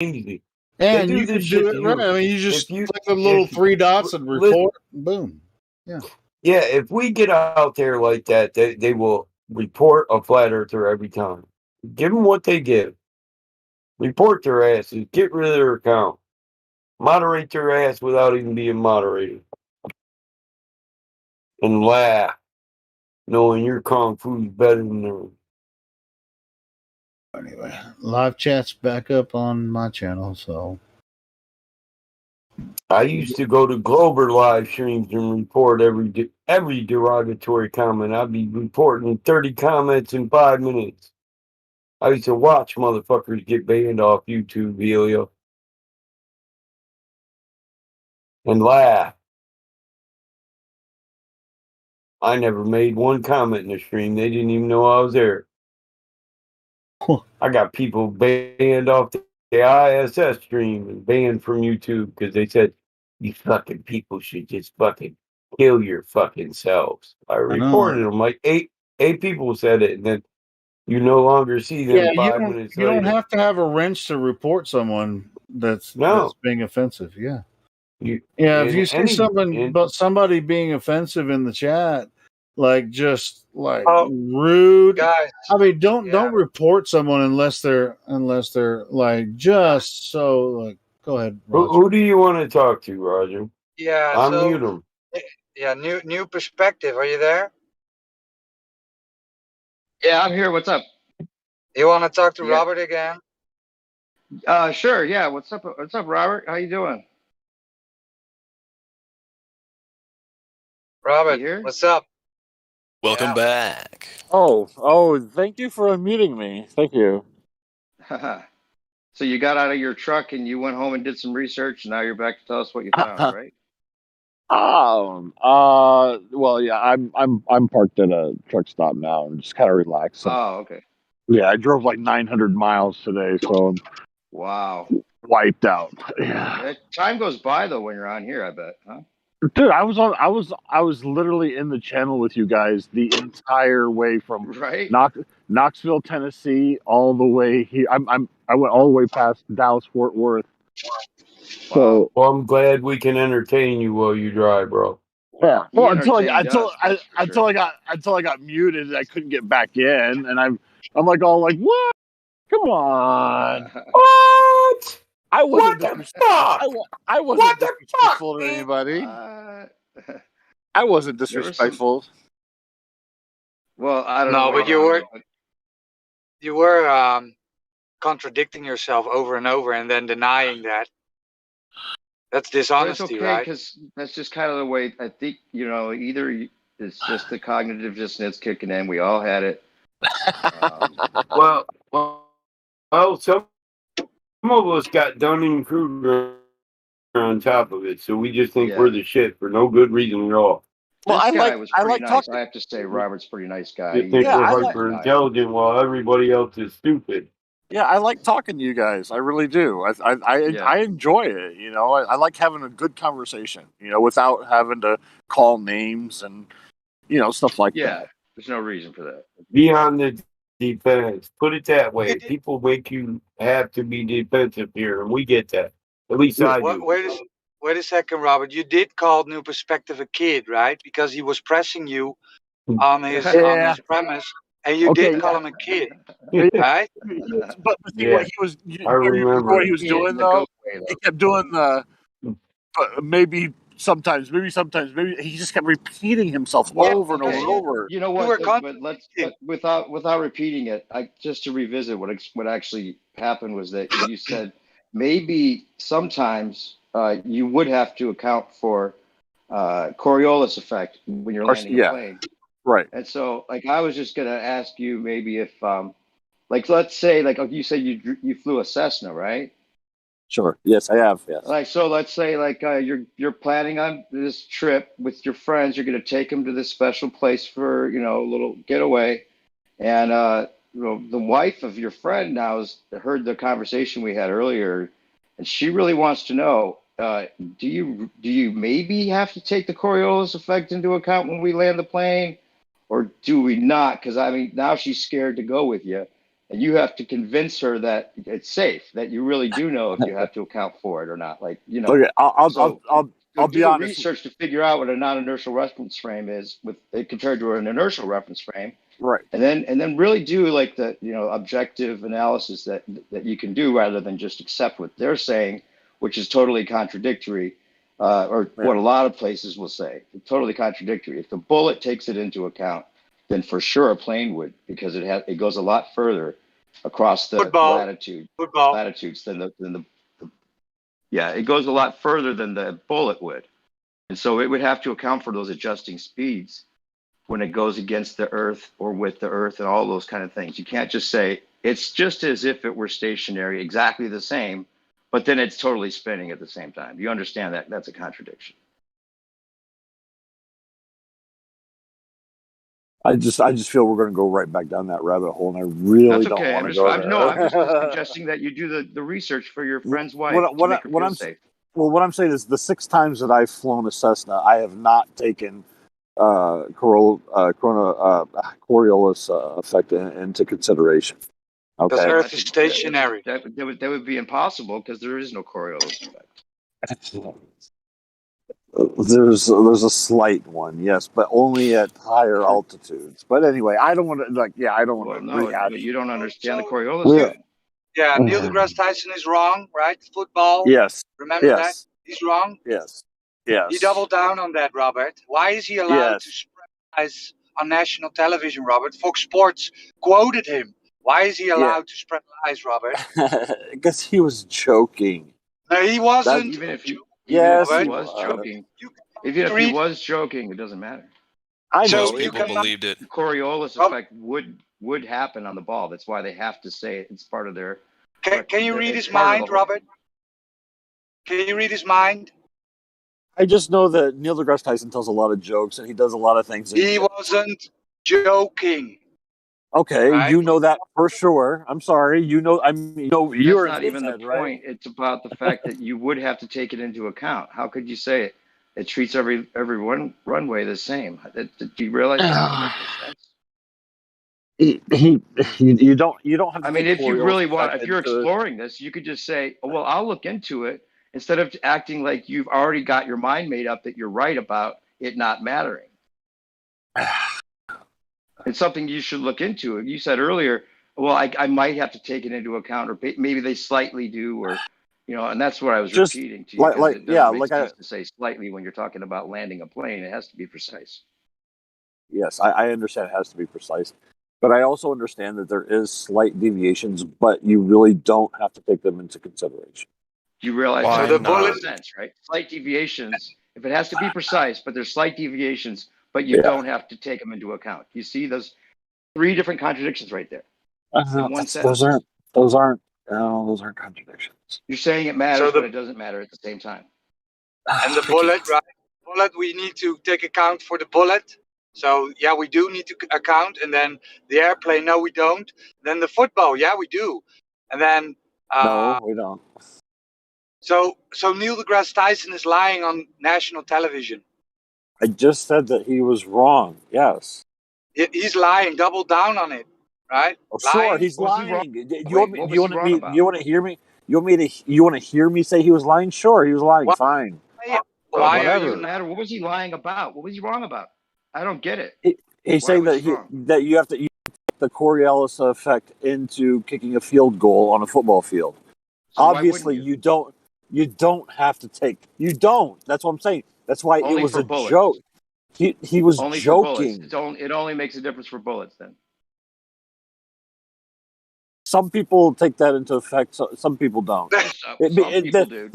easy. They And do you can this shit do to it right. you. I mean, you just If you click the little if 3 dots and report. Boom. Yeah. yeah, if we get out there like that, they will report a flat earther every time. Give them what they give. Report their asses. Get rid of their account. Moderate their ass without even being moderated. And laugh, knowing your kung fu's better than theirs. Anyway, live chat's back up on my channel, so. I used to go to Glober live streams and report every derogatory comment. I'd be reporting 30 comments in 5 minutes. I used to watch motherfuckers get banned off YouTube, Helio, and laugh. I never made one comment in the stream. They didn't even know I was there. I got people banned off the ISS stream and banned from YouTube because they said, you fucking people should just fucking kill your fucking selves. I reported them. Like eight people said it, and then you no longer see them Yeah, 5 minutes you later. don't have to have a wrench to report someone that's being offensive. Yeah. If you see somebody being offensive in the chat, like just like rude, guys. I mean, don't report someone unless they're like just so like. Go ahead, Roger. Who do you want to talk to, Roger? Yeah, unmute him. Yeah, new perspective. Are you there? Yeah, I'm here. What's up? You want to talk to Robert again? Sure. Yeah. What's up? What's up, Robert? How you doing? Robert, what's up? Welcome back. Oh, thank you for unmuting me. Thank you. So you got out of your truck and you went home and did some research, and now you're back to tell us what you found, right? Well, yeah, I'm parked at a truck stop now and just kind of relaxing. Oh, okay. Yeah, I drove like 900 miles today, so I'm wiped out. Yeah. Time goes by though when you're on here, I bet, huh? Dude, I was literally in the channel with you guys the entire way from Knoxville, Tennessee, all the way here. I went all the way past Dallas, Fort Worth. So, well, I'm glad we can entertain you while you drive, bro. Yeah. Well, until I got muted and I couldn't get back in, and I'm like what? Come on. What? I wasn't what the fuck? I wasn't disrespectful to anybody. I wasn't disrespectful. Well, I don't know. No, but you were contradicting yourself over and over and then denying that. That's dishonesty, it's okay, right? Because that's just kind of the way I think. Either it's just the cognitive dissonance kicking in. We all had it. Well, some of us got Dunning-Kruger on top of it, so we just think we're the shit for no good reason at all. Well, this guy was pretty nice. I have to say, Robert's a pretty nice guy. You think we're hyper intelligent while everybody else is stupid. Yeah, I like talking to you guys. I really do. I enjoy it. I like having a good conversation. Without having to call names and stuff like that. Yeah, there's no reason for that. Be on the defense. Put it that way. People make you have to be defensive here, and we get that. At least I do. Wait a second, Robert. You did call New Perspective a kid, right? Because he was pressing you on his premise. And you did call him a kid, right? But see what he was. I remember what he was doing though. He kept doing the. Maybe sometimes he just kept repeating himself over and over and over. You know what? But let's without repeating it. Just to revisit what actually happened was that you said maybe sometimes you would have to account for Coriolis effect when you're landing a plane. Right. And so, I was just going to ask you maybe if, let's say, you said you flew a Cessna, right? Sure. Yes, I have. Yes. So let's say, you're planning on this trip with your friends. You're going to take them to this special place for, a little getaway. And, the wife of your friend now has heard the conversation we had earlier, and she really wants to know, do you maybe have to take the Coriolis effect into account when we land the plane? Or do we not? Because, now she's scared to go with you. and you have to convince her that it's safe, that you really do know if you have to account for it or not. Like, Okay, I'll do be the honest. research to figure out what a non-inertial reference frame is compared to an inertial reference frame. Right. And then really do like the objective analysis that you can do rather than just accept what they're saying, which is totally contradictory, or what a lot of places will say. Totally contradictory. If the bullet takes it into account, then for sure a plane would, because it goes a lot further across the latitudes than the it goes a lot further than the bullet would, and so it would have to account for those adjusting speeds when it goes against the Earth or with the Earth and all those kind of things. You can't just say it's just as if it were stationary, exactly the same, but then it's totally spinning at the same time. You understand that that's a contradiction. I just feel we're going to go right back down that rabbit hole, and I really don't want to go there. No, I'm just suggesting that you do the research for your friend's wife to make her feel safe. Well, what I'm saying is the 6 times that I've flown a Cessna, I have not taken Coriolis effect into consideration. Okay, because Earth is stationary. That would be impossible because there is no Coriolis effect. There's a slight one, yes, but only at higher altitudes. But anyway, I don't want to I don't want to rehash. But you don't understand the Coriolis. Yeah, Neil deGrasse Tyson is wrong, right? Football. Yes. Remember that? He's wrong. Yes. Yes. He doubled down on that, Robert. Why is he allowed to spread lies on national television, Robert? Fox Sports quoted him. Why is he allowed to spread lies, Robert? Because he was joking. No, he wasn't. Even if he was joking. Even if he was joking, it doesn't matter. I know people believed it. The Coriolis effect would happen on the ball. That's why they have to say it's part of their. Can you read his mind, Robert? Can you read his mind? I just know that Neil deGrasse Tyson tells a lot of jokes and he does a lot of things. He wasn't joking. Okay, right? You know that for sure. I'm sorry. You're That's not even the point. Right? It's about the fact that you would have to take it into account. How could you say it? It treats every runway the same. Do you realize that? You don't have to. I mean, if you really want, if you're exploring this, you could just say, "Well, I'll look into it," instead of acting like you've already got your mind made up that you're right about it not mattering. It's something you should look into. You said earlier, well, I might have to take it into account, or maybe they slightly do, or and that's what I was repeating to you. To say slightly when you're talking about landing a plane, it has to be precise. Yes, I understand it has to be precise, but I also understand that there is slight deviations, but you really don't have to take them into consideration. You realize the bullet sense, right? Slight deviations. If it has to be precise, but there's slight deviations, but you don't have to take them into account. You see those 3 different contradictions right there. In one sentence. Those aren't contradictions. You're saying it matters, but it doesn't matter at the same time. And the bullet, right? Bullet, we need to take account for the bullet. So, yeah, we do need to account. And then the airplane, no, we don't. Then the football, yeah, we do. And then... no, we don't. So Neil deGrasse Tyson is lying on national television. I just said that he was wrong. Yes. He's lying. Double down on it, right? Oh, sure, he's lying. You want to hear me? You want to hear me say he was lying? Sure, he was lying. Fine. Why doesn't matter? What was he lying about? What was he wrong about? I don't get it. He's saying that you have to use the Coriolis effect into kicking a field goal on a football field. So obviously, you don't have to take. You don't. That's what I'm saying. That's why it was a joke. He was only joking. It only makes a difference for bullets then. Some people take that into effect. Some people don't. Some people do.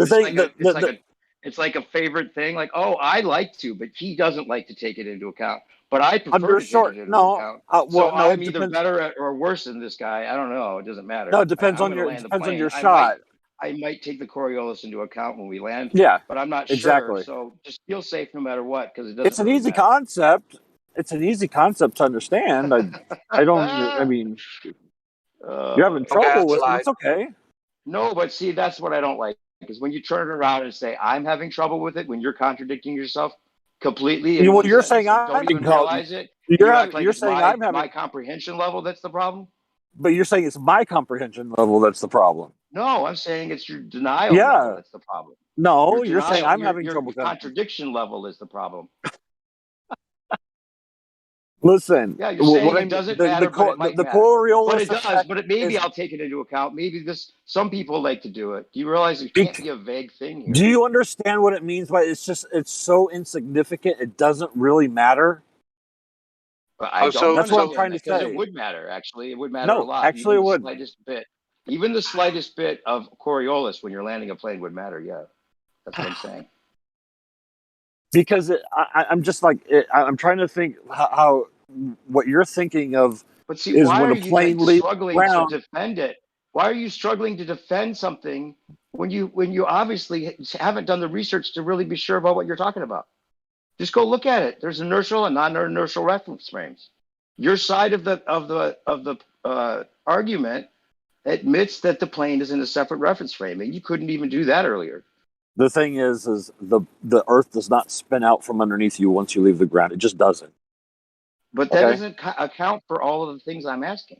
It's like a favorite thing. Like, oh, I like to, but he doesn't like to take it into account. But I prefer to take it into account. I'm either better or worse than this guy. I don't know. It doesn't matter. No, it depends on your shot. I might take the Coriolis into account when we land. Yeah, but I'm not sure. So just feel safe no matter what, because it doesn't. It's an easy concept. It's an easy concept to understand. I don't. I mean, you're having trouble with it. It's okay. No, but see, that's what I don't like. Because when you turn it around and say I'm having trouble with it, when you're contradicting yourself completely, you're saying I don't even realize it. You're saying I'm having my comprehension level. That's the problem. but you're saying it's my comprehension level that's the problem. No, I'm saying it's your denial level that's the problem. No, you're saying I'm having your trouble. Contradiction level is the problem. Listen, yeah, you're saying it doesn't matter, but it might matter. But it does. But maybe I'll take it into account. Maybe some people like to do it. Do you realize it can't be a vague thing here? Do you understand what it means by it's so insignificant it doesn't really matter? I don't. That's what I'm trying to say. Because it would matter. Actually, it would matter a lot. Actually, it would. Slightest bit. Even the slightest bit of Coriolis when you're landing a plane would matter. Yeah, that's what I'm saying. Because I'm just like I'm trying to think how what you're thinking of. But see, is why when are a plane you struggling to defend it? Why are you struggling to defend something when you obviously haven't done the research to really be sure about what you're talking about? Just go look at it. There's inertial and non-inertial reference frames. Your side of the argument admits that the plane is in a separate reference frame, and you couldn't even do that earlier. The thing is the Earth does not spin out from underneath you once you leave the ground. It just doesn't. But that doesn't account for all of the things I'm asking.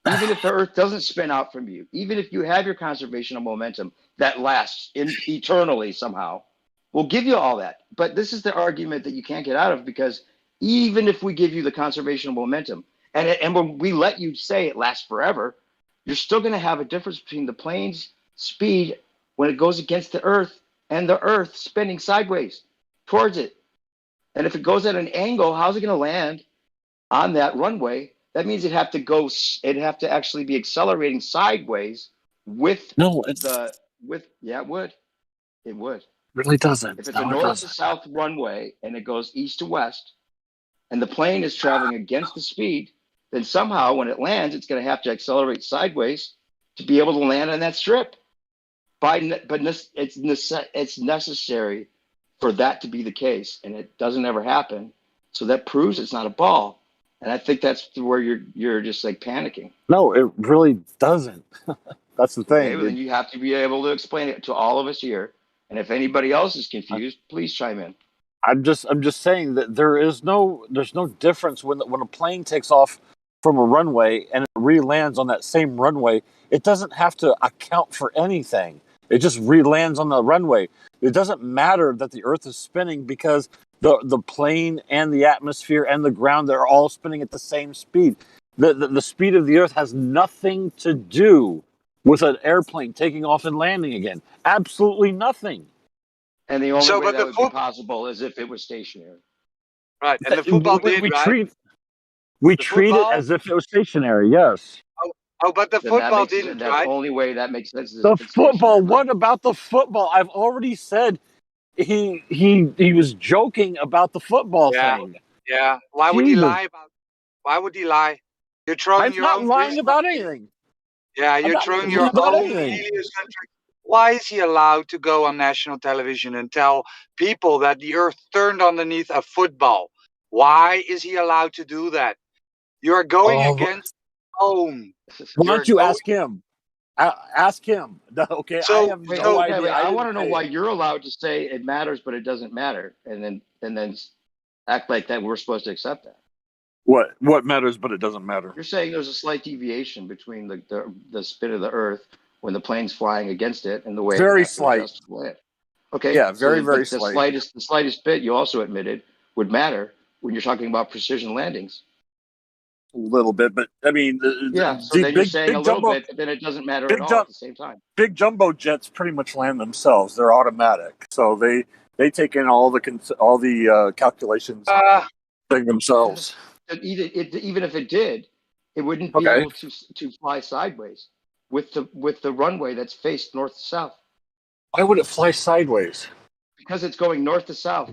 Even if the Earth doesn't spin out from you, even if you have your conservation of momentum that lasts eternally somehow, we'll give you all that. But this is the argument that you can't get out of, because even if we give you the conservation of momentum, and when we let you say it lasts forever, you're still going to have a difference between the plane's speed when it goes against the Earth and the Earth spinning sideways towards it. And if it goes at an angle, how's it going to land on that runway? That means it'd have to actually be accelerating sideways with it would. It would. Really doesn't. If it's a north to south runway and it goes east to west, and the plane is traveling against the speed, then somehow when it lands, it's going to have to accelerate sideways to be able to land on that strip. But it's necessary for that to be the case, and it doesn't ever happen. So that proves it's not a ball. And I think that's where you're just like panicking. No, it really doesn't. That's the thing. Okay, well, then you have to be able to explain it to all of us here. And if anybody else is confused, please chime in. I'm just saying that there's no difference when a plane takes off from a runway and it re-lands on that same runway. It doesn't have to account for anything. It just re-lands on the runway. It doesn't matter that the Earth is spinning, because the plane and the atmosphere and the ground, they're all spinning at the same speed. The speed of the Earth has nothing to do with an airplane taking off and landing again. Absolutely nothing. And the only way that would be possible is if it was stationary. Right, and the football we treat it as if it was stationary, yes. But the football didn't, right? The only way that makes sense is the football. What about the football? I've already said he was joking about the football thing. Yeah. Why would he lie? You're throwing your own. I'm not lying about anything. Yeah, you're throwing your own heliocentric. Why is he allowed to go on national television and tell people that the Earth turned underneath a football? Why is he allowed to do that? You are going against own. Why don't you ask him? Ask him. Okay. So, I have no idea. I want to know why you're allowed to say it matters, but it doesn't matter, and then act like that we're supposed to accept that. What matters, but it doesn't matter? You're saying there's a slight deviation between the spin of the Earth when the plane's flying against it and the way very slight. Okay. Yeah, very slight. The slightest bit you also admitted would matter when you're talking about precision landings. A little bit, but I mean, so then you're saying a little bit, but then it doesn't matter at all at the same time. Big jumbo jets pretty much land themselves; they're automatic, so they take in all the calculations themselves. Even if it did, it wouldn't be able to fly sideways with the runway that's faced north to south. Why would it fly sideways? Because it's going north to south.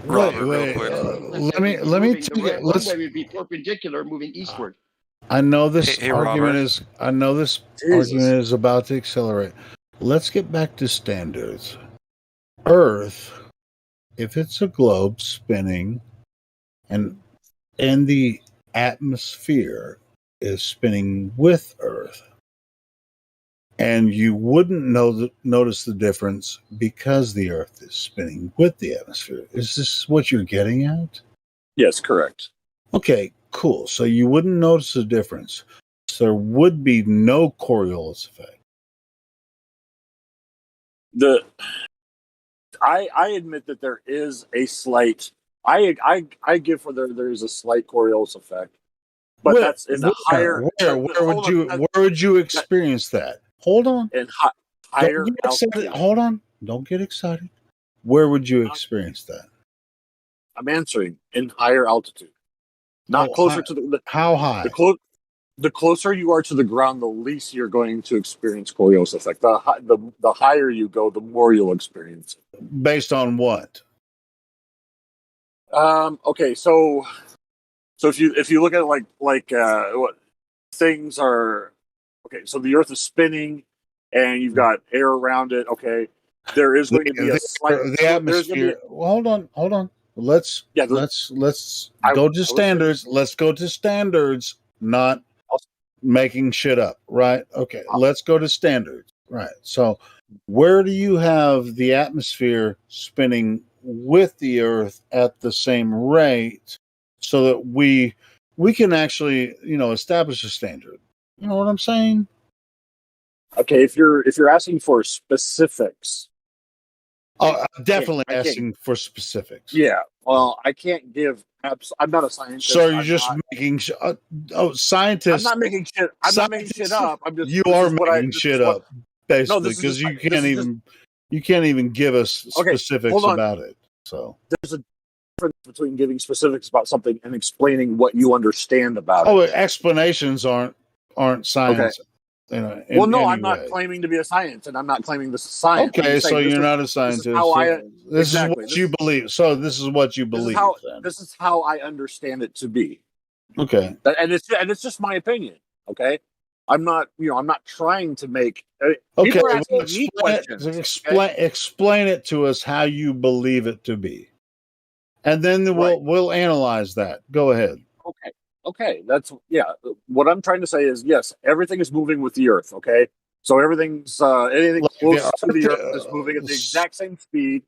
Wait. Let me. The runway would be perpendicular, moving eastward. I know this argument is about to accelerate. Let's get back to standards. Earth, if it's a globe spinning, and the atmosphere is spinning with Earth, and you wouldn't notice the difference because the Earth is spinning with the atmosphere. Is this what you're getting at? Yes, correct. Okay. Cool. So you wouldn't notice a difference. So there would be no Coriolis effect. I admit that there is a slight. I give for there is a slight Coriolis effect, but that's in a higher. Where would you experience that? Hold on. In higher altitude. Hold on. Don't get excited. Where would you experience that? I'm answering in higher altitude, not closer to the. How high? The closer you are to the ground, the least you're going to experience Coriolis effect. The higher you go, the more you'll experience it. Based on what? Okay, so if you look at it like what things are, okay, so the Earth is spinning, and you've got air around it. Okay, there is going to be a slight the atmosphere. Hold on. Let's go to standards. Let's go to standards, not making shit up, right? Okay, let's go to standards, right? So, where do you have the atmosphere spinning with the Earth at the same rate, so that we can actually, establish a standard? You know what I'm saying? Okay, if you're asking for specifics, definitely asking for specifics. Yeah, well, I can't give. I'm not a scientist. So you're just making scientists. I'm not making shit. I'm not making shit up. I'm just. You are making shit up, basically, because you can't even give us specifics about it. So there's a difference between giving specifics about something and explaining what you understand about it. Explanations aren't science. Okay. I'm not claiming to be a science, and I'm not claiming this is science. Okay, so you're not a scientist. This is what you believe. So this is what you believe. This is how I understand it to be. Okay, and it's just my opinion. Okay, I'm not trying to make. Okay, explain it to us how you believe it to be, and then we'll analyze that. Go ahead. Okay, what I'm trying to say is, yes, everything is moving with the Earth, okay? So everything's anything close to the Earth is moving at the exact same speed.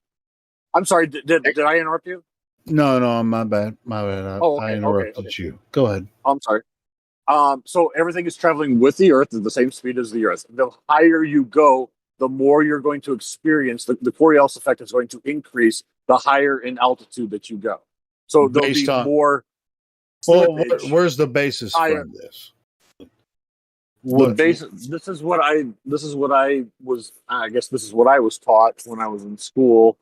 I'm sorry, did I interrupt you? No, my bad. I interrupted you. Go ahead. I'm sorry. So everything is traveling with the Earth at the same speed as the Earth. The higher you go, the more you're going to experience. The Coriolis effect is going to increase the higher in altitude that you go. So there'll be more. Well, where's the basis from this? This is what I was. I guess this is what I was taught when I was in school.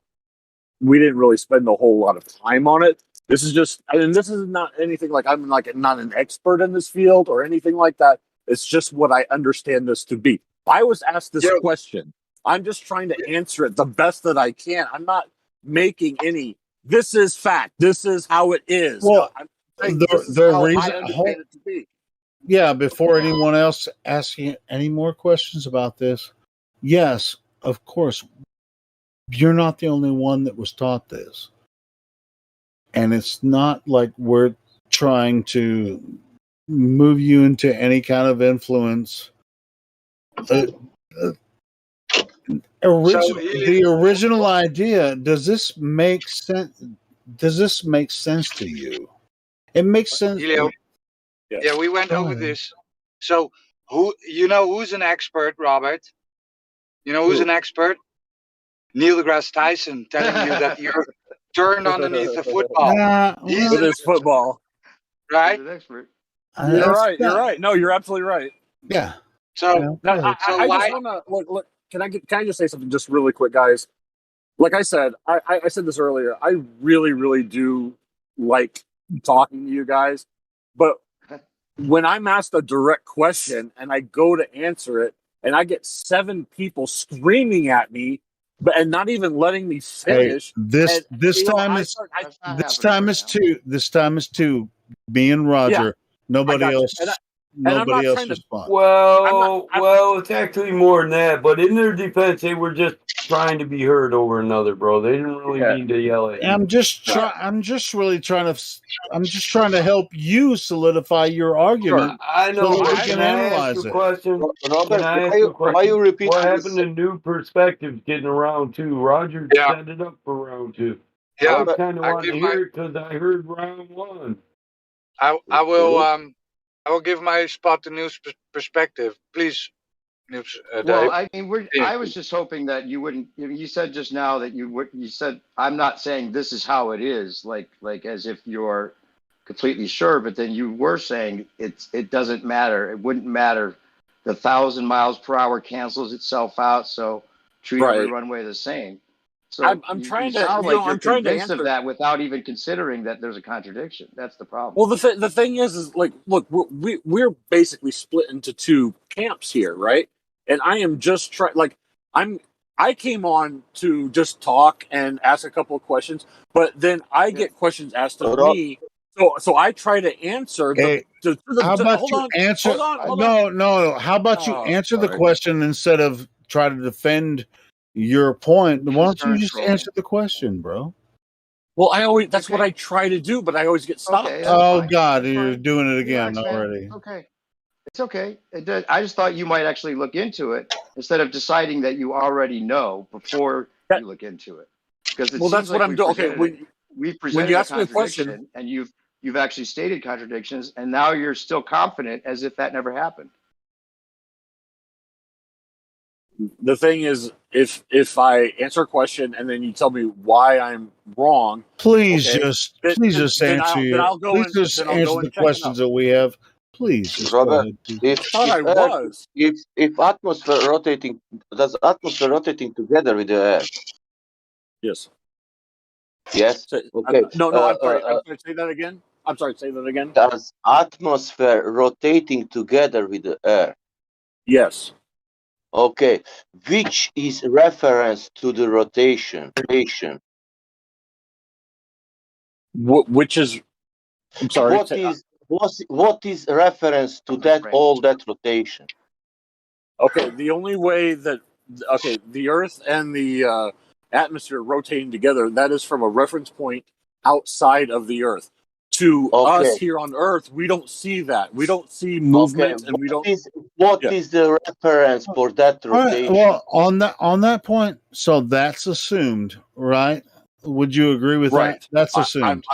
We didn't really spend a whole lot of time on it. This is just, this is not anything like I'm not an expert in this field or anything like that. It's just what I understand this to be. I was asked this question. I'm just trying to answer it the best that I can. I'm not making any. This is fact. This is how it is. Well, before anyone else asks you any more questions about this, yes, of course, you're not the only one that was taught this. And it's not like we're trying to move you into any kind of influence. The original idea, does this make sense? Does this make sense to you? It makes sense. Yeah, we went over this. So who's an expert, Robert? You know who's an expert? Neil deGrasse Tyson telling you that the Earth turned underneath the football. He's an football, right? He's an expert. You're right. No, you're absolutely right. Yeah. So, I just want to look. Can I just say something just really quick, guys? Like I said, I said this earlier. I really, really do like talking to you guys, but when I'm asked a direct question and I go to answer it, and I get 7 people screaming at me, and not even letting me finish. Hey, this time is two. Me and Roger. Yeah, nobody else. Nobody else responds. Well, it's actually more than that. But in their defense, they were just trying to be heard over another, bro. They didn't really mean to yell at you. I'm just trying to help you solidify your argument. Sure. I know. So we can analyze it. Question. Robert, why you repeat what happened to new perspectives getting around 2? Roger set it up for round 2. Yeah, I kind of want to hear it because I heard round 1. I will give my spot the news perspective, please. News, well, I mean, I was just hoping that you wouldn't. You said just now that you said I'm not saying this is how it is, like as if you're completely sure. But then you were saying it doesn't matter. It wouldn't matter. The 1,000 miles per hour cancels itself out. So treat every runway the same. So I'm trying to. Sound like you're I'm trying to convinced answer of that without even considering that there's a contradiction. That's the problem. Well, the thing is like, look, we're basically split into two camps here, right? And I am just trying. Like, I came on to just talk and ask a couple of questions, but then I get questions asked of me. So I try to answer. How about you answer? No. How about you answer the question instead of try to defend your point? Why don't you just answer the question, bro? Well, that's what I try to do, but I always get stopped. Okay, oh God, you're doing it again already. Okay, it's okay. I just thought you might actually look into it instead of deciding that you already know before you look into it. Because it seems that's like what I'm doing. Okay, we've presented a contradiction, and you've actually stated contradictions, and now you're still confident as if that never happened. The thing is, if I answer a question and then you tell me why I'm wrong, please just answer the questions that we have. Please, just Robert, if atmosphere rotating, does atmosphere rotating together with the air? Yes. Yes. Okay. No. I'm sorry. I'm sorry. Say that again. I'm sorry. Say that again. Does atmosphere rotating together with the air? Yes. Okay. Which is reference to the rotation? Which is? I'm sorry. What is reference to that all that rotation? Okay. The only way that the Earth and the atmosphere rotating together, that is from a reference point outside of the Earth. To us here on Earth, we don't see that. We don't see movement, and we don't. What is the reference for that rotation? Well, on that point, so that's assumed, right? Would you agree with that? That's assumed.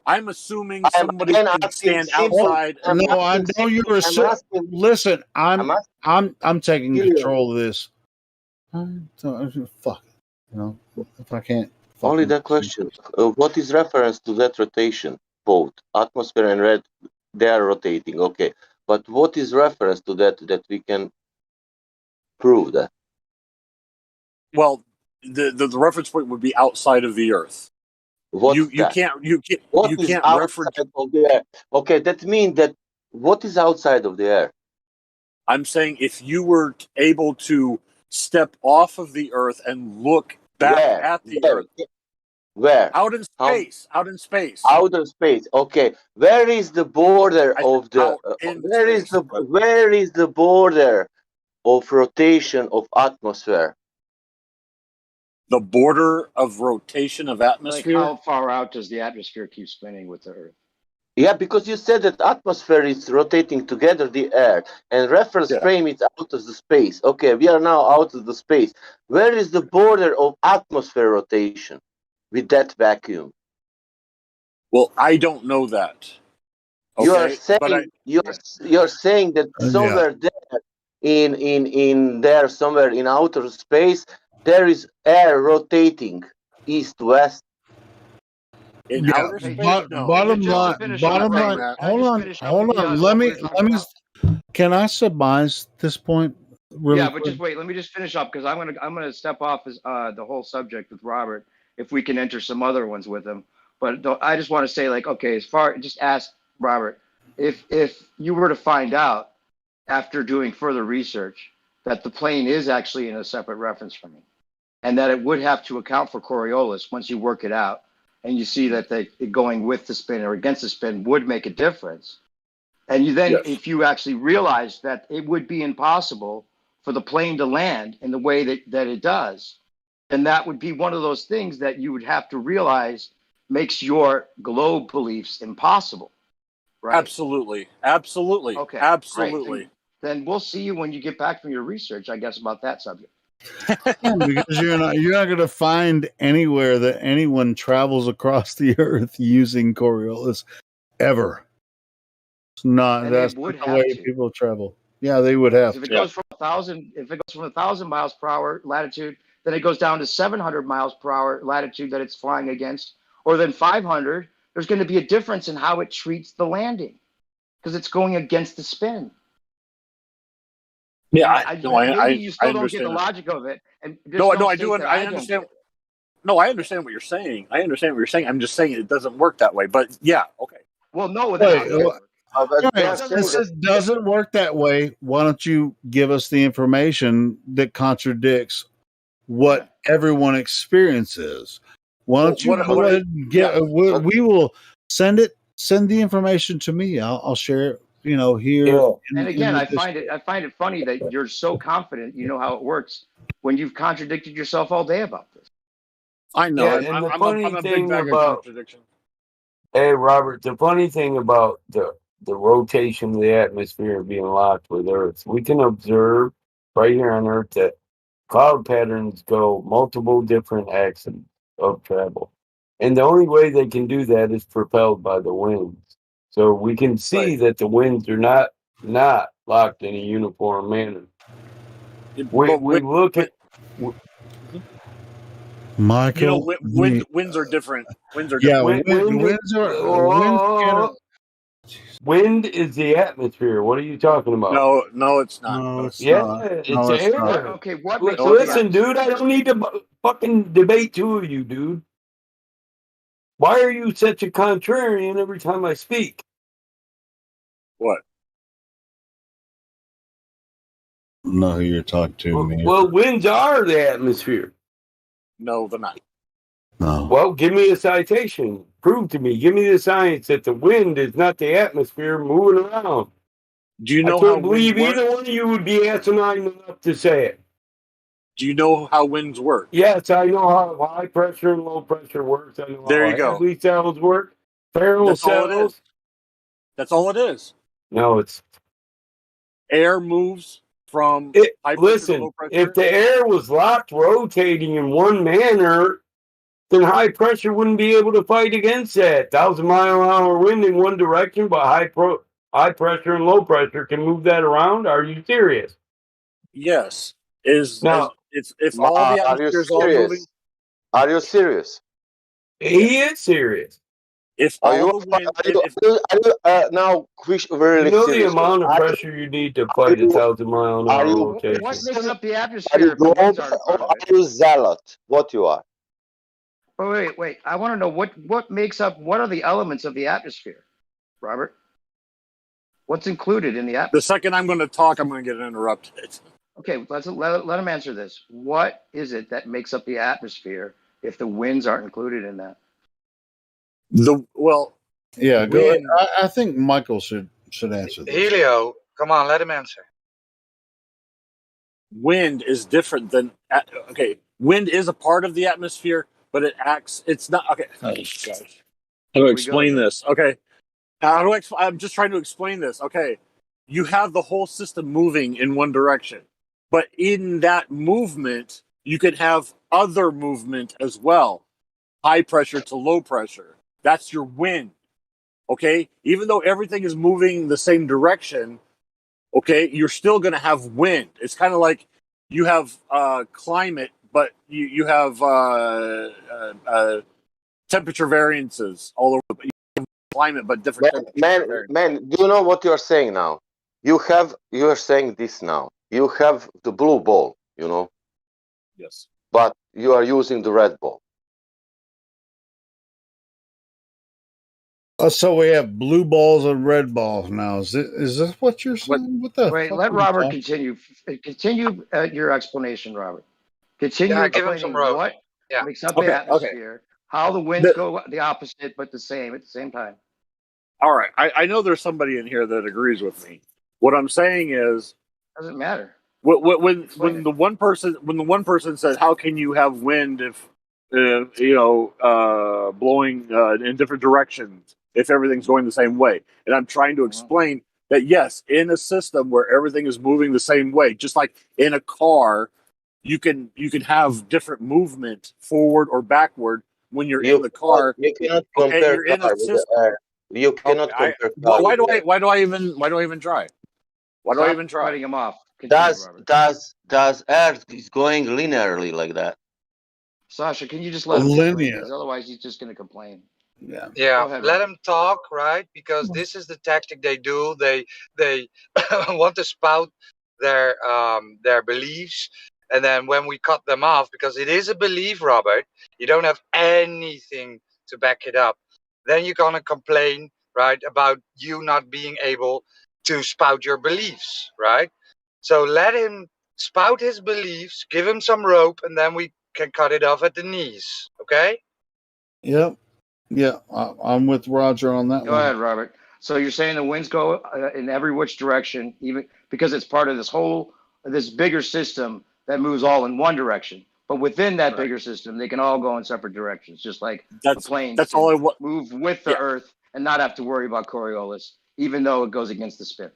I'm assuming somebody can stand outside. No, I know you're assuming. Listen, I'm taking control of this. Fuck, if I can't. Only that question. What is reference to that rotation? Both atmosphere and red, they are rotating. Okay, but what is reference to that we can prove that? Well, the reference point would be outside of the Earth. You can't reference of the air. Okay, that means that what is outside of the air? I'm saying if you were able to step off of the Earth and look back at the Earth. Where? Out in space. Outer space. Okay. Where is the border of the? Where is the border of rotation of atmosphere? The border of rotation of atmosphere. Like how far out does the atmosphere keep spinning with the Earth? Yeah, because you said that atmosphere is rotating together the air, and reference frame is out of the space. Okay, we are now out of the space. Where is the border of atmosphere rotation? With that vacuum. Well, I don't know that. Okay, you're saying that somewhere there in there somewhere in outer space there is air rotating east west. In outer space, no. Bottom line. Hold on. Let me. Can I surmise this point? Really but just wait. Let me just finish up because I'm gonna step off the whole subject with Robert. If we can enter some other ones with him. But I just want to say, like, okay, just ask Robert, if you were to find out after doing further research that the plane is actually in a separate reference frame and that it would have to account for Coriolis once you work it out and you see that going with the spin or against the spin would make a difference. And you then, if you actually realize that it would be impossible for the plane to land in the way that it does, and that would be one of those things that you would have to realize makes your globe beliefs impossible, right? Absolutely. Okay. Absolutely. Then we'll see you when you get back from your research, I guess, about that subject. Because you're not going to find anywhere that anyone travels across the Earth using Coriolis ever. It's not. That's not the way people travel. Yeah, they would have. If it goes from 1,000 miles per hour latitude, then it goes down to 700 miles per hour latitude that it's flying against, or then 500. There's going to be a difference in how it treats the landing because it's going against the spin. Yeah, maybe you still I don't get the logic of it. And no, I do. I understand. No, I understand what you're saying. I'm just saying it doesn't work that way. But yeah, okay. Well, no, since it doesn't work that way, why don't you give us the information that contradicts what everyone experiences? Why don't you go ahead and get? We will send the information to me. I'll share it. Here. Yeah. And again, I find it funny that you're so confident you know how it works when you've contradicted yourself all day about this. I know. Yeah, and the funny thing about Hey, Robert, the funny thing about the rotation of the atmosphere being locked with Earth, we can observe right here on Earth that cloud patterns go multiple different axes of travel. And the only way they can do that is propelled by the winds. So we can see that the winds are not locked in a uniform manner. We look at... Michael, winds are different. Winds are different. Wind is the atmosphere. What are you talking about? No, it's not. No, it's not. It's air. Okay, what makes Listen, dude, I don't need to fucking debate two of you, dude. Why are you such a contrarian every time I speak? What? No, who you're talking to, man. Well, winds are the atmosphere. No, they're not. No. Well, give me a citation. Prove to me. Give me the science that the wind is not the atmosphere moving around. Do you know I couldn't believe either one of you would be asinine enough to say it. Do you know how winds work? Yes, I know how high pressure and low pressure works. I know how Hadley cells work. Ferrell cells. That's all it is. No, it's... Air moves from high pressure to low pressure. If the air was locked rotating in one manner, then high pressure wouldn't be able to fight against that. 1,000-mile-an-hour wind in one direction, but high pressure and low pressure can move that around. Are you serious? Yes. If all the atmosphere is all moving. Are you serious? He is serious. If all the wind, now, really the amount of pressure you need to fight a 1,000-mile-an-hour rotation. What makes up the atmosphere? Are you zealot? What you are? Wait. I want to know what makes up. What are the elements of the atmosphere, Robert? What's included in the atmosphere? The second I'm going to talk, I'm going to get interrupted. Okay, let him answer this. What is it that makes up the atmosphere if the winds aren't included in that? Yeah, go ahead. I think Michael should answer this. Helio, come on, let him answer. Wind is different than wind is a part of the atmosphere, but it acts. It's not okay. Oh gosh, how do I explain this? Okay, I'm just trying to explain this. Okay, you have the whole system moving in one direction, but in that movement, you can have other movement as well, high pressure to low pressure. That's your wind. Okay, even though everything is moving the same direction, okay, you're still going to have wind. It's kind of like you have climate, but you have temperature variances all over. You have climate, but different. Man, do you know what you are saying now? You are saying this now. You have the blue ball, Yes. But you are using the red ball. So we have blue balls and red balls now. Is this what you're saying? What the? Wait, let Robert continue. Continue your explanation, Robert. Continue explaining what makes up the atmosphere, how the winds go the opposite but the same at the same time. All right, I know there's somebody in here that agrees with me. What I'm saying is, doesn't matter. When the one person said, "How can you have wind if blowing in different directions if everything's going the same way?" And I'm trying to explain that yes, in a system where everything is moving the same way, just like in a car, you can have different movement forward or backward when you're in the car. You cannot compare you're in a system. You cannot compare. Why do I even try? Why do I even try? Cutting him off. Continue, Does Earth is going linearly like that? Sasha, can you just let him complete? Because otherwise he's just going to complain. Yeah. Yeah. Ahead, Let them talk, right? Because this is the tactic they do. They want to spout their beliefs, and then when we cut them off, because it is a belief, Robert, you don't have anything to back it up. Then you're gonna complain, right, about you not being able to spout your beliefs, right? So let him spout his beliefs, give him some rope, and then we can cut it off at the knees. Okay? Yep. Yeah, I'm with Roger on that Go one. ahead, Robert. So you're saying the winds go in every which direction, even because it's part of this bigger system that moves all in one direction. But within that bigger system, they can all go in separate directions, just like a plane can move with the Earth and not have to worry about Coriolis, even though it goes against the spin.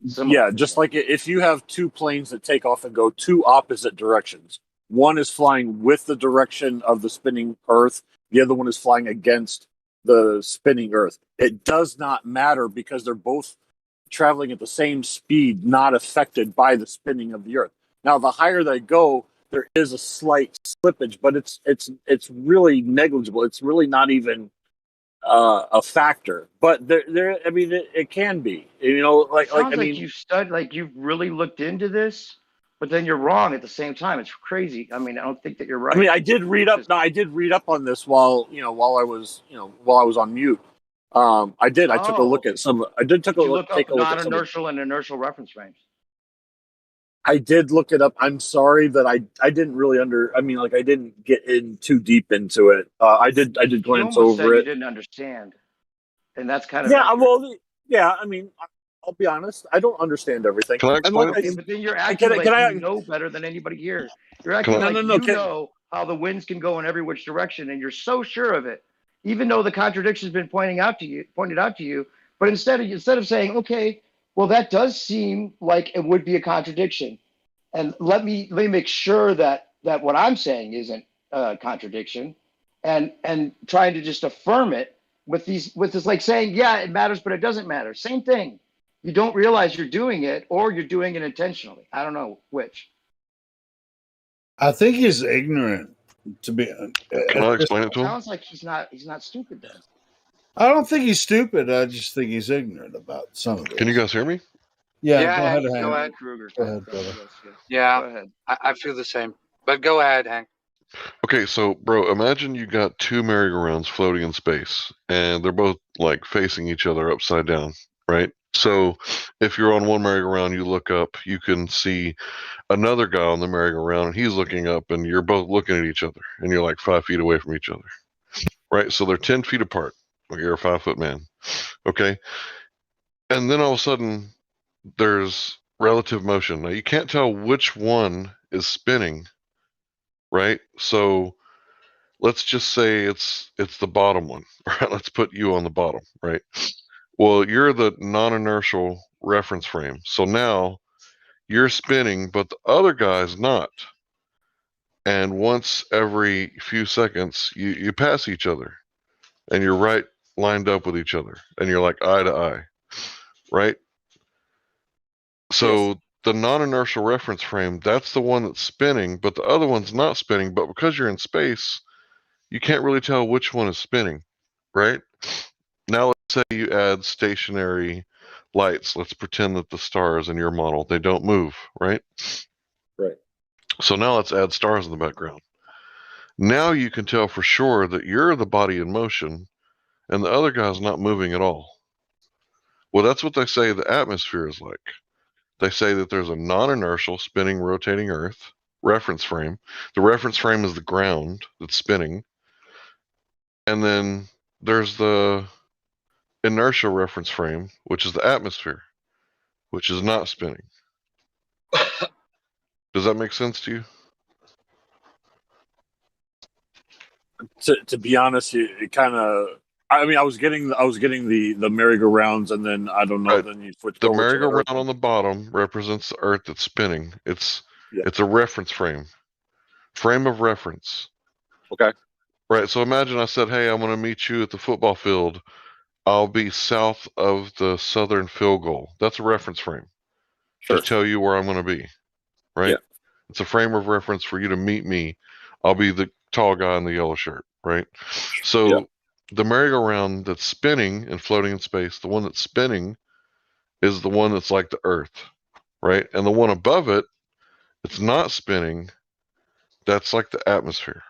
Yeah, just like if you have two planes that take off and go two opposite directions, one is flying with the direction of the spinning Earth, the other one is flying against the spinning Earth. It does not matter because they're both traveling at the same speed, not affected by the spinning of the Earth. Now, the higher they go, there is a slight slippage, but it's really negligible. It's really not even a factor, but there. I mean, it can be. You know, You've studied, like you've really looked into this, but then you're wrong at the same time. It's crazy. I mean, I don't think that you're right. I mean, I did read up. No, I did read up on this while I was on mute. I did. I took a look at some. I did take a look at non-inertial and inertial reference frames. I did look it up. I'm sorry that I didn't really I didn't get in too deep into it. I did glance over it. You didn't understand, and that's kind of I mean, I'll be honest. I don't understand everything. Can I explain but then you're acting you know better than anybody here. You're acting like you know how the winds can go in every which direction, and you're so sure of it, even though the contradiction's been pointed out to you. But instead of saying, okay, well, that does seem like it would be a contradiction, and let me make sure that what I'm saying isn't a contradiction, and trying to just affirm it with this, like saying, yeah, it matters, but it doesn't matter. Same thing. You don't realize you're doing it, or you're doing it intentionally. I don't know which. I think he's ignorant. To be, can I explain it to him? Sounds like he's not stupid then. I don't think he's stupid. I just think he's ignorant about some of it. Can you guys hear me? Yeah, go ahead, Hank. Hank. Go ahead, Kruger. Go ahead, brother. Yeah, go ahead. I feel the same. But go ahead, Hank. Okay, so bro, imagine you got two merry-go-rounds floating in space, and they're both like facing each other upside down, right? So if you're on one merry-go-round, you look up, you can see another guy on the merry-go-round, and he's looking up, and you're both looking at each other, and you're like 5 feet away from each other, right? So they're 10 feet apart. Like you're a 5-foot man, okay? And then all of a sudden, there's relative motion. Now you can't tell which one is spinning, right? So let's just say it's the bottom one, right? Let's put you on the bottom, right? Well, you're the non-inertial reference frame. So now you're spinning, but the other guy's not. And once every few seconds, you pass each other, and you're right lined up with each other, and you're like eye to eye, right? So the non-inertial reference frame, that's the one that's spinning, but the other one's not spinning. But because you're in space, you can't really tell which one is spinning, right? Now let's say you add stationary lights. Let's pretend that the stars in your model, they don't move, right? Right. So now let's add stars in the background. Now you can tell for sure that you're the body in motion and the other guy's not moving at all. Well, that's what they say the atmosphere is like. They say that there's a non-inertial spinning, rotating Earth reference frame. The reference frame is the ground that's spinning. And then there's the inertial reference frame, which is the atmosphere, which is not spinning. Does that make sense to you? To be honest, it kind of. I mean, I was getting the merry-go-rounds, and then I don't know. Right. Then you switched the over merry-go-round to on the bottom represents the Earth that's spinning. It's a reference frame of reference. Okay. Right. So imagine I said, "Hey, I'm going to meet you at the football field I'll be south of the southern field goal. That's a reference frame to tell you where I'm going to be, right? Yeah. It's a frame of reference for you to meet me. I'll be the tall guy in the yellow shirt, right? So the merry-go-round that's spinning and floating in space, the one that's spinning is the one that's like the Earth, right? And the one above it, it's not spinning. That's like the atmosphere.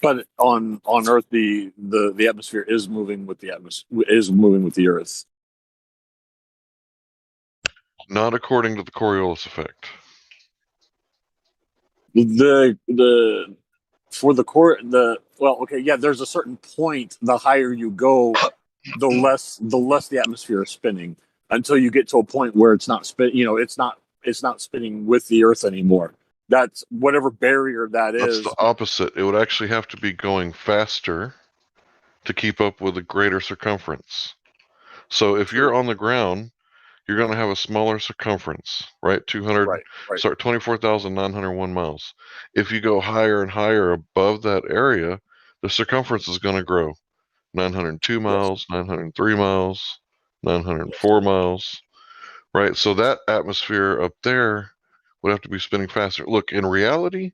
But on Earth, the atmosphere is moving with the Earth. Not according to the Coriolis effect. There's a certain point. The higher you go, the less the atmosphere is spinning until you get to a point where it's not it's not spinning with the Earth anymore. That's whatever barrier that is. That's the opposite. It would actually have to be going faster to keep up with a greater circumference. So if you're on the ground, you're going to have a smaller circumference, right? 24,901 miles. If you go higher and higher above that area, the circumference is going to grow. 902 miles, 903 miles, 904 miles, right? So that atmosphere up there would have to be spinning faster. Look, in reality,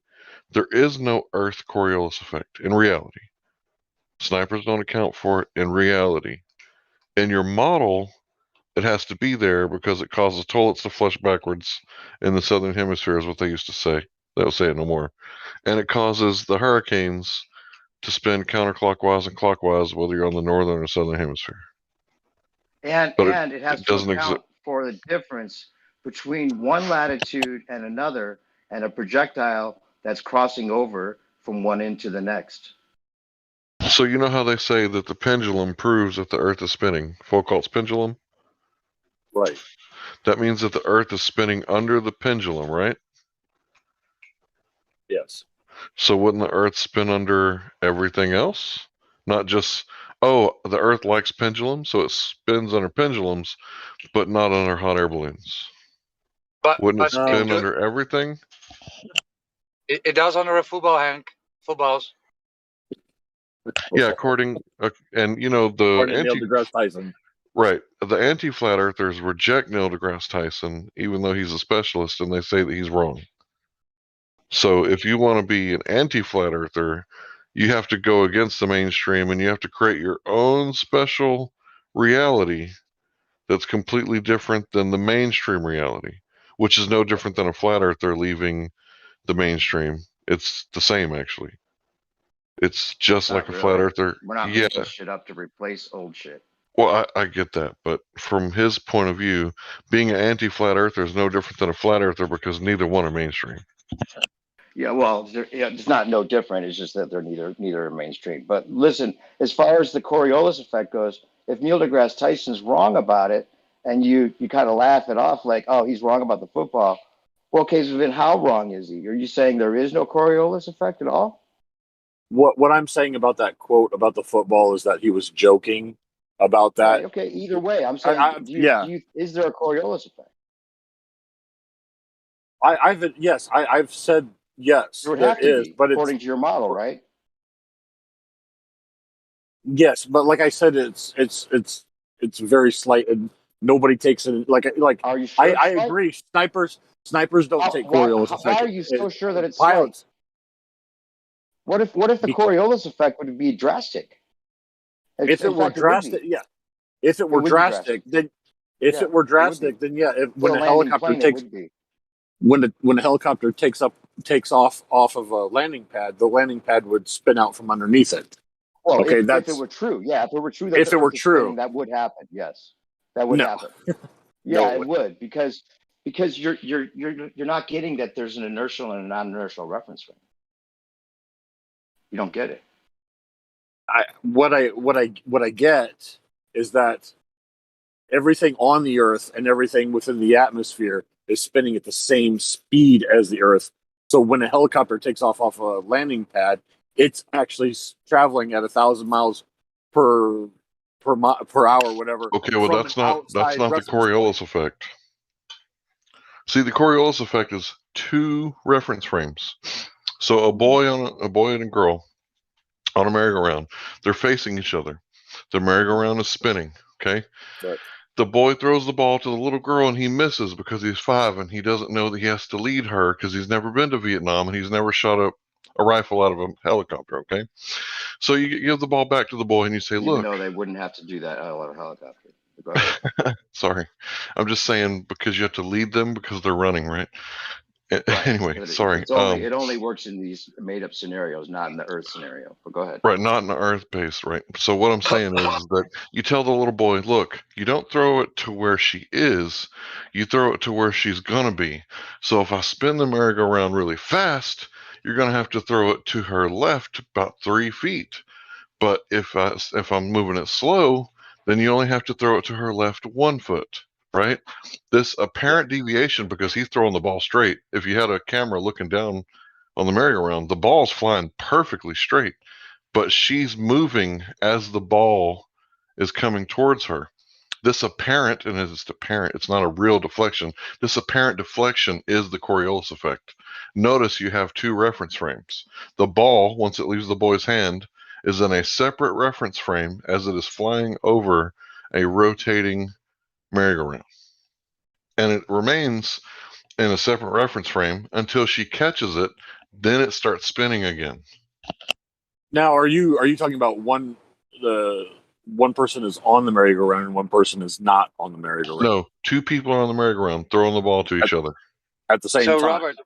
there is no Earth Coriolis effect. In reality, snipers don't account for it. In reality, in your model, it has to be there because it causes toilets to flush backwards in the southern hemisphere, is what they used to say. They don't say it no more. And it causes the hurricanes to spin counterclockwise and clockwise, whether you're on the northern or southern hemisphere. And it has to account for the difference between one latitude and another, and a projectile that's crossing over from one end to the next. So you know how they say that the pendulum proves that the Earth is spinning? Foucault's pendulum? Right. That means that the Earth is spinning under the pendulum, right? Yes. So wouldn't the Earth spin under everything else? Not just, oh, the Earth likes pendulums, so it spins under pendulums, but not under hot air balloons. Wouldn't it spin under everything? It does under a football, Hank. Footballs. Yeah, according and you know the Neil deGrasse Tyson. Right, the anti-flat earthers reject Neil deGrasse Tyson, even though he's a specialist, and they say that he's wrong. So if you want to be an anti-flat earther, you have to go against the mainstream, and you have to create your own special reality that's completely different than the mainstream reality, which is no different than a flat earther leaving the mainstream. It's the same, actually. It's just like a flat earther. We're not making shit up to replace old shit. Well, I get that, but from his point of view, being an anti-flat earther is no different than a flat earther because neither one are mainstream. Yeah, well, it's not no different. It's just that they're neither are mainstream. But listen, as far as the Coriolis effect goes, if Neil deGrasse Tyson's wrong about it, and you kind of laugh it off like, oh, he's wrong about the football. Well, okay, so then how wrong is he? Are you saying there is no Coriolis effect at all? What I'm saying about that quote about the football is that he was joking about that. Right, okay, either way, I'm saying, is there a Coriolis effect? I've said yes. There would have to be, but according to your model, right? Yes, but like I said, it's very slight, and nobody takes it like. Are you sure? I agree. Snipers don't take Coriolis effect. Why are you so sure that it's pilots? Slight? What if the Coriolis effect would be drastic? If it were drastic, yeah. If it were drastic, then when a helicopter takes when a helicopter takes off of a landing pad, the landing pad would spin out from underneath it. Well, okay, if it were true, if it were true, that would happen. Yes, that would happen. Yeah, it would because you're not getting that there's an inertial and a non-inertial reference frame. You don't get it. What I get is that everything on the Earth and everything within the atmosphere is spinning at the same speed as the Earth. So when a helicopter takes off a landing pad, it's actually traveling at 1,000 miles per hour, whatever. Okay, well that's not the Coriolis effect. See, the Coriolis effect is two reference frames. So a boy and a girl on a merry-go-round, they're facing each other. The merry-go-round is spinning. Okay. Right. The boy throws the ball to the little girl and he misses because he's 5 and he doesn't know that he has to lead her because he's never been to Vietnam and he's never shot a rifle out of a helicopter. Okay. So you give the ball back to the boy and you say, look. Even though they wouldn't have to do that out of a helicopter. Go ahead. Sorry. I'm just saying because you have to lead them because they're running, right? Right. Anyway, sorry. It only works in these made-up scenarios, not in the Earth scenario. But go ahead. Right, not in the Earth-based, right? So what I'm saying is that you tell the little boy, look, you don't throw it to where she is, you throw it to where she's gonna be. So if I spin the merry-go-round really fast, you're gonna have to throw it to her left about 3 feet. But if I'm moving it slow, then you only have to throw it to her left 1 foot. Right? This apparent deviation because he's throwing the ball straight. If you had a camera looking down on the merry-go-round, the ball's flying perfectly straight, but she's moving as the ball is coming towards her. This apparent, and it's apparent, it's not a real deflection. This apparent deflection is the Coriolis effect. Notice you have 2 reference frames. The ball, once it leaves the boy's hand, is in a separate reference frame as it is flying over a rotating merry-go-round, and it remains in a separate reference frame until she catches it. Then it starts spinning again. Now, are you talking about one person is on the merry-go-round and one person is not on the merry-go-round? No, 2 people are on the merry-go-round throwing the ball to each other at the same time. Robert,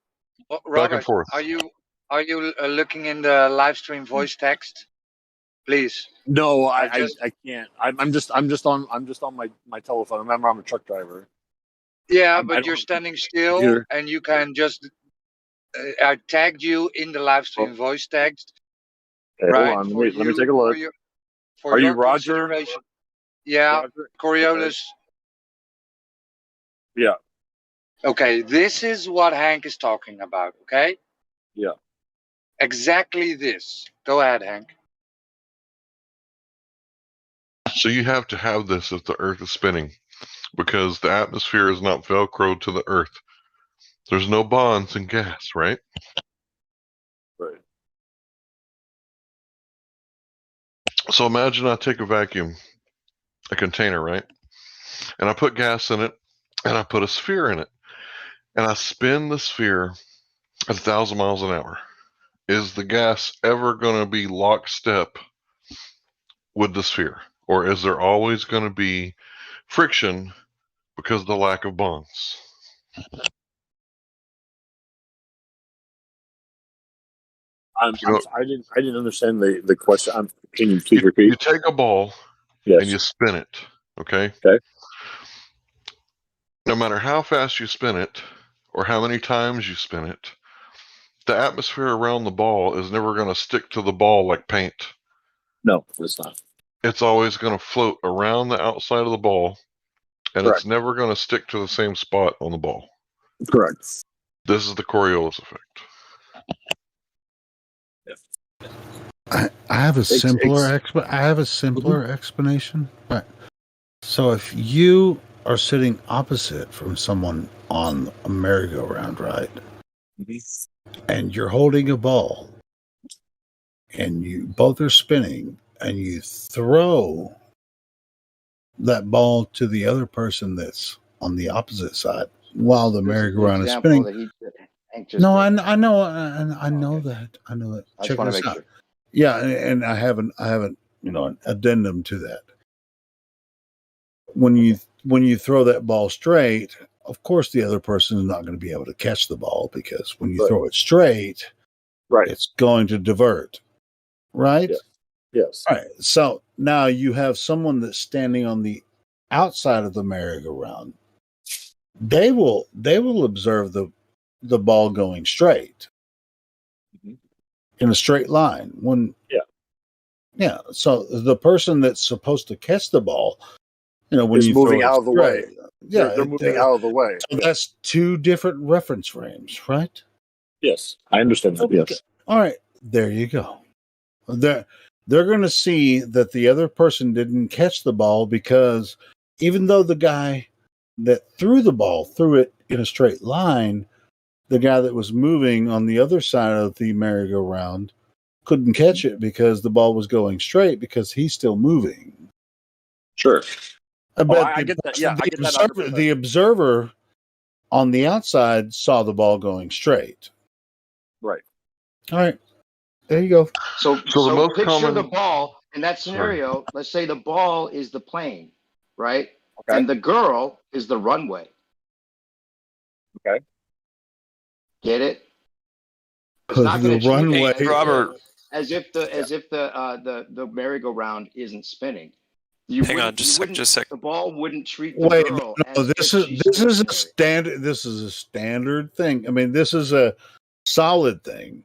back and forth. Are you looking in the live stream voice text? Please. No, I can't. I'm just on my telephone. Remember, I'm a truck driver. Yeah, but you're standing still, and you can just. I tagged you in the live stream voice text. Okay, right. Hold on. Let me take a look. Are you Roger? Yeah, Coriolis. Yeah. Okay, this is what Hank is talking about. Okay. Yeah. Exactly this. Go ahead, Hank. So you have to have this if the Earth is spinning, because the atmosphere is not Velcro to the Earth. There's no bonds in gas, right? Right. So imagine I take a vacuum, a container, right? And I put gas in it, and I put a sphere in it, and I spin the sphere at 1,000 miles an hour. Is the gas ever going to be lockstep with the sphere? Or is there always going to be friction because of the lack of bonds? I didn't understand the question. Can you please repeat? You take a ball, yes, and you spin it. Okay. Okay. No matter how fast you spin it, or how many times you spin it, the atmosphere around the ball is never going to stick to the ball like paint. No, it's not. It's always going to float around the outside of the ball, and Correct. It's never going to stick to the same spot on the ball. Correct. This is the Coriolis effect. I have a simpler explanation. Right. So if you are sitting opposite from someone on a merry-go-round, right? Mm-hmm. And you're holding a ball, and you both are spinning, and you throw that ball to the other person that's on the opposite side while the merry-go-round is spinning. No, I know that. I know that. I just want to make sure. Yeah, and I haven't, an addendum to that. When you throw that ball straight, of course the other person is not going to be able to catch the ball, because when you throw it straight, it's going to divert. Right? Yes. All right. So now you have someone that's standing on the outside of the merry-go-round. They will observe the ball going straight. Mm-hmm. In a straight line. Yeah. So the person that's supposed to catch the ball, when you moving throw out of the way. Yeah, they're moving out of the way. So that's 2 different reference frames, right? Yes, I understand that. Okay. Yes. All right, there you go. They're going to see that the other person didn't catch the ball, because even though the guy that threw the ball threw it in a straight line, the guy that was moving on the other side of the merry-go-round couldn't catch it because the ball was going straight because he's still moving. Sure. But I get that. Yeah, I get that 100%. The observer on the outside saw the ball going straight. Right. All right. There you go. So the most picture common the ball in that scenario. Let's say the ball is the plane, right? Okay. And the girl is the runway. Okay. Get it? It's Put not going the to runway. Hey, Robert. as if the merry-go-round isn't spinning. Hang on, just a sec. The ball wouldn't treat the Wait, girl no, as this if is she's a stationary. standard. This is a standard thing. I mean, this is a solid thing.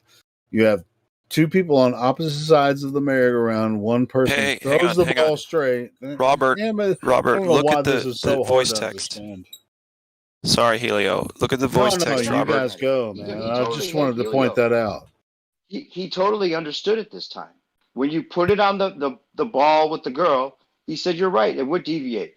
You have two people on opposite sides of the merry-go-round. One person throws the ball straight. Robert, Robert, look at the voice text. Sorry, Helio. Look at the voice text, Robert. You guys go, man. I just wanted to point that out. He totally understood it this time. When you put it on the ball with the girl, he said, "You're right. It would deviate.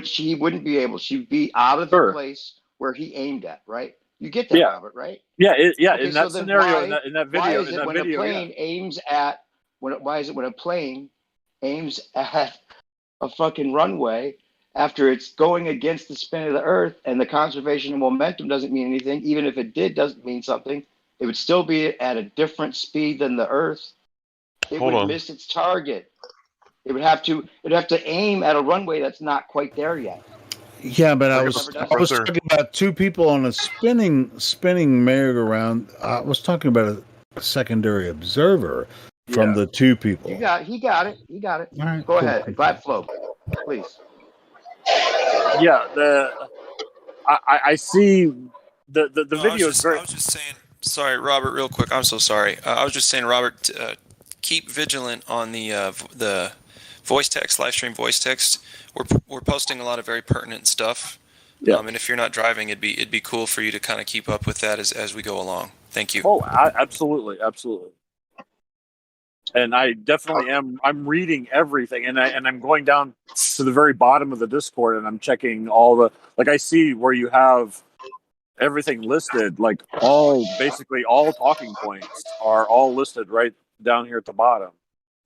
She wouldn't be able. She'd be out of the place where he aimed at. Right? You get that, Robert? Right? Yeah. Okay, in that scenario, in that video, why is it when a plane aims at why is it when a plane aims at a fucking runway after it's going against the spin of the Earth and the conservation of momentum doesn't mean anything? Even if it did, doesn't mean something. It would still be at a different speed than the Earth. It would miss its target. It'd have to aim at a runway that's not quite there yet. Yeah, but I was talking about two people on a spinning merry-go-round. I was talking about a secondary observer from the two people. He got it. All right, Go ahead. Glad flow, please. Yeah, I see the video is very. I was just saying. Sorry, Robert. Real quick. I'm so sorry. I was just saying, Robert. Keep vigilant on the voice text, live stream voice text. We're posting a lot of very pertinent stuff. Yeah. And if you're not driving, it'd be cool for you to kind of keep up with that as we go along. Thank you. Oh, absolutely. And I definitely am. I'm reading everything, and I'm going down to the very bottom of the Discord, and I'm checking all the. Like, I see where you have everything listed. Like, basically all talking points are all listed right down here at the bottom,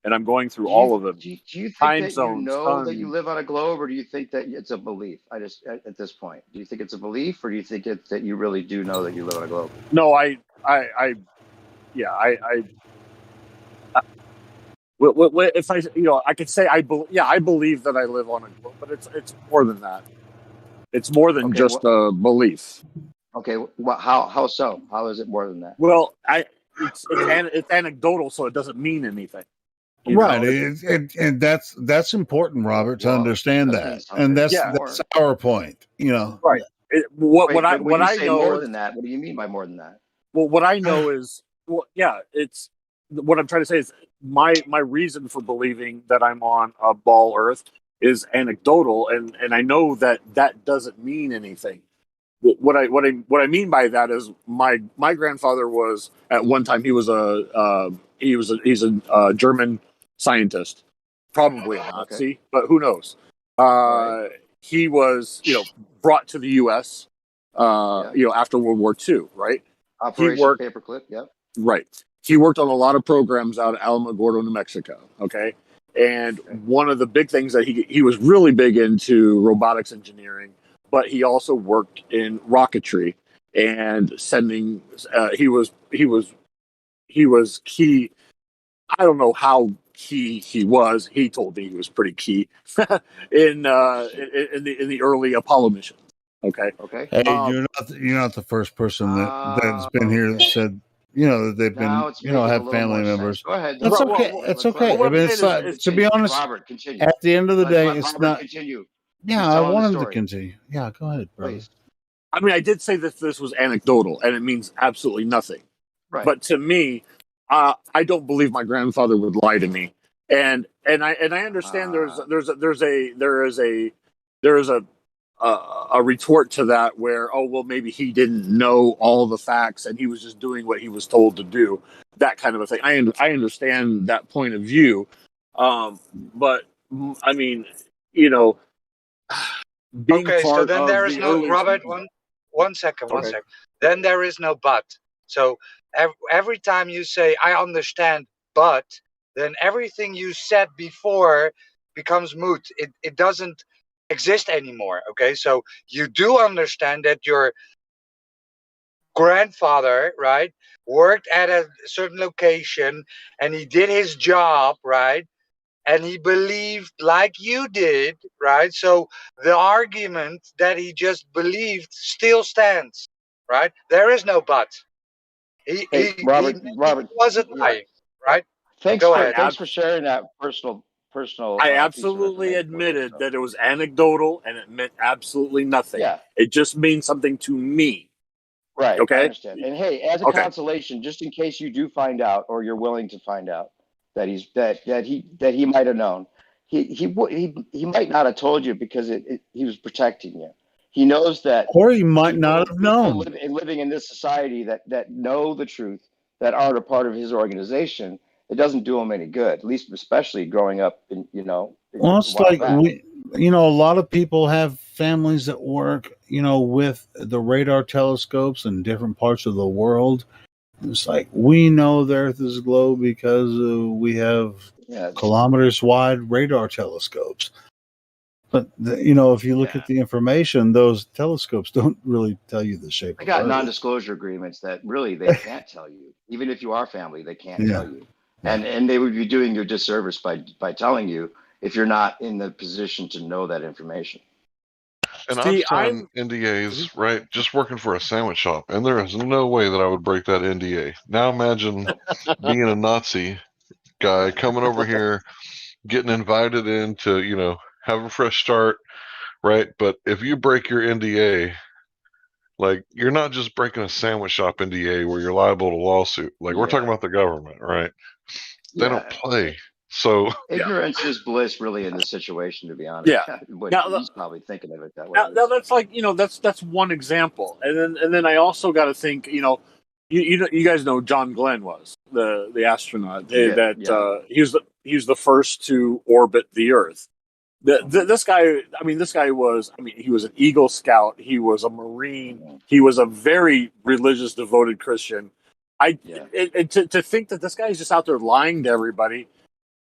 and I'm going through all of them. Do you think time that zones, you know that you live on a globe, or do you think that it's a belief? At this point, do you think it's a belief, or do you think that you really do know that you live on a globe? No, if I could say I believe that I live on a globe, but it's more than that. It's more than just a belief. Okay, how so? How is it more than that? Well, it's anecdotal, so it doesn't mean anything. Right, and that's important, Robert, to understand that, and that's our point. Right. What I know more than that. What do you mean by more than that? Well, what I know is, it's what I'm trying to say is my reason for believing that I'm on a ball Earth is anecdotal, and I know that doesn't mean anything. What I mean by that is my grandfather was at one time he's a German scientist, probably a Nazi, but who knows? He was brought to the U.S. After World War II, right? Operation Paperclip, yep. Right. He worked on a lot of programs out of Alamogordo, New Mexico. Okay. And one of the big things that he was really big into robotics engineering, but he also worked in rocketry and sending. He was key. I don't know how key he was. He told me he was pretty key in the early Apollo missions. Okay. Hey, you're not the first person that's been here that said that they've been have family members. Go ahead. That's okay. It's okay. I mean, it's not, to be honest. Robert, continue. At the end of the day, it's not. Continue. Yeah, I want him to continue. Yeah, go ahead, brother. Please. I mean, I did say that this was anecdotal, and it means absolutely nothing. Right. But to me, I don't believe my grandfather would lie to me, and I understand there is a retort to that where maybe he didn't know all the facts and he was just doing what he was told to do, that kind of a thing. I understand that point of view, but I mean, being okay, so then there is no early... Robert. One second. then there is no but. So every time you say, I understand, but, then everything you said before becomes moot. It doesn't exist anymore. Okay, so you do understand that your grandfather, right, worked at a certain location and he did his job, right, and he believed like you did, right? So the argument that he just believed still stands, right? There is no but. Hey, He Robert, wasn't yeah. lying, right? Thanks Go ahead. for sharing that personal I piece of absolutely information with us. admitted that it was anecdotal and it meant absolutely nothing. Yeah. It just means something to me. Right. Okay. I understand. And hey, as a consolation, just in case you do find out, or you're willing to find out that he might have known, he might not have told you because he was protecting you. He knows that, or he might not have known. Living in this society that know the truth, that aren't a part of his organization, it doesn't do him any good. At least, especially growing up in Well, it's like a lot of people have families that work, with the radar telescopes in different parts of the world. It's like, we know the Earth is a globe because we have kilometers wide radar telescopes. But, if you look at the information, those telescopes don't really tell you the shape I of got Earth. non-disclosure agreements that really they can't tell you. Even if you are family, they can't tell you. And they would be doing you a disservice by telling you if you're not in the position to know that information. And I've signed NDAs, right, just working for a sandwich shop, and there is no way that I would break that NDA. Now imagine being a Nazi guy coming over here, getting invited in to, have a fresh start, right? But if you break your NDA, like, you're not just breaking a sandwich shop NDA where you're liable to lawsuit. Like, we're talking about the government, right? They don't play. So ignorance is bliss, really, in this situation. To be honest, he's probably thinking of it that way. Now that's like that's one example, and then I also got to think you guys know John Glenn was the astronaut he was the first to orbit the Earth. This guy was he was an Eagle Scout, he was a Marine, he was a very religious, devoted Christian. To think that this guy is just out there lying to everybody.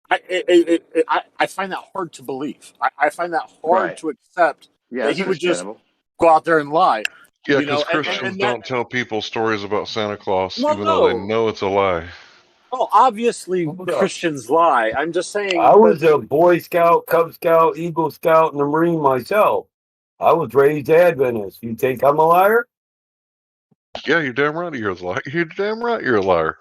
I find that hard to believe. I find that hard to accept that he would just go out there and lie. Yeah, because Christians don't tell people stories about Santa Claus, even though they know it's a lie. Oh, obviously Christians lie. I'm just saying. I was a Boy Scout, Cub Scout, Eagle Scout, and a Marine myself. I was raised Adventist. You think I'm a liar? Yeah, you're damn right you're a liar. You're damn right you're a liar.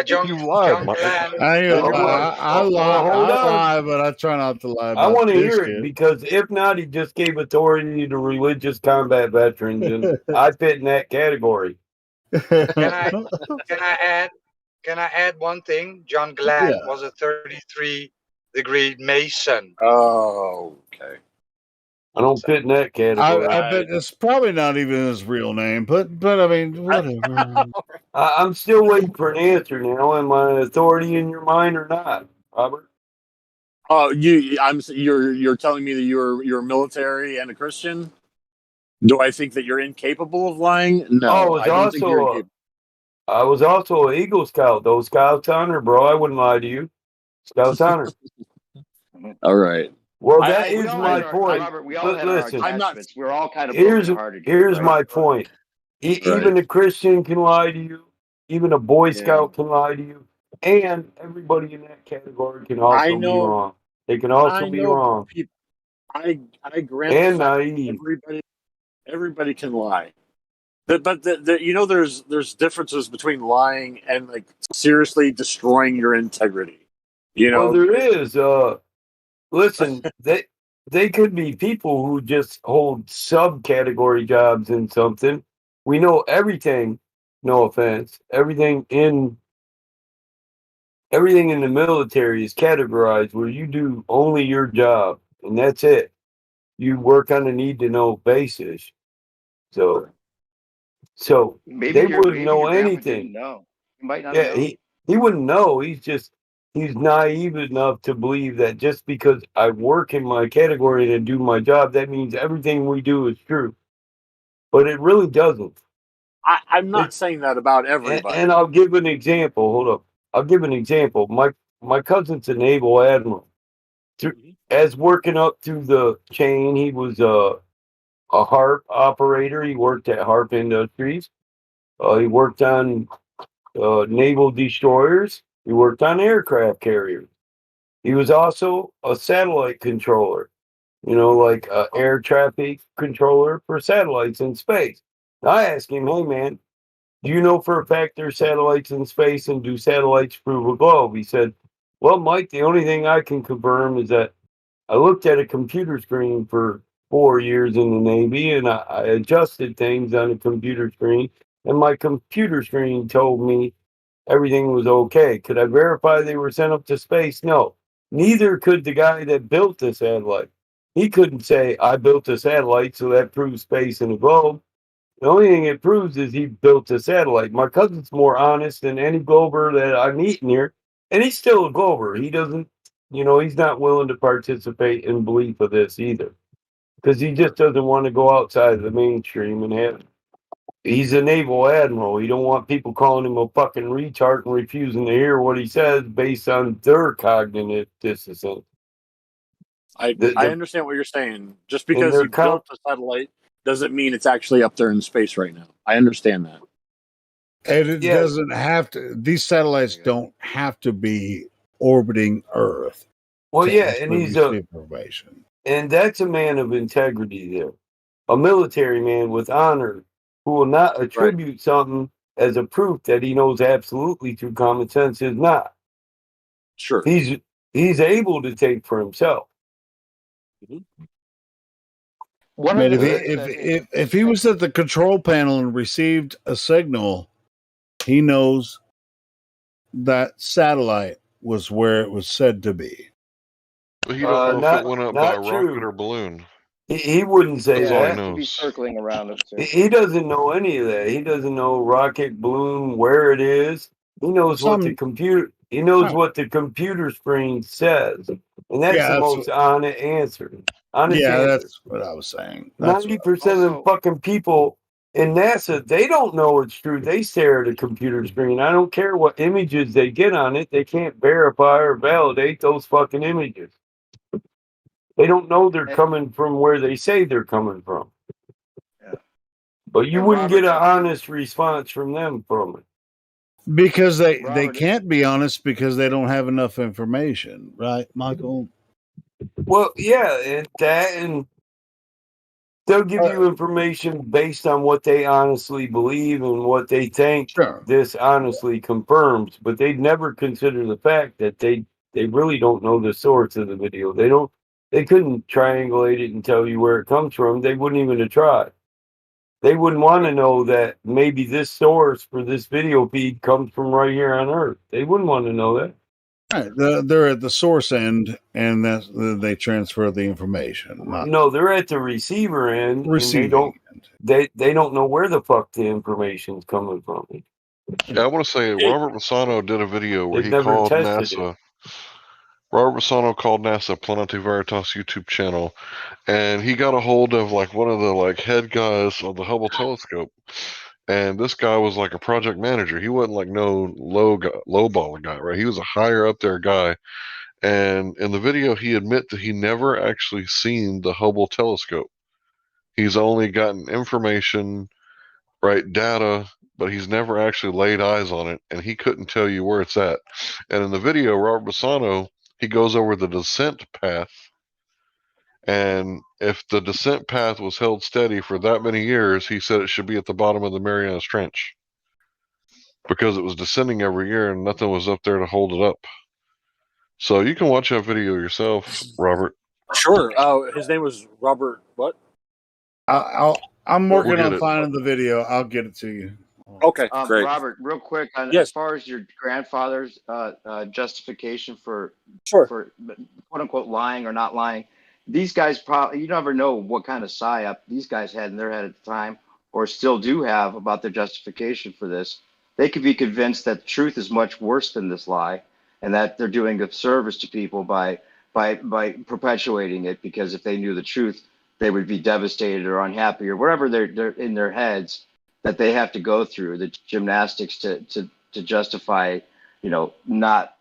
John. You lied, John Mike. I lie, but I try not to lie. I want to hear it because if not, he just gave authority to religious combat veterans, and I fit in that category. Can I add one thing? John Glenn was a 33-degree Mason. Oh, okay. I don't fit in that category. I bet it's probably not even his real name, but I mean, whatever. I'm still waiting for an answer now. Am I an authority in your mind or not, Robert? Oh, you're telling me that you're military and a Christian? Do I think that you're incapable of lying? No, I don't think you're incapable. I was also an Eagle Scout. Those Scouts honor, bro. I wouldn't lie to you. Scouts honor. All right. Well, that is my point. Robert, we all have our attachments. We're all kind of broken-hearted. Here's my point. Even a Christian can lie to you. Even a Boy Scout can lie to you. And everybody in that category can also be wrong. They can also be wrong. I grant and naive. Everybody can lie. But there's differences between lying and like seriously destroying your integrity. Well, there is. Listen, they could be people who just hold subcategory jobs in something. We know everything. No offense. Everything in the military is categorized where you do only your job, and that's it. You work on a need-to-know basis. So they wouldn't know anything. No, he might not know. He wouldn't know. He's naive enough to believe that just because I work in my category and do my job, that means everything we do is true. but it really doesn't. I'm not saying that about everybody. And I'll give an example. Hold up. I'll give an example. My cousin's a naval admiral. As working up through the chain, he was a HARP operator. He worked at HARP Industries. He worked on naval destroyers. He worked on aircraft carriers. He was also a satellite controller, like air traffic controller for satellites in space. I asked him, hey, man, do you know for a fact there's satellites in space and do satellites prove a globe? He said, well, Mike, the only thing I can confirm is that I looked at a computer screen for 4 years in the Navy and I adjusted things on a computer screen, and my computer screen told me everything was okay. Could I verify they were sent up to space? No. Neither could the guy that built the satellite. He couldn't say, I built a satellite, so that proves space in a globe. The only thing it proves is he built a satellite. My cousin's more honest than any glober that I meet in here, and he's still a glober. He doesn't, he's not willing to participate in belief of this either, because he just doesn't want to go outside of the mainstream and have. He's a naval admiral. He don't want people calling him a fucking retard and refusing to hear what he says based on their cognitive dissonance. I understand what you're saying. Just because he built a satellite doesn't mean it's actually up there in space right now. I understand that. And it doesn't have to. These satellites don't have to be orbiting Earth. Well, yeah, and he's information. And that's a man of integrity there. A military man with honor who will not attribute something as a proof that he knows absolutely through common sense is not. Sure. He's able to take for himself. But if he was at the control panel and received a signal, he knows that satellite was where it was said to be. But he don't know if it went up by rocket or balloon. He wouldn't say that. He knows. Be circling around it too. He doesn't know any of that. He doesn't know rocket, balloon, where it is. He knows what the computer. He knows what the computer screen says, and that's the most honest answer. That's what I was saying. 90% of the fucking people in NASA, they don't know it's true. They stare at a computer screen. I don't care what images they get on it. They can't verify or validate those fucking images. They don't know they're coming from where they say they're coming from. Yeah. But you wouldn't get an honest response from them from it. Because they can't be honest because they don't have enough information, right, Michael? Well, yeah, and they'll give you information based on what they honestly believe and what they think this honestly confirms, but they'd never consider the fact that they really don't know the source of the video. They couldn't triangulate it and tell you where it comes from. They wouldn't even have tried. They wouldn't want to know that maybe this source for this video feed comes from right here on Earth. They wouldn't want to know that. Right. They're at the source end, and they transfer the information. No, they're at the receiver end, and they don't know where the fuck the information's coming from. Yeah, I want to say Robert Massano did a video where he called NASA. Robert Massano called NASA Planete Veritas YouTube channel, and he got a hold of one of the head guys of the Hubble telescope. And this guy was like a project manager. He wasn't no lowballer guy, right? He was a higher up there guy. And in the video, he admit that he never actually seen the Hubble telescope. He's only gotten information, data, but he's never actually laid eyes on it, and he couldn't tell you where it's at. And in the video, Robert Massano, he goes over the descent path, and if the descent path was held steady for that many years, he said it should be at the bottom of the Marianas Trench because it was descending every year and nothing was up there to hold it up. So you can watch that video yourself, Robert. Sure. His name was Robert what? I'm working on finding the video. I'll get it to you. Okay, great. Robert, real quick, as far as your grandfather's justification for quote unquote lying or not lying, these guys probably, you never know what kind of psyop these guys had in their head at the time, or still do have, about their justification for this. They could be convinced that the truth is much worse than this lie, and that they're doing a service to people by perpetuating it, because if they knew the truth, they would be devastated or unhappy or whatever they're in their heads that they have to go through the gymnastics to justify, not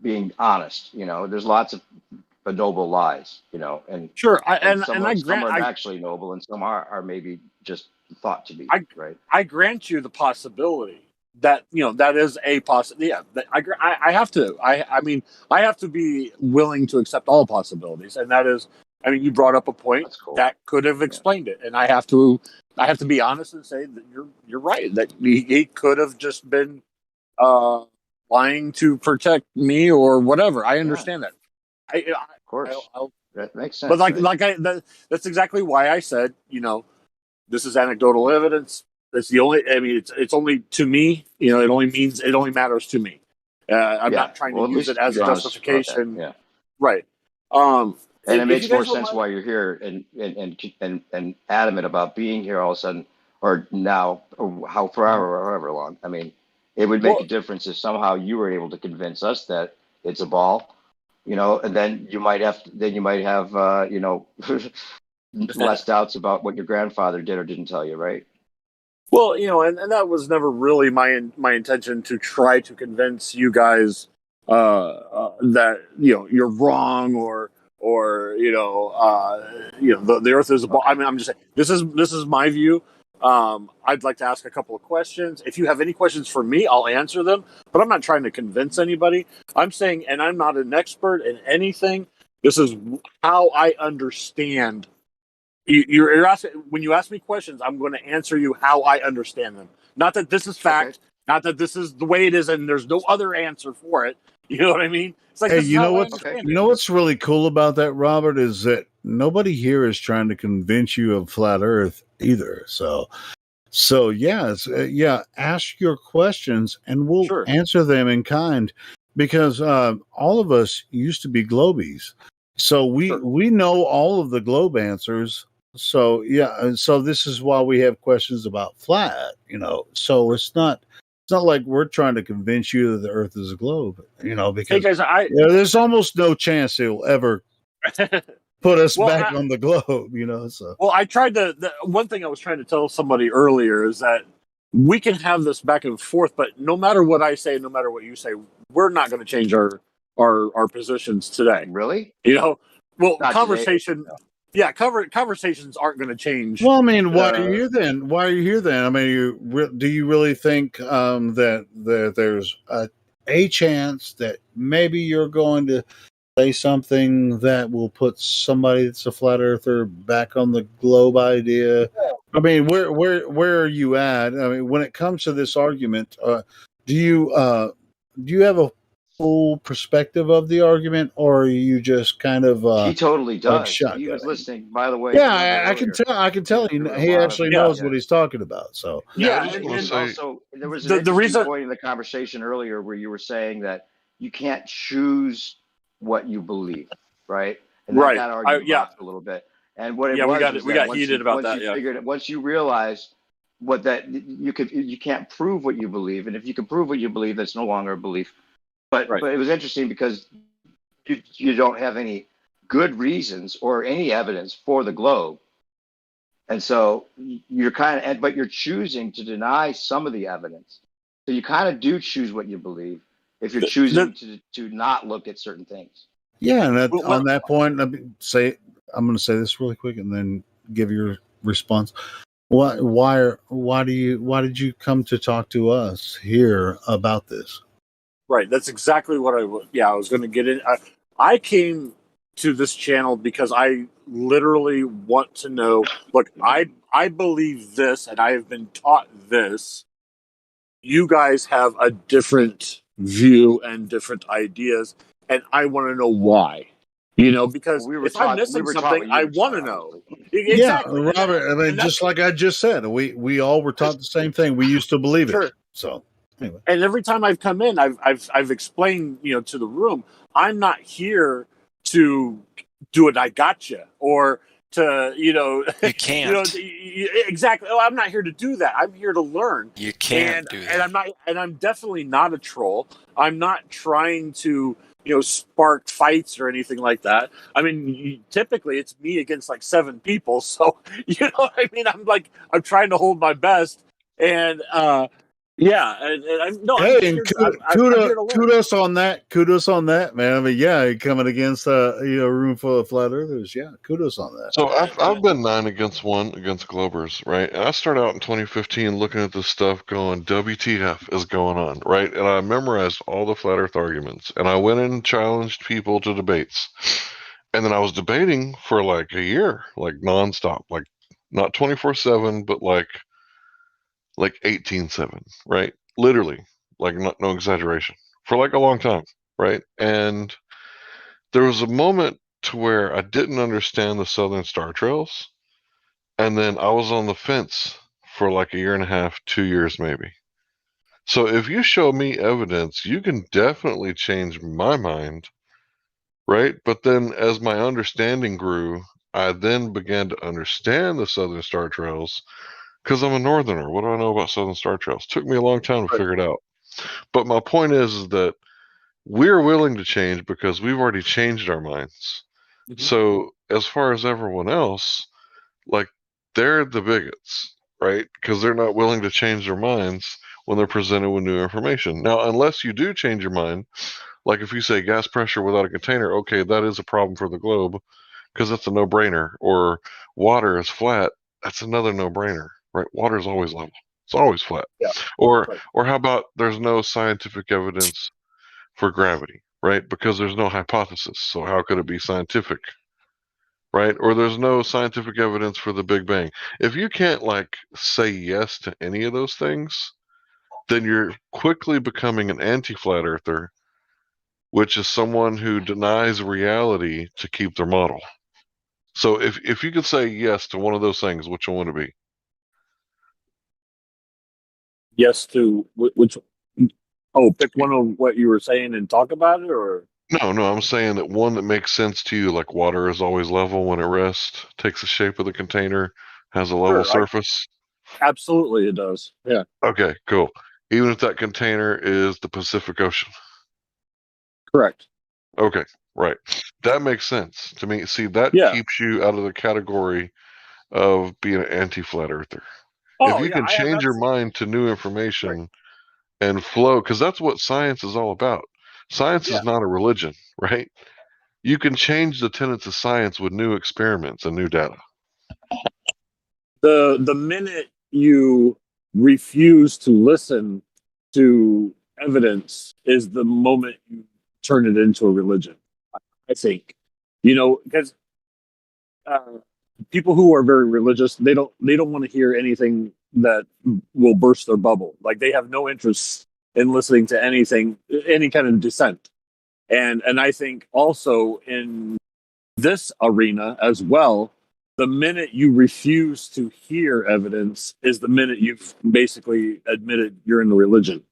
being honest. There's lots of noble lies, and sure, some I are grant actually noble and some are maybe just thought to be, right? I grant you the possibility that that is a possibility. Yeah, I have to. I mean, I have to be willing to accept all possibilities, and that is. I mean, you brought up a point that could have explained it, and I have to be honest and say that you're right. That he could have just been lying to protect me or whatever. I understand that. Of course, that makes sense. But that's exactly why I said, this is anecdotal evidence. That's the only. I mean, it's only to me. It only matters to me. I'm not trying to use it as a justification. Yeah. Right. And it makes more sense why you're here and adamant about being here all of a sudden, or now, or however long. I mean, it would make a difference if somehow you were able to convince us that it's a ball, and then you might have less doubts about what your grandfather did or didn't tell you, right? Well, and that was never really my intention to try to convince you guys that you're wrong or the Earth is a ball. I mean, I'm just saying this is my view. I'd like to ask a couple of questions. If you have any questions for me, I'll answer them. But I'm not trying to convince anybody. I'm saying, and I'm not an expert in anything. This is how I understand. You're asking, when you ask me questions, I'm going to answer you how I understand them. Not that this is fact, not that this is the way it is, and there's no other answer for it. You know what I mean? It's like, hey, you know what's really cool about that, Robert, is that nobody here is trying to convince you of flat Earth either. So yeah, ask your questions and we'll answer them in kind, because all of us used to be globies, so we know all of the globe answers. So yeah, so this is why we have questions about flat. So it's not like we're trying to convince you that the Earth is a globe, because hey guys, there's almost no chance it'll ever put us back on the globe, So well, I tried to. The one thing I was trying to tell somebody earlier is that we can have this back and forth, but no matter what I say, no matter what you say, we're not going to change our positions today. Really? Well, not conversation. Today, no. Yeah, conversations aren't going to change. Well, I mean, why are you here then? Why are you here then? I mean, do you really think that there's a chance that maybe you're going to say something that will put somebody that's a flat earther back on the globe idea? I mean, where are you at? I mean, when it comes to this argument, do you have a full perspective of the argument, or are you just kind of he totally does. He was listening, by the way. Yeah, I can tell he actually knows what he's talking about. So and also there was an interesting point in the conversation earlier where you were saying that you can't choose what you believe, right? And that got argued a little bit. And what it was we got heated about that. Figured once you realize you can't prove what you believe, and if you can prove what you believe, that's no longer a belief. But it was interesting because you don't have any good reasons or any evidence for the globe, and so you're but you're choosing to deny some of the evidence. So you kind of do choose what you believe if you're choosing to not look at certain things. Yeah, and on that point, I'm going to say this really quick and then give your response. Why did you come to talk to us here about this? Right, that's exactly what I was going to get in. I came to this channel because I literally want to know. Look, I believe this, and I have been taught this. You guys have a different view and different ideas, and I want to know why. Because if I'm missing something, I want to know. Exactly. Yeah, Robert. I mean, just like I just said, we all were taught the same thing. We used to believe it. So. Anyway. And every time I've come in, I've explained, to the room, I'm not here to do it. I gotcha, or to, you can't. Exactly. Oh, I'm not here to do that. I'm here to learn. You can't do that. And I'm definitely not a troll. I'm not trying to sparked fights or anything like that. I mean, typically it's me against like 7 people, so you know what I mean. I'm trying to hold my best, and yeah, and I'm no, I'm Hey, and here. I'm here to learn. kudos on that. Kudos on that, man. I mean, yeah, coming against a room full of flat earthers. Yeah, kudos on that. So I've been 9 against 1 against Globers, right? And I started out in 2015 looking at this stuff, going, "WTF is going on?" Right? And I memorized all the flat Earth arguments, and I went and challenged people to debates, and then I was debating for like a year, like nonstop, like not 24/7, but like 18/7, right? Literally, like no exaggeration, for like a long time, right? And there was a moment to where I didn't understand the Southern Star Trails, and then I was on the fence for like a year and a half, 2 years maybe. So if you show me evidence, you can definitely change my mind, right? But then as my understanding grew, I then began to understand the Southern Star Trails because I'm a northerner. What do I know about Southern Star Trails? Took me a long time to figure it out. But my point is that we're willing to change because we've already changed our minds. So as far as everyone else, like, they're the bigots, right? Because they're not willing to change their minds when they're presented with new information. Now, unless you do change your mind, like if you say gas pressure without a container, okay, that is a problem for the globe because that's a no-brainer. Or water is flat, that's another no-brainer, right? Water is always level. It's always flat. Yeah. Or how about there's no scientific evidence for gravity, right? Because there's no hypothesis. So how could it be scientific? Right? Or there's no scientific evidence for the Big Bang. If you can't like say yes to any of those things, then you're quickly becoming an anti-flat earther, which is someone who denies reality to keep their model. So if you could say yes to one of those things, which one would it be? Yes to which? Oh, pick one of what you were saying and talk about it, or No, I'm saying that one that makes sense to you, like water is always level when it rests, takes the shape of the container, has a level surface. Absolutely, it does. Yeah. Okay, cool. Even if that container is the Pacific Ocean. Correct. Okay, right. That makes sense to me. See, that keeps you out of the category of being an anti-flat earther. If you can change your mind to new information and flow, because that's what science is all about. Science is not a religion, right? You can change the tenets of science with new experiments and new data. The minute you refuse to listen to evidence is the moment you turn it into a religion. I think, because people who are very religious, they don't want to hear anything that will burst their bubble. Like, they have no interest in listening to anything, any kind of dissent. And I think also in this arena as well, the minute you refuse to hear evidence is the minute you've basically admitted you're in the religion.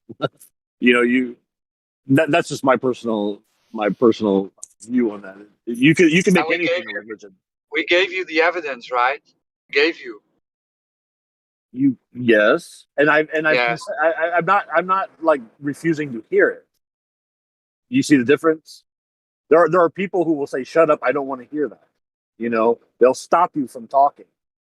That's just my personal view on that. You can make anything a religion. We gave you the evidence, right? Gave you. Yes, and I'm not like refusing to hear it. You see the difference? There are people who will say, "Shut up! I don't want to hear that." They'll stop you from talking.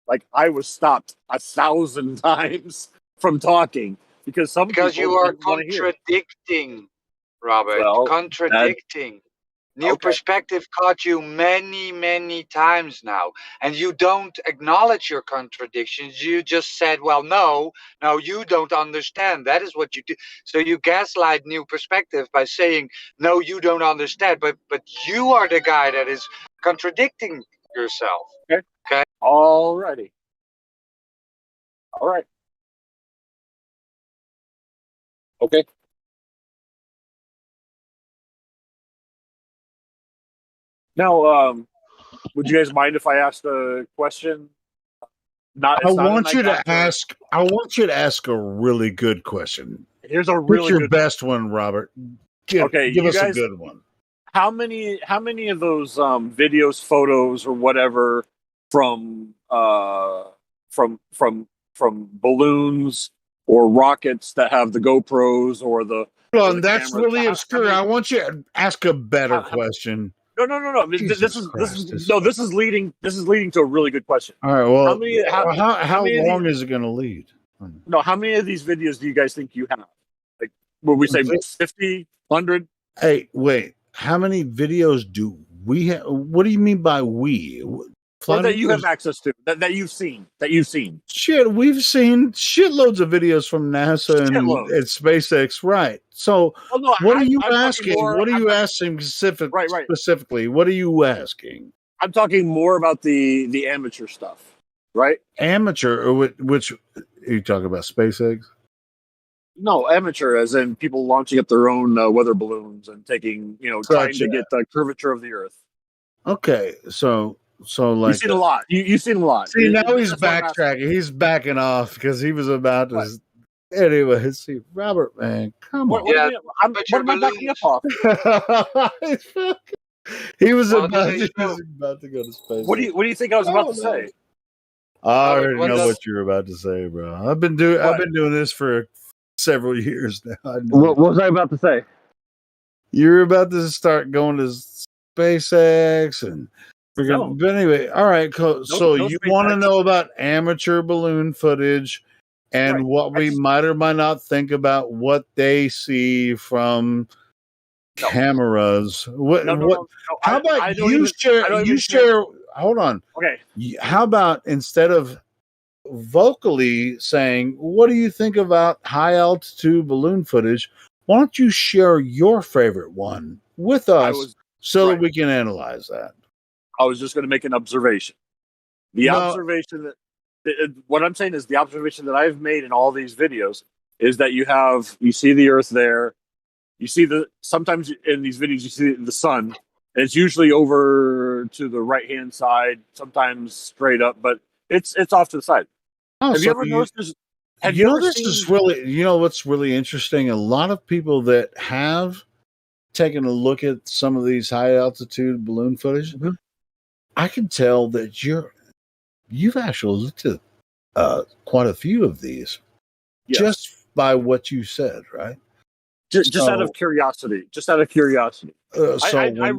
Like, I was stopped 1,000 times from talking because you are contradicting, Robert. Well, contradicting. New perspective caught you many, many times now, and you don't acknowledge your contradictions. You just said, well, no, you don't understand. That is what you do. So you gaslight new perspective by saying, no, you don't understand, but you are the guy that is contradicting yourself. Okay. All righty. All right. Okay. Now, would you guys mind if I asked a question? I want you to ask a really good question. Here's a really good best one, Robert. Give us a good one. How many of those videos, photos, or whatever from balloons or rockets that have the GoPros or the Hold on, that's really obscure. I want you to ask a better question. No. This is leading to a really good question. All right. Well, how long is it going to lead? No, how many of these videos do you guys think you have? Like, would we say 50, 100? Hey, wait. How many videos do we have? What do you mean by we? Or that you have access to, that you've seen. Shit, we've seen shitloads of videos from NASA and SpaceX, right? So, what are you asking? What are you asking specifically? What are you asking? I'm talking more about the amateur stuff, right? Amateur, or which are you talking about? SpaceX? No, amateur, as in people launching up their own weather balloons and taking, trying to get the curvature of the Earth. Okay, so like you've seen a lot. You've seen a lot. See, now he's backtracking. He's backing off because he was about to. Right. Anyway, see, Robert, man, come on. What am I backing up off? He was about to go to space. What do you think I was about to say? I already know what you're about to say, bro. I've been doing this for several years now. What was I about to say? You're about to start going to SpaceX and. But anyway, all right. So you want to know about amateur balloon footage and what we might or might not think about what they see from cameras. How about you share? Hold on. Okay. How about instead of vocally saying, "What do you think about high altitude balloon footage?" Why don't you share your favorite one with us that we can analyze that? I was just going to make an observation. Observation that what I'm saying is the observation that I've made in all these videos is that you see the Earth there, you see sometimes in these videos you see the sun, and it's usually over to the right hand side, sometimes straight up, but it's off to the side. Oh, have you ever noticed this? What's really interesting? A lot of people that have taken a look at some of these high altitude balloon footage. Mm-hmm. I can tell that you've actually looked at quite a few of these, just by what you said, right? Just out of curiosity. I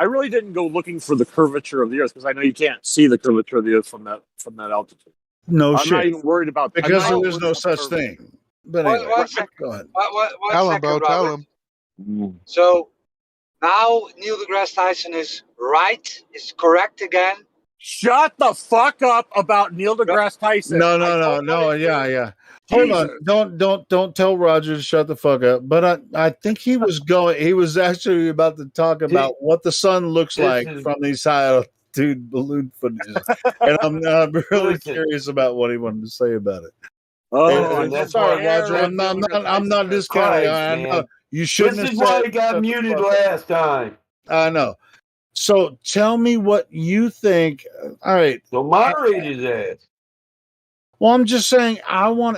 really didn't go looking for the curvature of the Earth because I know you can't see the curvature of the Earth from that altitude. No, I'm not even worried about that because there is no such thing. But anyway, go ahead. Tell him. So. Now Neil deGrasse Tyson is correct again. Shut the fuck up about Neil deGrasse Tyson. No. Yeah. Hold on. Don't tell Roger to shut the fuck up. But I think he was actually about to talk about what the sun looks like from these high altitude balloon footages. And I'm really curious about what he wanted to say about it. Oh, I'm sorry, Roger. I'm not discounting. I know. You shouldn't This is why he got muted last time. I know. So tell me what you think. All right. So moderate his ass. Well, I'm just saying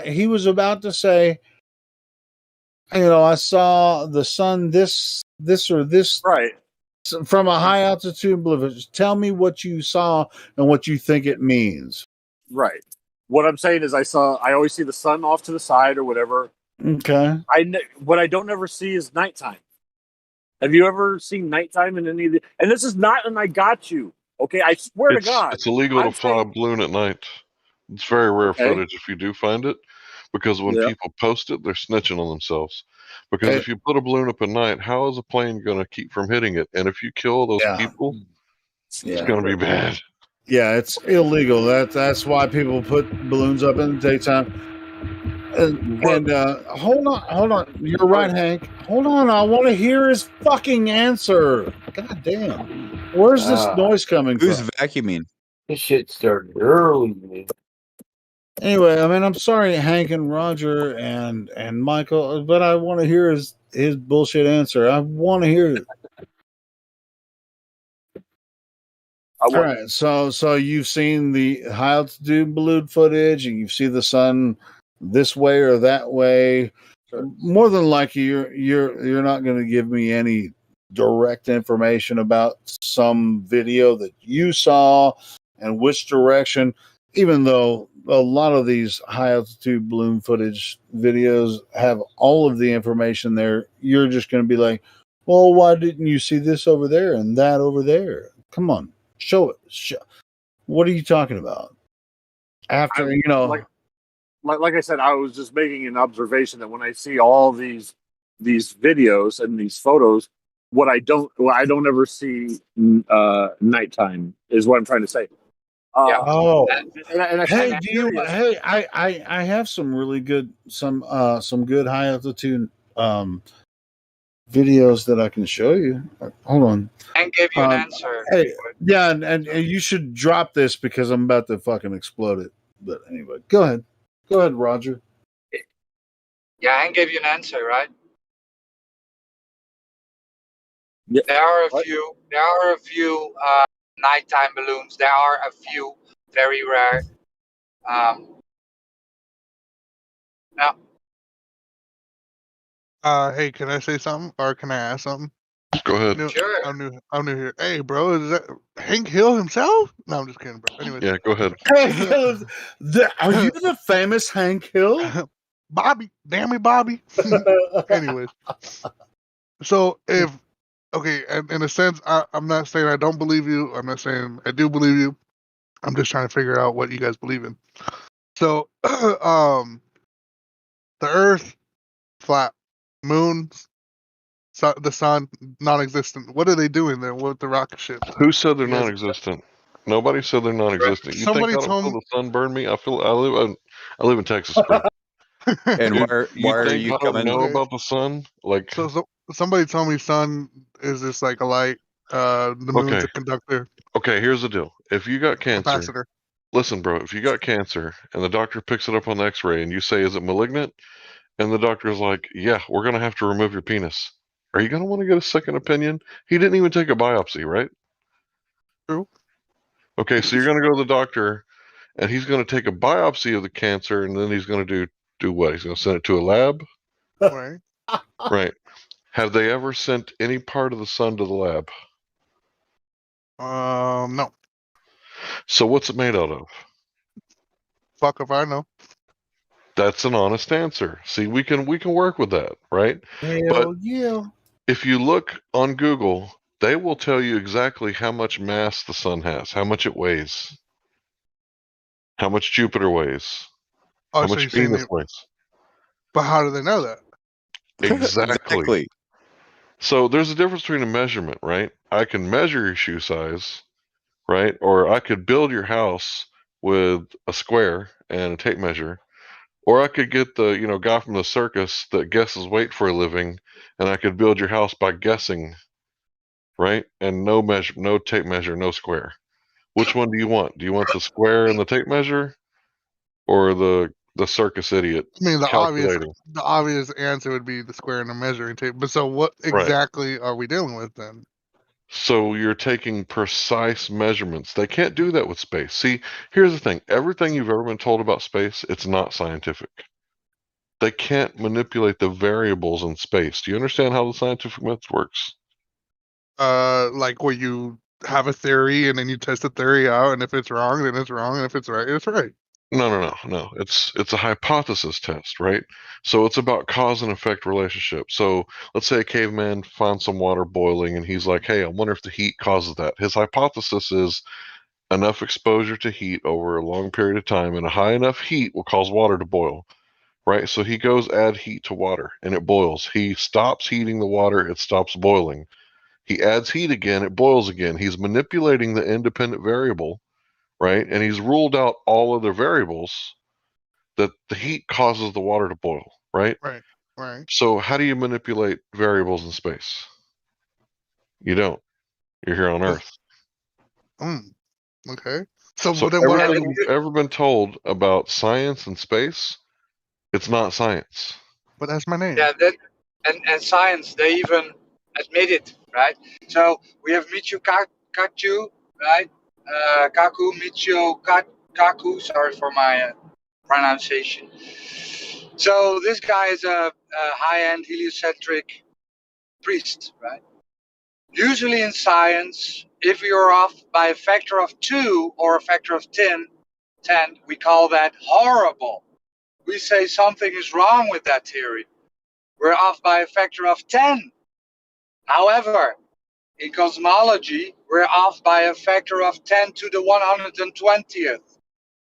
he was about to say, I saw the sun this or this right from a high altitude balloon. Tell me what you saw and what you think it means. Right. What I'm saying is I always see the sun off to the side or whatever. Okay. What I don't ever see is nighttime. Have you ever seen nighttime in any of the? And this is not an I got you. Okay, I swear to God, it's illegal to fly a balloon at night. It's very rare footage if you do find it, because when people post it, they're snitching on themselves. Because if you put a balloon up at night, how is a plane going to keep from hitting it? And if you kill those people, it's going to be bad. Yeah, it's illegal. That's why people put balloons up in the daytime. And hold on. You're right, Hank. Hold on. I want to hear his fucking answer. God damn. Where's this noise coming from? Who's vacuuming? This shit started early, man. Anyway, I'm sorry, Hank and Roger and Michael, but I want to hear his bullshit answer. I want to hear it. All right. So you've seen the high altitude balloon footage, and you've seen the sun this way or that way. More than likely, you're not going to give me any direct information about some video that you saw and which direction, even though a lot of these high altitude balloon footage videos have all of the information there. You're just going to be like, well, why didn't you see this over there and that over there? Come on, show it. What are you talking about? After, like I said, I was just making an observation that when I see all these videos and these photos, what I don't ever see nighttime is what I'm trying to say. Hey, I have some really good some good high altitude videos that I can show you. Hold on. And gave you an answer. Hey, yeah, and you should drop this because I'm about to fucking explode it. But anyway, go ahead, Roger. Yeah, Hank gave you an answer, right? Yeah. There are a few nighttime balloons. There are a few, very rare. Yeah. Hey, can I say something or can I ask something? Go ahead. Sure. I'm new here. Hey, bro, is that Hank Hill himself? No, I'm just kidding, bro. Anyways. Yeah, go ahead. Hank Hill, are you the famous Hank Hill? Bobby, damn it, Bobby. Anyways, so in a sense, I'm not saying I don't believe you. I'm not saying I do believe you. I'm just trying to figure out what you guys believe in. So, the Earth flat, moon, the sun non-existent. What are they doing there with the rocket ship? Who said they're non-existent? Nobody said they're non-existent. You Somebody think I don't told feel me the sun burn me? I live in Texas, bro. And Dude, why are think you I don't coming? know about the sun? Like, so somebody told me sun is just like a light. The moon's a conductor. Okay, here's the deal. If you got cancer, Capacitor. listen, bro. If you got cancer and the doctor picks it up on the X-ray and you say, "Is it malignant?" and the doctor's like, "Yeah, we're gonna have to remove your penis." Are you gonna want to get a second opinion? He didn't even take a biopsy, right? True. Okay, so you're gonna go to the doctor, and he's gonna take a biopsy of the cancer, and then he's gonna do what? He's gonna send it to a lab, Right. right? Have they ever sent any part of the sun to the lab? No. So what's it made out of? Fuck if I know. That's an honest answer. See, we can work with that, right? Hell yeah. If you look on Google, they will tell you exactly how much mass the sun has, how much it weighs, how much Jupiter weighs, Oh, how so much you're saying Venus weighs. But how do they know that? Exactly. So there's a difference between a measurement, right? I can measure your shoe size, right? Or I could build your house with a square and a tape measure. Or I could get the, guy from the circus that guesses weight for a living, and I could build your house by guessing, right? And no measure, no tape measure, no square. Which one do you want? Do you want the square and the tape measure, or the circus idiot I mean, calculating? the obvious answer would be the square and the measuring tape. But so, what exactly are we dealing with then? So you're taking precise measurements. They can't do that with space. See, here's the thing. Everything you've ever been told about space, it's not scientific. They can't manipulate the variables in space. Do you understand how the scientific method works? Like where you have a theory and then you test the theory out, and if it's wrong, then it's wrong, and if it's right, it's right. No. It's a hypothesis test, right? So it's about cause and effect relationship. So let's say a caveman finds some water boiling and he's like, "Hey, I wonder if the heat causes that." His hypothesis is enough exposure to heat over a long period of time and a high enough heat will cause water to boil, right? So he goes add heat to water and it boils. He stops heating the water, it stops boiling. He adds heat again, it boils again. He's manipulating the independent variable, right? And he's ruled out all other variables that the heat causes the water to boil, right? Right. So how do you manipulate variables in space? You don't. You're here on Earth. Okay. So then what everything you've ever been told about science and space, it's not science. But that's my name. Yeah, and science, they even admit it, right? So we have Michio Kaku, right? Michio Kaku, sorry for my pronunciation. So this guy is a high-end heliocentric priest, right? Usually in science, if you're off by a factor of 2 or a factor of 10, 10, we call that horrible. We say something is wrong with that theory. We're off by a factor of 10. However, in cosmology, we're off by a factor of 10 to the 120th.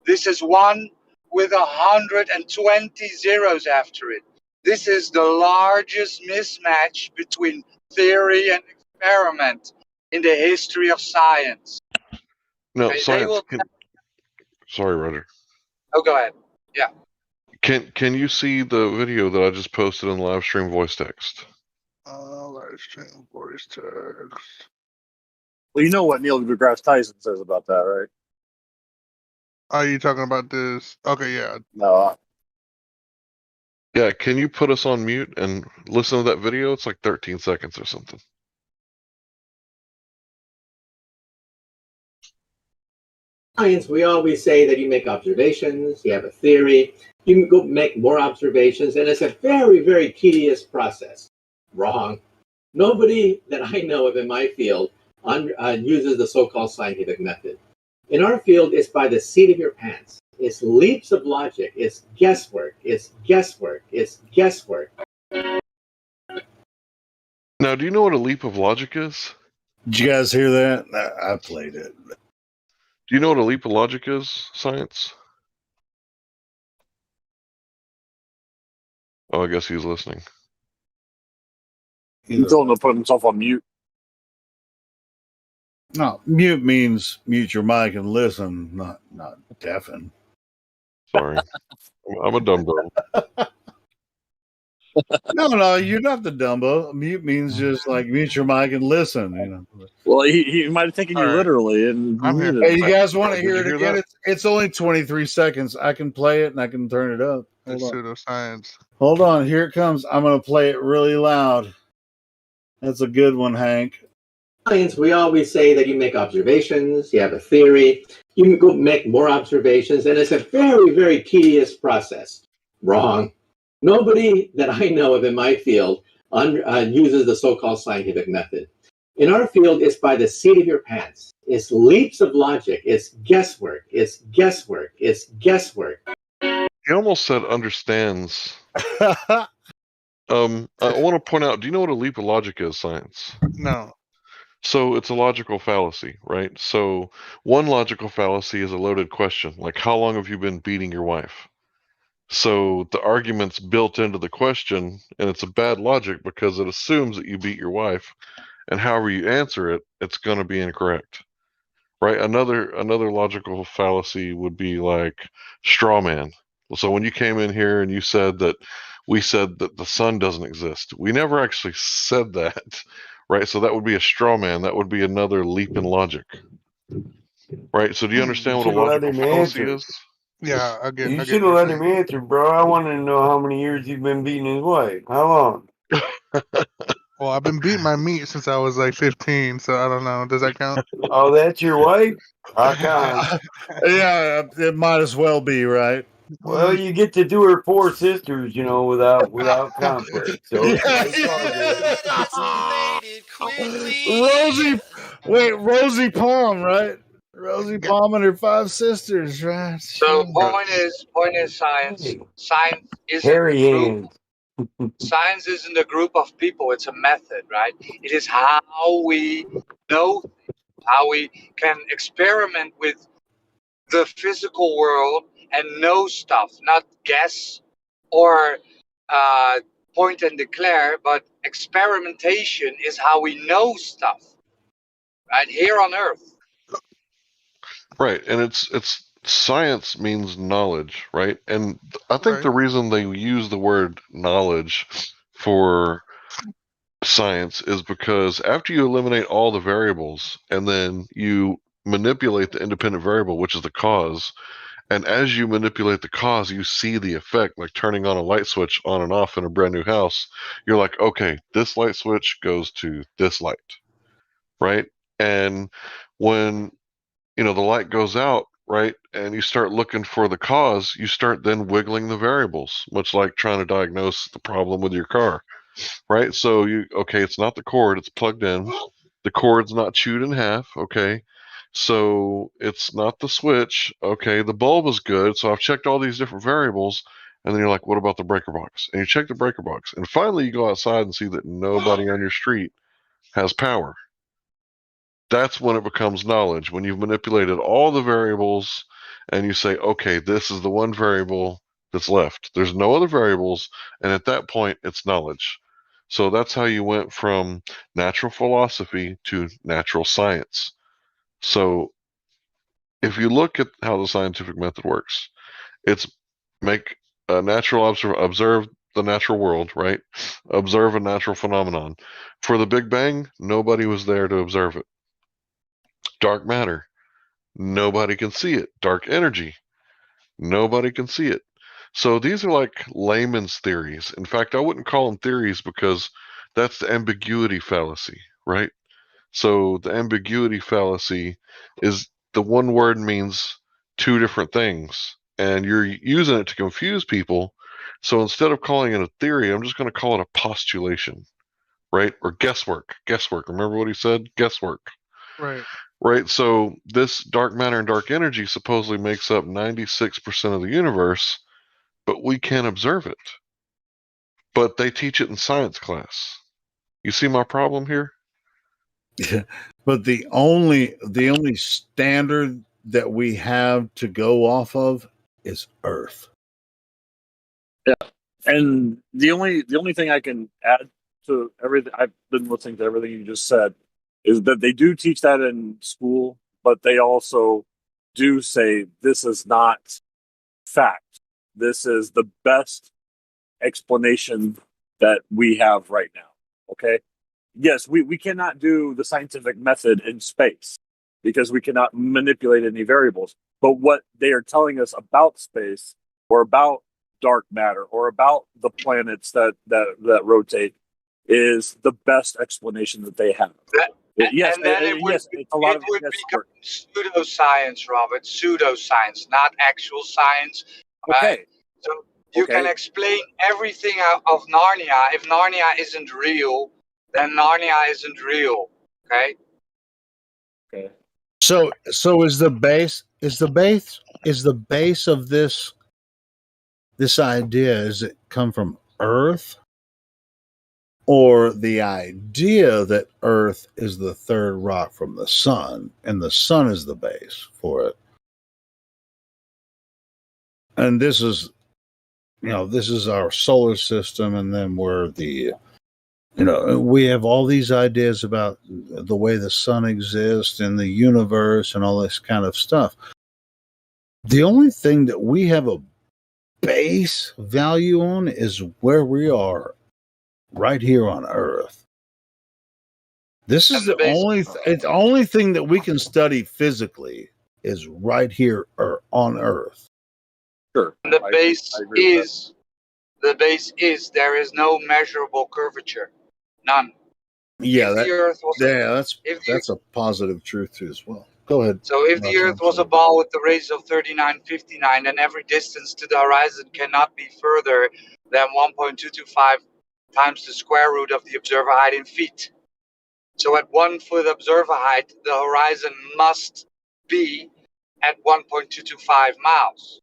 This is 1 with 120 zeros after it. This is the largest mismatch between theory and experiment in the history of science. No, Okay, science. Sorry, Roger. Oh, go ahead. Yeah. Can you see the video that I just posted in live stream voice text? Live stream voice text. Well, you know what Neil deGrasse Tyson says about that, right? Are you talking about this? Okay, yeah. No. Yeah, can you put us on mute and listen to that video? It's like 13 seconds or something. Science, we always say that you make observations, you have a theory, you can go make more observations, and it's a very, very tedious process. Wrong. Nobody that I know of in my field uses the so-called scientific method. In our field, it's by the seat of your pants. It's leaps of logic. It's guesswork. It's guesswork. It's guesswork. Now, do you know what a leap of logic is? Did you guys hear that? I played it. Do you know what a leap of logic is, science? Oh, I guess he's listening. He told him to put himself on mute. No, mute means mute your mic and listen, not deafen. Sorry. I'm a dumb. No, you're not the dumbo. Mute means just like mute your mic and listen, you know. Well, he might have taken you literally. And hey, you guys want to hear it again? It's only 23 seconds. I can play it and I can turn it up. It's pseudoscience. Hold on, here it comes. I'm going to play it really loud. That's a good one, Hank. Science, we always say that you make observations, you have a theory, you can go make more observations, and it's a very, very tedious process. Wrong. Nobody that I know of in my field uses the so-called scientific method. In our field, it's by the seat of your pants. It's leaps of logic. It's guesswork. It's guesswork. It's guesswork. He almost said understands. I want to point out, do you know what a leap of logic is, science? No. So it's a logical fallacy, right? So one logical fallacy is a loaded question, like how long have you been beating your wife? So the argument's built into the question, and it's a bad logic because it assumes that you beat your wife, and however you answer it, it's going to be incorrect, right? Another logical fallacy would be like straw man. So when you came in here and you said that we said that the sun doesn't exist, we never actually said that, right? So that would be a straw man. That would be another leap in logic, right? So do you understand what a logical fallacy is? Yeah, I get. You should have let him answer, bro. I wanted to know how many years you've been beating his wife. How long? Well, I've been beating my meat since I was like 15, so I don't know. Does that count? Oh, that's your wife? Yeah, it might as well be, right? Well, you get to do her 4 sisters, you know, without conflict. So Rosie Palm, right? Rosie Palm and her 5 sisters, right? So point is science. Science isn't hairy a group. hands. Science isn't a group of people. It's a method, right? It is how we know things, how we can experiment with the physical world and know stuff, not guess or point and declare, but experimentation is how we know stuff, right here on Earth. Right, and it's science means knowledge, right? And I think the reason they use the word knowledge for science is because after you eliminate all the variables and then you manipulate the independent variable, which is the cause, and as you manipulate the cause, you see the effect, like turning on a light switch on and off in a brand new house. You're like, okay, this light switch goes to this light, right? And when the light goes out, right, and you start looking for the cause, you start then wiggling the variables, much like trying to diagnose the problem with your car, right? So it's not the cord, it's plugged in. The cord's not chewed in half, okay? So it's not the switch. Okay, the bulb is good. So I've checked all these different variables. And then you're like, what about the breaker box? And you check the breaker box. And finally you go outside and see that nobody on your street has power. That's when it becomes knowledge. When you've manipulated all the variables and you say, okay, this is the one variable that's left. There's no other variables. And at that point, it's knowledge. So that's how you went from natural philosophy to natural science. So if you look at how the scientific method works, it's make a natural observe the natural world, right? Observe a natural phenomenon. For the Big Bang, nobody was there to observe it. Dark matter, nobody can see it. Dark energy, nobody can see it. So these are like layman's theories. In fact, I wouldn't call them theories because that's the ambiguity fallacy, right? So the ambiguity fallacy is the one word means two different things, and you're using it to confuse people. So instead of calling it a theory, I'm just going to call it a postulation, right? Or guesswork. Guesswork. Remember what he said? Guesswork. Right. Right. So this dark matter and dark energy supposedly makes up 96% of the universe, but we can't observe it. But they teach it in science class. You see my problem here? Yeah. But the only standard that we have to go off of is Earth. Yeah. And the only thing I can add to everything, I've been listening to everything you just said, is that they do teach that in school, but they also do say this is not fact. This is the best explanation that we have right now. Okay. Yes, we cannot do the scientific method in space because we cannot manipulate any variables. But what they are telling us about space or about dark matter or about the planets that rotate is the best explanation that they have. Yes, and then yes, it's a lot of become pseudoscience, Robert. Pseudoscience, not actual science. Okay. Right? So you can explain everything out of Narnia. If Narnia isn't real, then Narnia isn't real. Okay. Okay. So is the base of this idea, is it come from Earth, or the idea that Earth is the third rock from the sun and the sun is the base for it? And this is our solar system, and then we're we have all these ideas about the way the sun exists and the universe and all this kind of stuff. The only thing that we have a base value on is where we are right here on Earth. This is the only thing that we can study physically is right here or on Earth. Sure. And the base is there is no measurable curvature. None. Yeah, that's a positive truth too as well. Go ahead. So if the Earth was a ball with the radius of 3959, then every distance to the horizon cannot be further than 1.225 times the square root of the observer height in feet. So at 1 foot observer height, the horizon must be at 1.225 miles.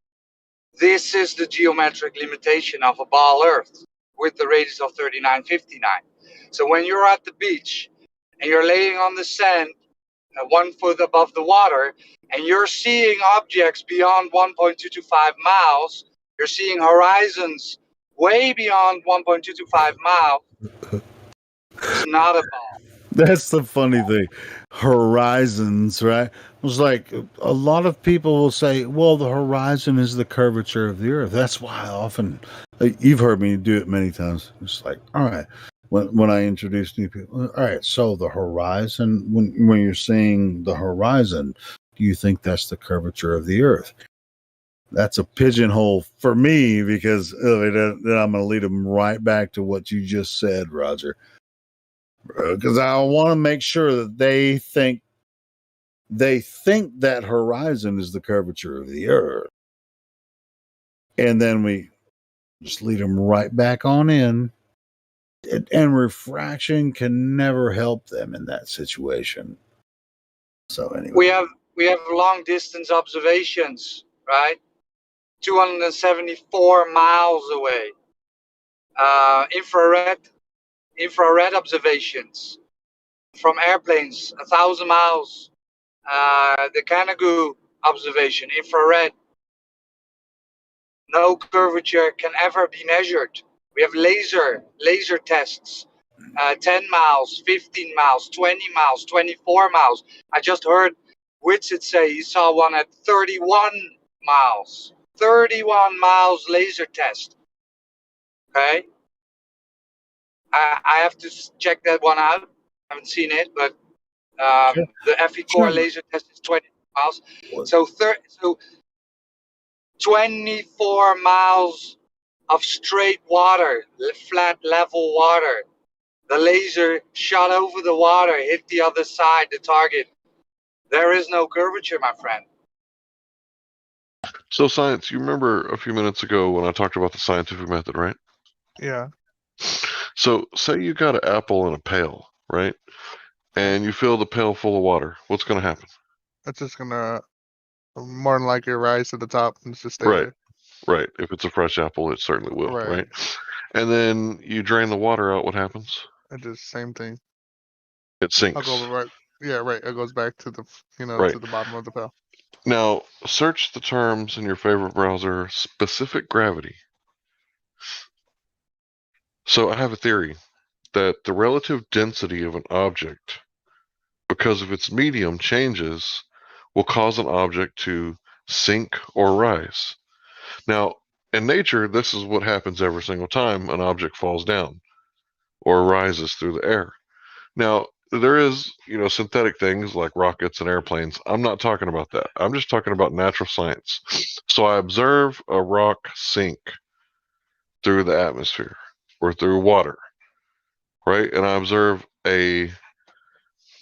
This is the geometric limitation of a ball Earth with the radius of 3959. So when you're at the beach and you're laying on the sand 1 foot above the water and you're seeing objects beyond 1.225 miles, you're seeing horizons way beyond 1.225 miles, it's not a ball. That's the funny thing. Horizons, right? It was like a lot of people will say, well, the horizon is the curvature of the Earth. That's why I often, you've heard me do it many times. It's like, all right, when I introduce new people, all right, so the horizon, when you're seeing the horizon, do you think that's the curvature of the Earth? That's a pigeonhole for me because then I'm going to lead them right back to what you just said, Roger. Because I want to make sure that they think that horizon is the curvature of the Earth, and then we just lead them right back on in. And refraction can never help them in that situation. So anyway, long distance observations, right? 274 miles away. Infrared observations from airplanes, 1,000 miles. The Canigou observation, infrared. No curvature can ever be measured. We have laser tests, 10 miles, 15 miles, 20 miles, 24 miles. I just heard Whitsitt say he saw one at 31 miles. 31 miles laser test. Okay? I have to check that one out. I haven't seen it, but the FE core laser test is 20 miles. So 24 miles of straight water, flat level water. The laser shot over the water, hit the other side, the target. There is no curvature, my friend. So science, you remember a few minutes ago when I talked about the scientific method, right? Yeah. So say you got an apple in a pail, right? And you fill the pail full of water. What's going to happen? It's just going to more than likely rise to the top and just stay Right. there. Right. If it's a fresh apple, it certainly will, right? And then you drain the water out, what happens? It just same thing. It sinks. I'll go right. Yeah, right. It goes back to the Right. to the bottom of the pail. Now, search the terms in your favorite browser, specific gravity. So I have a theory that the relative density of an object, because of its medium changes, will cause an object to sink or rise. Now, in nature, this is what happens every single time an object falls down or rises through the air. Now, there is, synthetic things like rockets and airplanes. I'm not talking about that. I'm just talking about natural science. So I observe a rock sink through the atmosphere or through water, right? And I observe a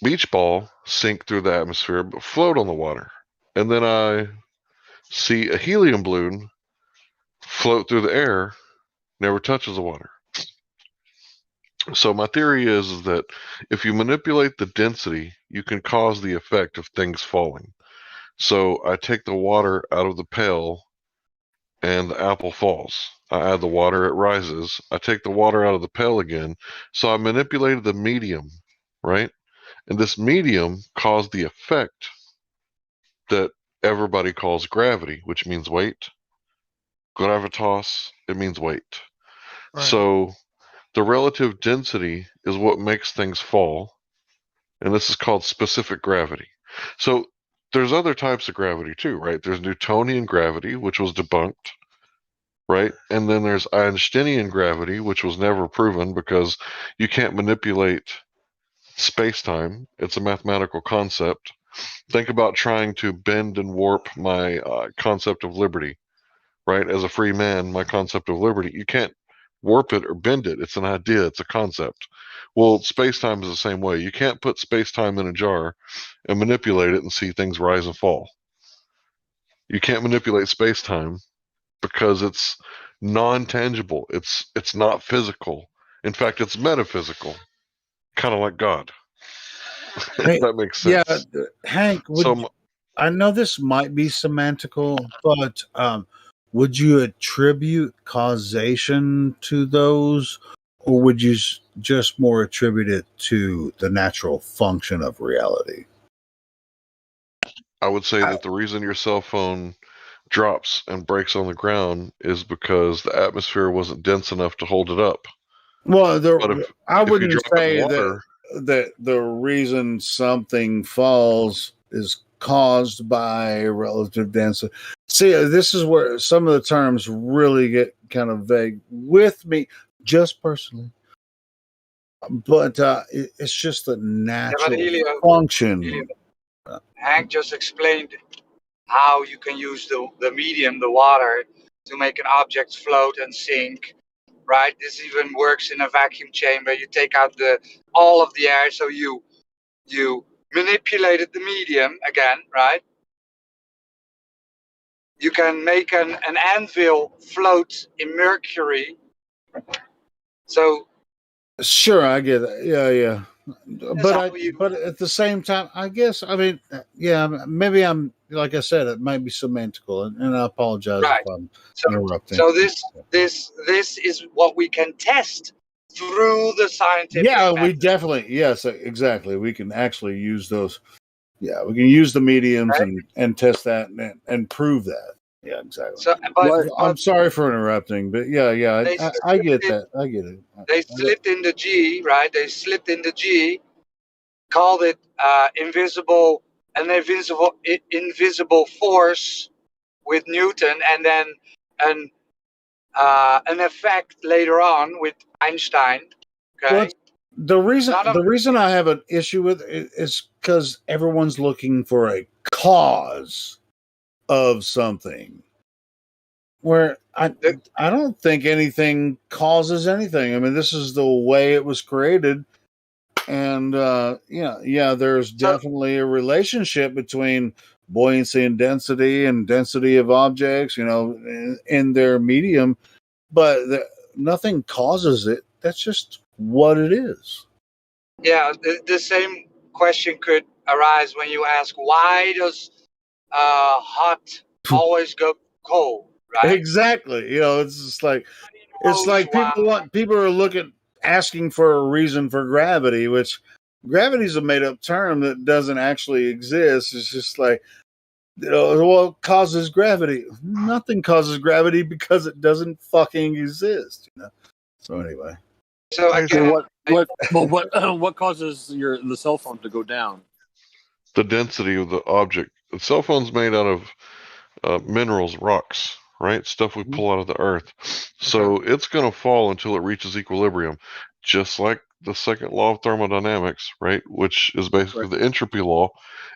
beach ball sink through the atmosphere but float on the water. And then I see a helium balloon float through the air, never touches the water. So my theory is that if you manipulate the density, you can cause the effect of things falling. So I take the water out of the pail and the apple falls. I add the water, it rises. I take the water out of the pail again. So I manipulated the medium, right? And this medium caused the effect that everybody calls gravity, which means weight. Gravitas, it means weight. Right. So the relative density is what makes things fall. And this is called specific gravity. So there's other types of gravity too, right? There's Newtonian gravity, which was debunked, right? And then there's Einsteinian gravity, which was never proven because you can't manipulate space-time. It's a mathematical concept. Think about trying to bend and warp my concept of liberty, right? As a free man, my concept of liberty, you can't warp it or bend it. It's an idea. It's a concept. Well, space-time is the same way. You can't put space-time in a jar and manipulate it and see things rise and fall. You can't manipulate space-time because it's non-tangible. It's not physical. In fact, it's metaphysical, kind of like God. If that makes sense. Yeah, Hank, I know this might be semantical, but would you attribute causation to those, or would you just more attribute it to the natural function of reality? I would say that the reason your cell phone drops and breaks on the ground is because the atmosphere wasn't dense enough to hold it up. Well, I wouldn't say that the reason something falls is caused by relative density. See, this is where some of the terms really get kind of vague with me, just personally. But it's just the natural function. Hank just explained how you can use the medium, the water, to make an object float and sink. Right? This even works in a vacuum chamber. You take out all of the air, so you manipulated the medium again, right? You can make an anvil float in mercury. So sure, I get it. Yeah. but at the same time, I guess, I mean, yeah, maybe I'm, like I said, it might be semantical, and I apologize if I'm interrupting. So this is what we can test through the scientific method. We definitely, yes, exactly. We can actually use those. Yeah, we can use the mediums and test that and prove that. Yeah, exactly. So, I'm sorry for interrupting, but yeah, I get that. I get it. They slipped in the G, right? They slipped in the G, called it an invisible force with Newton, and then an effect later on with Einstein. Okay. Well, the reason I have an issue with it is because everyone's looking for a cause of something, where I don't think anything causes anything. I mean, this is the way it was created, and there's definitely a relationship between buoyancy and density of objects, in their medium, but nothing causes it. That's just what it is. Yeah, the same question could arise when you ask, why does hot always go cold, right? Exactly. It's just like people are asking for a reason for gravity, which gravity is a made up term that doesn't actually exist. It's just like, what causes gravity? Nothing causes gravity because it doesn't fucking exist. So anyway. So again, what causes the cell phone to go down? The density of the object. The cell phone's made out of minerals, rocks, right? Stuff we pull out of the earth. So it's going to fall until it reaches equilibrium, just like the second law of thermodynamics, right? Which is basically the entropy law.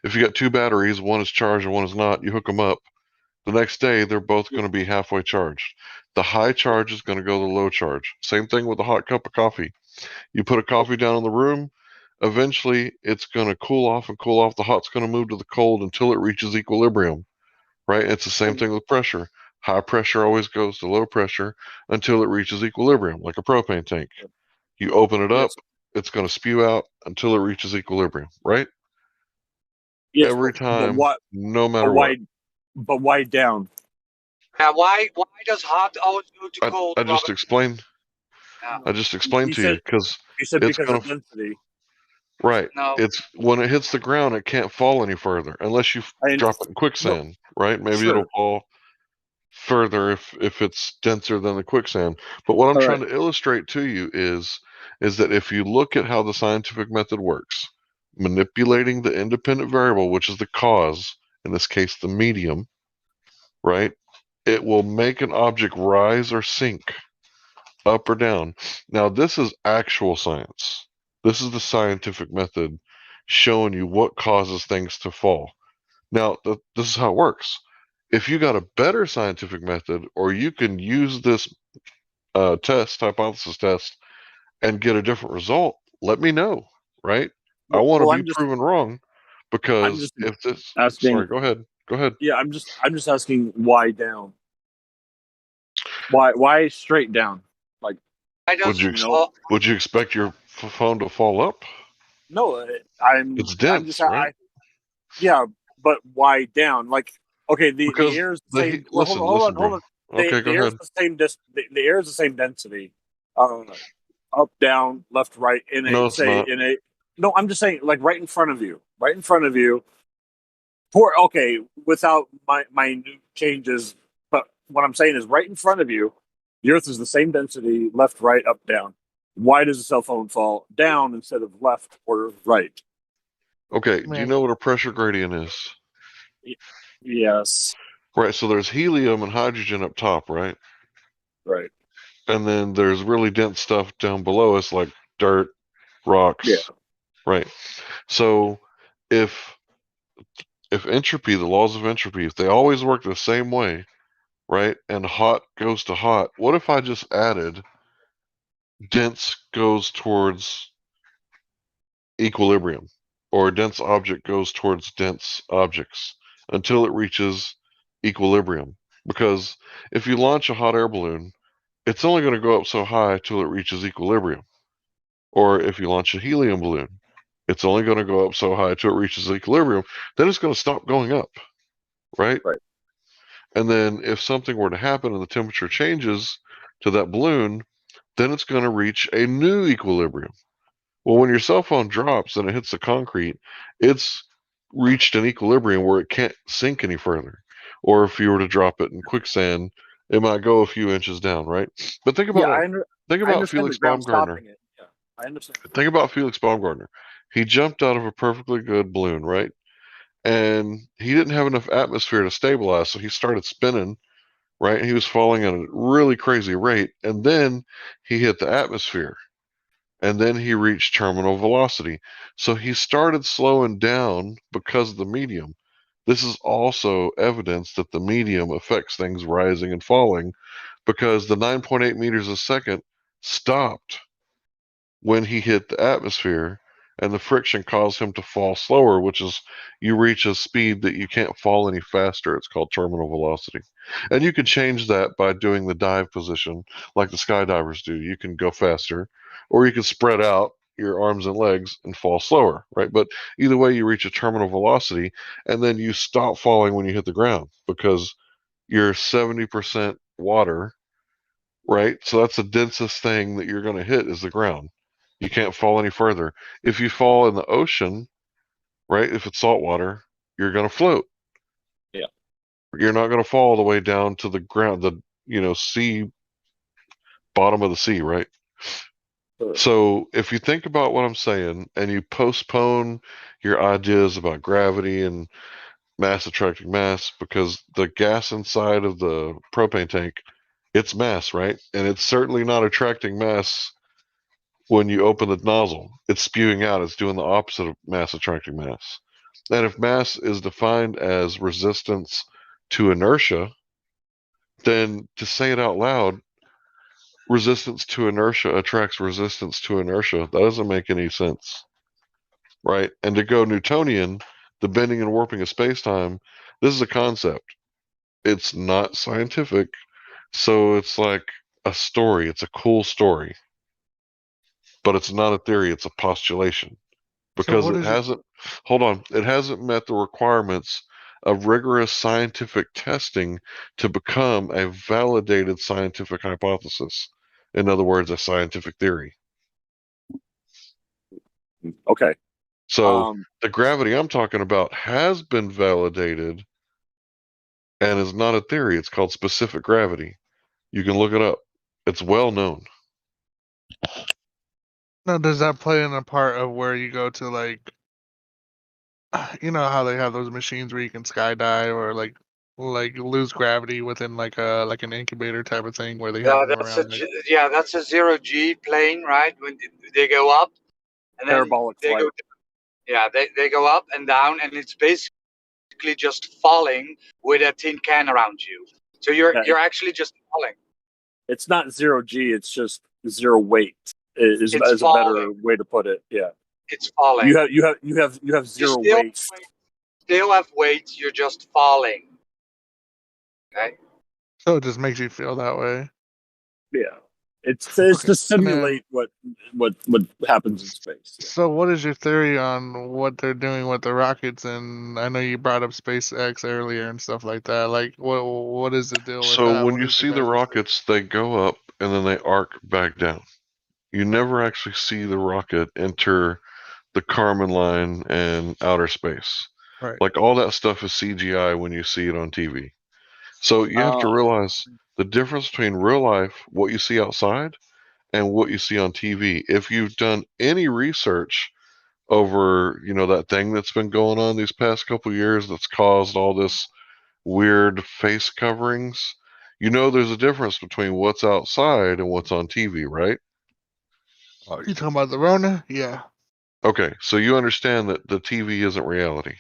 If you got two batteries, one is charged and one is not, you hook them up. The next day, they're both going to be halfway charged. The high charge is going to go to the low charge. Same thing with a hot cup of coffee. You put a coffee down in the room, eventually it's going to cool off and cool off. The hot's going to move to the cold until it reaches equilibrium, right? It's the same thing with pressure. High pressure always goes to low pressure until it reaches equilibrium, like a propane tank. You open it up, it's going to spew out until it reaches equilibrium, right? Yes, every time, no matter what. But why down? Why does hot always go to cold? I just explained. I just explained to you because it's because of density. Right. No. It's when it hits the ground, it can't fall any further unless you drop it in quicksand. Right? Maybe it'll fall further if it's denser than the quicksand. But what I'm trying to illustrate to you is that if you look at how the scientific method works, manipulating the independent variable, which is the cause, in this case the medium, right? It will make an object rise or sink, up or down. Now, this is actual science. This is the scientific method showing you what causes things to fall. Now, this is how it works. If you got a better scientific method, or you can use this hypothesis test, and get a different result, let me know, right? I want to be proven wrong, because if this... Sorry, go ahead. Go ahead. Yeah, I'm just asking why down? Why straight down? Like, would you expect your phone to fall up? No, it's dense, right? Yeah, but why down? Like, okay, the air is the same. Hold on. Okay, go ahead. The air is the same density. Up, down, left, right. No, I'm just saying, like, right in front of you. Without my new changes, but what I'm saying is, right in front of you, the Earth is the same density, left, right, up, down. Why does the cell phone fall down instead of left or right? Okay, do you know what a pressure gradient is? Yes. Right, so there's helium and hydrogen up top, right? Right. And then there's really dense stuff down below us, like dirt, rocks. Yeah. Right. So if entropy, the laws of entropy, if they always work the same way, right, and hot goes to hot, what if I just added dense goes towards equilibrium, or a dense object goes towards dense objects until it reaches equilibrium? Because if you launch a hot air balloon, it's only going to go up so high till it reaches equilibrium. Or if you launch a helium balloon, It's only going to go up so high until it reaches equilibrium. Then it's going to stop going up, right? Right. And then if something were to happen and the temperature changes to that balloon, then it's going to reach a new equilibrium. Well, when your cell phone drops and it hits the concrete, it's reached an equilibrium where it can't sink any further. Or if you were to drop it in quicksand, it might go a few inches down, right? But think about I understand Felix the ground Baumgartner. stopping it. Yeah, I understand. Think about Felix Baumgartner. He jumped out of a perfectly good balloon, right? And he didn't have enough atmosphere to stabilize, so he started spinning, right? And he was falling at a really crazy rate, and then he hit the atmosphere, and then he reached terminal velocity. So he started slowing down because of the medium. This is also evidence that the medium affects things rising and falling, because the 9.8 meters a second stopped when he hit the atmosphere, and the friction caused him to fall slower, which is you reach a speed that you can't fall any faster. It's called terminal velocity. And you can change that by doing the dive position like the skydivers do. You can go faster, or you can spread out your arms and legs and fall slower, right? But either way, you reach a terminal velocity, and then you stop falling when you hit the ground because you're 70% water, right? So that's the densest thing that you're going to hit is the ground. You can't fall any further. If you fall in the ocean, right, if it's salt water, you're going to float. Yeah. You're not going to fall all the way down to the ground, sea, bottom of the sea, right? Sure. So if you think about what I'm saying and you postpone your ideas about gravity and mass attracting mass, because the gas inside of the propane tank, it's mass, right? And it's certainly not attracting mass when you open the nozzle. It's spewing out. It's doing the opposite of mass attracting mass. And if mass is defined as resistance to inertia, then to say it out loud, resistance to inertia attracts resistance to inertia. That doesn't make any sense, right? And to go Newtonian, the bending and warping of space-time, this is a concept. It's not scientific, so it's like a story. It's a cool story, but it's not a theory. It's a postulation. Because it hasn't met the requirements of rigorous scientific testing to become a validated scientific hypothesis. In other words, a scientific theory. Okay. So the gravity I'm talking about has been validated and is not a theory. It's called specific gravity. You can look it up. It's well known. Now, does that play in a part of where you go to, like, you know how they have those machines where you can skydive or like lose gravity within like an incubator type of thing where they have them around? That's a 0G plane, right? When they go up and then parabolic they flight. they go up and down, and it's basically just falling with a tin can around you. So you're actually just falling. It's not 0G. It's just zero weight. Is a better way to put it. Yeah. It's falling. You have zero weight. Still have weight. You're just falling. Okay. So it just makes you feel that way. Yeah. It's to simulate what happens in space. Yeah. So what is your theory on what they're doing with the rockets? And I know you brought up SpaceX earlier and stuff like that. Like what is the deal with that? So when you see the rockets, they go up and then they arc back down. You never actually see the rocket enter the Kármán line and outer space. Right. Like all that stuff is CGI when you see it on TV. So you have to realize the difference between real life, what you see outside, and what you see on TV. If you've done any research over, that thing that's been going on these past couple of years that's caused all this weird face coverings, there's a difference between what's outside and what's on TV, right? Oh, you talking about the Rona? Yeah. Okay, so you understand that the TV isn't reality.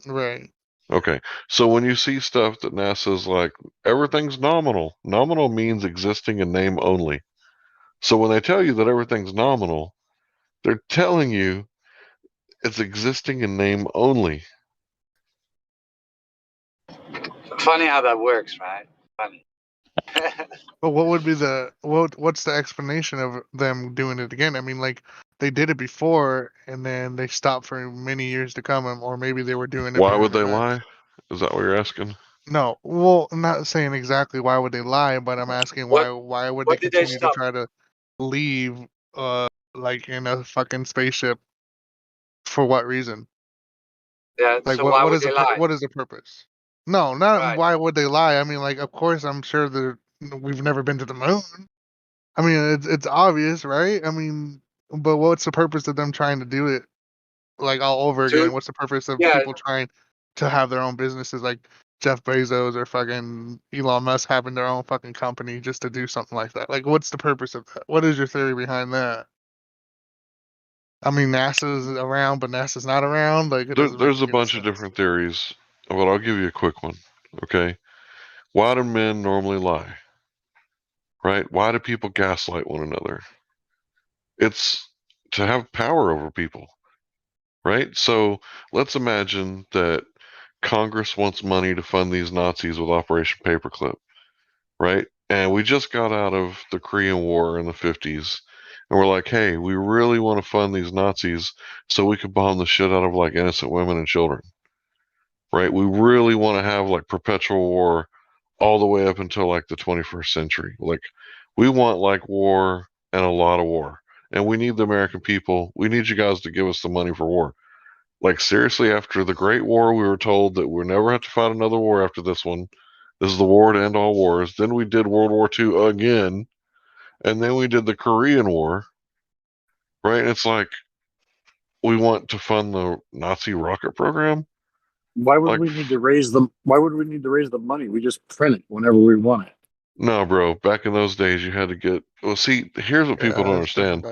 Right. Okay, so when you see stuff that NASA's like, everything's nominal. Nominal means existing in name only. So when they tell you that everything's nominal, they're telling you it's existing in name only. Funny how that works, right? Funny. But what would be what's the explanation of them doing it again? I mean, like, they did it before, and then they stopped for many years to come, or maybe they were doing it. Why would they lie? Is that what you're asking? No, well, I'm not saying exactly why would they lie, but I'm asking why would they continue to try to leave, like in a fucking spaceship? For what reason? Yeah. Like So why what would is they lie? what is the purpose? No, not why would they lie. I mean, like, of course, I'm sure we've never been to the moon. I mean, it's obvious, right? I mean, but what's the purpose of them trying to do it like all over again? What's the purpose of people trying to have their own businesses, like Jeff Bezos or fucking Elon Musk having their own fucking company just to do something like that? Like, what's the purpose of that? What is your theory behind that? I mean, NASA's around, but NASA's not around. Like, there's a bunch of different theories, but I'll give you a quick one. Okay, why do men normally lie? Right? Why do people gaslight one another? It's to have power over people, right? So let's imagine that Congress wants money to fund these Nazis with Operation Paperclip, right? And we just got out of the Korean War in the 50s, and we're like, hey, we really want to fund these Nazis so we could bomb the shit out of like innocent women and children, right? We really want to have like perpetual war all the way up until like the 21st century. Like, we want like war and a lot of war. And we need the American people. We need you guys to give us the money for war. Like, seriously, after the Great War, we were told that we'll never have to fight another war after this one. This is the war to end all wars. Then we did World War II again. And then we did the Korean War. Right? And it's like, we want to fund the Nazi rocket program. Why would we need to raise them? Why would we need to raise the money? We just print it whenever we want it. No, bro. Back in those days, you had to get. Well, see, here's what people don't understand.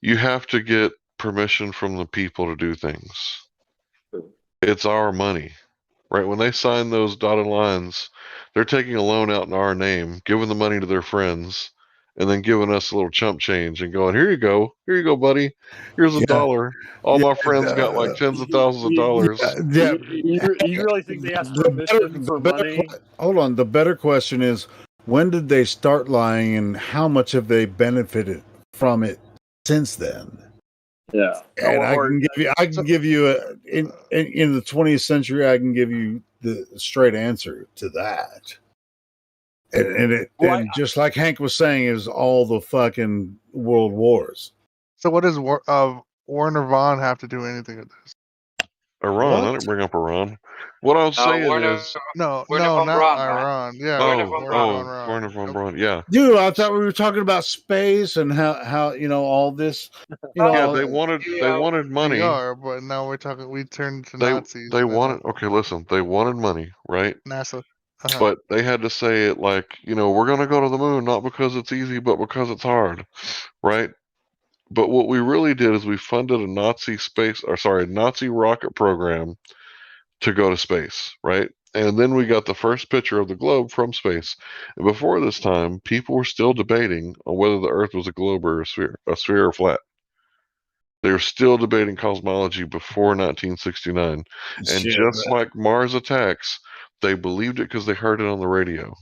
You have to get permission from the people to do things. It's our money, right? When they sign those dotted lines, they're taking a loan out in our name, giving the money to their friends, and then giving us a little chump change and going, here you go, buddy. Here's $1. All my friends got like tens of thousands of dollars. You really think they ask permission for money? Hold on. The better question is, when did they start lying, and how much have they benefited from it since then? Yeah, and I can give you in the 20th century, I can give you the straight answer to that. And just like Hank was saying, is all the fucking world wars. So what does Warner Vaughn have to do anything with this? Iran. What? I didn't bring up Iran. What I was saying is not Iran. Yeah, Warner von Braun. Yeah, dude, I thought we were talking about space and how all this. They wanted money. We are, but now we turned to Nazis. They wanted. Okay, listen. They wanted money, right? NASA. But they had to say it like, we're going to go to the moon, not because it's easy, but because it's hard, right? But what we really did is we funded a Nazi rocket program to go to space, right? And then we got the first picture of the globe from space. And before this time, people were still debating on whether the Earth was a globe or a sphere or flat. They were still debating cosmology before 1969. And just like Mars attacks, they believed it because they heard it on the radio.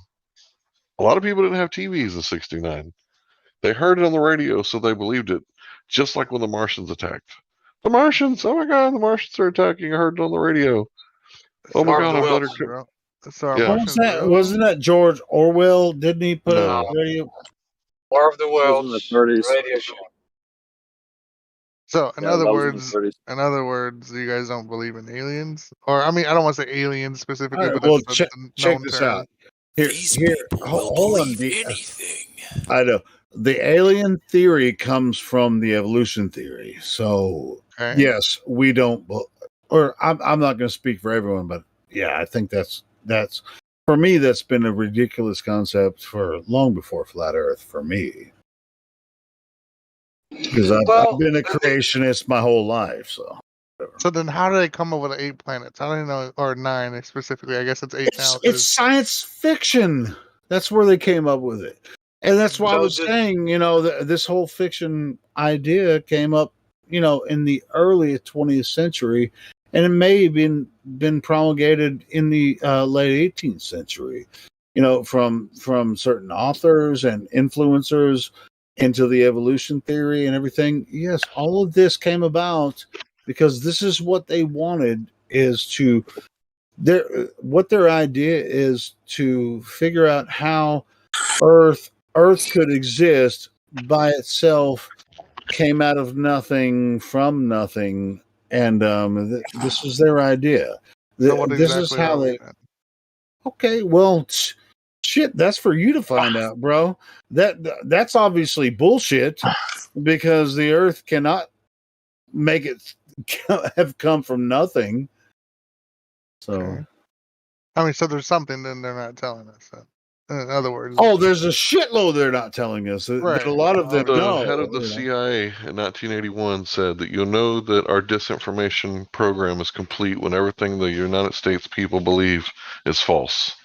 A lot of people didn't have TVs in 69. They heard it on the radio, so they believed it. Just like when the Martians attacked. The Martians! Oh my God, the Martians are attacking! I heard it on the radio. Oh my God, I better. Wasn't that George Orwell? Didn't he put a radio? War of the Worlds radio show. So in other words, you guys don't believe in aliens, or I mean, I don't want to say aliens specifically, but that's check this out. Here, hold on. Anything. I know the alien theory comes from the evolution theory. So yes, we don't. Or I'm not going to speak for everyone, but yeah, I think that's for me. That's been a ridiculous concept for long before flat Earth for me. Because I've been a creationist my whole life, So then, how do they come up with 8 planets? I don't know, or 9 specifically. I guess it's 8 now. It's science fiction. That's where they came up with it, and that's why I was saying, this whole fiction idea came up, in the early 20th century, and it may have been promulgated in the late 18th century, from certain authors and influencers. into the evolution theory and everything. Yes, all of this came about because this is what they wanted, is to their idea is to figure out how Earth could exist by itself, came out of nothing from nothing, and this was their idea. So what This is exactly how are we they. then? Okay, well, shit, that's for you to find out, bro. That's obviously bullshit because the Earth cannot make it have come from nothing. So, Okay. I mean, so there's something then they're not telling us. Then. In other words, there's a shitload they're not telling us that a lot of them The know. head of the CIA in 1981 said that you'll know that our disinformation program is complete when everything the United States people believe is false.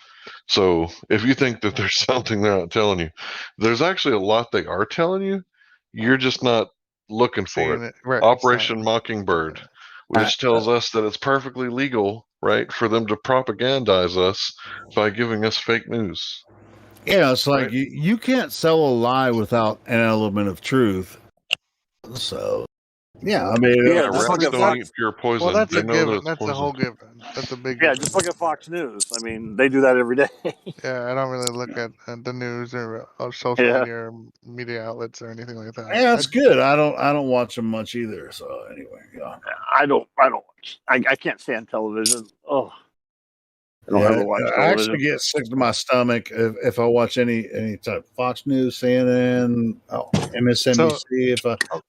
So if you think that there's something they're not telling you, there's actually a lot they are telling you. You're just not looking for it. Right, Operation Mockingbird, which tells us that it's perfectly legal, right, for them to propagandize us by giving us fake news. Yeah, it's like you can't sell a lie without an element of truth. So, yeah, I mean, rats don't eat pure poison. Well, that's they a know given. that it's That's poison. a whole given. That's a big. Yeah, given. just look at Fox News. I mean, they do that every day. Yeah, I don't really look at the news or social media outlets or anything like that. Yeah, it's good. I don't watch them much either. So anyway, yeah. I don't watch. I can't stand television. Oh, I don't ever watch television. I actually get sick to my stomach if I watch any type of Fox News, CNN, MSNBC. If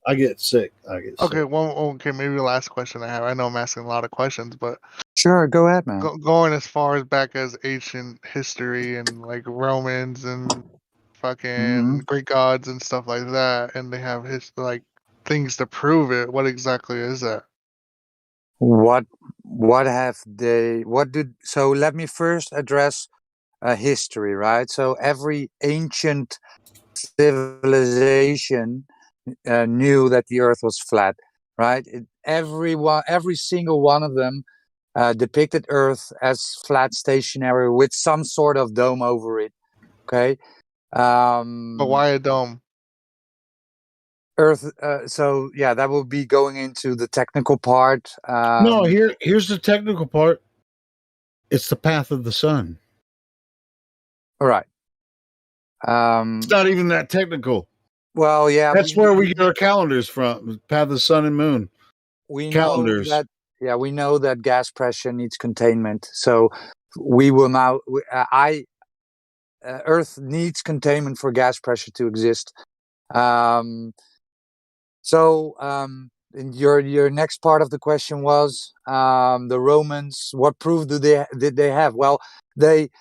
I get sick, okay. Well, maybe the last question I have. I know I'm asking a lot of questions, but sure, go ahead, man. Going as far as back as ancient history and like Romans and fucking Greek gods and stuff like that, and they have like things to prove it. What exactly is that? What have they? So let me first address history, right? So every ancient civilization knew that the Earth was flat, right? Every single one of them depicted Earth as flat, stationary, with some sort of dome over it. Okay. But why a dome? Earth. So yeah, that will be going into the technical part. No, here's the technical part. It's the path of the sun. All right. It's not even that technical. Well, yeah, that's where we get our calendars from. Path of the sun and moon. We calendars. Know that. Yeah, we know that gas pressure needs containment. So we will now. Earth needs containment for gas pressure to exist. Your next part of the question was the Romans. What proof did they have? Well, they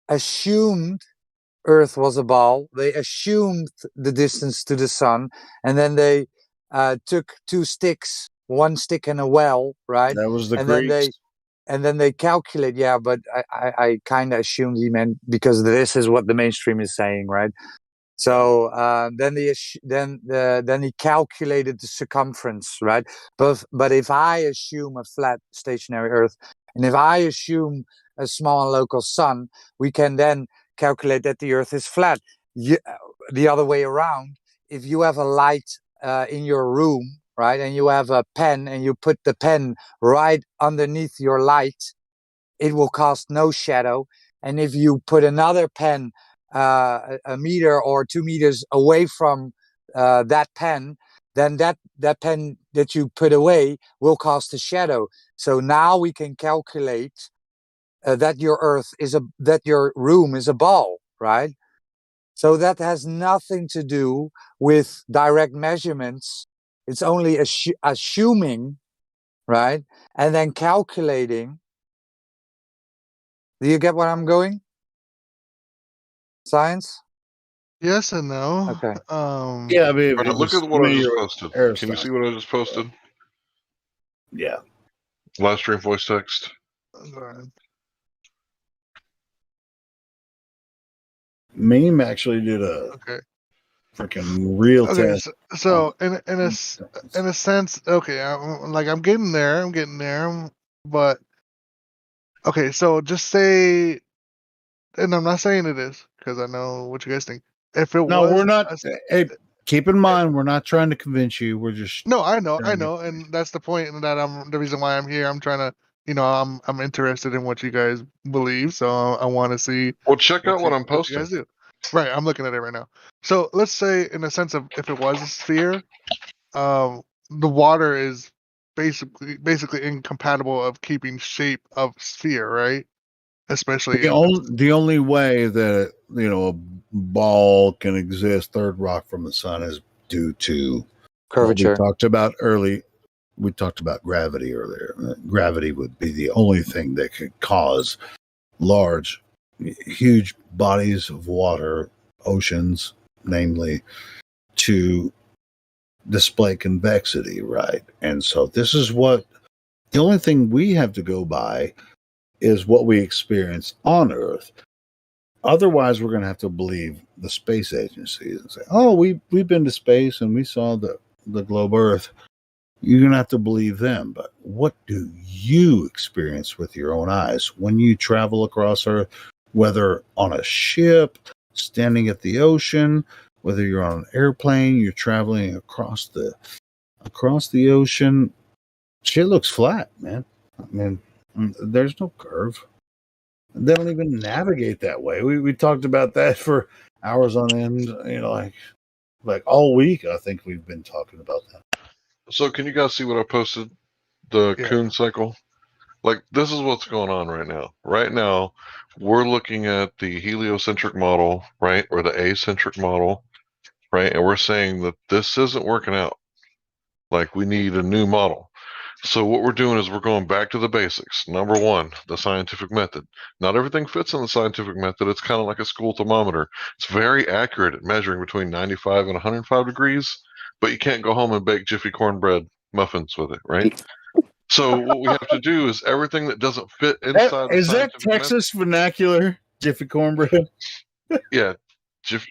assumed Earth was a ball. They assumed the distance to the sun, and then they took two sticks, one stick and a well, right? That was the and Greeks. Then they calculate. Yeah, but I kind of assumed he meant because this is what the mainstream is saying, right? So then he calculated the circumference, right? But if I assume a flat stationary Earth, and if I assume a small and local sun, we can then calculate that the Earth is flat. The other way around, if you have a light in your room, right, and you have a pen, and you put the pen right underneath your light, it will cast no shadow. And if you put another pen a meter or 2 meters away from that pen, then that pen that you put away will cast a shadow. So now we can calculate that your room is a ball, right? So that has nothing to do with direct measurements. It's only assuming, right? And then calculating. Do you get where I'm going? Science? Yes and no. Okay. Yeah, I mean, look at what I just posted. Can you see what I just posted? Yeah. Livestream voice text. Meme actually did a freaking real test. So in a sense, okay, I'm getting there, but okay, so just say, and I'm not saying it is because I know what you guys think. If it no, was, we're not. Hey, keep in mind, we're not trying to convince you. We're just I know, and that's the point, and the reason why I'm here. I'm trying to, I'm interested in what you guys believe, so I want to see. Well, check out what I'm posting. You guys do. Right, I'm looking at it right now. So let's say, in the sense of if it was a sphere, the water is basically incompatible of keeping shape of sphere, right? Especially the only way that a ball can exist, third rock from the sun, is due to curvature. We talked about gravity earlier. Gravity would be the only thing that could cause large, huge bodies of water, oceans, namely, to display convexity, right? And so this is what the only thing we have to go by is what we experience on Earth. Otherwise, we're going to have to believe the space agencies and say, "Oh, we've been to space and we saw the globe Earth." You're going to have to believe them. But what do you experience with your own eyes when you travel across Earth, whether on a ship, standing at the ocean, whether you're on an airplane, you're traveling across the ocean? Shit looks flat, man. I mean, there's no curve. They don't even navigate that way. We talked about that for hours on end. Like all week. I think we've been talking about that. So can you guys see what I posted? The Kuhn cycle. Like, this is what's going on right now. Right now, we're looking at the heliocentric model, right, or the acentric model, right, and we're saying that this isn't working out. Like, we need a new model. So what we're doing is we're going back to the basics. Number one, the scientific method. Not everything fits in the scientific method. It's kind of like a school thermometer. It's very accurate at measuring between 95 and 105 degrees, but you can't go home and bake Jiffy cornbread muffins with it, right? So what we have to do is everything that doesn't fit inside the Is that scientific Texas vernacular, Jiffy cornbread? Yeah.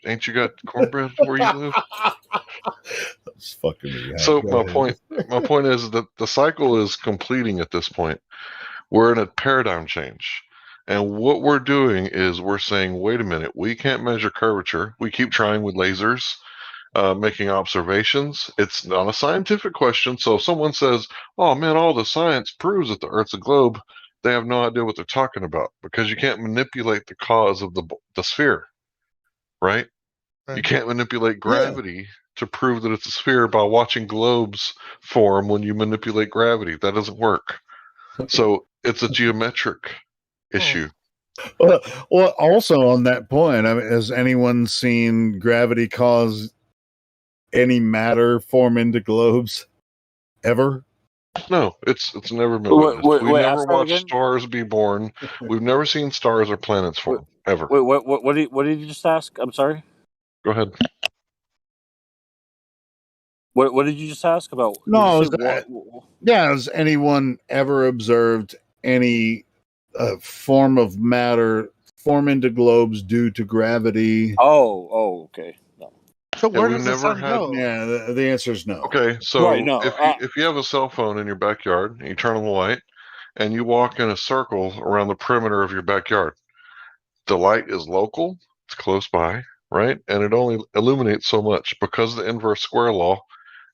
Ain't you got cornbread where you live? That's fucking me. So my point is that the cycle is completing at this point. We're in a paradigm change. And what we're doing is we're saying, wait a minute, we can't measure curvature. We keep trying with lasers, making observations. It's not a scientific question. So if someone says, oh man, all the science proves that the Earth's a globe, they have no idea what they're talking about, because you can't manipulate the cause of the sphere, right? You can't manipulate gravity to prove that it's a sphere by watching globes form when you manipulate gravity. That doesn't work. So it's a geometric issue. Well, also on that point, I mean, has anyone seen gravity cause any matter form into globes ever? No, it's never been witnessed. We never watched stars be born. We've never seen stars or planets form ever. Wait, what did you just ask? I'm sorry. Go ahead. What did you just ask about? No, has anyone ever observed any form of matter form into globes due to gravity? Oh, okay. No. So where does the sun go? Yeah, the answer is no. Okay, so right, no. if you have a cell phone in your backyard and you turn on the light and you walk in a circle around the perimeter of your backyard, the light is local, it's close by, right? And it only illuminates so much because of the inverse square law.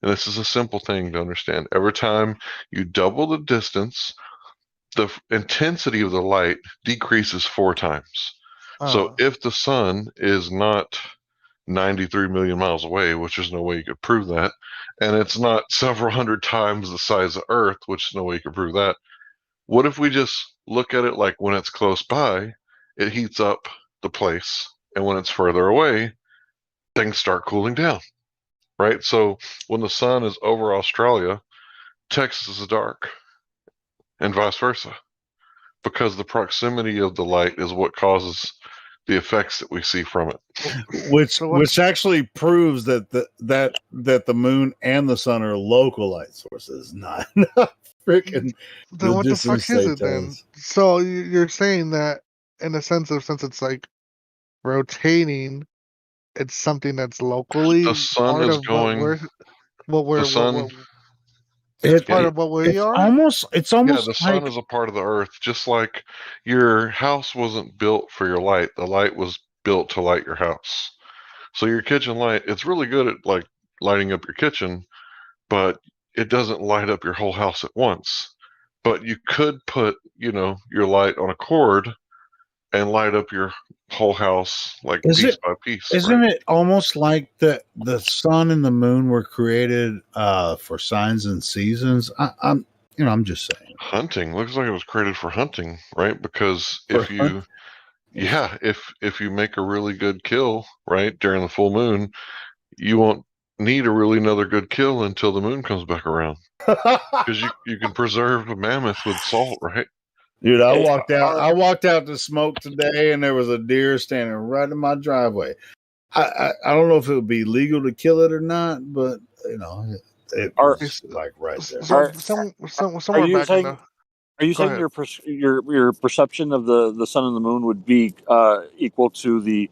And this is a simple thing to understand. Every time you double the distance, the intensity of the light decreases 4 times. So if the sun is not 93 million miles away, which there's no way you could prove that, and it's not several hundred times the size of Earth, which there's no way you could prove that, what if we just look at it like when it's close by, it heats up the place, and when it's further away, things start cooling down, right? So when the sun is over Australia, Texas is dark, and vice versa, because the proximity of the light is what causes the effects that we see from it. Which actually proves that the moon and the sun are local light sources, not freaking. Then what the fuck is it then? So you're saying that in the sense of, since it's like rotating, it's something that's locally the sun part is of going. the sun. It's part of what we are. It's almost the sun is a part of the Earth, just like your house wasn't built for your light. The light was built to light your house. So your kitchen light, it's really good at like lighting up your kitchen, but it doesn't light up your whole house at once. But you could put, your light on a cord and light up your whole house like piece by piece. Isn't it almost like the sun and the moon were created for signs and seasons? I'm just saying. Hunting looks like it was created for hunting, right? Because if you make a really good kill, right, during the full moon, you won't need a really another good kill until the moon comes back around. Because you can preserve a mammoth with salt, right? Dude, I walked out to smoke today, and there was a deer standing right in my driveway. I don't know if it would be legal to kill it or not, but it was like right there. Are you saying your perception of the sun and the moon would be equal to the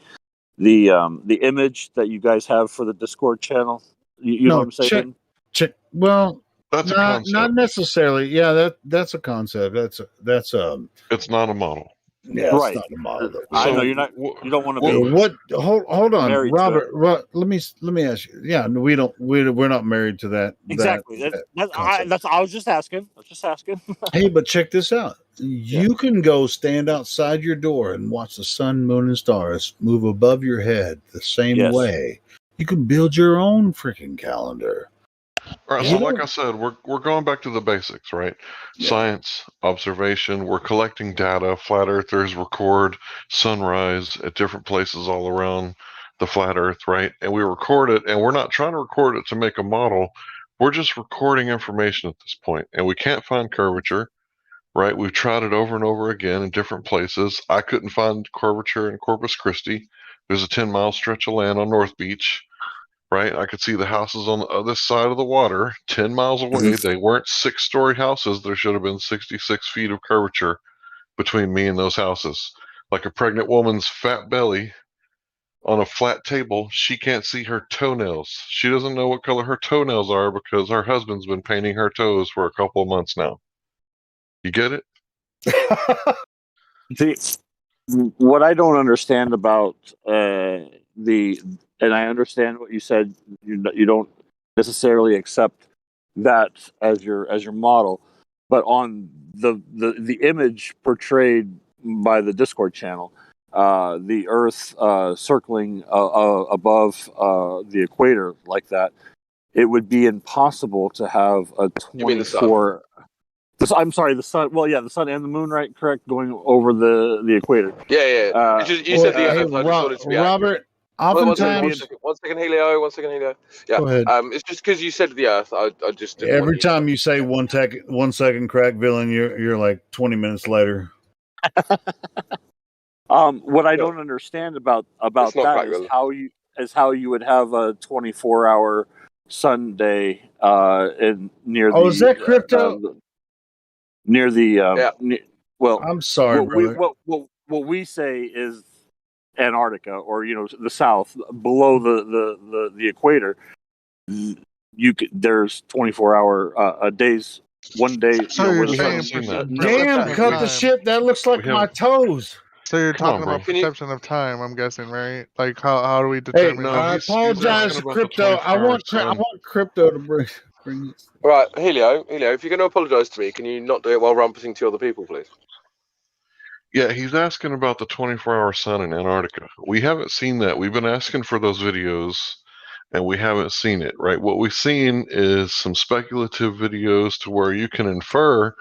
image that you guys have for the Discord channel? You know what I'm saying? Well, that's a concept. Not necessarily. Yeah, that's a concept. That's It's not a model. Yeah, right. It's not a model. I know you're not. You don't want to be. What? Hold on, Robert. Let me ask you. Yeah, we're not married to that. Exactly. I was just asking. Hey, but check this out. You can go stand outside your door and watch the sun, moon, and stars move above your head the same way. You can build your own freaking calendar. All right, so like I said, we're going back to the basics, right? Yeah. Science, observation, we're collecting data. Flat earthers record sunrise at different places all around the flat earth, right? And we record it, and we're not trying to record it to make a model. We're just recording information at this point, and we can't find curvature, right? We've tried it over and over again in different places. I couldn't find curvature in Corpus Christi. There's a 10-mile stretch of land on North Beach. Right, I could see the houses on the other side of the water, 10 miles away. They weren't 6-story houses. There should have been 66 feet of curvature between me and those houses. Like a pregnant woman's fat belly on a flat table, she can't see her toenails. She doesn't know what color her toenails are because her husband's been painting her toes for a couple of months now. You get it? What I don't understand about and I understand what you said. You don't necessarily accept that as your model, but on the image portrayed by the Discord channel, the Earth circling above the equator like that, it would be impossible to have a 24. I'm sorry, the sun. Well, yeah, the sun and the moon, right? Correct, going over the equator. Yeah. You said the Earth. I just wanted to be Robert. Oftentimes, one second, Helio. Yeah. It's just because you said the Earth. I just didn't every time you say 1 second, crack villain, you're like 20 minutes later. What I don't understand about that is how you would have a 24-hour Sunday near the. Oh, is that crypto? Near the well, I'm sorry, brother. What we say is Antarctica, or the south below the equator. There's 24-hour days. One day. Damn, cut the shit. That looks like my toes. So you're talking about perception of time, I'm guessing, right? Like how do we determine? Hey, I apologize to crypto. I want crypto to bring. Right, Helio, if you're going to apologize to me, can you not do it while rumpusing 2 other people, please? Yeah, he's asking about the 24-hour sun in Antarctica. We haven't seen that. We've been asking for those videos, and we haven't seen it, right? What we've seen is some speculative videos to where you can infer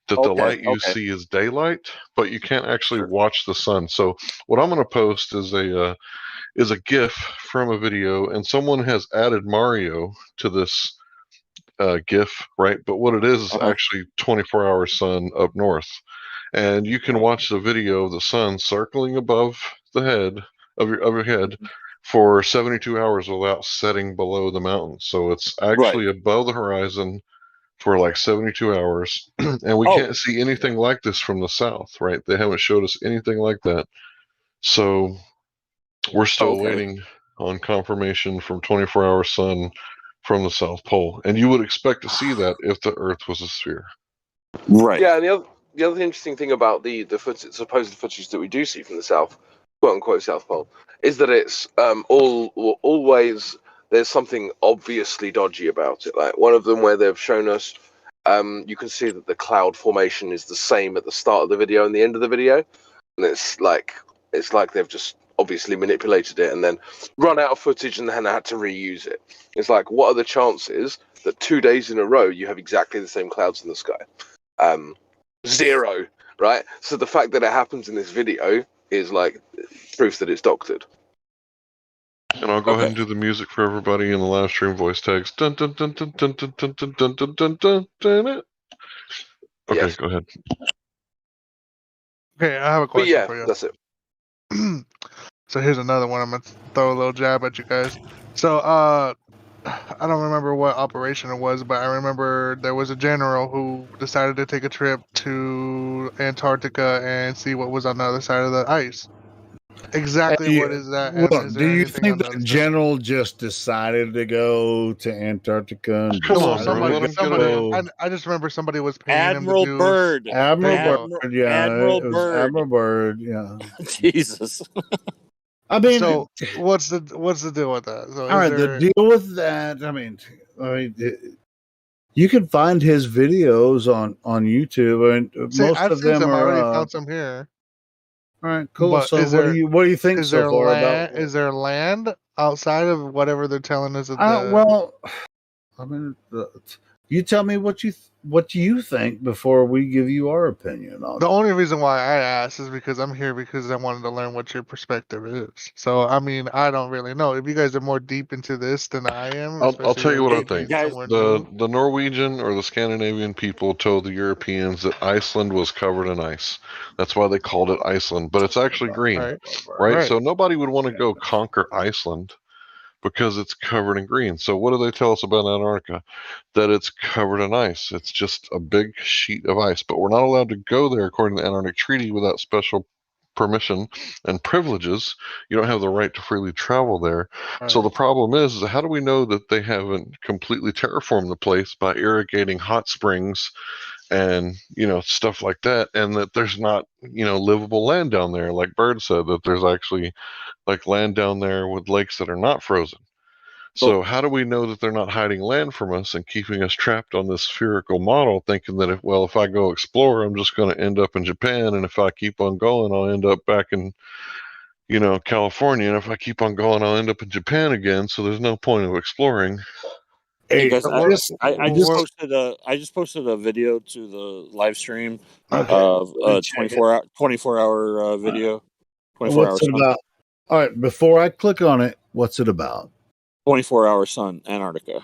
that the light you see is daylight, but you can't actually watch the sun. So what I'm going to post is a GIF from a video, and someone has added Mario to this GIF, right? But what it is actually 24-hour sun up north. And you can watch the video of the sun circling above the head of your head for 72 hours without setting below the mountains. So it's actually above the horizon for like 72 hours. And we can't see anything like this from the south, right? They haven't showed us anything like that. So we're still waiting on confirmation from 24-hour sun from the South Pole. And you would expect to see that if the Earth was a sphere. Right. Yeah, and the other interesting thing about the supposed footage that we do see from the south quote unquote South Pole, is that it's always there's something obviously dodgy about it. Like one of them where they've shown us, you can see that the cloud formation is the same at the start of the video and the end of the video, and it's like they've just obviously manipulated it and then run out of footage and then had to reuse it. It's like, what are the chances that 2 days in a row you have exactly the same clouds in the sky? Zero, right? So the fact that it happens in this video is like proof that it's doctored. And I'll go ahead and do the music for everybody in the live stream voice text. Dun dun dun dun dun dun dun dun dun dun dun dun dun. Okay, yes. Go ahead. Okay, I have a question for you. That's it. So here's another one. I'm gonna throw a little jab at you guys. So I don't remember what operation it was, but I remember there was a general who decided to take a trip to Antarctica and see what was on the other side of the ice. Exactly what is that? Look, is do you think the general just decided to go to Antarctica? And Come on, somebody. I just remember somebody was paying Admiral him to Byrd. Admiral Byrd, yeah. Admiral it was Byrd. Admiral Byrd, yeah. Jesus. I mean, so what's the deal with that? So all right, the deal with that. I mean, you can find his videos on YouTube, and most I've of them I are. already found some here. All right, cool. But so what do you think so far about? Is there land outside of whatever they're telling us? Well, I mean, you tell me what you think before we give you our opinion on it. The only reason why I asked is because I'm here because I wanted to learn what your perspective is. So I mean, I don't really know. If you guys are more deep into this than I am, I'll tell you what I think. Guys, the Norwegian or the Scandinavian people told the Europeans that Iceland was covered in ice. That's why they called it Iceland, but it's actually green, right? So nobody would want to go conquer Iceland because it's covered in green. So what do they tell us about Antarctica? That it's covered in ice. It's just a big sheet of ice. But we're not allowed to go there according to the Antarctic Treaty without special permission and privileges. You don't have the right to freely travel there. So the problem is how do we know that they haven't completely terraformed the place by irrigating hot springs and stuff like that, and that there's not livable land down there, like Bird said, that there's actually like land down there with lakes that are not frozen. So how do we know that they're not hiding land from us and keeping us trapped on this spherical model, thinking that if I go explore, I'm just going to end up in Japan, and if I keep on going, I'll end up back in California, and if I keep on going, I'll end up in Japan again. So there's no point of exploring. Hey guys, I just posted a video to the live stream of a 24-hour video. 24 What's it about? All right, before I click on it, what's it about? 24-hour sun, Antarctica.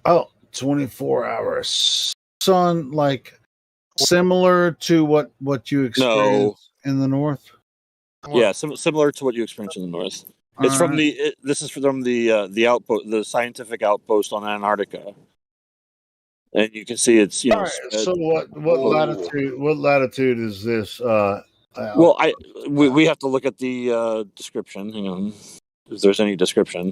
Oh, 24-hour sun, like similar to what you experience in the north? Yeah, similar to what you experience in the north. It's from this is from the outpost, the scientific outpost on Antarctica, and you can see it's All right, so what latitude? What latitude is this? Well, we have to look at the description. Hang on, if there's any description.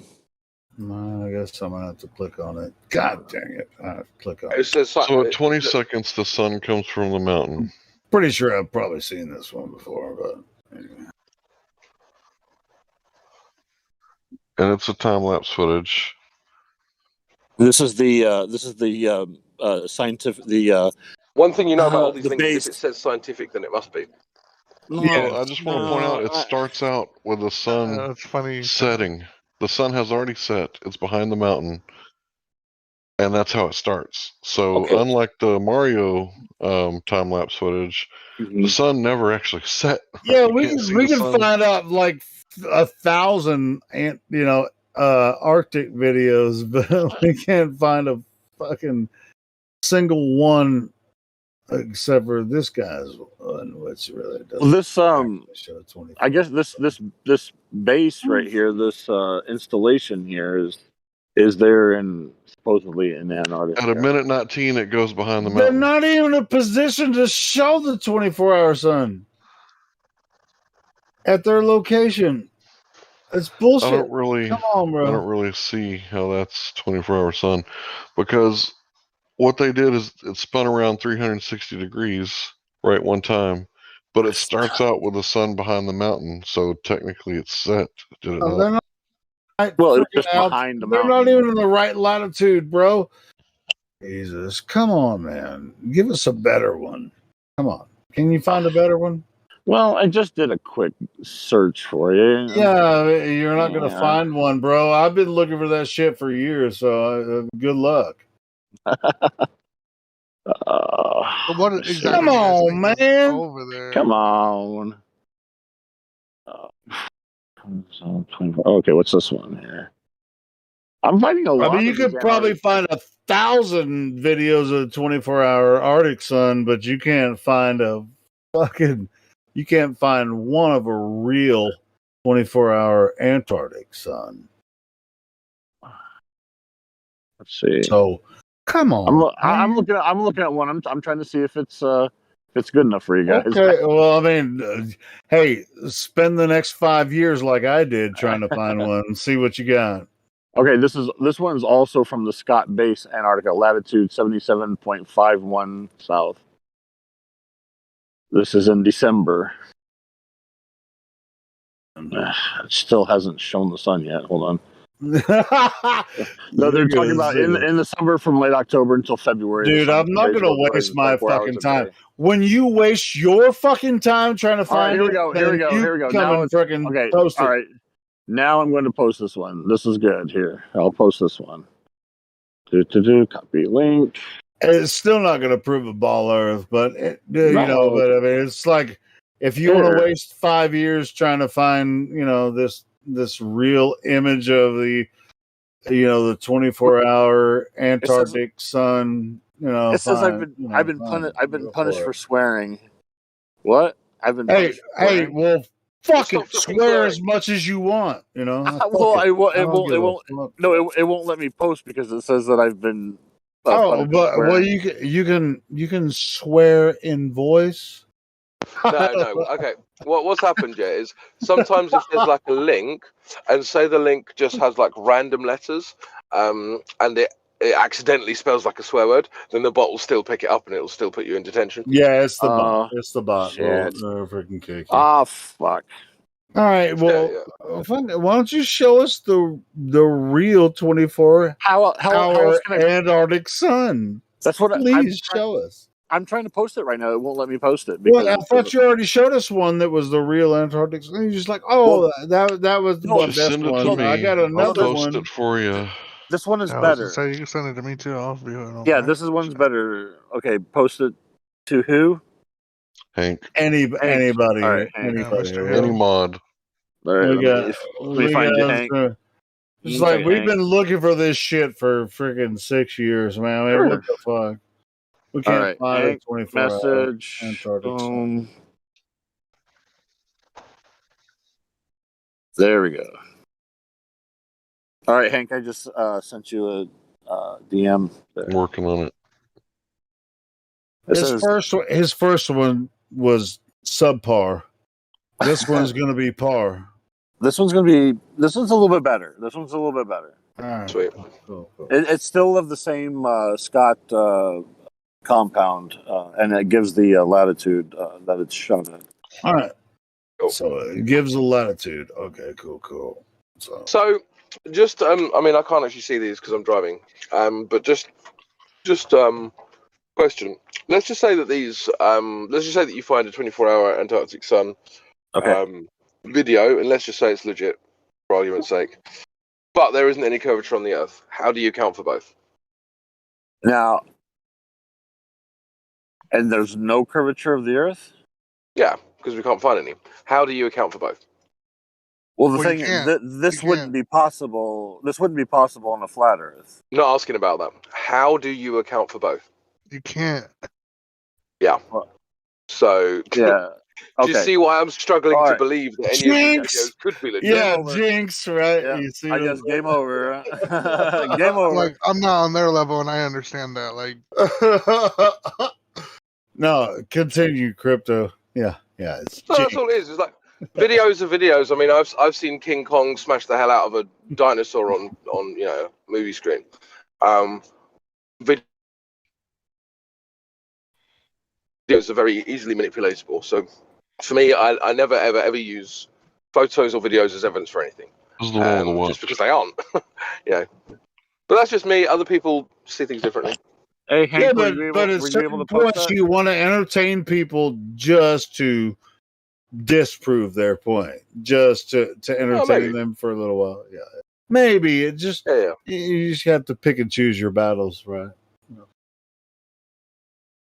I guess I'm gonna have to click on it. God dang it! I have to click on it. So at 20 seconds, the sun comes from the mountain. Pretty sure I've probably seen this one before, but anyway. And it's a time lapse footage. This is the scientific one thing you know about all these things base. is if it says scientific, then it must be. Yeah, I just want to point out it starts out with the sun setting. The sun has already set. It's behind the mountain, and that's how it starts. So unlike the Mario time lapse footage, the sun never actually set. Yeah, we can find out like 1,000 Arctic videos, but we can't find a fucking single one except for this guy's one, which really doesn't show 20. I guess this base right here, this installation here is there in supposedly in Antarctica. At 1:19, it goes behind the mountain. They're not even in a position to show the 24-hour sun at their location. It's bullshit. Come on, bro. I don't really see how that's 24-hour sun, because what they did is it spun around 360 degrees right one time. But it starts out with the sun behind the mountain, so technically it's set. Did it not? They're not well, it's just behind the they're mountain. not even in the right latitude, bro. Jesus, come on, man. Give us a better one. Come on. Can you find a better one? Well, I just did a quick search for you. Yeah, you're not going to find one, bro. I've been looking for that shit for years, so good luck. What exactly? Come on, man. Over there. Come on. Okay, what's this one here? I'm finding a lot. I mean, you of could probably find 1,000 videos of the 24-hour Arctic sun, but you can't find you can't find one of a real 24-hour Antarctic sun. Let's see. So, come on. I'm looking at one. I'm trying to see if it's good enough for you guys. Okay. Well, I mean, hey, spend the next 5 years like I did trying to find one and see what you got. Okay, this one's also from the Scott Base, Antarctica, latitude 77.51 south. This is in December. It still hasn't shown the sun yet. Hold on. No, they're talking about in the summer from late October until February. Dude, I'm not going to waste my fucking time. When you waste your fucking time trying to find here we go. Here we go. Now it's okay. Post it. All right. Now I'm going to post this one. This is good. Here, I'll post this one. Copy link. It's still not going to prove a ball Earth, but you know. But I mean, it's like if you want to waste 5 years trying to find, this real image of the 24-hour Antarctic sun. It says I've been punished for swearing. What? I've been punished for swearing? Well, fucking swear as much as you want. Well, it won't let me post because it says that I've been. You can swear in voice. No. Okay. What's happened yet is sometimes if there's like a link, and say the link just has like random letters, and it accidentally spells like a swear word, then the bot will still pick it up and it'll still put you in detention. Yeah, it's the bot. It's the bot. Freaking kick. Fuck. All right. Well, why don't you show us the real 24-hour Antarctic sun? That's what. Please show us. I'm trying to post it right now. It won't let me post it. Well, I thought you already showed us one that was the real Antarctic sun. You're just like, that was the best one. I got another one. I'll post it for you. This one is better. So you can send it to me too. I'll view it. Yeah, this one's better. Okay, post it to who? Hank. Anybody. All right, Any mod. All right, let me find you, Hank. It's like we've been looking for this shit for freaking 6 years, man. I mean, what the fuck? We can't find a 24-hour Antarctic sun. There we go. All right, Hank, I just sent you a DM. There. Working on it. His first one was subpar. This one's going to be par. This one's a little bit better. All right. Sweet. Cool. It's still of the same Scott compound, and it gives the latitude that it's shown in. All right. Cool. So it gives the latitude. Okay, cool. So just I mean, I can't actually see these because I'm driving. But just question. Let's just say that you find a 24-hour Antarctic sun video, and let's just say it's legit for argument's sake. But there isn't any curvature on the Earth. How do you account for both? Now, and there's no curvature of the Earth? Yeah, because we can't find any. How do you account for both? Well, the thing is, this wouldn't be possible. This wouldn't be possible on a flat Earth. Not asking about that. How do you account for both? You can't. Yeah. So. Yeah. Do you see why I'm struggling to believe that any of these videos could be legit? Yeah, jinx, right? Yeah. You see I guess game over. Game over. Like, I'm not on their level, and I understand that. Like, no, continue, crypto. Yeah. It's that's all it is. It's like videos are videos. I mean, I've seen King Kong smash the hell out of a dinosaur on movie screen. Videos are very easily manipulatable. So For me, I never ever use photos or videos as evidence for anything. Just because they aren't. But that's just me. Other people see things differently. Hey, Hank, but at certain points, you want to entertain people just to disprove their point, just to entertain them for a little while. Yeah, maybe it just you just have to pick and choose your battles, right?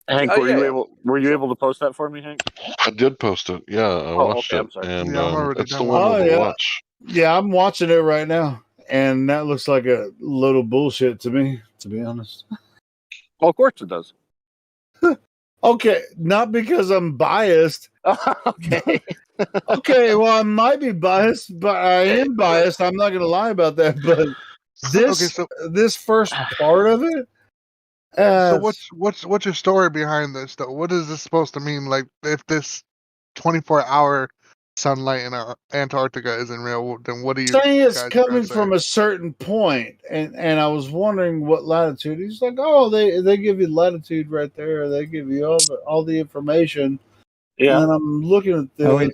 Hank, were you able to post that for me, Hank? I did post it. Yeah, I watched it. I'm sorry. And I'm already it's done the one with the yeah. watch. Yeah, I'm watching it right now, and that looks like a little bullshit to me, to be honest. Well, of course it does. Okay, not because I'm biased. Okay. Okay, well, I might be biased, but I am biased. I'm not going to lie about that. But this first part of it. So what's your story behind this though? What is this supposed to mean? Like, if this 24-hour sunlight in Antarctica isn't real, then what do you saying it's guys coming say? from a certain point, and I was wondering what latitude. He's like, oh, they give you latitude right there. They give you all the information. Yeah. And I'm looking at this.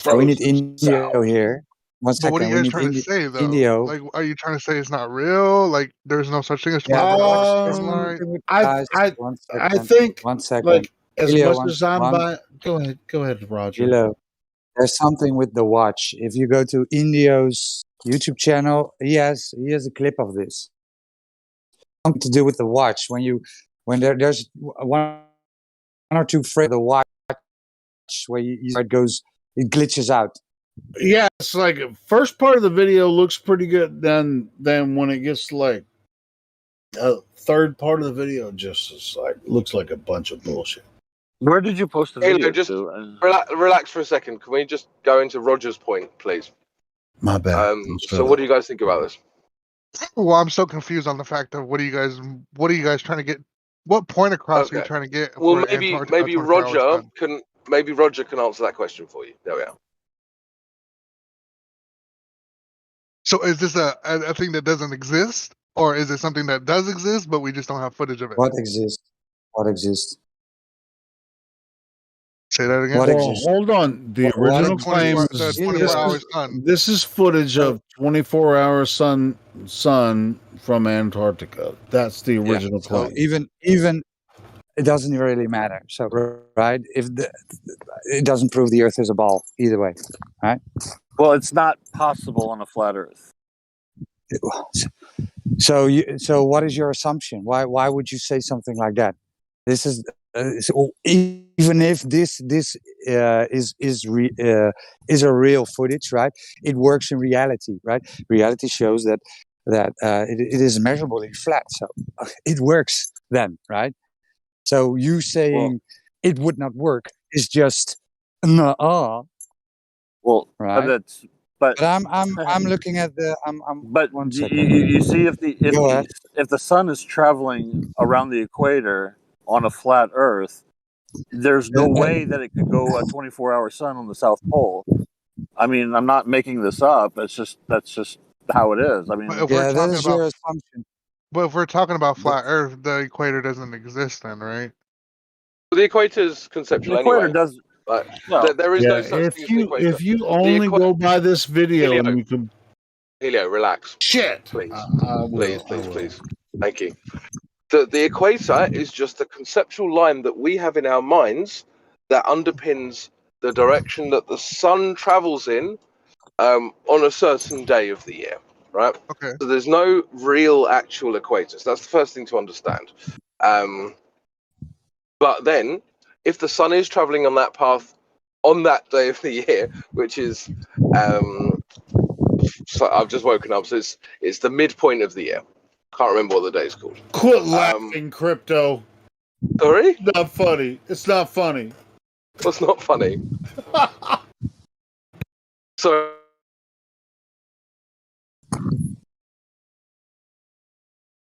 We need Indio here. One But what are second. you We guys need trying to say though? Indio. Like, are you trying to say it's not real? Like, there's no such thing as 24 hours sunlight? I think 1 second. like as Ilio, much as I'm by. Go ahead, Roger. Ilio, there's something with the watch. If you go to Indio's YouTube channel, he has a clip of this. Something to do with the watch. When there's one or two frames of the watch where it glitches out. Yeah, it's like first part of the video looks pretty good. Then when it gets to like third part of the video, just is like looks like a bunch of bullshit. Where did you post the video? Just relax for a second. Can we just go into Roger's point, please? My bad. So what do you guys think about this? Well, I'm so confused on the fact of what are you guys trying to get? What point across are you trying to get? Well, maybe Roger can answer that question for you. There we are. So is this a thing that doesn't exist, or is it something that does exist but we just don't have footage of it? What exists? Say that again. Hold on. The original claim is 24 hours sun. This is footage of 24-hour sun from Antarctica. That's the original claim. So even it doesn't really matter. So right, it doesn't prove the Earth is a ball either way, right? Well, it's not possible on a flat Earth. So what is your assumption? Why would you say something like that? This is even if this is a real footage, right? It works in reality, right? Reality shows that it is measurably flat, so it works then, right? So you saying it would not work is just well, right? But I'm looking at the but one second. You see if the sun is traveling around the equator on a flat Earth, there's no way that it could go a 24-hour sun on the South Pole. I mean, I'm not making this up. That's just how it is. I mean, that is your assumption. But if we're talking about flat Earth, the equator doesn't exist then, right? Well, the equator's conceptual the equator anyway. does. There is no such thing as the equator. If you only go by this video, and you can. Helio, relax. Shit. Please. Please. Thank you. The equator is just the conceptual line that we have in our minds that underpins the direction that the sun travels in on a certain day of the year, right? Okay. So there's no real actual equator. So that's the first thing to understand. But then, if the sun is traveling on that path on that day of the year, which is, so I've just woken up, so it's the midpoint of the year. Can't remember what the day is called. Quit laughing, Crypto. Sorry? Not funny. It's not funny. What's not funny? So.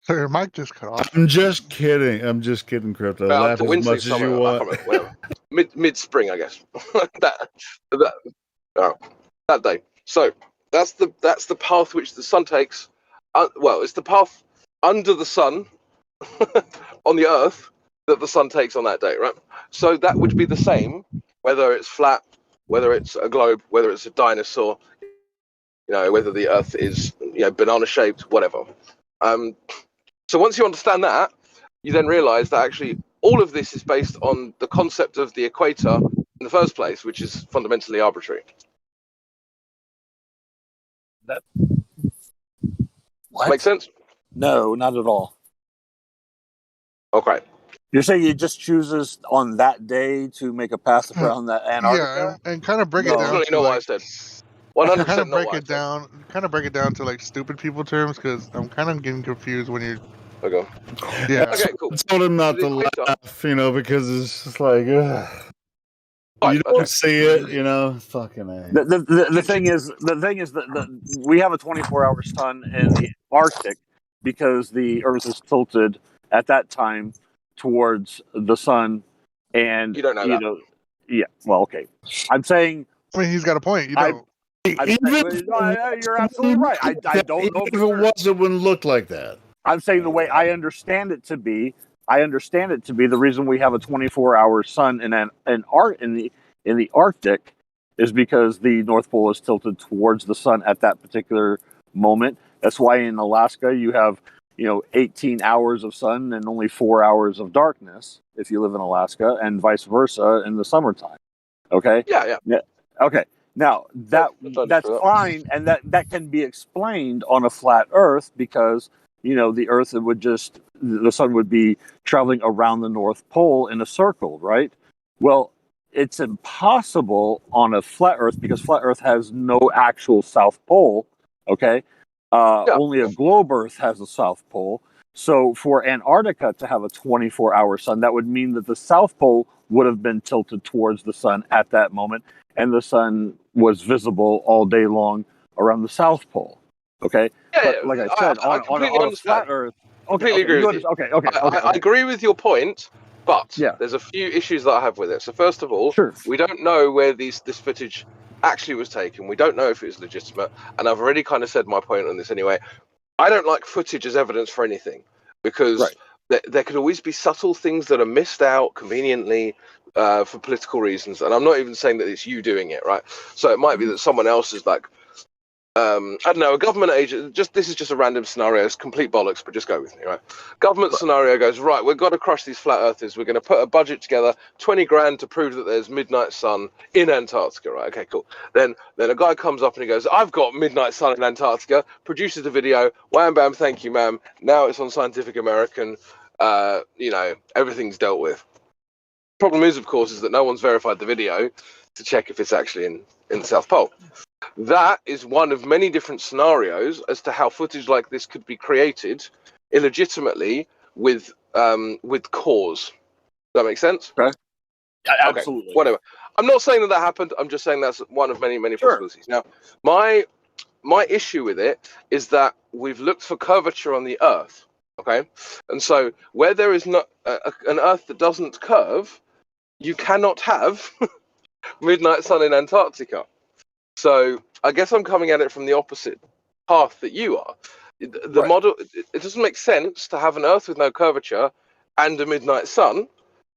So your mic just cut off. I'm just kidding, Crypto. Laugh as much as you want. Mid-spring, I guess. that day. So that's the path which the sun takes. It's the path under the sun on the Earth that the sun takes on that day, right? So that would be the same whether it's flat, whether it's a globe, whether it's a dinosaur, whether the Earth is banana shaped, whatever. So once you understand that, you then realize that actually all of this is based on the concept of the equator in the first place, which is fundamentally arbitrary. That make sense? No, not at all. Okay. You're saying it just chooses on that day to make a path around that Antarctica? Yeah, and kind of break No. it down. Absolutely not what I said. 100% Kind of not break what I it said. down. Kind of break it down to like stupid people terms, because I'm kind of getting confused when you're. Okay. Yeah. Okay, cool. I told him not to laugh, because it's just like, you don't see it, fucking A. The thing is that we have a 24-hour sun in the Arctic because the Earth is tilted at that time towards the sun, and you don't know that. Yeah. Well, okay. I'm saying. I mean, he's got a point. You don't. You're absolutely right. I don't know. If it was, it wouldn't look like that. I'm saying the way I understand it to be. I understand it to be the reason we have a 24-hour sun in the Arctic is because the North Pole is tilted towards the sun at that particular moment. That's why in Alaska you have 18 hours of sun and only 4 hours of darkness if you live in Alaska, and vice versa in the summertime. Okay. Yeah. Okay. Now that's fine, and that can be explained on a flat Earth because the Earth the sun would be traveling around the North Pole in a circle, right? Well, it's impossible on a flat Earth because flat Earth has no actual South Pole. Okay, only a globe Earth has a South Pole. So for Antarctica to have a 24-hour sun, that would mean that the South Pole would have been tilted towards the sun at that moment, and the sun was visible all day long around the South Pole. Okay, but like I said, on a flat Earth, completely agree with you. Okay. I agree with your point, but there's a few issues that I have with it. So first of all, we don't know where this footage actually was taken. We don't know if it was legitimate, and I've already kind of said my point on this anyway. I don't like footage as evidence for anything because there could always be subtle things that are missed out conveniently for political reasons, and I'm not even saying that it's you doing it, right? So it might be that someone else is like, I don't know, a government agent. This is just a random scenario. It's complete bollocks, but just go with me, right? Government scenario goes right. We've got to crush these flat earthers. We're going to put a budget together, 20 grand to prove that there's midnight sun in Antarctica, right? Okay, cool. Then a guy comes up and he goes, I've got midnight sun in Antarctica. Produces the video. Wham bam, thank you, ma'am. Now it's on Scientific American. Everything's dealt with. Problem is, of course, is that no one's verified the video to check if it's actually in the South Pole. That is one of many different scenarios as to how footage like this could be created illegitimately with cause. Does that make sense? Okay. Absolutely. Okay, whatever. I'm not saying that happened. I'm just saying that's one of many possibilities. Now, my issue with it is that we've looked for curvature on the Earth. Okay, and so where there is not an Earth that doesn't curve, you cannot have midnight sun in Antarctica. So I guess I'm coming at it from the opposite path that you are. The model, it doesn't make sense to have an Earth with no curvature and a midnight sun.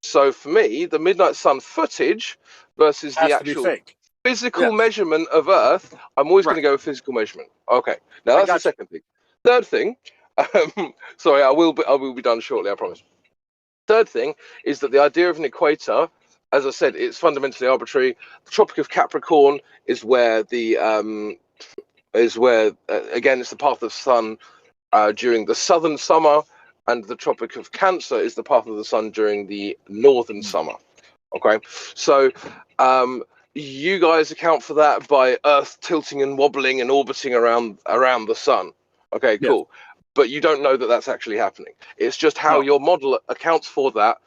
So for me, the midnight sun footage versus the actual physical measurement of Earth, I'm always going to go with physical measurement. Okay, now that's the second thing. Third thing, sorry, I will be done shortly, I promise. Third thing is that the idea of an equator, as I said, it's fundamentally arbitrary. The Tropic of Capricorn is where again, it's the path of the sun during the southern summer, and the Tropic of Cancer is the path of the sun during the northern summer. Okay, so you guys account for that by Earth tilting and wobbling and orbiting around the sun. Okay, cool. But you don't know that that's actually happening. It's just how your model accounts for that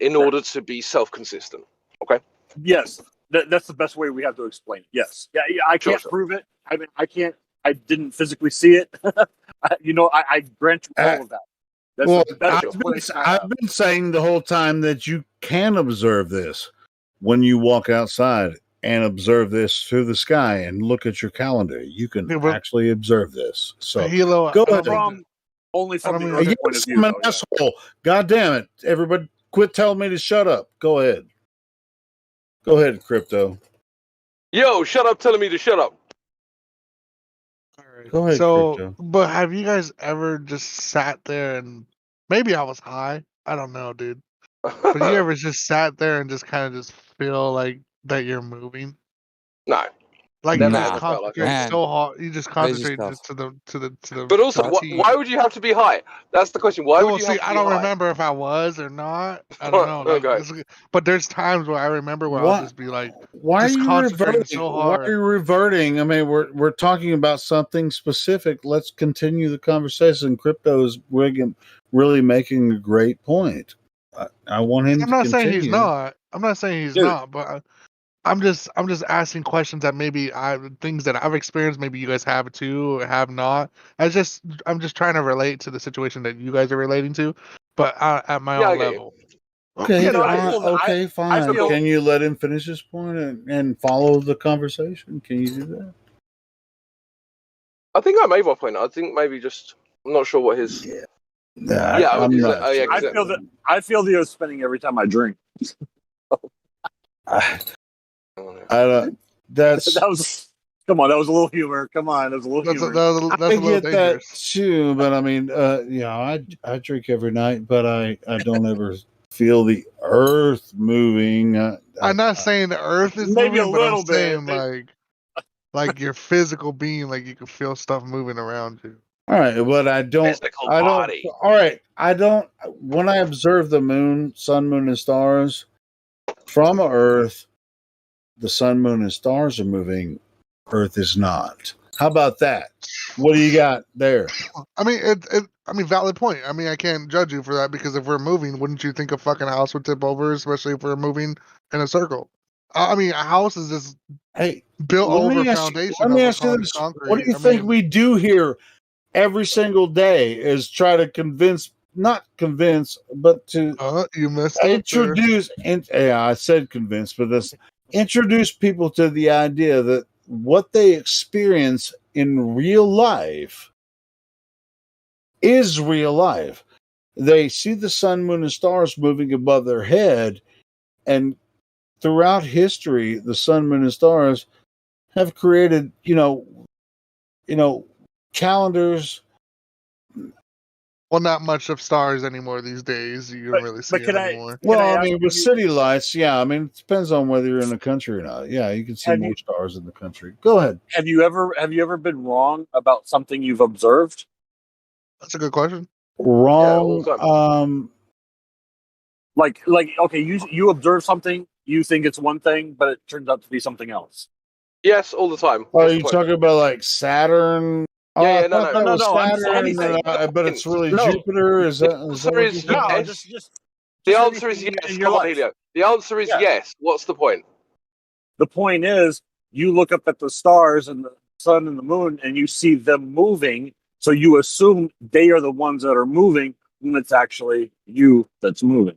in order to be self-consistent. Okay. Yes, that's the best way we have to explain it. Yes. Yeah. I can't prove it. I mean, I can't. I didn't physically see it. I grant you all of that. I've been saying the whole time that you can observe this when you walk outside and observe this through the sky and look at your calendar. You can actually observe this. So go ahead. Only from the Earth point of view. I'm an asshole. God damn it, everybody! quit telling me to shut up. Go ahead. Go ahead, Crypto. Yo, shut up telling me to shut up. All right. Go ahead, So, Crypto. but have you guys ever just sat there and maybe I was high? I don't know, dude. But you ever just sat there and just kind of just feel like that you're moving? No. Like Never you just ever felt like concentrate that. so hard. You just Crazy concentrate stuff. to the. But also, to the T. why would you have to be high? That's the question. Why would Well, you see, have to I be don't high? remember if I was or not. I don't know. Like, Okay. but there's times where I remember where I'll What? just be like, Why are just you concentrating reverting? so Why are hard. you reverting? I mean, we're talking about something specific. Let's continue the conversation. Crypto is really making a great point. I want him I'm to not saying he's continue. not. I'm not saying he's not. But I'm just asking questions that maybe things that I've experienced. Maybe you guys have too or have not. I'm just trying to relate to the situation that you guys are relating to, but at my own level. Okay, I fine. feel- Can you let him finish his point and follow the conversation? Can you do that? I think I made my point. I think maybe just I'm not sure what his. I'm not. I feel the spinning every time I drink. I don't. That's that was. Come on, that was a little humor. Come on, that was a little humor. I get that too, but I mean, I drink every night, but I don't ever feel the earth moving. I'm not saying the Earth is Maybe moving, a but I'm little bit. saying like your physical being, like you can feel stuff moving around you. All right, but I don't. Body. All right, I don't. When I observe the moon, sun, moon, and stars from Earth, the sun, moon, and stars are moving. Earth is not. How about that? What do you got there? I mean, I mean, valid point. I mean, I can't judge you for that because if we're moving, wouldn't you think a fucking house would tip over, especially if we're moving in a circle? I mean, a house is just built over foundation Let me of ask you this: concrete. what do you think we do here every single day? Is try to not convince, but to you messed introduce. I said convince, but this introduce people to the idea that what they experience in real life is real life. They see the sun, moon, and stars moving above their head, and throughout history, the sun, moon, and stars have created, calendars. Well, not much of stars anymore these days. You don't really see it anymore. Well, I mean, with city lights, yeah. I mean, it depends on whether you're in the country or not. Yeah, you can see more stars in the country. Go ahead. Have you ever been wrong about something you've observed? That's a good question. Wrong. Like okay, you observe something, you think it's one thing, but it turns out to be something else. Yes, all the time. Are you talking about like Saturn? Yeah, I thought that was Saturn, but it's really Jupiter. Is that? The answer is yes. Come on, Helio. The answer is yes. What's the point? The point is, you look up at the stars and the sun and the moon, and you see them moving. So you assume they are the ones that are moving, when it's actually you that's moving.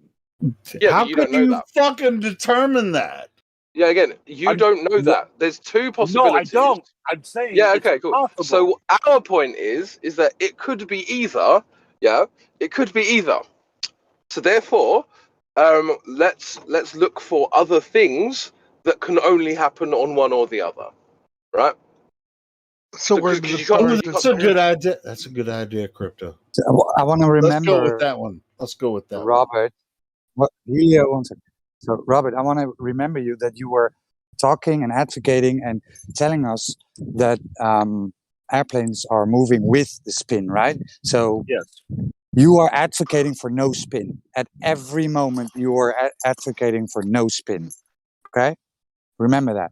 Yeah, how you can don't know you that. fucking determine that? Yeah, again, you don't know that. There's two possibilities. No, I don't. I'm saying. Yeah, it's okay, cool. possible. So our point is that it could be either. Yeah, it could be either. So therefore, let's look for other things that can only happen on one or the other, right? So that's a good idea. That's a good idea, Crypto. I want to remember. Let's go with that one. Let's go with that, Robert. What Helio wants. So, Robert, I want to remember you that you were talking and advocating and telling us that airplanes are moving with the spin, right? So, yes, you are advocating for no spin at every moment. You are advocating for no spin. Okay, remember that.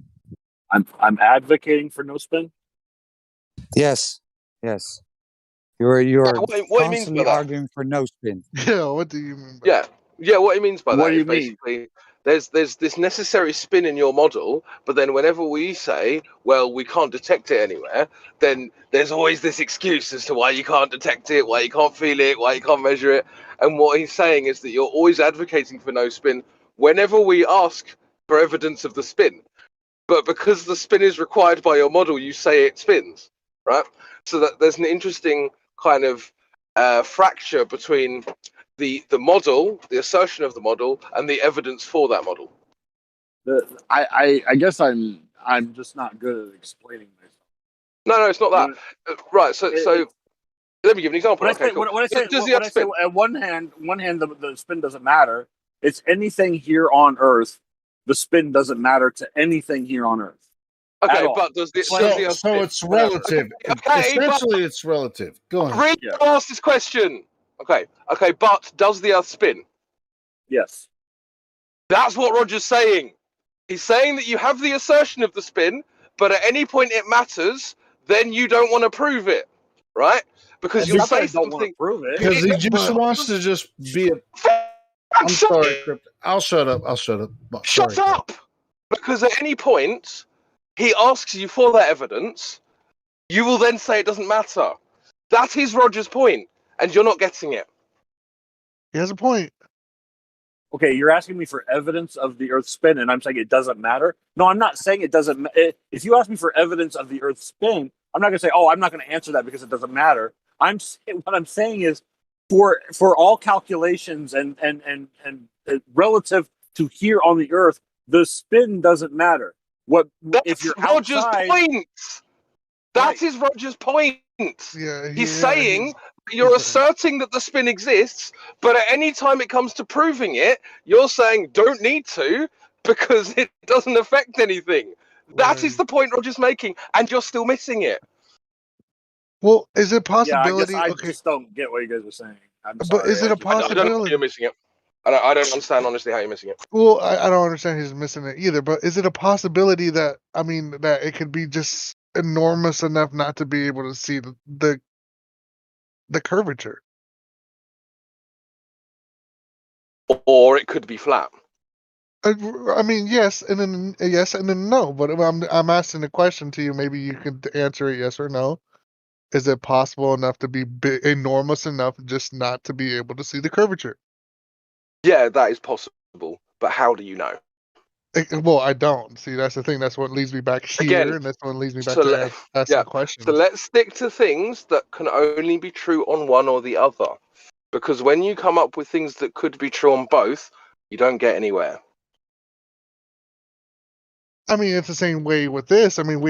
I'm advocating for no spin. Yes. You're what he means constantly by that? arguing for no spin. Yeah, what do you mean? Yeah. What he means by What that do is you mean? basically there's this necessary spin in your model, but then whenever we say, well, we can't detect it anywhere, then there's always this excuse as to why you can't detect it, why you can't feel it, why you can't measure it. And what he's saying is that you're always advocating for no spin whenever we ask for evidence of the spin. But because the spin is required by your model, you say it spins, right? So that there's an interesting kind of fracture between the model, the assertion of the model, and the evidence for that model. I guess I'm just not good at explaining myself. No, it's not that. Right. So let me give an example. When I say at one hand, the spin doesn't matter. It's anything here on Earth. The spin doesn't matter to anything here on Earth. Okay, but does the so it's relative? Okay, essentially, it's relative. Go ahead. Really, ask this question. Okay, but does the Earth spin? Yes. That's what Roger's saying. He's saying that you have the assertion of the spin, but at any point it matters, then you don't want to prove it, right? Because you'll say something. Because he just wants to just be a. I'm sorry, Crypt. I'll shut up. Shut up! Because at any point he asks you for that evidence, you will then say it doesn't matter. That is Roger's point, and you're not getting it. He has a point. Okay, you're asking me for evidence of the Earth's spin, and I'm saying it doesn't matter. No, I'm not saying it doesn't. If you ask me for evidence of the Earth's spin, I'm not going to say, "Oh, I'm not going to answer that because it doesn't matter." What I'm saying is, for all calculations and relative to here on the Earth, the spin doesn't matter. If you're Roger's outside, point. That is Roger's point. Yeah, he's saying you're asserting that the spin exists, but at any time it comes to proving it, you're saying don't need to because it doesn't affect anything. That is the point Roger's making, and you're still missing it. Well, is it possibility? Yeah, I guess I just don't get what you guys are saying. I'm sorry. But is it a possibility? I don't know how you're missing it. I don't understand honestly how you're missing it. Well, I don't understand he's missing it either. But is it a possibility that that it could be just enormous enough not to be able to see the curvature? Or it could be flat. I mean, yes, and then no. But I'm asking a question to you. Maybe you could answer it yes or no. Is it possible enough to be enormous enough just not to be able to see the curvature? Yeah, that is possible. But how do you know? Well, I don't. See, that's the thing. That's what leads me back here, Again, and that's what leads me back to asking questions. So let's stick to things that can only be true on one or the other. Because when you come up with things that could be true on both, you don't get anywhere. I mean, it's the same way with this. I mean,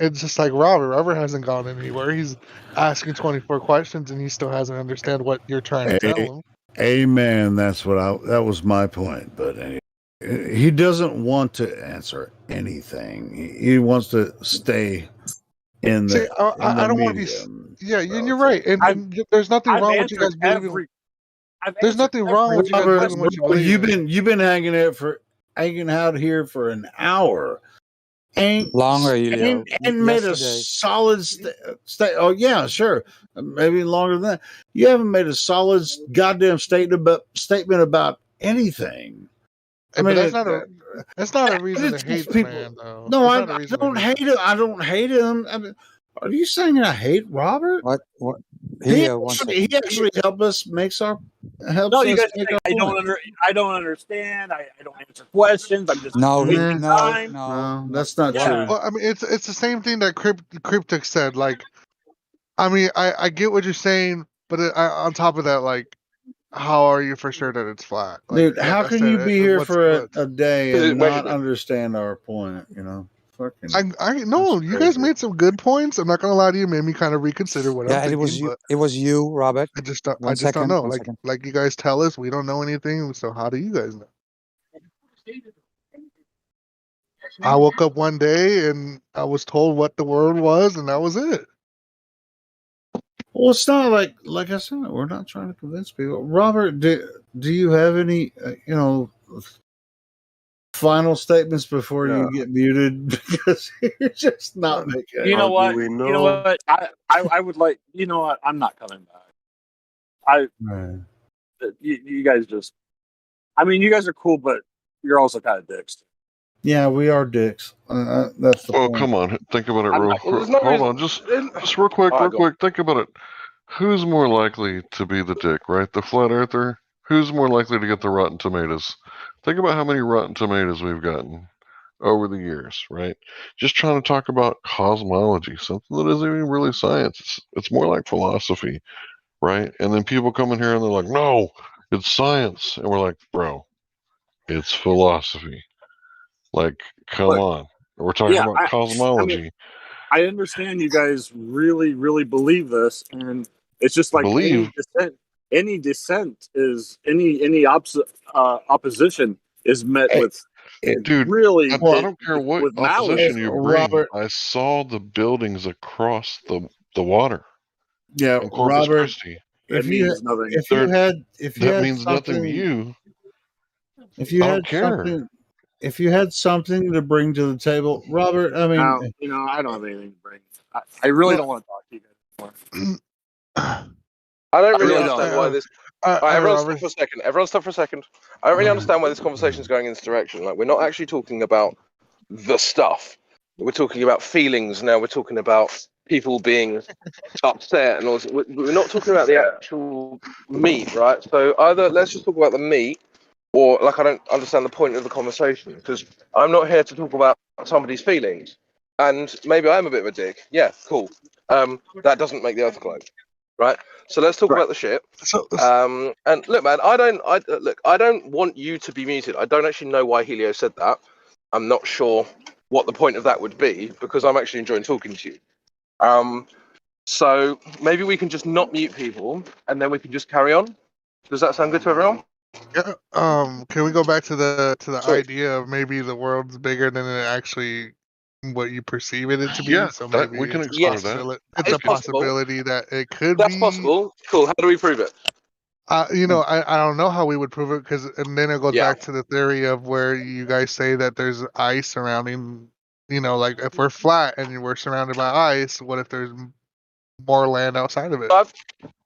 it's just like Robert. Robert hasn't gone anywhere. He's asking 24 questions, and he still hasn't understand what you're trying to tell him. Amen. That was my point. But anyway, he doesn't want to answer anything. He wants to stay in the. I don't want to be. Yeah, you're right. And there's nothing wrong with you guys believing. There's nothing wrong with you guys believing what you believe. You've been hanging out here for an hour. Ain't longer, and made a solid oh yeah, sure, maybe longer than that. You haven't made a solid goddamn statement about anything. I mean, that's not a reason to hate the man, though. No, I don't hate him. I don't hate him. I mean, are you saying I hate Robert? What? He actually helped us No, you guys think I don't understand. I don't answer questions. I'm just wasting time. No, that's not true. Well, I mean, it's the same thing that Cryptic said. Like, I mean, I get what you're saying, but on top of that, like, how are you for sure that it's flat? Like, dude, how can you be here for a day and not understand our point? You know, fucking. I know you guys made some good points. I'm not gonna lie to you. Made me kind of reconsider what I'm thinking. It was you, Robert. I just don't know. Like you guys tell us, we don't know anything. So how do you guys know? I woke up one day and I was told what the word was, and that was it. Well, it's not like I said, we're not trying to convince people. Robert, do you have any, final statements before you get muted? Because you're just not making it. You know what? You know what? I would like. You know what? I'm not coming back. You guys just. I mean, you guys are cool, but you're also kind of dicks. Yeah, we are dicks. That's the point. Come on, think about it real quick. Hold on, just real quick, Think about it. Who's more likely to be the dick, right? The flat earther? Who's more likely to get the Rotten Tomatoes? Think about how many Rotten Tomatoes we've gotten over the years, right? Just trying to talk about cosmology, something that isn't even really science. It's more like philosophy, right? And then people come in here and they're like, no, it's science. And we're like, bro, it's philosophy. Like, come on. We're talking about cosmology. I understand you guys really, really believe this, and it's just like Believe? any dissent is any opposition is met with Dude, really I don't care what with opposition malice. you bring. Robert. I saw the buildings across the water Yeah, in Corpus Robert. Christi. If That you means nothing. That means nothing to you. If you I had don't care. something, if you had something to bring to the table, Robert. I mean, Now, I don't have anything to bring. I really don't want to talk to you guys anymore. I don't really really understand don't. why this. Everyone stop for a second. Everyone stop for a second. I don't really understand why this conversation is going in this direction. Like, we're not actually talking about the stuff. We're talking about feelings now. We're talking about people being upset, and all. We're not talking about the actual meat, right? So either let's just talk about the meat, or like I don't understand the point of the conversation, because I'm not here to talk about somebody's feelings. And maybe I'm a bit of a dick. Yeah, cool. That doesn't make the Earth globe, right? So let's talk about the shit. And look, man, I don't want you to be muted. I don't actually know why Helio said that. I'm not sure what the point of that would be, because I'm actually enjoying talking to you. So maybe we can just not mute people, and then we can just carry on. Does that sound good to everyone? Yeah. Can we go back to the idea of maybe the world's bigger than it actually what you perceive it to be? Yeah, So maybe we can it's explore possibility. that. It's a possibility that it could That's be. possible. Cool. How do we prove it? I don't know how we would prove it, because and then it goes back to the theory of where you guys say that there's ice surrounding. Like if we're flat and we're surrounded by ice, what if there's more land outside of it?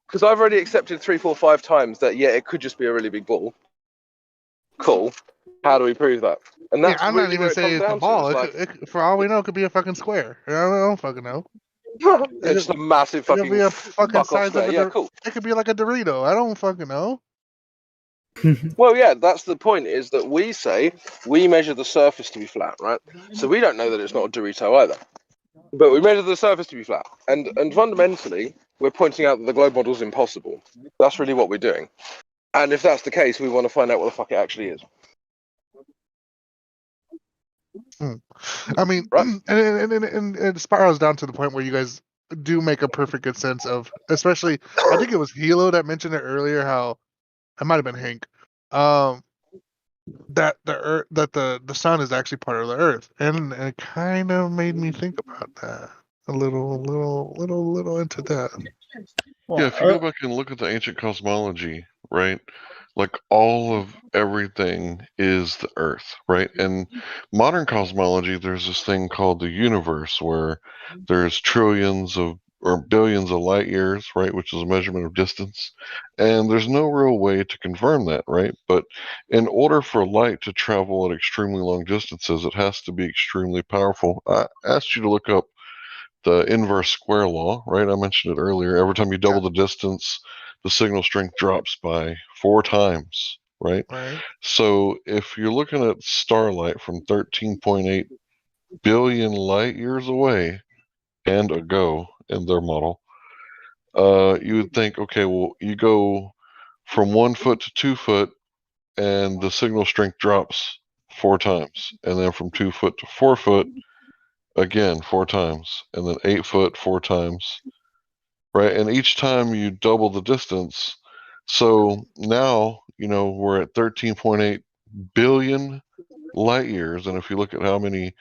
Because I've already accepted 3, 4, 5 times that it could just be a really big ball. Cool. How do we prove that? And that's I'm really not even where it saying comes it's a down ball. to. For all we know, it could be a fucking square. I don't fucking know. It's just a massive It could fucking be a fucking fuck off size square. of Yeah, cool. It could be like a Dorito. I don't fucking know. Well, yeah, that's the point. Is that we say we measure the surface to be flat, right? So we don't know that it's not a Dorito either, but we measure the surface to be flat, and fundamentally we're pointing out that the globe model is impossible. That's really what we're doing. And if that's the case, we want to find out what the fuck it actually is. I mean, right. and it spirals down to the point where you guys do make a perfect good sense of, especially, I think it was Hilo that mentioned it earlier, how it might have been Hank, that the Earth, that the sun is actually part of the Earth, and it kind of made me think about that a little into that. Yeah, if you go back and look at the ancient cosmology, right? Like all of everything is the Earth, right? And modern cosmology, there's this thing called the universe where there's trillions of or billions of light years, right? Which is a measurement of distance. And there's no real way to confirm that, right? But in order for light to travel at extremely long distances, it has to be extremely powerful. I asked you to look up the inverse square law, right? I mentioned it earlier. Every time you double the distance, the signal strength drops by 4 times, right? Right. So if you're looking at starlight from 13.8 billion light years away and ago in their model, you would think, okay, well, you go from 1 foot to 2 foot and the signal strength drops 4 times. And then from 2 foot to 4 foot, again 4 times, and then 8 foot 4 times, right? And each time you double the distance. So now we're at 13.8 billion light years, and if you look at how many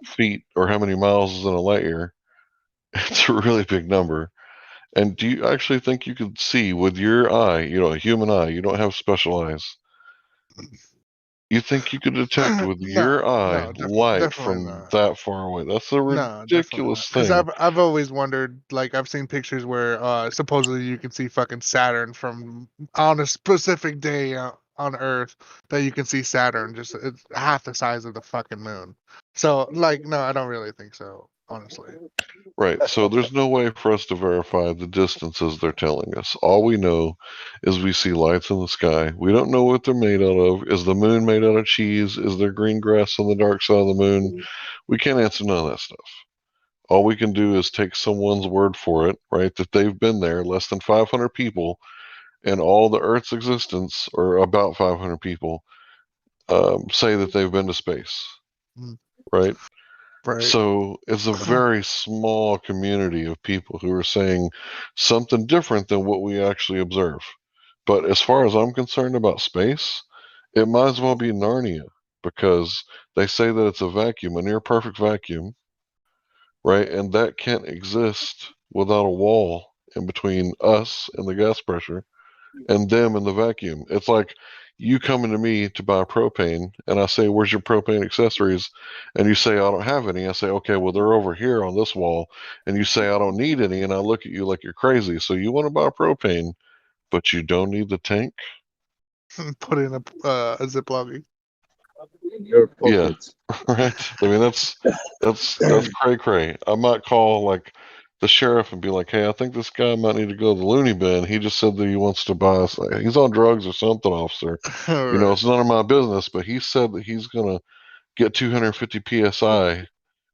feet or how many miles is in a light year, it's a really big number. And do you actually think you could see with your eye, a human eye, you don't have special eyes, you think you could detect with your eye light from that far away? That's a ridiculous thing. Because I've always wondered, like I've seen pictures where supposedly you can see fucking Saturn from on a specific day on Earth, that you can see Saturn just it's half the size of the fucking moon. So no, I don't really think so, honestly. Right. So there's no way for us to verify the distances they're telling us. All we know is we see lights in the sky. We don't know what they're made out of. Is the moon made out of cheese? Is there green grass on the dark side of the moon? We can't answer none of that stuff. All we can do is take someone's word for it, right? That they've been there, less than 500 people, and all the Earth's existence, or about 500 people, say that they've been to space, right? Right. So it's a very small community of people who are saying something different than what we actually observe. But as far as I'm concerned about space, it might as well be Narnia, because they say that it's a vacuum, a near perfect vacuum, right? And that can't exist without a wall in between us and the gas pressure and them in the vacuum. It's like you coming to me to buy propane, and I say, "Where's your propane accessories?" And you say, "I don't have any." I say, "Okay, well, they're over here on this wall." And you say, "I don't need any." And I look at you like you're crazy. So you want to buy propane, but you don't need the tank? Put in a Ziploc. Your Yeah, pockets. right. I mean, that's cray cray. I might call like the sheriff and be like, "Hey, I think this guy might need to go to the loony bin. He just said that he wants to buy us. He's on drugs or something, officer. You know, it's none of my business, but he said that he's gonna get 250 psi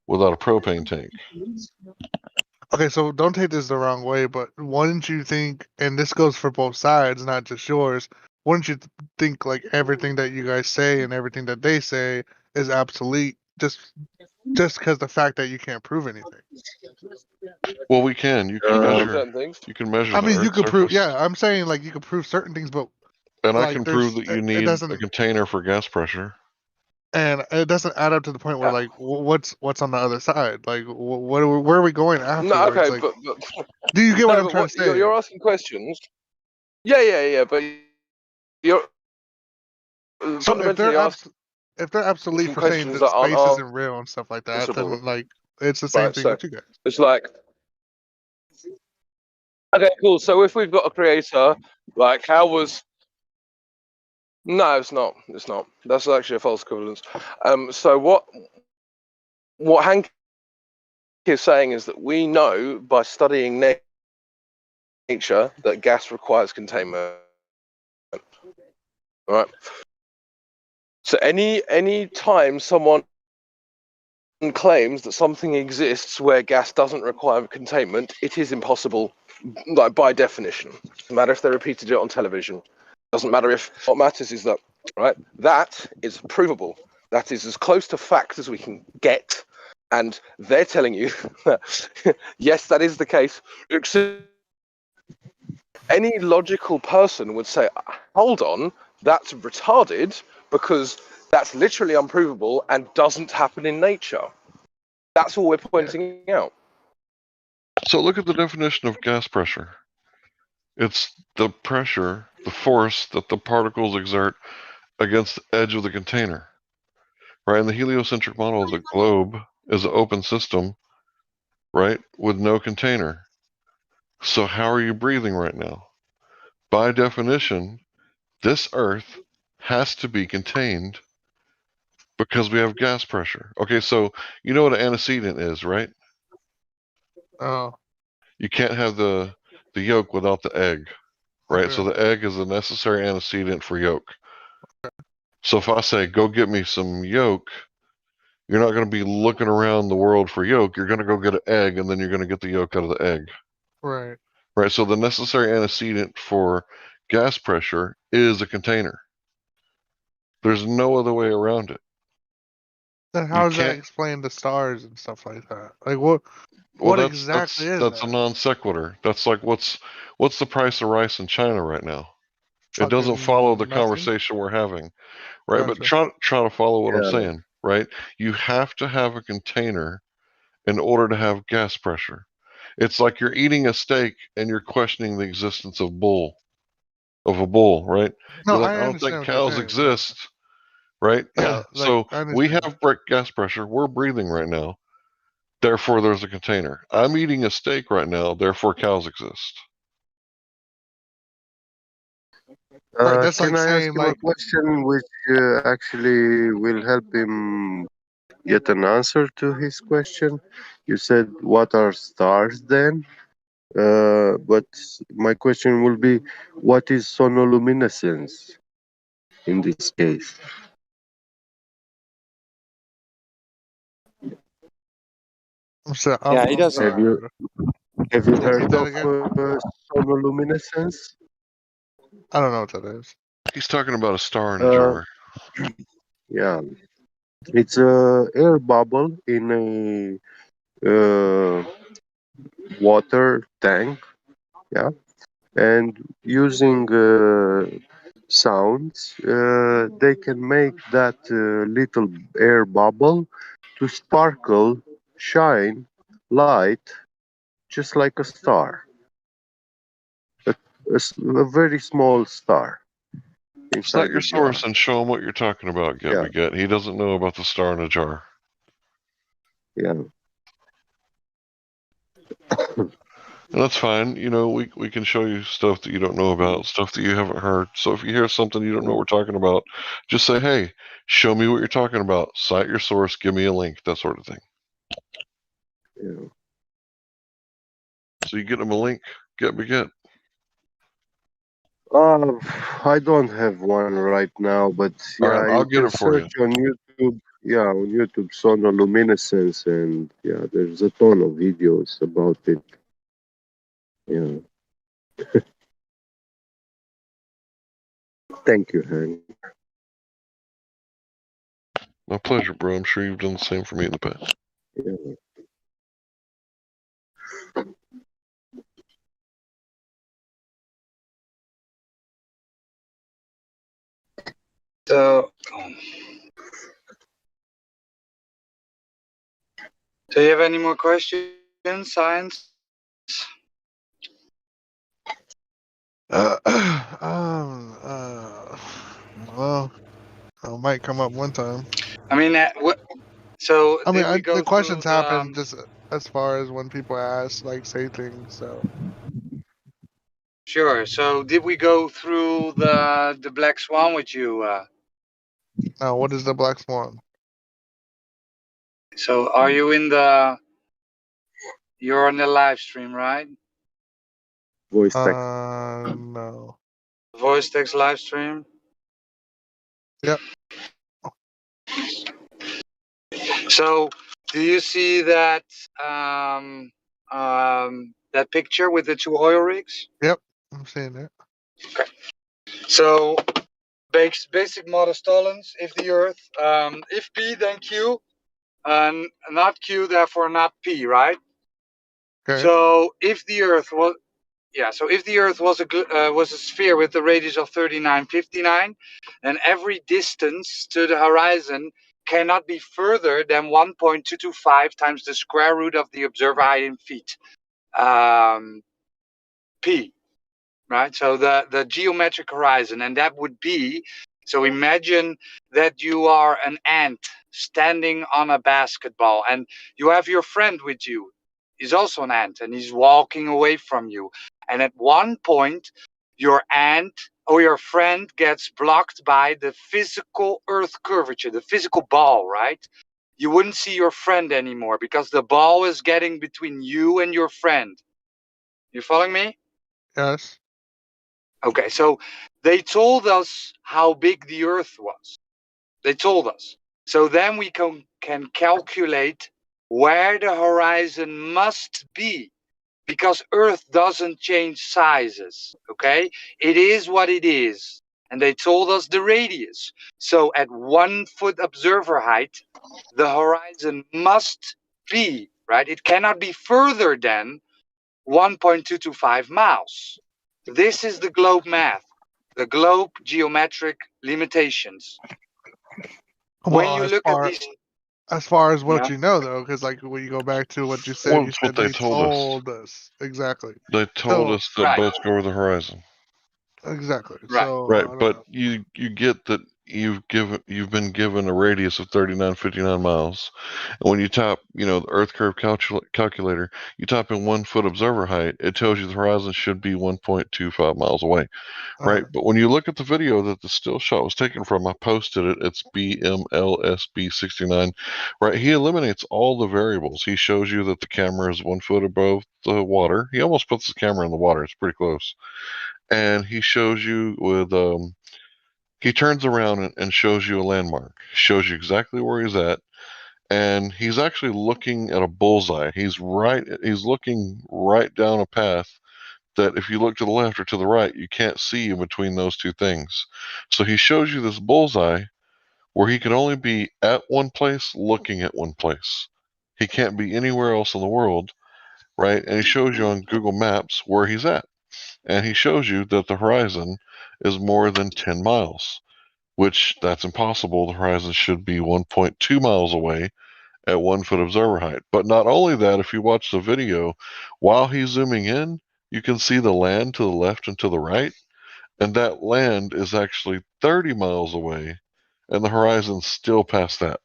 without a propane tank." Okay, so don't take this the wrong way, but wouldn't you think, and this goes for both sides, not just yours, wouldn't you think like everything that you guys say and everything that they say is obsolete just because the fact that you can't prove anything? Well, we can. You can measure. You can measure I the mean, you Earth's could prove. surface, Yeah, I'm saying like you could prove certain things, but and I like can prove there's that you it need a doesn't, container for gas pressure. and it doesn't add up to the point where like what's on the other side? Like where are we going No, afterwards? okay, Like, but do you get what no, I'm but trying what to say? you're asking questions. Yeah, but you're So fundamentally asking if they're obsolete for saying questions that that aren't space isn't real and stuff like that, answerable. then like it's the same Right, thing so with you guys. it's like, okay, cool. So if we've got a creator, like how was? No, it's not. It's not. That's actually a false equivalence. So what Hank is saying is that we know by studying nature that gas requires containment. Right. So any time someone claims that something exists where gas doesn't require containment, it is impossible, like by definition. Doesn't matter if they repeated it on television. Doesn't matter if what matters is that, right? That is provable. That is as close to fact as we can get, and they're telling you that yes, that is the case. Any logical person would say, hold on, that's retarded because that's literally unprovable and doesn't happen in nature. That's all we're pointing out. So look at the definition of gas pressure. It's the pressure, the force that the particles exert against the edge of the container. Right? In the heliocentric model, the globe is an open system, right, with no container. So how are you breathing right now? By definition, this Earth has to be contained because we have gas pressure. Okay, so you know what an antecedent is, right? Oh. You can't have the yolk without the egg, right? Okay. So the egg is a necessary antecedent for yolk. So if I say, go get me some yolk, you're not going to be looking around the world for yolk. You're going to go get an egg, and then you're going to get the yolk out of the egg. Right. Right. So the necessary antecedent for gas pressure is a container. There's no other way around it. Then how does that explain the stars and stuff like that? Like what exactly is that's that? a non sequitur. That's like what's the price of rice in China right now? It doesn't follow the Fucking nothing. conversation we're having, right? But Gotcha. try to follow what I'm Yeah. saying, right? You have to have a container in order to have gas pressure. It's like you're eating a steak and you're questioning the existence of a bull, right? No, You're like, I I don't think understand what you're cows saying. Yeah. exist, right? Yeah, like So I we understand. have gas pressure. We're breathing right now. Therefore, there's a container. I'm eating a steak right now. Therefore, cows exist. Right, that's Can like I ask saying him a like question which actually will help him get an answer to his question? You said, what are stars then? But my question will be, what is sonoluminescence in this case? Yeah, he doesn't. Have you heard that of again? sonoluminescence? I don't know what that is. He's talking about a star in a Uh, jar. yeah, it's a air bubble in a water tank. Yeah, and using sounds, they can make that little air bubble to sparkle, shine, light, just like a star, a, a very small star Cite inside your the jar. source and show him what you're talking about, Get Yeah, Me Get. He doesn't know about the star in a jar. yeah. And that's fine. You know, we can show you stuff that you don't know about, stuff that you haven't heard. So if you hear something you don't know what we're talking about, just say, hey, show me what you're talking about. Cite your source, give me a link, that sort of thing. Yeah. So you get them a link, Get Me Get. I don't have one right now, but All yeah, right, you I'll get can it for you. search on YouTube. Yeah, on YouTube, sonoluminescence, and yeah, there's a ton of videos about it. Yeah. Thank you, Hank. My pleasure, bro. I'm sure you've done the same for me in the past. Yeah. So, do you have any more questions, Science? Well, it might come up one time. I mean, so I mean, did we go the questions through happen just as far as when people ask, like, say things. So Sure. So did we go through the Black Swan with you? now, what is the Black Swan? So are you in the? You're on the live stream, right? Voice text. No. Voice text live stream. Yep. So do you see that that picture with the two oil rigs? Yep, I'm seeing it. Okay. So basic model Stallings. If the Earth, if P then Q, and not Q, therefore not P, right? Okay. So if the Earth was so if the Earth was a sphere with a radius of 3959, then every distance to the horizon cannot be further than 1.225 times the square root of the observer height in feet. P, right? So the geometric horizon, and that would be, so imagine that you are an ant standing on a basketball and you have your friend with you. He's also an ant and he's walking away from you. And at one point, your ant or your friend gets blocked by the physical earth curvature, the physical ball, right? You wouldn't see your friend anymore because the ball is getting between you and your friend. You following me? Yes. Okay, so they told us how big the Earth was. They told us. So then we can calculate where the horizon must be, because Earth doesn't change sizes, okay? It is what it is. And they told us the radius. So at 1 foot observer height, the horizon must be, right? It cannot be further than 1.225 miles. This is the globe math, the globe geometric limitations. Well, When you look at these, as far as what yeah, you know, though, because like when you go back to what you Well, said, that's what they told us exactly. They told us that boats go over the horizon. Exactly. Right. So Right, but you get that you've been given a radius of 3959 miles, and when you type, the Earth curve calculator, you type in 1 foot observer height, it tells you the horizon should be 1.25 miles away, right? But when you look at the video that the still shot was taken from, I posted it. It's BMLSB69, right? He eliminates all the variables. He shows you that the camera is 1 foot above the water. He almost puts the camera in the water. It's pretty close. And he shows you with he turns around and shows you a landmark, shows you exactly where he's at, and he's actually looking at a bullseye. He's looking right down a path that if you look to the left or to the right, you can't see in between those two things. So he shows you this bullseye where he can only be at one place, looking at one place. He can't be anywhere else in the world, right? And he shows you on Google Maps where he's at. And he shows you that the horizon is more than 10 miles, which that's impossible. The horizon should be 1.2 miles away at 1 foot observer height. But not only that, if you watch the video, while he's zooming in, you can see the land to the left and to the right. And that land is actually 30 miles away, and the horizon's still past that.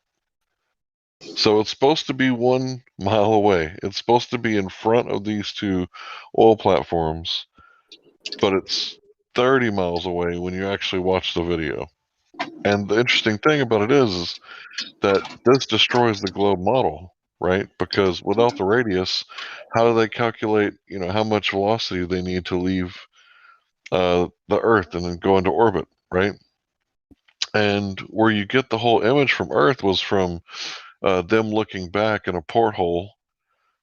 So it's supposed to be 1 mile away. It's supposed to be in front of these two oil platforms, but it's 30 miles away when you actually watch the video. And the interesting thing about it is that this destroys the globe model, right? Because without the radius, how do they calculate, how much velocity they need to leave the Earth and then go into orbit, right? And where you get the whole image from Earth was from them looking back in a porthole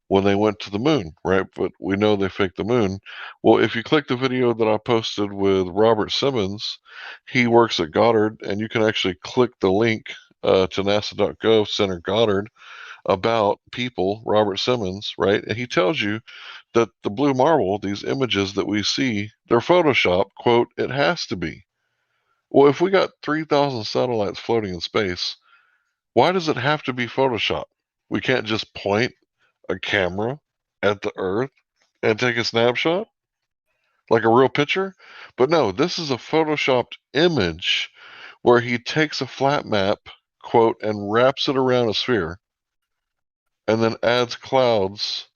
when they went to the moon, right? But we know they faked the moon. Well, if you click the video that I posted with Robert Simmons, he works at Goddard, and you can actually click the link to nasa.gov Center Goddard about people, Robert Simmons, right? And he tells you that the blue marble, these images that we see, they're Photoshopped, quote, it has to be. Well, if we got 3,000 satellites floating in space, why does it have to be Photoshopped? We can't just point a camera at the Earth and take a snapshot like a real picture? But no, this is a Photoshopped image where he takes a flat map, quote, and wraps it around a sphere and then adds clouds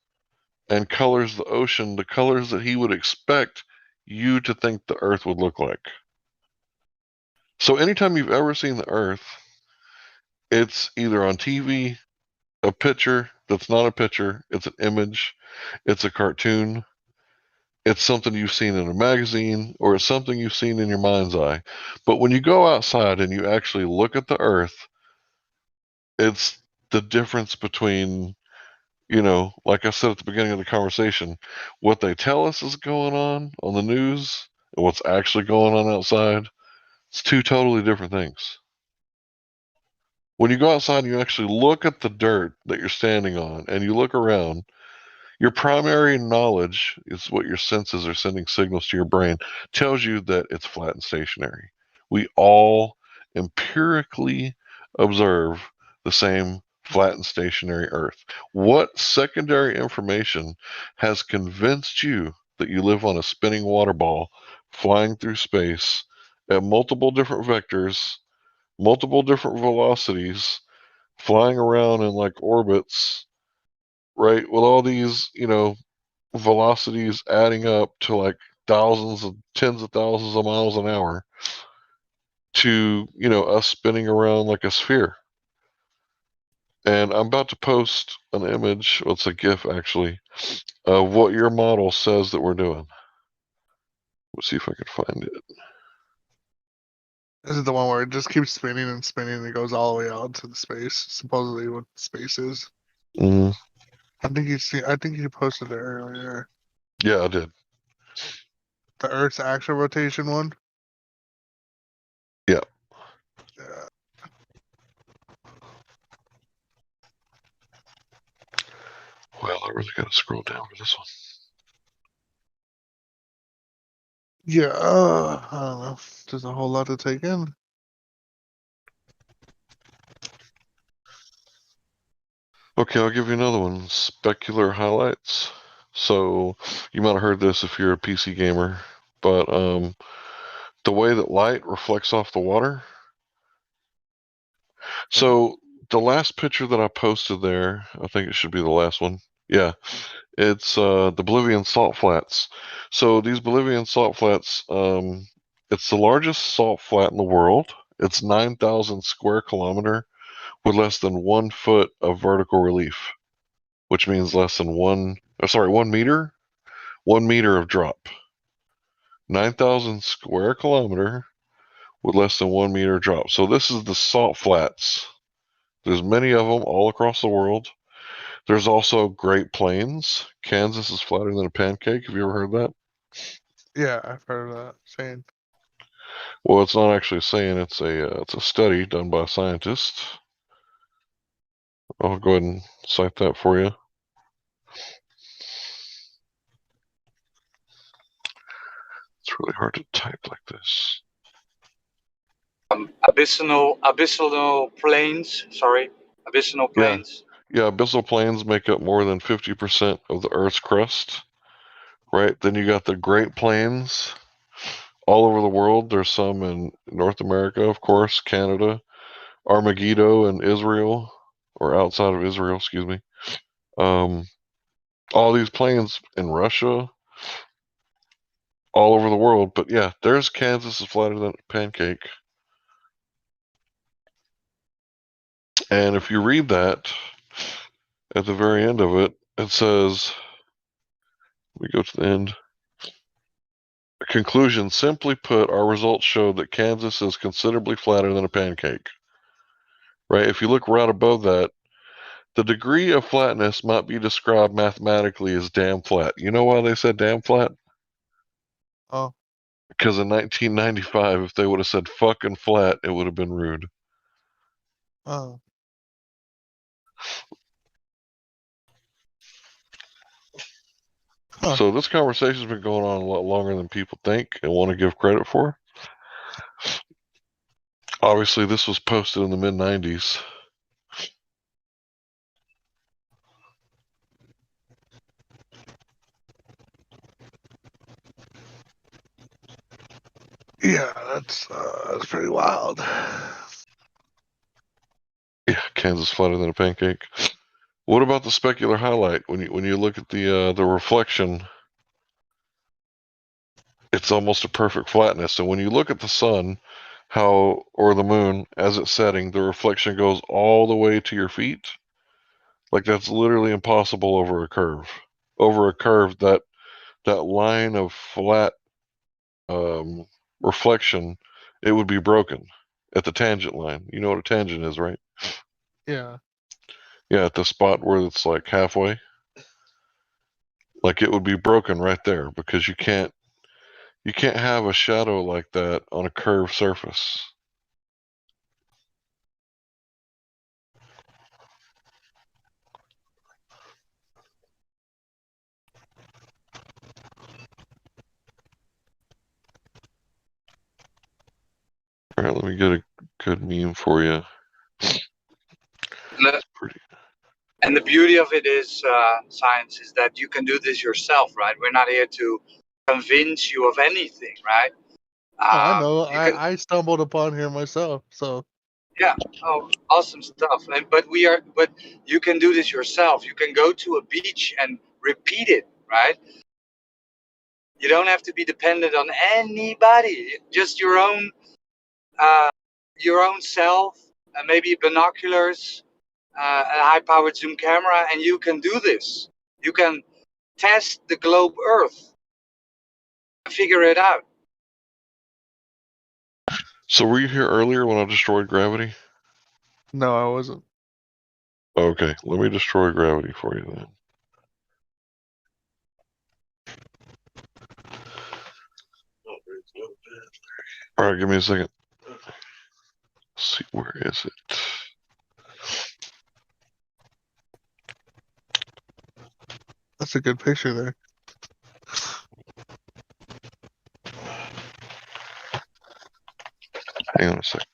and colors the ocean the colors that he would expect you to think the Earth would look like. So anytime you've ever seen the Earth, it's either on TV, a picture that's not a picture, it's an image, it's a cartoon, it's something you've seen in a magazine, or it's something you've seen in your mind's eye. But when you go outside and you actually look at the Earth, it's the difference between, like I said at the beginning of the conversation, what they tell us is going on the news and what's actually going on outside. It's two totally different things. When you go outside and you actually look at the dirt that you're standing on and you look around, your primary knowledge is what your senses are sending signals to your brain, tells you that it's flat and stationary. We all empirically observe the same flat and stationary Earth. What secondary information has convinced you that you live on a spinning water ball flying through space at multiple different vectors, multiple different velocities, flying around in like orbits, right? With all these, velocities adding up to like thousands of tens of thousands of miles an hour to, us spinning around like a sphere. And I'm about to post an image, well, it's a GIF actually, of what your model says that we're doing. Let's see if I can find it. This is the one where it just keeps spinning and spinning and it goes all the way out to the space, supposedly what space is. Mm-hmm. I think you posted it earlier. Yeah, I did. The Earth's actual rotation one? Yeah. Yeah. Well, I really got to scroll down for this one. Yeah, I don't know. There's a whole lot to take in. Okay, I'll give you another one. Specular highlights. So you might have heard this if you're a PC gamer, but the way that light reflects off the water. So the last picture that I posted there, I think it should be the last one. Yeah, it's the Bolivian salt flats. So these Bolivian salt flats, it's the largest salt flat in the world. It's 9,000 square kilometer with less than 1 foot of vertical relief, which means less than 1 meter, 1 meter of drop. 9,000 square kilometer with less than 1 meter drop. So this is the salt flats There's many of them all across the world. There's also Great Plains. Kansas is flatter than a pancake. Have you ever heard that? Yeah, I've heard of that saying. Well, it's not actually a saying. It's a study done by a scientist. I'll go ahead and cite that for you. It's really hard to type like this. Abyssal plains. Sorry, abyssal plains. Yeah, abyssal plains make up more than 50% of the Earth's crust. Right? Then you got the Great Plains all over the world. There's some in North America, of course, Canada, Armageddon and Israel, or outside of Israel, excuse me. All these plains in Russia, all over the world. But yeah, there's Kansas is flatter than a pancake. And if you read that, at the very end of it, it says, we go to the end. Conclusion, simply put, our results show that Kansas is considerably flatter than a pancake. Right? If you look right above that, the degree of flatness might be described mathematically as damn flat. You know why they said damn flat? Oh. Because in 1995, if they would have said fucking flat, it would have been rude. Oh. Huh. So this conversation's been going on a lot longer than people think and want to give credit for. Obviously, this was posted in the mid-90s. Yeah, that's pretty wild. Yeah, Kansas flatter than a pancake. What about the specular highlight? When you look at the reflection, it's almost a perfect flatness. And when you look at the sun, or the moon as it's setting, the reflection goes all the way to your feet. Like that's literally impossible over a curve. Over a curve, that line of flat reflection, it would be broken at the tangent line. You know what a tangent is, right? Yeah. Yeah, at the spot where it's like halfway. Like it would be broken right there because you can't have a shadow like that on a curved surface. All right, let me get a good meme for you. And the beauty of it is, science, is that you can do this yourself, right? We're not here to convince you of anything, right? Oh, I know. I stumbled upon here myself, so. Yeah. Oh, awesome stuff. But you can do this yourself. You can go to a beach and repeat it, right? You don't have to be dependent on anybody. Just your own self, and maybe binoculars, a high-powered zoom camera, and you can do this. You can test the globe Earth and figure it out. So were you here earlier when I destroyed gravity? No, I wasn't. Okay, let me destroy gravity for you then. All right, give me a second. Let's see, where is it? That's a good picture there. Hang on a second.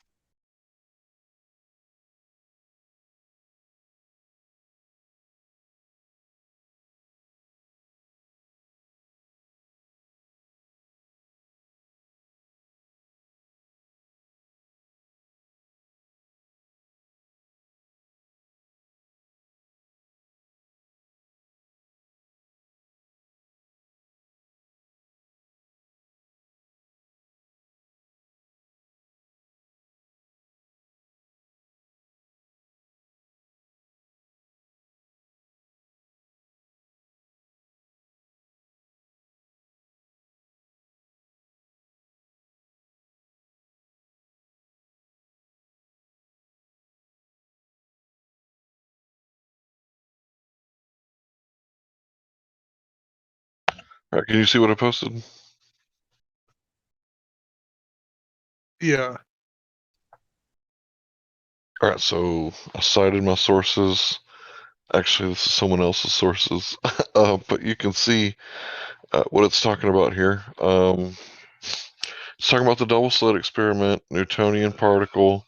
All right, can you see what I posted? Yeah. All right, so I cited my sources. Actually, this is someone else's sources, but you can see what it's talking about here. It's talking about the double slit experiment, Newtonian particle.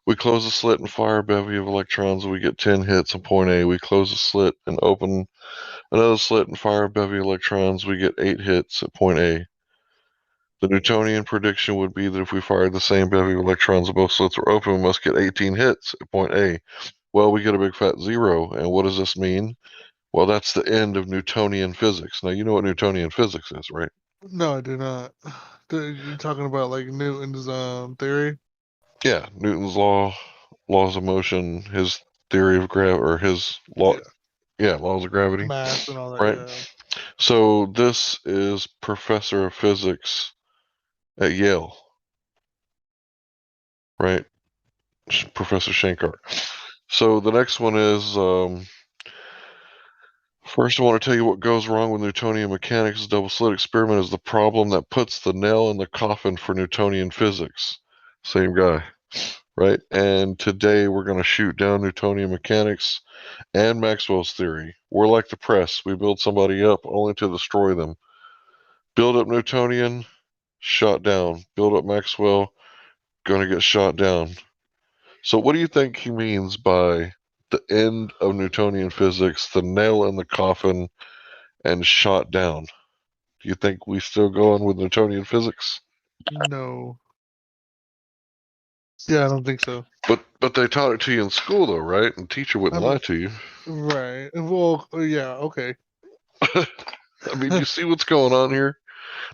We close the slit and fire a bevy of electrons, and we get 10 hits on point A. We close the slit and open another slit and fire a bevy of electrons. We get 8 hits at point A. The Newtonian prediction would be that if we fired the same bevy of electrons and both slits were open, we must get 18 hits at point A. Well, we get a big fat 0. And what does this mean? Well, that's the end of Newtonian physics. Now, you know what Newtonian physics is, right? No, I do not. You're talking about like Newton's theory? Yeah, Newton's laws of motion, his theory of gravity, or his law. Yeah, laws of gravity. Mass and all that, right? yeah. So this is professor of physics at Yale, right? Professor Shankar. So the next one is, first I want to tell you what goes wrong with Newtonian mechanics. Double slit experiment is the problem that puts the nail in the coffin for Newtonian physics. Same guy, right? And today we're going to shoot down Newtonian mechanics and Maxwell's theory. We're like the press. We build somebody up only to destroy them. Build up Newtonian, shot down. Build up Maxwell, gonna get shot down. So what do you think he means by the end of Newtonian physics, the nail in the coffin, and shot down? Do you think we still go on with Newtonian physics? No. Yeah, I don't think so. But they taught it to you in school though, right? And teacher wouldn't lie to you. Right. Well, yeah, okay. I mean, you see what's going on here?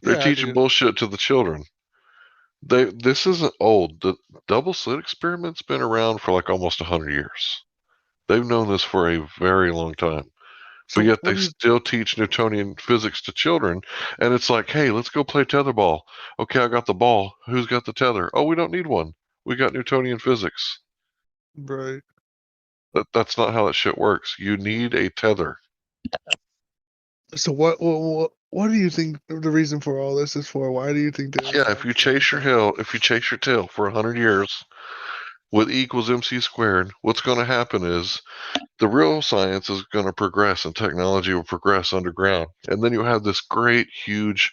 They're teaching bullshit to the children. This isn't old. The double slit experiment's been around for like almost 100 years. They've known this for a very long time. But yet they still teach Newtonian physics to children. And it's like, hey, let's go play tetherball. Okay, I got the ball. Who's got the tether? Oh, we don't need one. We got Newtonian physics. Right. That's not how that shit works. You need a tether. So what do you think the reason for all this is for? Why do you think that? Yeah, if you chase your tail for 100 years with E equals MC squared, what's going to happen is the real science is going to progress and technology will progress underground. And then you'll have this great, huge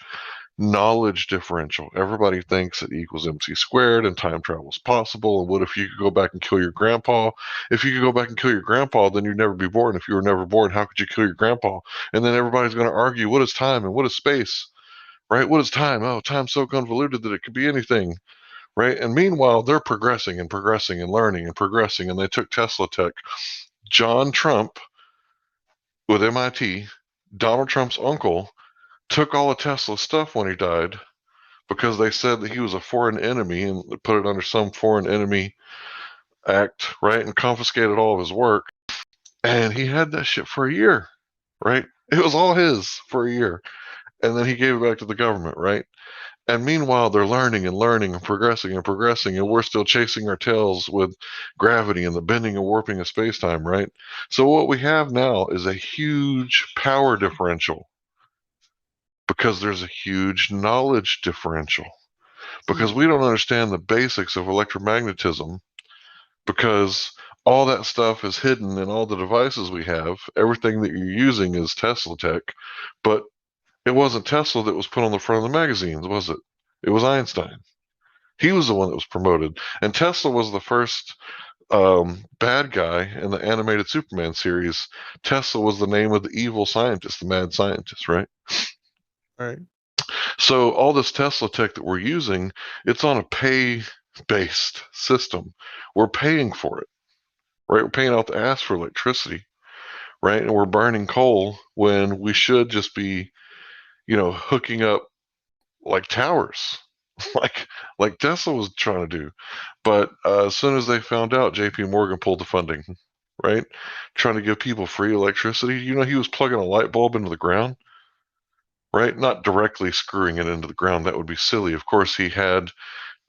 knowledge differential. Everybody thinks that E equals MC squared and time travel is possible. And what if you could go back and kill your grandpa? If you could go back and kill your grandpa, then you'd never be born. If you were never born, how could you kill your grandpa? And then everybody's going to argue, what is time and what is space? Right? What is time? Oh, time's so convoluted that it could be anything. Right? And meanwhile, they're progressing and progressing and learning and progressing. And they took Tesla Tech. John Trump with MIT, Donald Trump's uncle, took all of Tesla's stuff when he died because they said that he was a foreign enemy and put it under some foreign enemy act, right? And confiscated all of his work. And he had that shit for a year, right? It was all his for a year. And then he gave it back to the government, right? And meanwhile, they're learning and learning and progressing, and we're still chasing our tails with gravity and the bending and warping of space-time, right? So what we have now is a huge power differential because there's a huge knowledge differential because we don't understand the basics of electromagnetism because all that stuff is hidden in all the devices we have. Everything that you're using is Tesla tech, but it wasn't Tesla that was put on the front of the magazines, was it? It was Einstein. He was the one that was promoted. And Tesla was the first bad guy in the animated Superman series. Tesla was the name of the evil scientist, the mad scientist, right? Right. So all this Tesla tech that we're using, it's on a pay-based system. We're paying for it, right? We're paying out the ass for electricity, right? And we're burning coal when we should just be, hooking up like towers, like Tesla was trying to do. But as soon as they found out, J.P. Morgan pulled the funding, right? Trying to give people free electricity. He was plugging a light bulb into the ground, right? Not directly screwing it into the ground. That would be silly. Of course, he had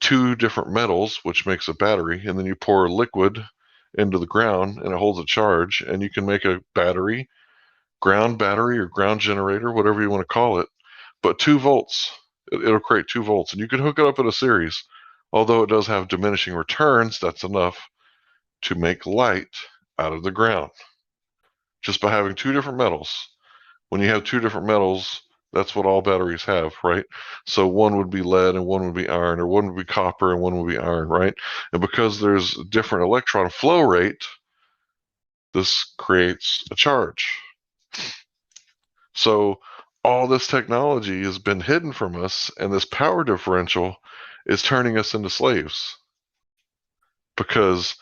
two different metals, which makes a battery, and then you pour liquid into the ground and it holds a charge, and you can make a battery, ground battery or ground generator, whatever you want to call it, but 2 volts, it'll create 2 volts, and you can hook it up in a series. Although it does have diminishing returns, that's enough to make light out of the ground just by having 2 different metals. When you have 2 different metals, that's what all batteries have, right? So one would be lead and one would be iron, or one would be copper and one would be iron, right? And because there's a different electron flow rate, this creates a charge. So all this technology has been hidden from us, and this power differential is turning us into slaves. Because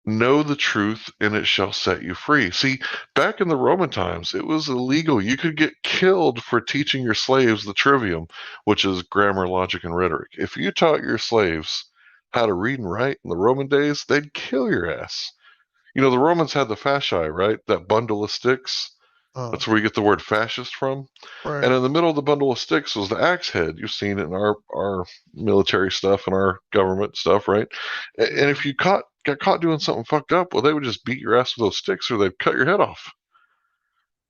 know the truth and it shall set you free. See, back in the Roman times, it was illegal. You could get killed for teaching your slaves the trivium, which is grammar, logic, and rhetoric. If you taught your slaves how to read and write in the Roman days, they'd kill your ass. You know, the Romans had the fasci, right? That bundle of sticks. That's where you get the word fascist from. Right. And in the middle of the bundle of sticks was the axe head. You've seen it in our military stuff and our government stuff, right? And if you got caught doing something fucked up, well, they would just beat your ass with those sticks or they'd cut your head off.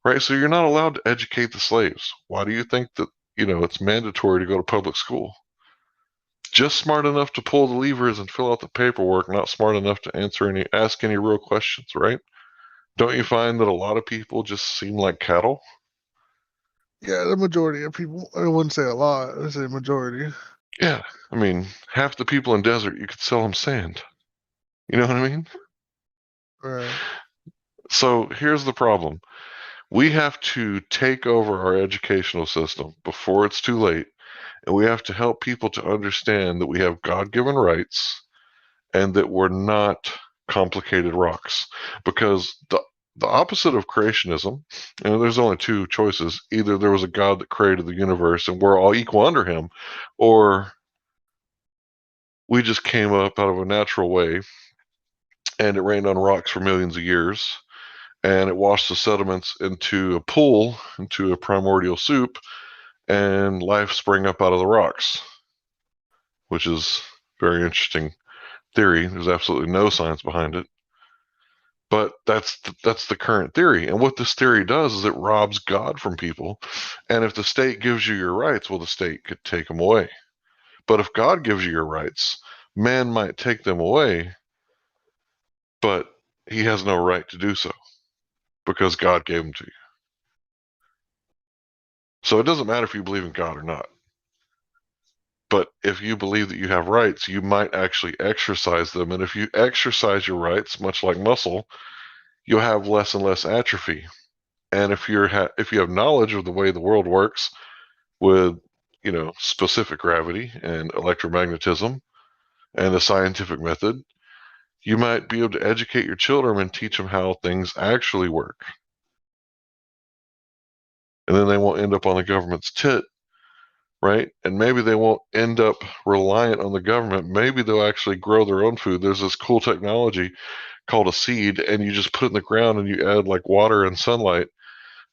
Right? So you're not allowed to educate the slaves. Why do you think that, it's mandatory to go to public school? Just smart enough to pull the levers and fill out the paperwork, not smart enough to ask any real questions, right? Don't you find that a lot of people just seem like cattle? Yeah, the majority of people. I wouldn't say a lot. I would say majority. Yeah, I mean, half the people in desert, you could sell them sand. You know what I mean? Right. So here's the problem. We have to take over our educational system before it's too late, and we have to help people to understand that we have God-given rights and that we're not complicated rocks. Because the opposite of creationism, there's only 2 choices. Either there was a God that created the universe and we're all equal under him, or we just came up out of a natural way and it rained on rocks for millions of years and it washed the sediments into a pool, into a primordial soup, and life sprang up out of the rocks, which is very interesting theory. There's absolutely no science behind it. But that's the current theory. And what this theory does is it robs God from people. And if the state gives you your rights, well, the state could take them away. But if God gives you your rights, man might take them away, but he has no right to do so because God gave them to you. So it doesn't matter if you believe in God or not. But if you believe that you have rights, you might actually exercise them. And if you exercise your rights, much like muscle, you'll have less and less atrophy. And if you have knowledge of the way the world works with, specific gravity and electromagnetism and the scientific method, you might be able to educate your children and teach them how things actually work. And then they won't end up on the government's tit, right? And maybe they won't end up reliant on the government. Maybe they'll actually grow their own food. There's this cool technology called a seed, and you just put it in the ground and you add like water and sunlight,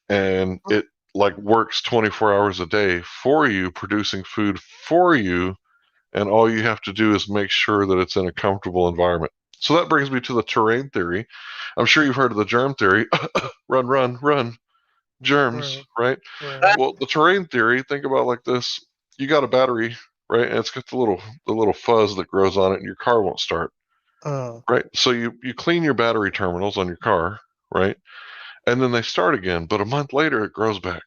and it like works 24 hours a day for you, producing food for you. And all you have to do is make sure that it's in a comfortable environment. So that brings me to the terrain theory. I'm sure you've heard of the germ theory. Run, run, run. Germs, right? Well, the terrain theory, think about it like this. You got a battery, right? And it's got the little fuzz that grows on it and your car won't start. Right? So you clean your battery terminals on your car, right? And then they start again, but a month later it grows back.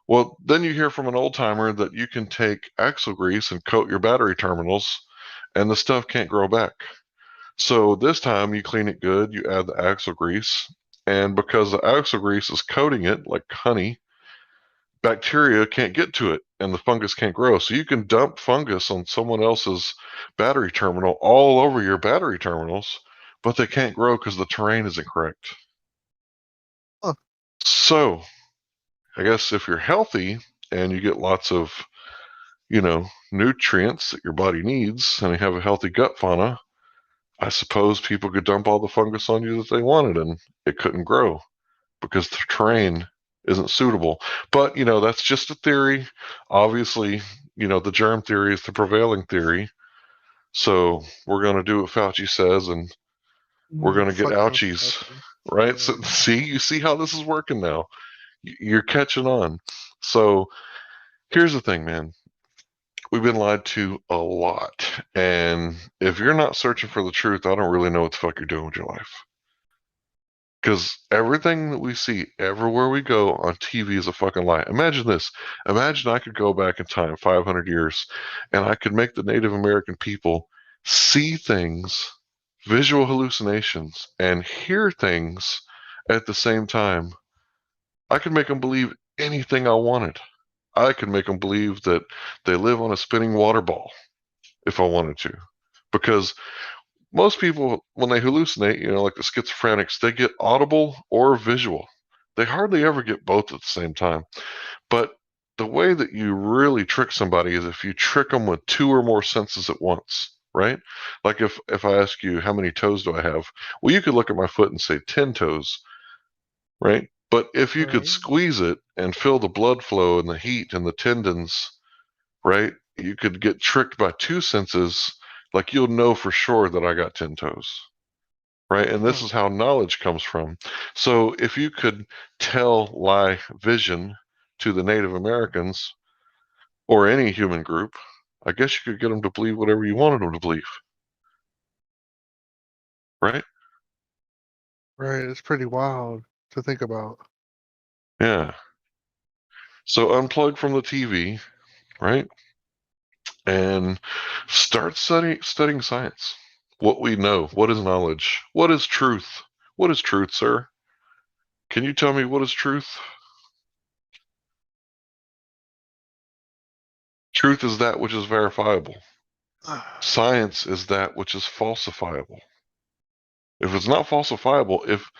Well, then you hear from an old timer that you can take axle grease and coat your battery terminals and the stuff can't grow back. So this time you clean it good, you add the axle grease, and because the axle grease is coating it like honey, bacteria can't get to it and the fungus can't grow. So you can dump fungus on someone else's battery terminal all over your battery terminals, but they can't grow because the terrain isn't correct. So I guess if you're healthy and you get lots of, nutrients that your body needs and you have a healthy gut fauna, I suppose people could dump all the fungus on you that they wanted and it couldn't grow because the terrain isn't suitable. But, that's just a theory. Obviously, the germ theory is the prevailing theory. So we're going to do what Fauci says and we're going to get ouchies, right? So you see how this is working now. You're catching on. So here's the thing, man. We've been lied to a lot. And if you're not searching for the truth, I don't really know what the fuck you're doing with your life. Because everything that we see everywhere we go on TV is a fucking lie. Imagine this. Imagine I could go back in time 500 years and I could make the Native American people see things, visual hallucinations, and hear things at the same time. I could make them believe anything I wanted. I could make them believe that they live on a spinning water ball if I wanted to. Because most people, when they hallucinate, like the schizophrenics, they get audible or visual. They hardly ever get both at the same time. But the way that you really trick somebody is if you trick them with 2 or more senses at once, right? Like if I ask you, how many toes do I have? Well, you could look at my foot and say 10 toes, right? But if you could squeeze it and feel the blood flow and the heat and the tendons, right? You could get tricked by 2 senses. Like you'll know for sure that I got 10 toes, right? And this is how knowledge comes from. So if you could tell lie vision to the Native Americans or any human group, I guess you could get them to believe whatever you wanted them to believe, right? Right. It's pretty wild to think about. Yeah. So unplug from the TV, right? And start studying science. What we know. What is knowledge? What is truth? What is truth, sir? Can you tell me what is truth? Truth is that which is verifiable. Science is that which is falsifiable. If it's not falsifiable, if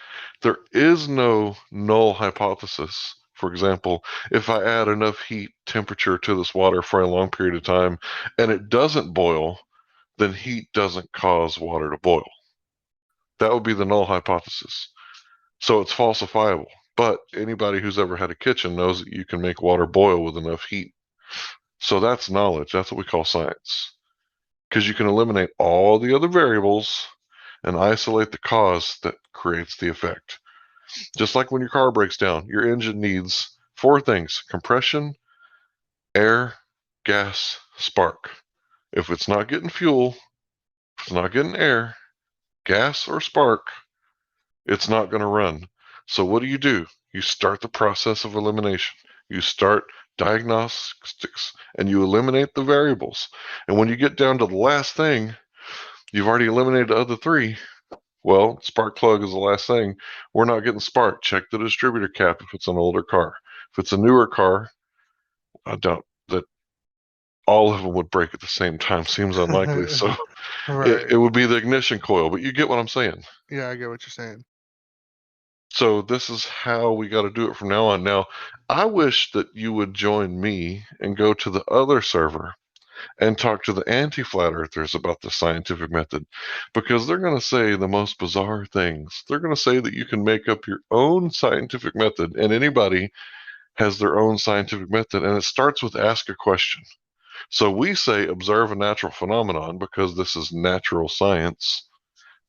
there is no null hypothesis, for example, if I add enough heat temperature to this water for a long period of time and it doesn't boil, then heat doesn't cause water to boil. That would be the null hypothesis. So it's falsifiable. But anybody who's ever had a kitchen knows that you can make water boil with enough heat. So that's knowledge. That's what we call science. Because you can eliminate all the other variables and isolate the cause that creates the effect. Just like when your car breaks down, your engine needs 4 things: compression, air, gas, spark. If it's not getting fuel, if it's not getting air, gas, or spark, it's not going to run. So what do? You start the process of elimination. You start diagnostics and you eliminate the variables. And when you get down to the last thing, you've already eliminated the other 3. Well, spark plug is the last thing. We're not getting spark. Check the distributor cap if it's an older car. If it's a newer car, I doubt that all of them would break at the same time. Seems unlikely. So Right. it would be the ignition coil, but you get what I'm saying. Yeah, I get what you're saying. So this is how we got to do it from now on. Now, I wish that you would join me and go to the other server and talk to the anti-flat earthers about the scientific method, because they're going to say the most bizarre things. They're going to say that you can make up your own scientific method, and anybody has their own scientific method, and it starts with ask a question. So we say observe a natural phenomenon because this is natural science.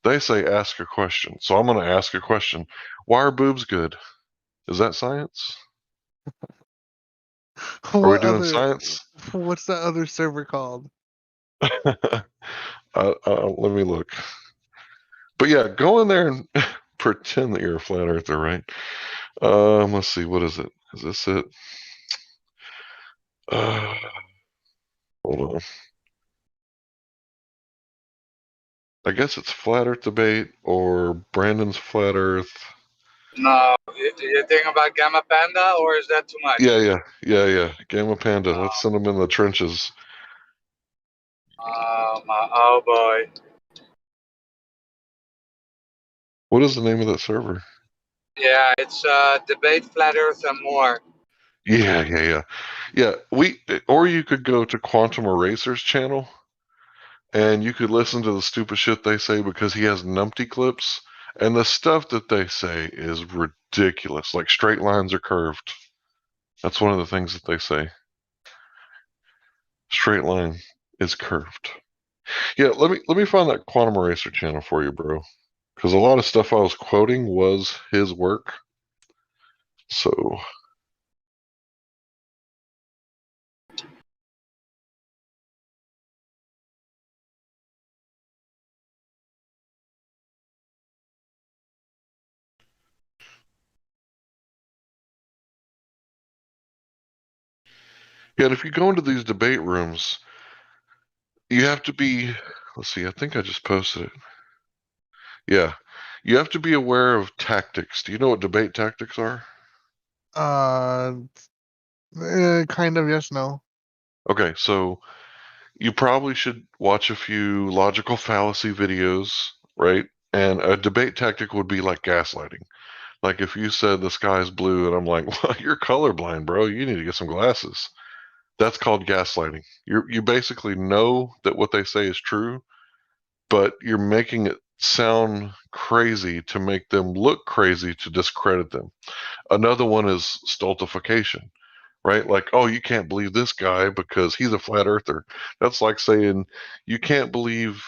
They say ask a question. So I'm going to ask a question. Why are boobs good? Is that science? Are we doing science? What's that other server called? Let me look. But yeah, go in there and pretend that you're a flat earther, right? Let's see. What is it? Is this it? Hold on. I guess it's Flat Earth Debate or Brandon's Flat Earth. No, you think about Gamma Panda, or is that too much? Yeah. Gamma Panda. Let's send them in the trenches. Oh boy. What is the name of that server? Yeah, it's Debate Flat Earth and More. Yeah. Or you could go to Quantum Eraser's channel and you could listen to the stupid shit they say, because he has numpty clips, and the stuff that they say is ridiculous. Like straight lines are curved. That's one of the things that they say. Straight line is curved. Yeah, let me find that Quantum Eraser channel for you, bro. Because a lot of stuff I was quoting was his work. So Yeah, and if you go into these debate rooms, you have to be. Let's see. I think I just posted it. Yeah, you have to be aware of tactics. Do you know what debate tactics are? Kind of. Yes. No. Okay, so you probably should watch a few logical fallacy videos, right? And a debate tactic would be like gaslighting. Like if you said the sky's blue and I'm like, well, you're colorblind, bro. You need to get some glasses. That's called gaslighting. You basically know that what they say is true, but you're making it sound crazy to make them look crazy to discredit them. Another one is stultification, right? Like, oh, you can't believe this guy because he's a flat earther. That's like saying you can't believe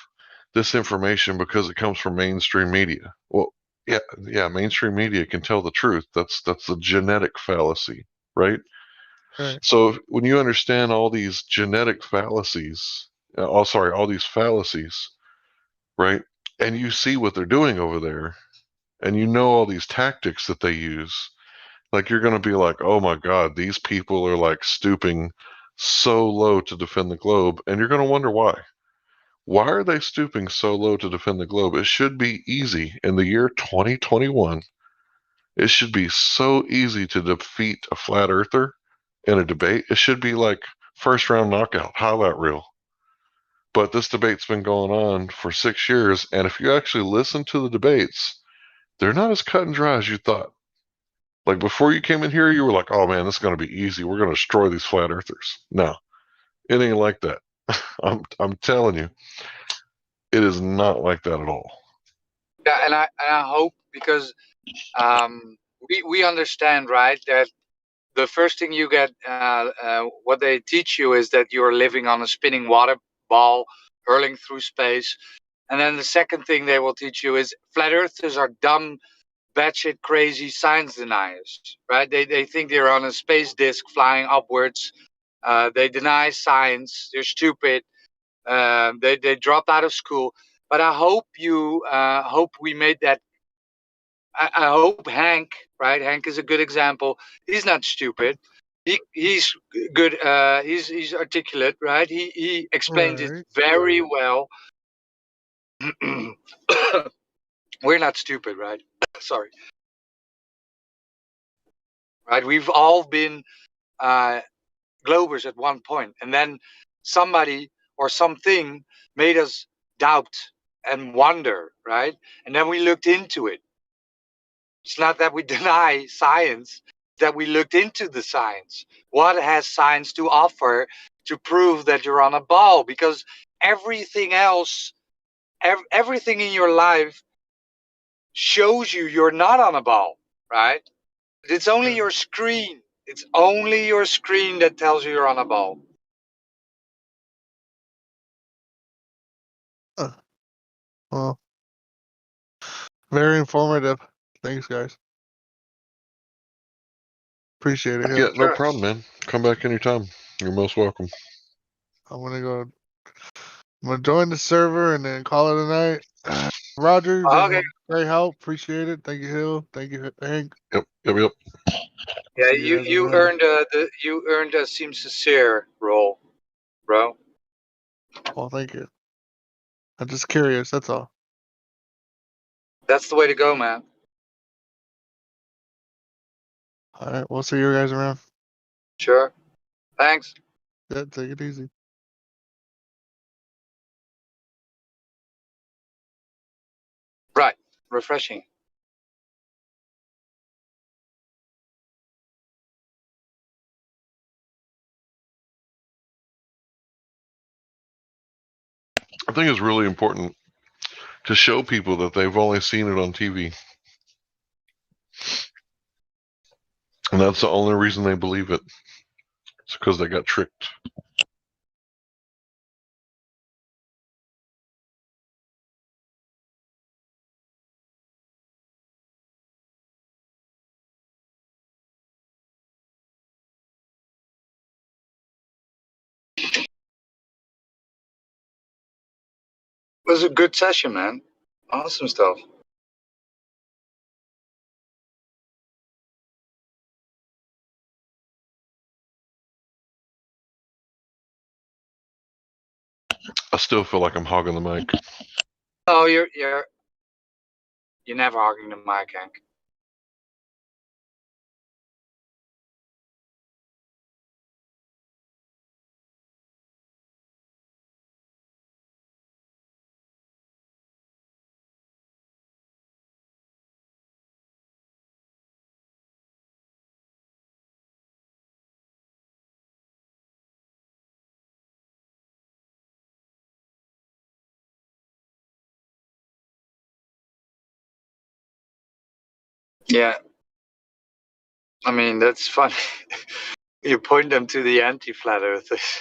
this information because it comes from mainstream media. Well, yeah, mainstream media can tell the truth. That's a genetic fallacy, right? Right. So when you understand all these genetic fallacies, all these fallacies, right? And you see what they're doing over there, and you know all these tactics that they use, like you're going to be like, oh my God, these people are like stooping so low to defend the globe. And you're going to wonder why. Why are they stooping so low to defend the globe? It should be easy in the year 2021. It should be so easy to defeat a flat earther in a debate. It should be like first round knockout, highlight reel. But this debate's been going on for 6 years. And if you actually listen to the debates, they're not as cut and dry as you thought. Like before you came in here, you were like, "Oh man, this is going to be easy. We're going to destroy these flat earthers." No, it ain't like that. I'm telling you, it is not like that at all. Yeah, and I hope because we understand, right, that the first thing you get, what they teach you is that you're living on a spinning water ball hurling through space. And then the second thing they will teach you is flat earthers are dumb, batshit crazy science deniers, right? They think they're on a space disc flying upwards. They deny science. They're stupid. They dropped out of school. But I hope hope we made that. I hope Hank, right? Hank is a good example. He's not stupid. He's good. He's articulate, right? He explains it very well. We're not stupid, right? Sorry, right? We've all been Globers at one point, and then somebody or something made us doubt and wonder, right? And then we looked into it. It's not that we deny science, that we looked into the science. What has science to offer to prove that you're on a ball? Because everything else, everything in your life shows you're not on a ball, right? It's only your screen. It's only your screen that tells you you're on a ball. Well, very informative. Thanks, guys. Appreciate it. Yeah, no problem, man. Come back anytime. You're most welcome. I'm gonna join the server and then call it a night. Roger, Okay. great help. Appreciate it. Thank you, Hill. Thank you, Hank. Yep. Yeah, you earned a seem sincere role, bro. Well, thank you. I'm just curious. That's all. That's the way to go, man. All right, we'll see you guys around. Sure. Thanks. Yeah, take it easy. Right. Refreshing. I think it's really important to show people that they've only seen it on TV. And that's the only reason they believe it. It's because they got tricked. It was a good session, man. Awesome stuff. I still feel like I'm hogging the mic. Oh, you're never hogging the mic, Hank. Yeah. I mean, that's funny. You point them to the anti-flat earthers.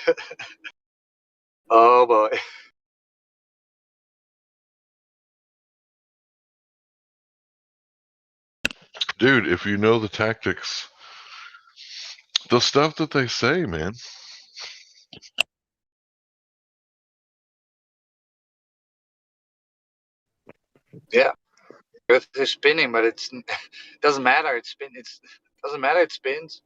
Oh boy. Dude, if you know the tactics, the stuff that they say, man. Yeah. Earth is spinning, but it doesn't matter. It doesn't matter. It spins.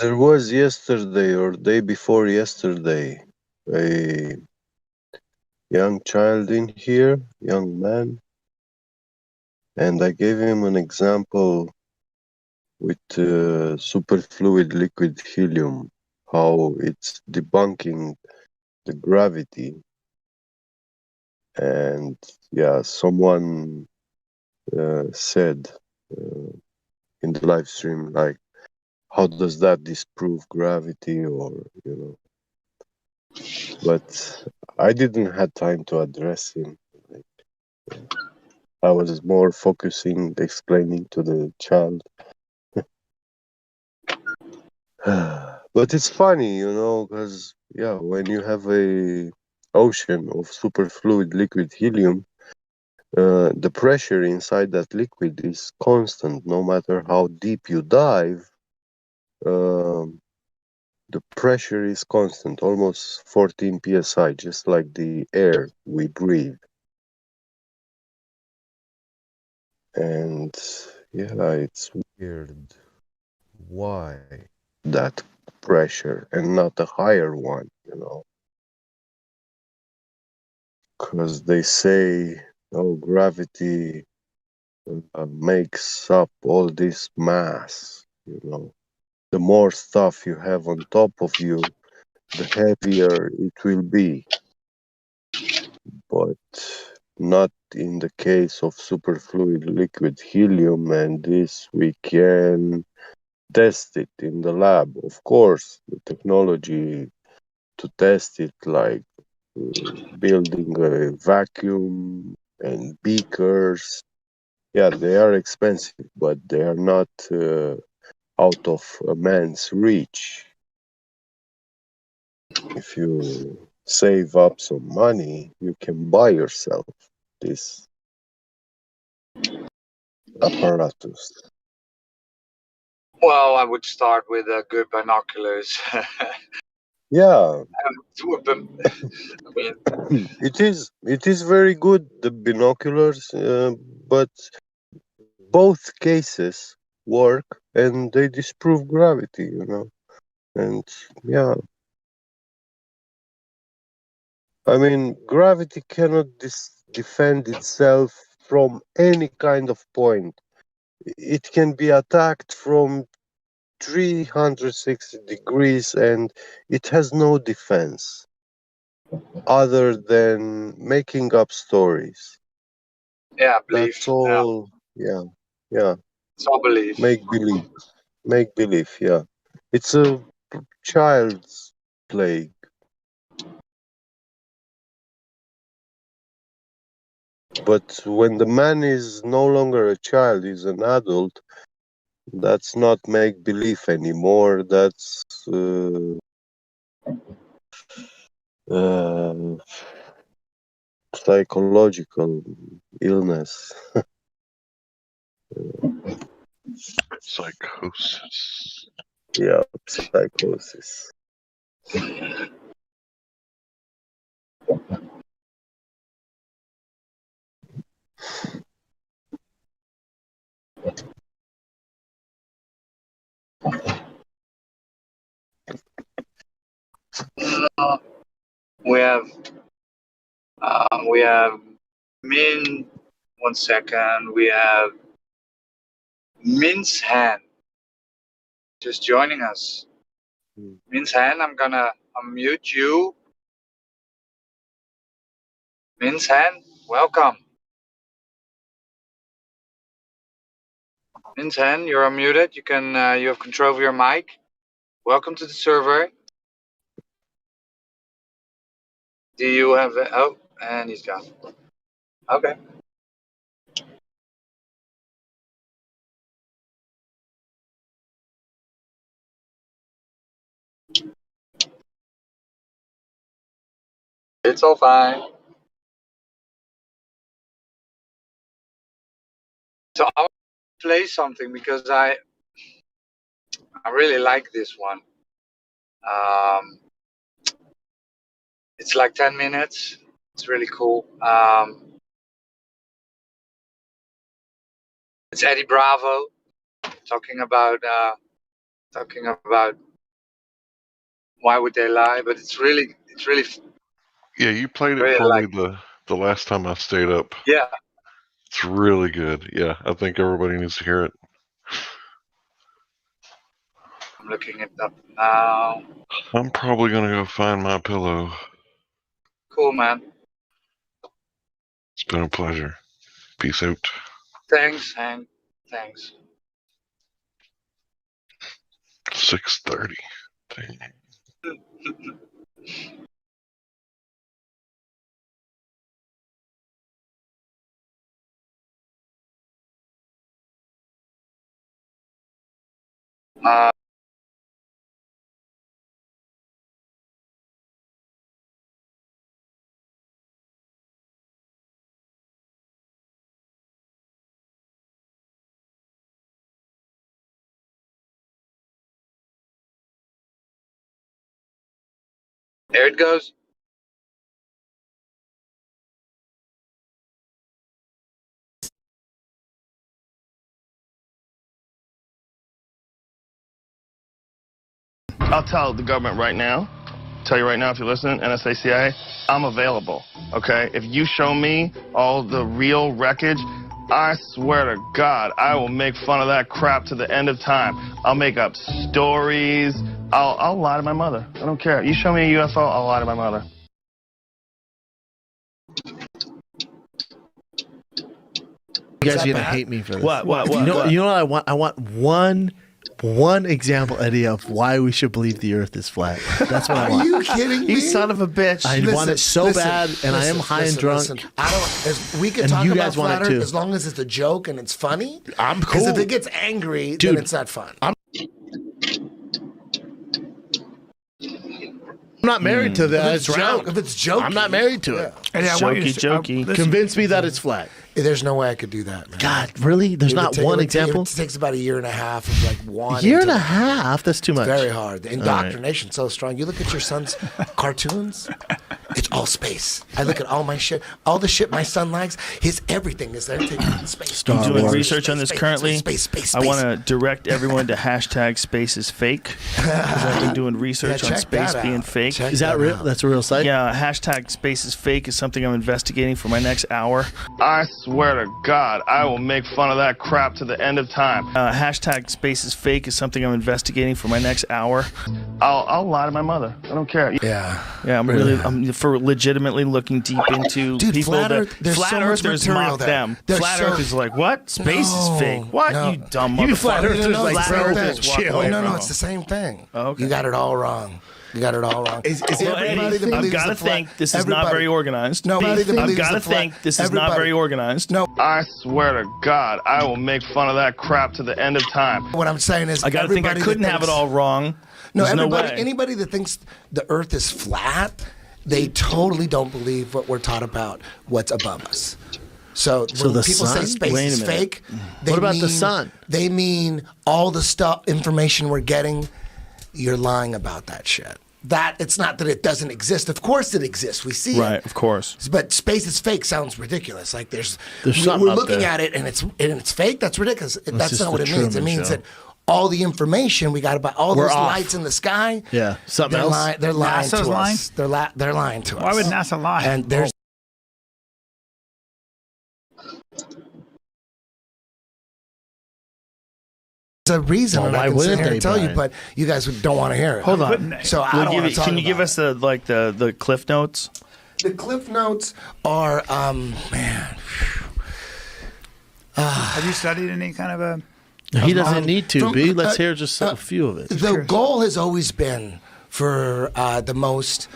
There was yesterday or day before yesterday a young child in here, young man, and I gave him an example with superfluid liquid helium, how it's debunking the gravity. And yeah, someone said in the live stream, like, how does that disprove gravity, or but I didn't have time to address him. I was more focusing, explaining to the child. But it's funny, because yeah, when you have a ocean of superfluid liquid helium, the pressure inside that liquid is constant. No matter how deep you dive, the pressure is constant, almost 14 psi, just like the air we breathe. And yeah, it's weird. Why that pressure and not a higher one, Because they say, oh, gravity makes up all this mass, The more stuff you have on top of you, the heavier it will be. But not in the case of superfluid liquid helium, and this we can test it in the lab. Of course, the technology to test it, like building a vacuum and beakers, yeah, they are expensive, but they are not out of a man's reach. If you save up some money, you can buy yourself this apparatus. Well, I would start with good binoculars. Yeah. I mean, It is very good, the binoculars, but both cases work and they disprove gravity, And yeah, I mean, gravity cannot defend itself from any kind of point. It can be attacked from 360 degrees and it has no defense other than making up stories. yeah, belief. That's all. Yeah, yeah. It's all belief. Make believe. Yeah, it's a child's play. But when the man is no longer a child, he's an adult. That's not make believe anymore. That's uh, psychological illness. Psychosis. Yeah, psychosis. We have Min. 1 second. We have Min's hand just joining us. Min's hand, I'm gonna unmute you. Min's hand, welcome. Min's hand, you're unmuted. You can you have control of your mic. Welcome to the server. Do you have oh, and he's gone. Okay. It's all fine. So I want to play something because I really like this one. It's like 10 minutes. It's really cool. It's Eddie Bravo talking about why would they lie, but it's really Yeah, you played it really for like me the last time I stayed up. yeah. It's really good. Yeah, I think everybody needs to hear it. I'm looking it up now. I'm probably gonna go find my pillow. Cool, man. It's been a pleasure. Peace out. Thanks, Hank. Thanks. 6:30. There it goes. I'll tell the government right now, tell you right now if you're listening, NSA, CIA, I'm available, okay? If you show me all the real wreckage, I swear to God, I will make fun of that crap to the end of time. I'll make up stories. I'll lie to my mother. I don't care. You show me a UFO, I'll lie to my mother. You guys are gonna hate me for this. What? You know what I want? I want one example, Eddie, of why we should believe the Earth is flat. That's what I want. Are you kidding me? You son of a bitch! I want it so bad, and I am high and drunk. I don't. We can And talk you about guys want flat it Earth too. as long as it's a joke and it's funny. I'm Because if cool. it gets angry, Dude, then it's not fun. I'm not married to that. It's round. If it's jokey, I'm not married to it. And I want you to- jokey. listen- Convince me that it's flat. There's no way I could do that, man. God, really? There's not one example? It takes about a year and a half of like one. Year and a half? That's too much. Very hard. The All right. indoctrination's so strong. You look at your son's cartoons, it's all space. I look at all my shit, all the shit my son likes. His everything is there taking space. I'm doing research on this currently. Space. I want to direct everyone to hashtag space is fake. 'Cause I've been doing research on check space that being out. fake. Check Is that that real? out. That's a real site? Yeah, hashtag space is fake is something I'm investigating for my next hour. I swear to God, I will make fun of that crap to the end of time. Hashtag space is fake is something I'm investigating for my next hour. I'll lie to my mother. I don't care. Yeah. Yeah, I'm for legitimately looking deep into Dude, people flat that Earth, there's flat so much earthers material mock there. them. There's Flat so- Earth is like, what? Space is fake. What? No. You dumb You motherfucker. flat earthers like flat bro, earthers walk chill. away No, from it's the same thing. Oh, okay. You got it all wrong. You got it all wrong. Well, Eddie, I've got to think this is not very organized. No, I've got to think this is not very organized. No, I swear to God, I will make fun of that crap to the end of time. What I'm saying is, I got to think I everybody that couldn't have it thinks- all wrong. No, There's everybody, way. anybody that thinks the Earth is flat, they totally don't believe what we're taught about what's above us. So when the people say sun? space Wait a is minute. fake, What about the sun? They mean all the stuff, information we're getting. You're lying about that shit. that it's not that it doesn't exist. Of course it exists. We see it. Right, of course. But space is fake sounds ridiculous. Like There's we're something up looking there. at it and it's fake. That's ridiculous. That's just not what it the means. It Truman means Show. that all the information we got about all We're those off. lights in the sky. Yeah, something else. They're lying NASA's to lying? us. They're lying to us. Why would NASA lie? And there's a reason, and Well, I why can sit wouldn't here they, and tell you, Brian? but you guys don't want to hear it. Hold on. So I don't want to talk Can you about give us the cliff notes? The cliff notes are, man. Have you studied any kind of a? He doesn't need to, From- B. Let's hear just a few of it. The goal has always been for the most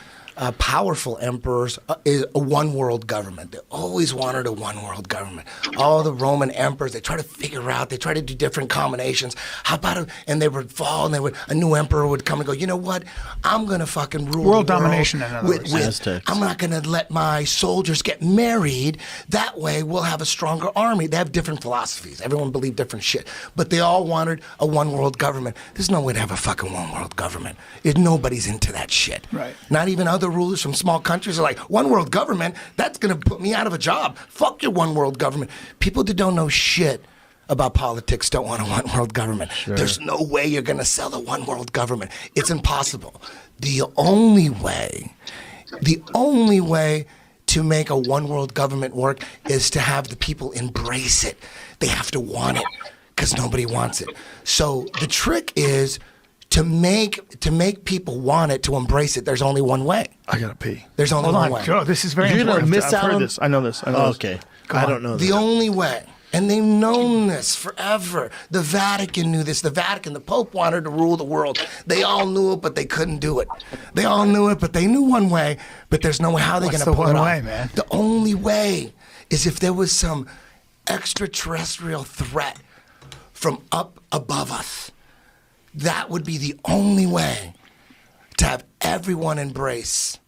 powerful emperors is a one world government. They always wanted a one world government. All the Roman emperors, they try to figure out, they try to do different combinations. How about and they would fall, and a new emperor would come and go, you know what? I'm going to fucking rule World the world domination, in other words. Aztecs. I'm not going to let my soldiers get married. That way we'll have a stronger army. They have different philosophies. Everyone believed different shit. But they all wanted a one world government. There's no way to have a fucking one world government. Nobody's into that shit. Right. Not even other rulers from small countries are like, one world government? That's going to put me out of a job. Fuck your one world government. People that don't know shit about politics don't want a one world government. There's no way you're going to sell a one world government. It's impossible. The only way to make a one world government work is to have the people embrace it. They have to want it because nobody wants it. So the trick is to make people want it, to embrace it. There's only one way. I gotta pee. There's only Hold one on, way. Joe. This is very You're gonna important. miss I've out heard on this. I know this. I know this. Okay. Go I on. don't know The that. only way, and they've known this forever. The Vatican knew this. The Vatican, the Pope wanted to rule the world. They all knew it, but they couldn't do it. They all knew it, but they knew one way, but there's no way how they're going to What's pull the it one off. way, man? The only way is if there was some extraterrestrial threat from up above us. That would be the only way to have everyone embrace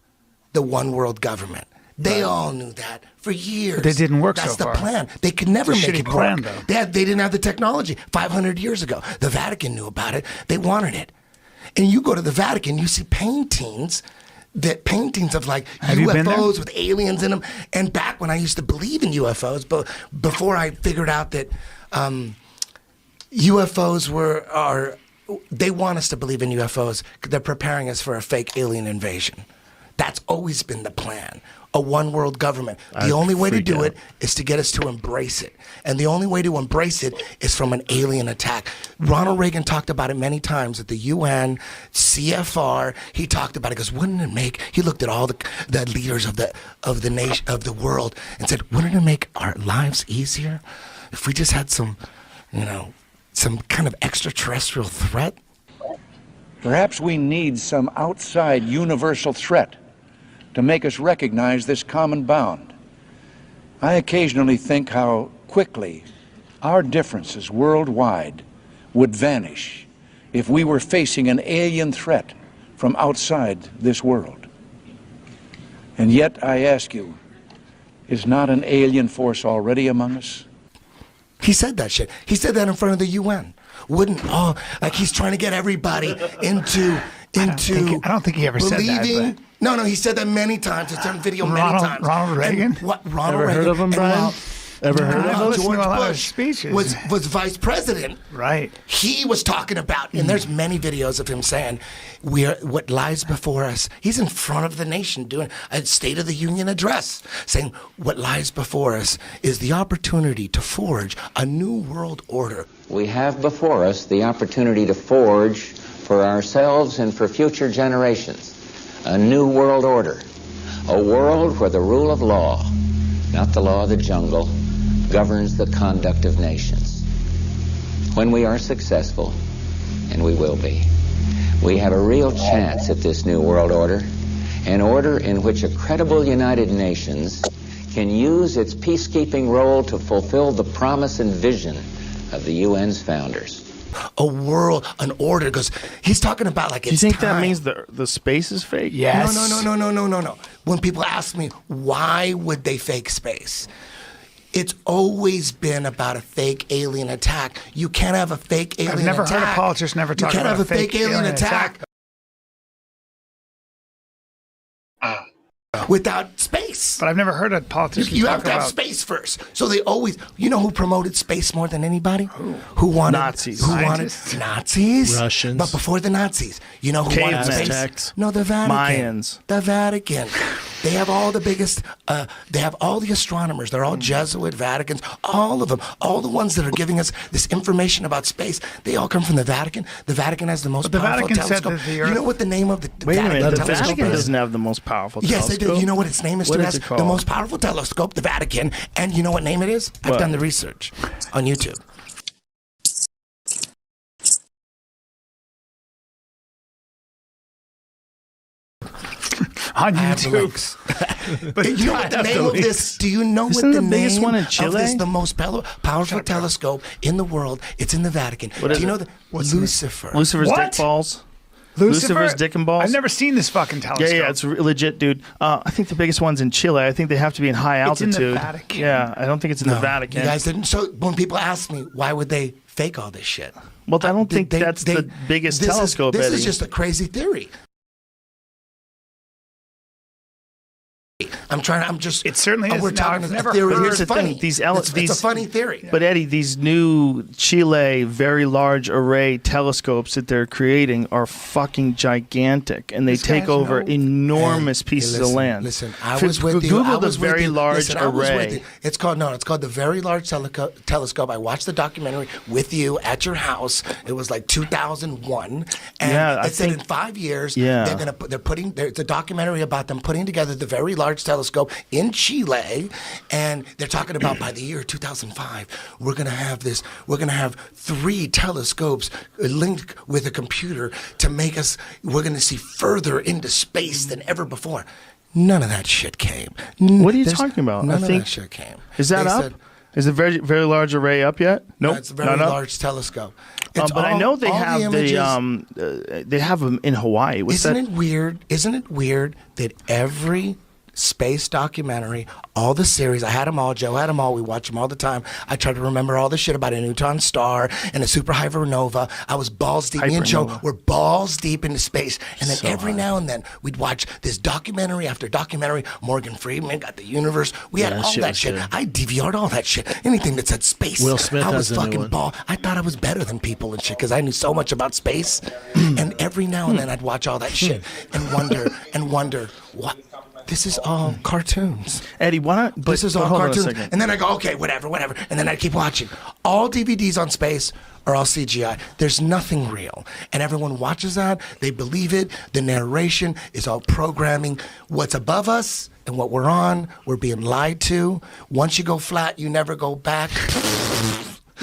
the one world government. They all knew that for years. But it didn't work That's so far. the plan. They could never It's a make shitty it plan, work. though. They didn't have the technology 500 years ago. The Vatican knew about it. They wanted it. And you go to the Vatican, you see paintings of like Have you been there? UFOs with aliens in them. And back when I used to believe in UFOs, but before I figured out that UFOs they want us to believe in UFOs. They're preparing us for a fake alien invasion. That's always been the plan. A one world government. The only way to do it is to get us to embrace it. And the only way to embrace it is from an alien attack. Ronald Reagan talked about it many times at the UN, CFR. He talked about it because wouldn't it make, he looked at all the leaders of the nation, of the world, and said, wouldn't it make our lives easier if we just had some kind of extraterrestrial threat? Perhaps we need some outside universal threat to make us recognize this common bound. I occasionally think how quickly our differences worldwide would vanish if we were facing an alien threat from outside this world. And yet, I ask you, is not an alien force already among us? He said that shit. He said that in front of the UN. Like he's trying to get everybody into I don't think he ever said that, believing. but- No, he said that many times. It's on video many times. Ronald Reagan? Ronald Ever Reagan. heard of him, and Brian? while- Ever heard of while him? listened to George a lot of Bush speeches. was vice president. Right. He was talking about, and there's many videos of him saying, what lies before us. He's in front of the nation doing a State of the Union address, saying what lies before us is the opportunity to forge a new world order. We have before us the opportunity to forge for ourselves and for future generations a new world order, a world where the rule of law, not the law of the jungle, governs the conduct of nations. When we are successful, and we will be, we have a real chance at this new world order, an order in which a credible United Nations can use its peacekeeping role to fulfill the promise and vision of the UN's founders. A world, an order, because he's talking about like Do you it's think time. that means the space is fake? Yes. No. When people ask me, why would they fake space? It's always been about a fake alien attack. You can't have a fake alien attack. I've never heard a politician ever talk You can't about have a fake alien attack without space. But I've never heard a politician You talk have to have about space first. So they always, you know who promoted space more than anybody? Who wanted Nazis. Who wanted Nazis? Russians. But before the Nazis, you know who wanted space? Aztecs. No, the Vatican. Mayans. The Vatican. They have all the biggest. They have all the astronomers. They're all Jesuit Vaticans. All of them. All the ones that are giving us this information about space. They all come from the Vatican. The Vatican has the most the powerful Vatican said telescope. that the Earth- You know what the name of the Wait a Vatican minute. The telescope Vatican is? doesn't have the most powerful Yes, telescope. they do. You know what its name is? What It is has it called? the most powerful telescope, the Vatican. And you know what name it is? I've What? done the research on YouTube. on I have the YouTube. links. But you know what the name of this? Do you know Isn't what the the biggest name one in of Chile? this? The most powerful telescope in the world. It's in the Vatican. What Do is you know it? the Lucifer? Lucifer's What? dick balls. Lucifer? Lucifer's dick and balls. I've never seen this fucking telescope. Yeah, it's legit, dude. I think the biggest one's in Chile. I think they have to be in high It's in altitude. the Vatican. Yeah, I don't think it's in the Vatican. You guys didn't. So when people ask me, why would they fake all this shit? Well, I don't think that's the biggest telescope, This Eddie. is just a crazy theory. It certainly is. We're No, talking I've a never theory. heard- Here's the It's funny. thing: these It's a funny theory. But Eddie, these new Chile Very Large Array telescopes that they're creating are fucking gigantic, and they These take guys over know. enormous Hey, pieces listen, of land. Listen, I F- was with you. Google I the was with Very you. Large Listen, I was with Array. you. It's called the Very Large Telescope. I watched the documentary with you at your house. It was like 2001, and Yeah, I it said think- in 5 years Yeah. there's a documentary about them putting together the Very Large Telescope in Chile, and they're talking about by the year 2005 we're gonna have 3 telescopes linked with a computer to make us. We're gonna see further into space than ever before. None of that shit came. What are you talking about? None I of think that shit came. Is that They up? said- Is the Very Large Array up yet? Nope, It's a very not up. large telescope. It's But I all- know they all have images- they have them in Hawaii. What's Isn't that? it weird? Isn't it weird that every space documentary, all the series, I had them all, Joe had them all, we watch them all the time. I tried to remember all the shit about a neutron star and a super hypernova. I was balls deep. Me and Joe Hypernova. were balls deep into space. And then So every high. now and then we'd watch this documentary after documentary. Morgan Freeman got the universe. We had Yeah, that all shit that was shit. good. I DVR'd all that shit. Anything that said space. Will Smith I was has a new fucking one. ball. I thought I was better than people and shit because I knew so much about space. And every now and then I'd watch all that shit and wonder what. This is all cartoons. Eddie, why not? This is all hold on a cartoons. second. And then I go, okay, whatever. And then I keep watching. All DVDs on space are all CGI. There's nothing real. And everyone watches that. They believe it. The narration is all programming. What's above us and what we're on, we're being lied to. Once you go flat, you never go back.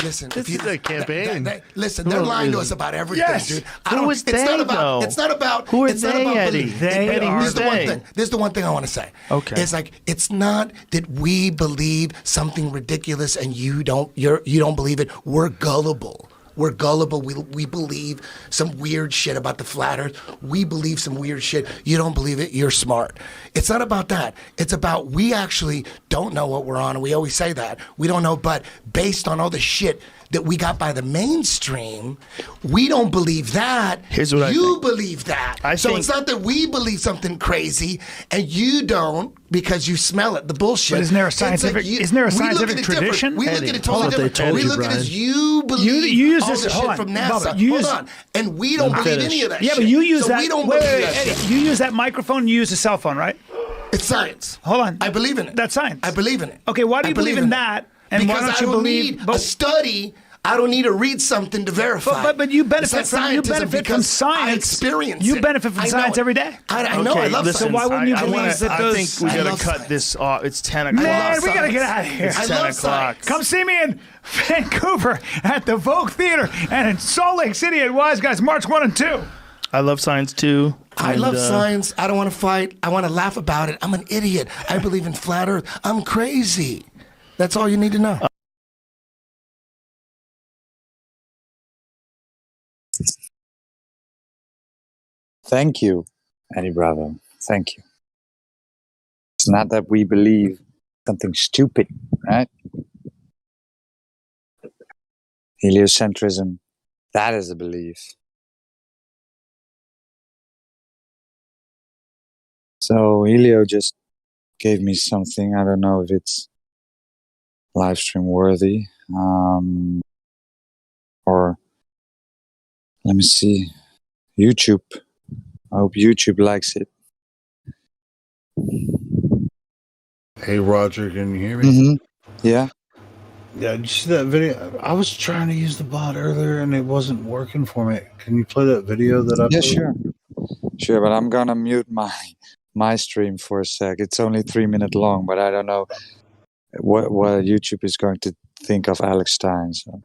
Listen, This is a campaign. Listen, they're Who lying to is- us about everything, Yes. dude. Who is it's they, not about. though? It's not about. Who are it's not they, about Eddie? belief. Eddie, who's Here's the one they? thing. There's the one thing I want to say. Okay. It's like it's not that we believe something ridiculous and you don't believe it. We're gullible. We're gullible. We believe some weird shit about the flat earth. We believe some weird shit. You don't believe it, you're smart. It's not about that. It's about we actually don't know what we're on, and we always say that. We don't know, but based on all the shit that we got by the mainstream, we don't believe that. Here's what you believe that. So think- it's not that we believe something crazy and you don't because you smell it, the bullshit. But isn't there a It's like scientific? you- isn't there a we look at scientific it different. tradition? We look Eddie, at it hold totally on. They different. told We you, look at it as Brian. you believe you use all this. the Hold shit on, from Bubba, NASA. you Hold use- on, and we don't Let me believe finish. any of that. Yeah, shit. but you use so that. We don't wait, believe wait, that Eddie, shit. you use that microphone. You use a cell phone, right? It's science. Hold on. I believe in it. That's science. I believe in it. Okay, why do I you believe in it. that? And because why don't you I don't believe? need a study. I don't need to read something to verify. But you It's benefit not from scientism because science. I experience You it. benefit from I know science it. every day. I know. I love listen, science. So why wouldn't you I believe wanna- that I those- think we I gotta love cut science. this off. It's 10 o'clock. Man, love we gotta get science. out of here. It's I 10 love o'clock. science. Come see me in Vancouver at the Vogue Theater and in Salt Lake City at Wise Guys, March 1 and 2. I love science too. I And, love science. I don't want to fight. I want to laugh about it. I'm an idiot. I believe in flat earth. I'm crazy. That's all you need to know. Thank you, Eddie Bravo. Thank you. It's not that we believe something stupid, right? Heliocentrism, that is a belief. So Helio just gave me something. I don't know if it's live stream worthy. Or let me see. YouTube. I hope YouTube likes it. Hey Roger, can you hear me? Yeah. Yeah, did you see that video? I was trying to use the bot earlier and it wasn't working for me. Can you play that video that I Yeah, posted? Sure, but I'm gonna mute my stream for a sec. It's only 3 minutes long, but I don't know what YouTube is going to think of Alex Stein. So.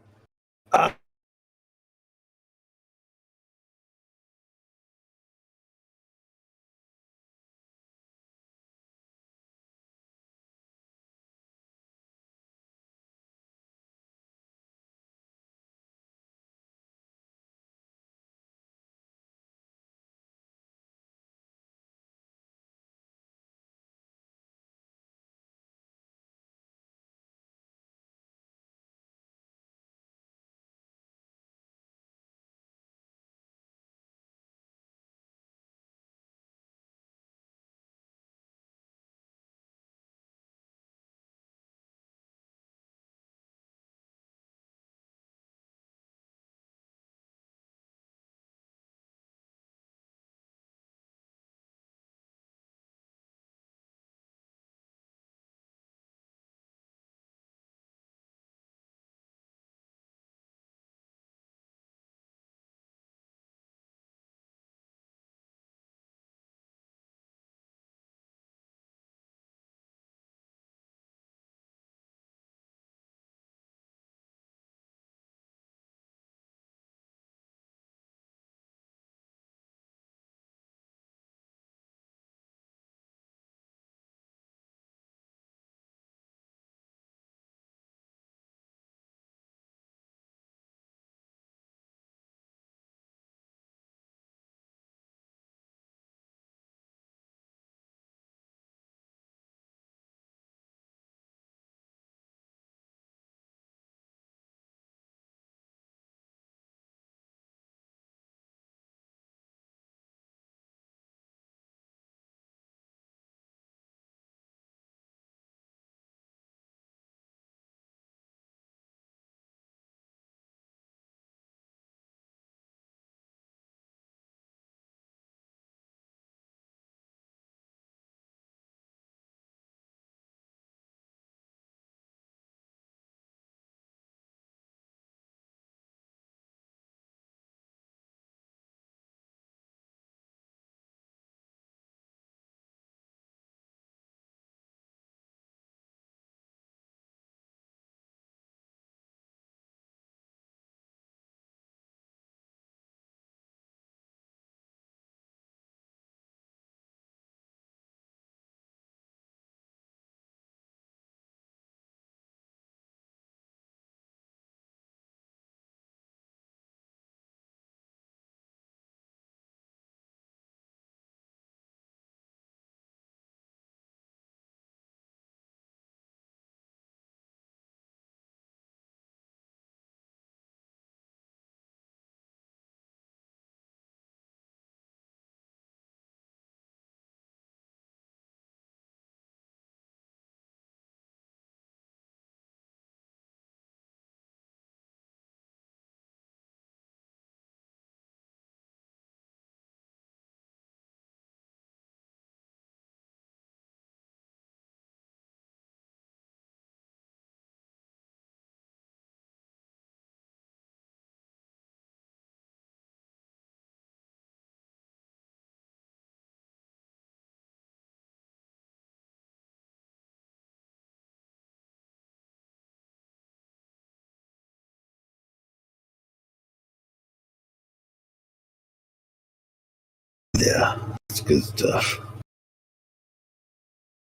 Yeah, it's good stuff.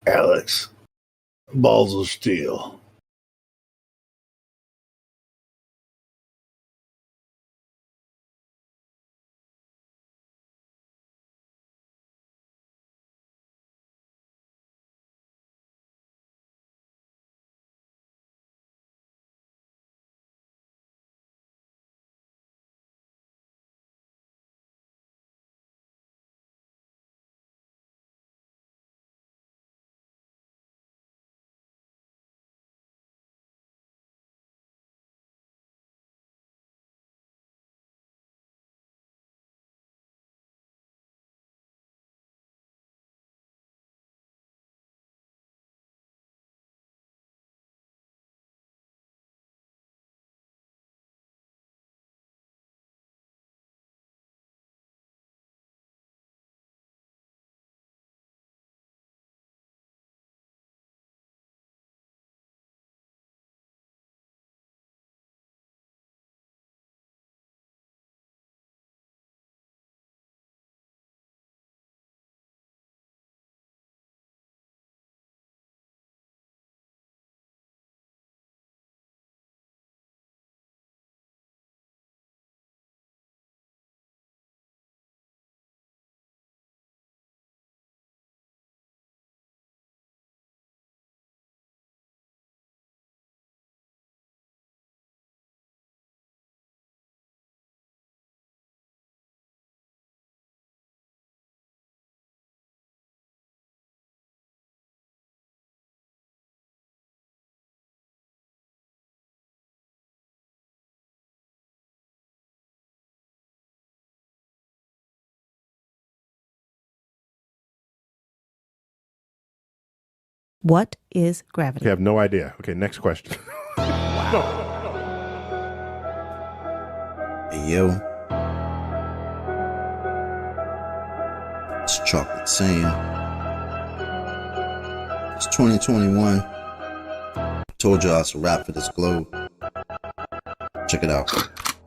Alex, balls of steel. What is gravity? Okay, I have no idea. Okay, next question. Hey, yo. It's Chocolate saying. It's 2021. Told y'all it's a wrap for this globe. Check it out.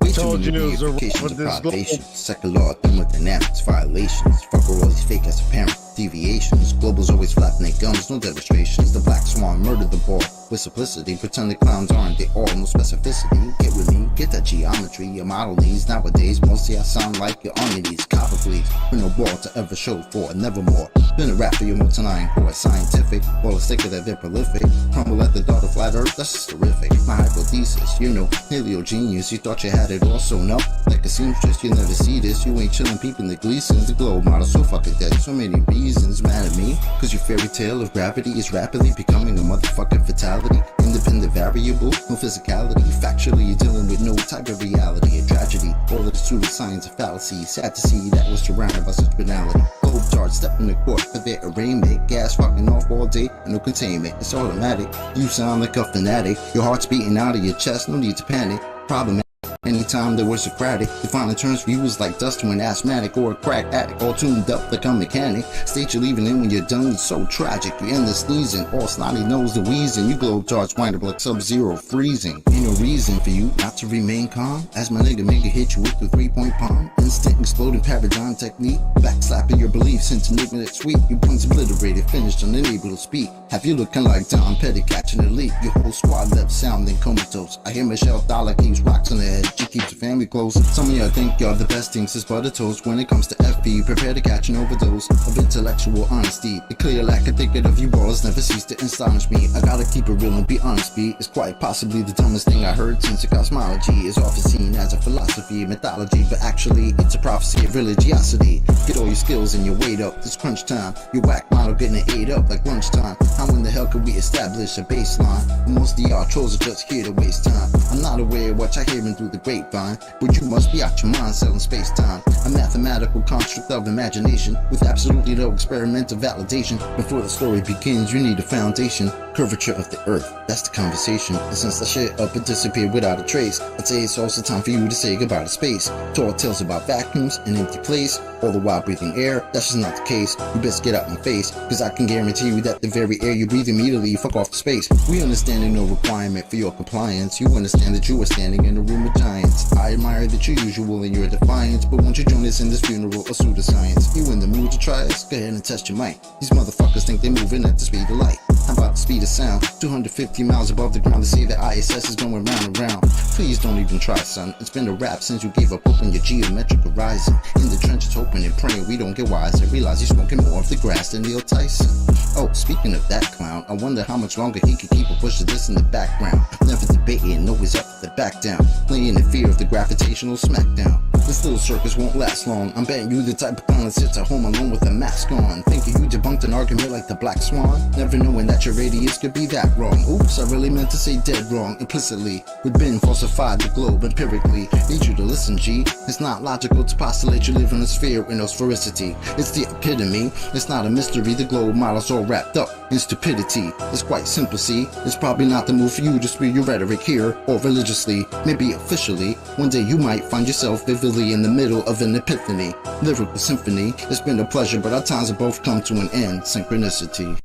Way too many reifications of privation. Secular law, thermodynamics, violations. Fuck with all these fake as apparent deviations. Global's always flapping their gums, no demonstrations. The black swan murdered the ball with simplicity. Pretend the clowns aren't, they all no specificity. Get with me, get that geometry. Your model needs nowadays. Mostly I sound like you're on your knees. Copper please, with no ball to ever show for, nevermore. Been a rap for your multi-nine core scientific. All the sticker that they're prolific. Crumble at the thought of flat earth, that's just terrific. My hypothesis, you know, paleo genius. You thought you had it all sewn up like a seamstress. You never see this, you ain't chillin' peeping the Gleasons. The globe model so fucking dead, so many reasons. Mad at me, cause your fairy tale of gravity is rapidly becoming a motherfucking fatality. Independent variable, no physicality. Factually, you're dealing with no type of reality. A tragedy, all of the pseudoscience of fallacy. Sad to see that was surrounded by such banality. Globe charge, step in the court for their arraignment. Gas fucking off all day and no containment. It's automatic, you sound like a fanatic. Your heart's beating out of your chest, no need to panic. Problematic. Anytime there was Socratic, defining terms for you was like dust to an asthmatic or a crack addict, all tuned up like a mechanic. State you're leaving in when you're done, it's so tragic. You end the sneezing, all snotty nose the wheezing. You globe charts wind up like sub-zero freezing. Ain't no reason for you not to remain calm. As my nigga hit you with the 3-point palm. Instant exploding paradigm technique. Backslapping your beliefs into making it sweet. Your points obliterated, finished, unable to speak. Have you looking like Tom Petty catching a leak? Your whole squad left sounding comatose. I hear Michelle Dollar keeps rocks on the head. She keeps her family close. Some of y'all think y'all the best things since butter toast. When it comes to FB, prepare to catch an overdose of intellectual honesty. The clear lack of thinking of you balls never cease to astonish me. I gotta keep it real and be honest, B. It's quite possibly the dumbest thing I heard since the cosmology is often seen as a philosophy, mythology, but actually it's a prophecy of religiosity. Get all your skills and your weight up. It's crunch time. Your whack model getting ate up like lunchtime. How in the hell could we establish a baseline? Most of y'all trolls are just here to waste time. I'm not aware of what you're hearing through the grapevine, but you must be out your mind selling space-time. A mathematical construct of imagination with absolutely no experimental validation. Before the story begins, you need a foundation. Curvature of the earth, that's the conversation. And since the shit up and disappeared without a trace, I'd say it's also time for you to say goodbye to space. Tall tales about vacuums and empty place, all the while breathing air. That's just not the case. You best get out my face, cause I can guarantee you that the very air you breathe immediately fuck off the space. We understand no requirement for your compliance. You understand that you are standing in a room of giants. I admire that you're usual in your defiance, but won't you join us in this funeral of pseudoscience? You in the mood to try us? Go ahead and test your might. These motherfuckers think they're moving at the speed of light. How about the speed of sound? 250 miles above the ground. They say that ISS is going round and round. Please don't even try, son. It's been a rap since you gave up open your geometric horizon. In the trenches hoping and praying we don't get wise and realize you're smoking more of the grass than Neil Tyson. Oh, speaking of that clown, I wonder how much longer he can keep a push of this in the background. Never debating, always up to the back down. Playing in fear of the gravitational smackdown. This little circus won't last long. I'm betting you the type of clown that sits at home alone with a mask on, thinking you debunked an argument like the Black Swan, never knowing that your radius could be that wrong. Oops, I really meant to say dead wrong implicitly. We've been falsified the globe empirically. Need you to listen, G. It's not logical to postulate you live in a sphere with no sphericity. It's the epitome. It's not a mystery. The globe model's all wrapped up in stupidity. It's quite simple, see. It's probably not the move for you to spew your rhetoric here or religiously, maybe officially. One day you might find yourself vividly in the middle of an epiphany, lyrical symphony. It's been a pleasure, but our times have both come to an end. Synchronicity.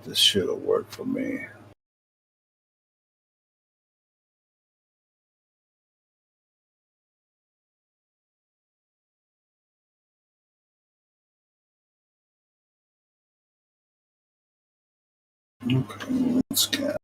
This shit'll work for me. Okay, let's get.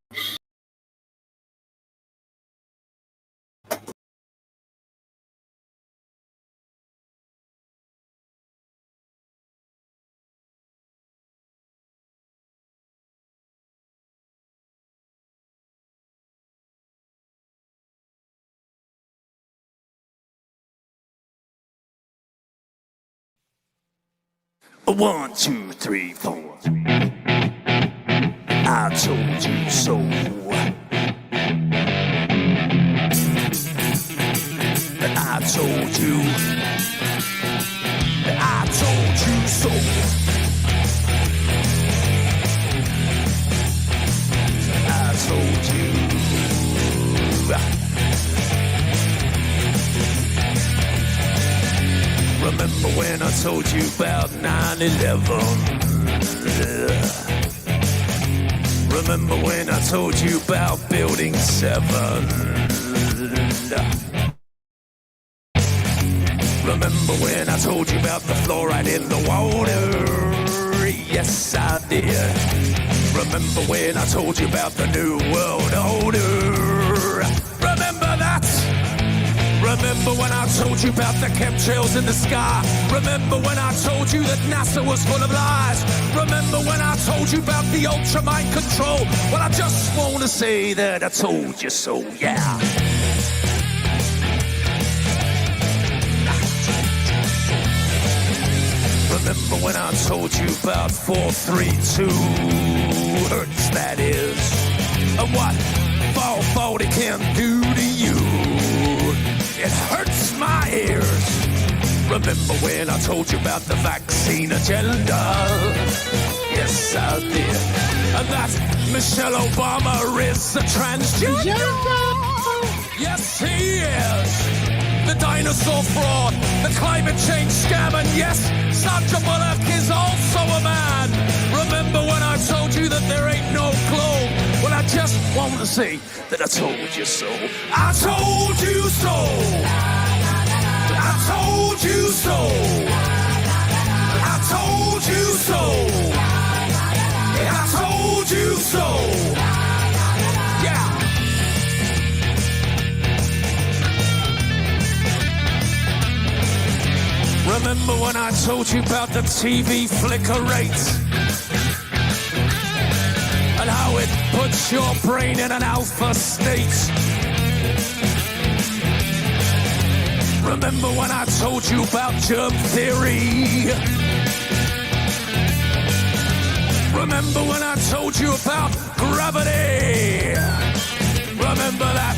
One, two, three, four. I told you so. 9/11. Remember when I told you about Building 7? Remember when I told you about the fluoride in the water? Yes, I did. Remember when I told you about the New World Order? Remember that? Remember when I told you about the chemtrails in the sky? Remember when I told you that NASA was full of lies? Remember when I told you about the ultra mind control? Well, I just want to say that I told you so, yeah. Remember when I told you about 432 hertz, that is, and what 440 can do to you? It hurts my ears. Remember when I told you about the vaccine agenda? Yes, I did. And that Michelle Obama is a transgender? Yes, he is. The dinosaur fraud, the climate change scam, and yes, Sandra Bullock is also a man. Remember when I told you that there ain't no globe? Well, I just want to say that I told you so. I told you so. I told you so. I told you so. I told you so. Yeah. Remember when I told you about the TV flicker rate? And how it puts your brain in an alpha state? Remember when I told you about germ theory? Remember when I told you about gravity? Remember that?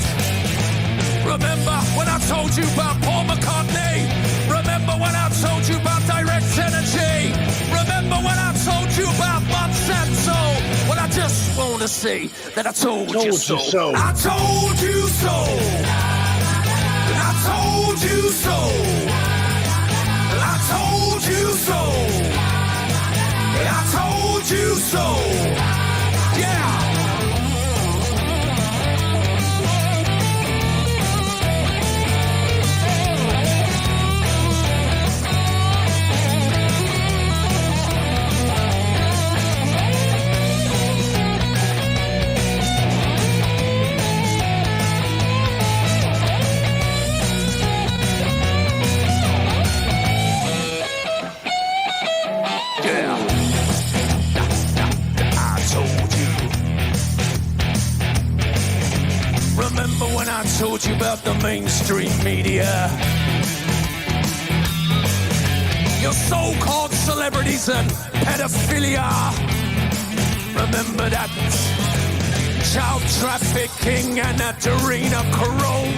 Remember when I told you about Paul McCartney? Remember when I told you about direct energy? Remember when I told you about Monsanto? Well, I just want to say that I told you so. I told you so. I told you so. I told you so. I told you so. Yeah. Remember when I told you about the mainstream media? Your so-called celebrities and pedophilia. Remember that child trafficking and adrenochrome.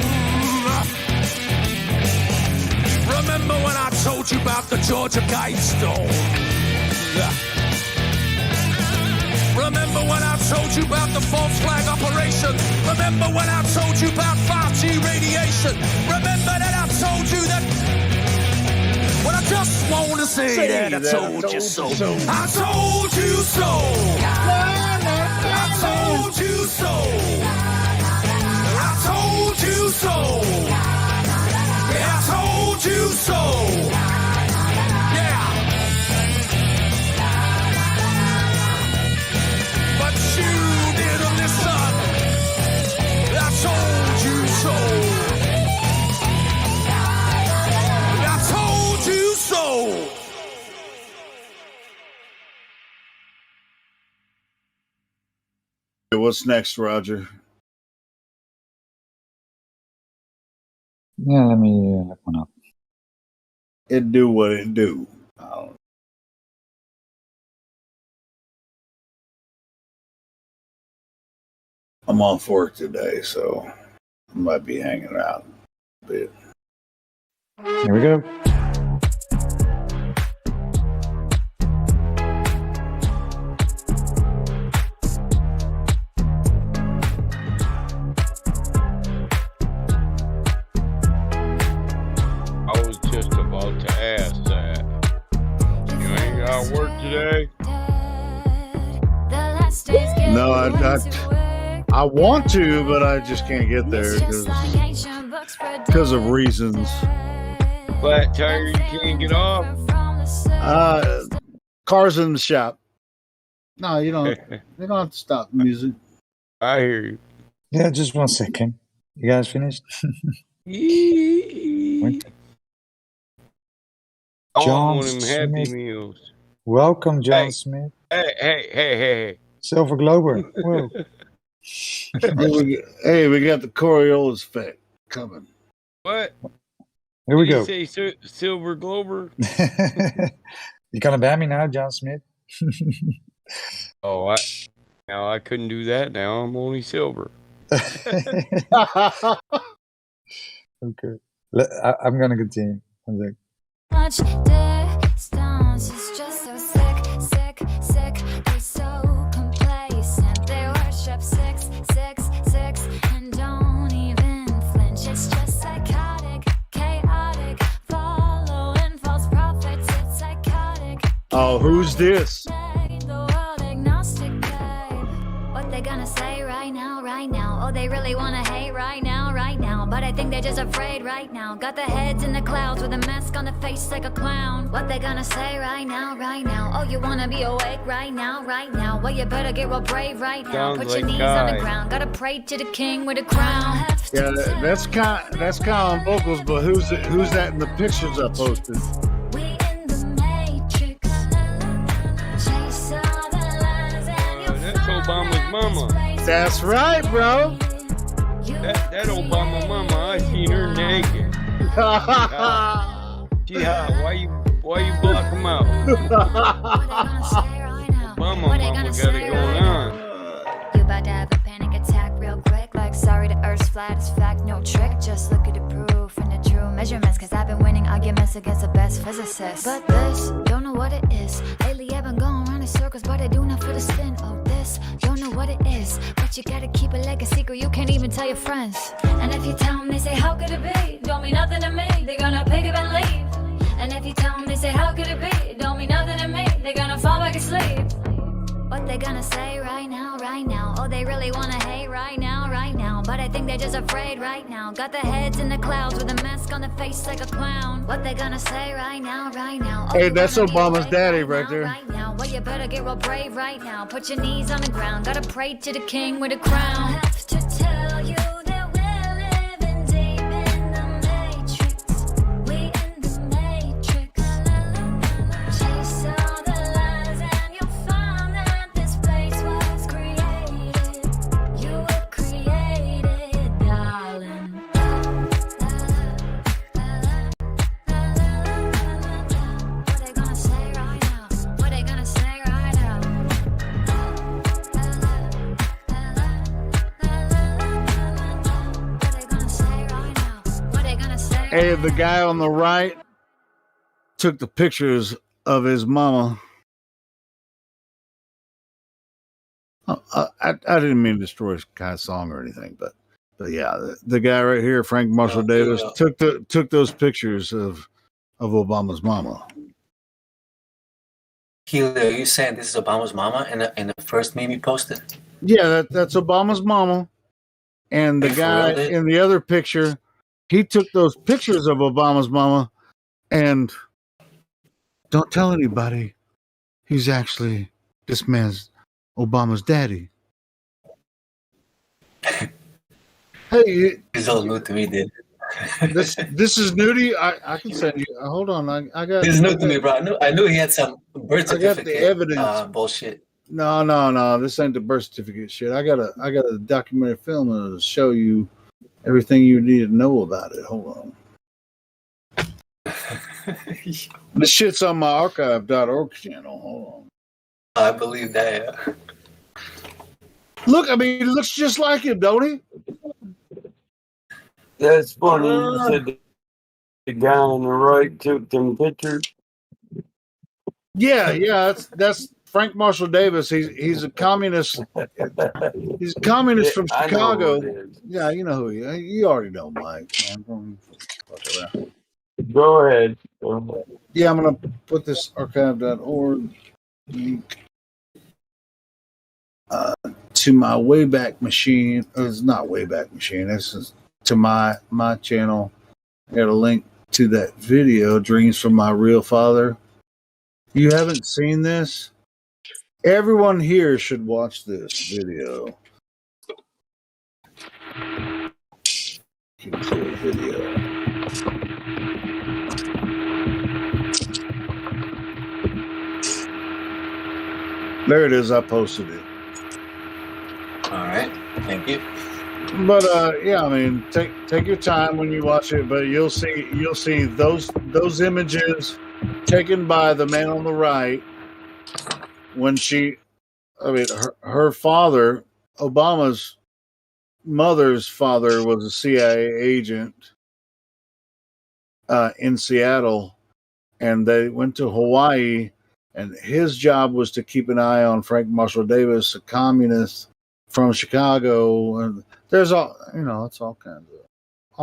Remember when I told you about the Georgia Guidestone? Remember when I told you about the false flag operation? Remember when I told you about 5G radiation? Remember that I told you that? Well, I just want to say that I told you so. I told you so. I told you so. I told you so. Yeah, I told you so. Yeah. But you didn't listen. I told you so. I told you so. What's next, Roger? Yeah, let me look one up. It do what it do. I'm off work today, so I might be hanging out a bit. Here we go. I was just about to ask that. You ain't No, I want to, but I just can't get there because of reasons. Flat tire, you can't get off. Cars in the shop. No, you don't. You don't have to stop the music. I hear you. Yeah, just 1 second. You guys finished? John one of them Happy Meals. Welcome, John Smith. Hey. Silver Glober. Whoa. Hey, we got the Coriolis effect coming. What? Here we Did go. you say Silver Glober? You gonna ban me now, John Smith? Oh, I couldn't do that now. I'm only silver. Okay. I'm gonna continue. One Much distance is just so sick. They're so complacent. They worship six, and don't even flinch. It's just psychotic, chaotic, following false prophets. It's psychotic. Oh, who's this? The world agnostic, babe. What they gonna say right now? Oh, they really wanna hate right now. But I think they're just afraid right now. Got the heads in the clouds with a mask on the face like a clown. What they gonna say right now? Oh, you wanna be awake right now? Well, you better get real brave right now. Sounds Put your like knees God. on the ground. Gotta pray to the king with a crown. Yeah, that's kind on vocals, but who's that in the pictures I posted? We in the matrix. Chase all the lies and you'll That's Obama's mama. That's right, bro. That Obama mama, I seen her naked. She hot. Why you block them out? Obama mama got it going on. You about to have a panic attack real quick. Like, sorry, the earth's flat, it's fact, no trick. Just look at the proof and the true measurements. Cause I've been winning arguments against the best physicists. But this, don't know what it is. Lately I've been going around in circles, but I do not for the spin. Oh, this, don't know what it is. But you gotta keep it like a secret, you can't even tell your friends. And if you tell them, they say, how could it be? Don't mean nothing to me, they're gonna pick up and leave. And if you tell them, they say, how could it be? Don't mean nothing to me, they're gonna fall back asleep. What they gonna say right now? Oh, they really wanna hate right now. But I think they're just afraid right now. Got the heads in the clouds with a mask on the face like a clown. What they gonna say right now? Oh, Hey, that's Obama's daddy right there. well, you better get real brave right now. Put your knees on the ground. Gotta pray to the king with a crown. I have to tell you that we're living deep in the matrix. We in the matrix. Chase all the lies and you'll find that this place was created. You were created, darling. What they gonna say right now? What they gonna say right now? What they gonna say right now? What they gonna say? Hey, the guy on the right took the pictures of his mama. I didn't mean to destroy his kind of song or anything, but yeah, the guy right here, Frank Marshall Davis, took those pictures of Obama's mama. Helio, are you saying this is Obama's mama in the first meme you posted? Yeah, that's Obama's mama. And the guy in the other picture, he took those pictures of Obama's mama and don't tell anybody. He's actually this man's Obama's daddy. Hey, it's all new to me, dude. this is new to you. I can send you. Hold on, I got. This is new to me, bro. I knew he had some birth certificate. I got the evidence. Bullshit. No. This ain't the birth certificate shit. I got a documentary film to show you everything you need to know about it. Hold on. This shit's on my archive.org channel. Hold on. I believe that. Yeah. Look, I mean, he looks just like him, don't he? That's funny. You said the guy on the right took them pictures. Yeah. That's Frank Marshall Davis. He's a communist. He's a communist from Chicago. Yeah, you know who he is. You already know Mike. Man. Go ahead. Yeah, I'm gonna put this archive.org. to my Wayback Machine. It's not Wayback Machine. This is to my channel. I got a link to that video, Dreams from My Real Father. You haven't seen this? Everyone here should watch this video. Video. There it is. I posted it. All right. Thank you. But yeah, I mean, take your time when you watch it. But you'll see those images taken by the man on the right when her father, Obama's mother's father, was a CIA agent in Seattle, and they went to Hawaii, and his job was to keep an eye on Frank Marshall Davis, a communist from Chicago. And there's it's all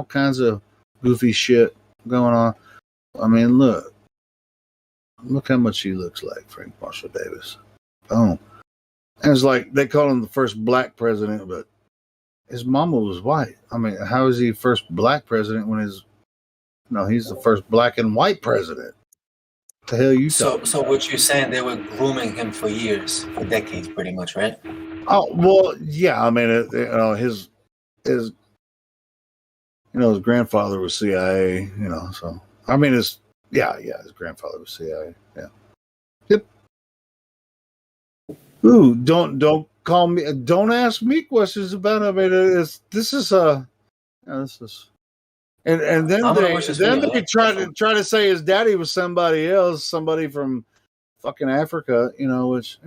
kinds of goofy shit going on. I mean, look how much he looks like Frank Marshall Davis. Oh, and it's like they call him the first black president, but his mama was white. I mean, how is he first black president when he's the first black and white president? What the hell you talking So what you're saying, they were grooming him for years, for decades, pretty much, right? Oh, well, yeah. I mean, his grandfather was CIA. So I mean, his grandfather was CIA. Yeah. Yep. Ooh, don't call me. Don't ask me questions about it. I mean, this is. And then they try to say his daddy was somebody else, somebody from fucking Africa, which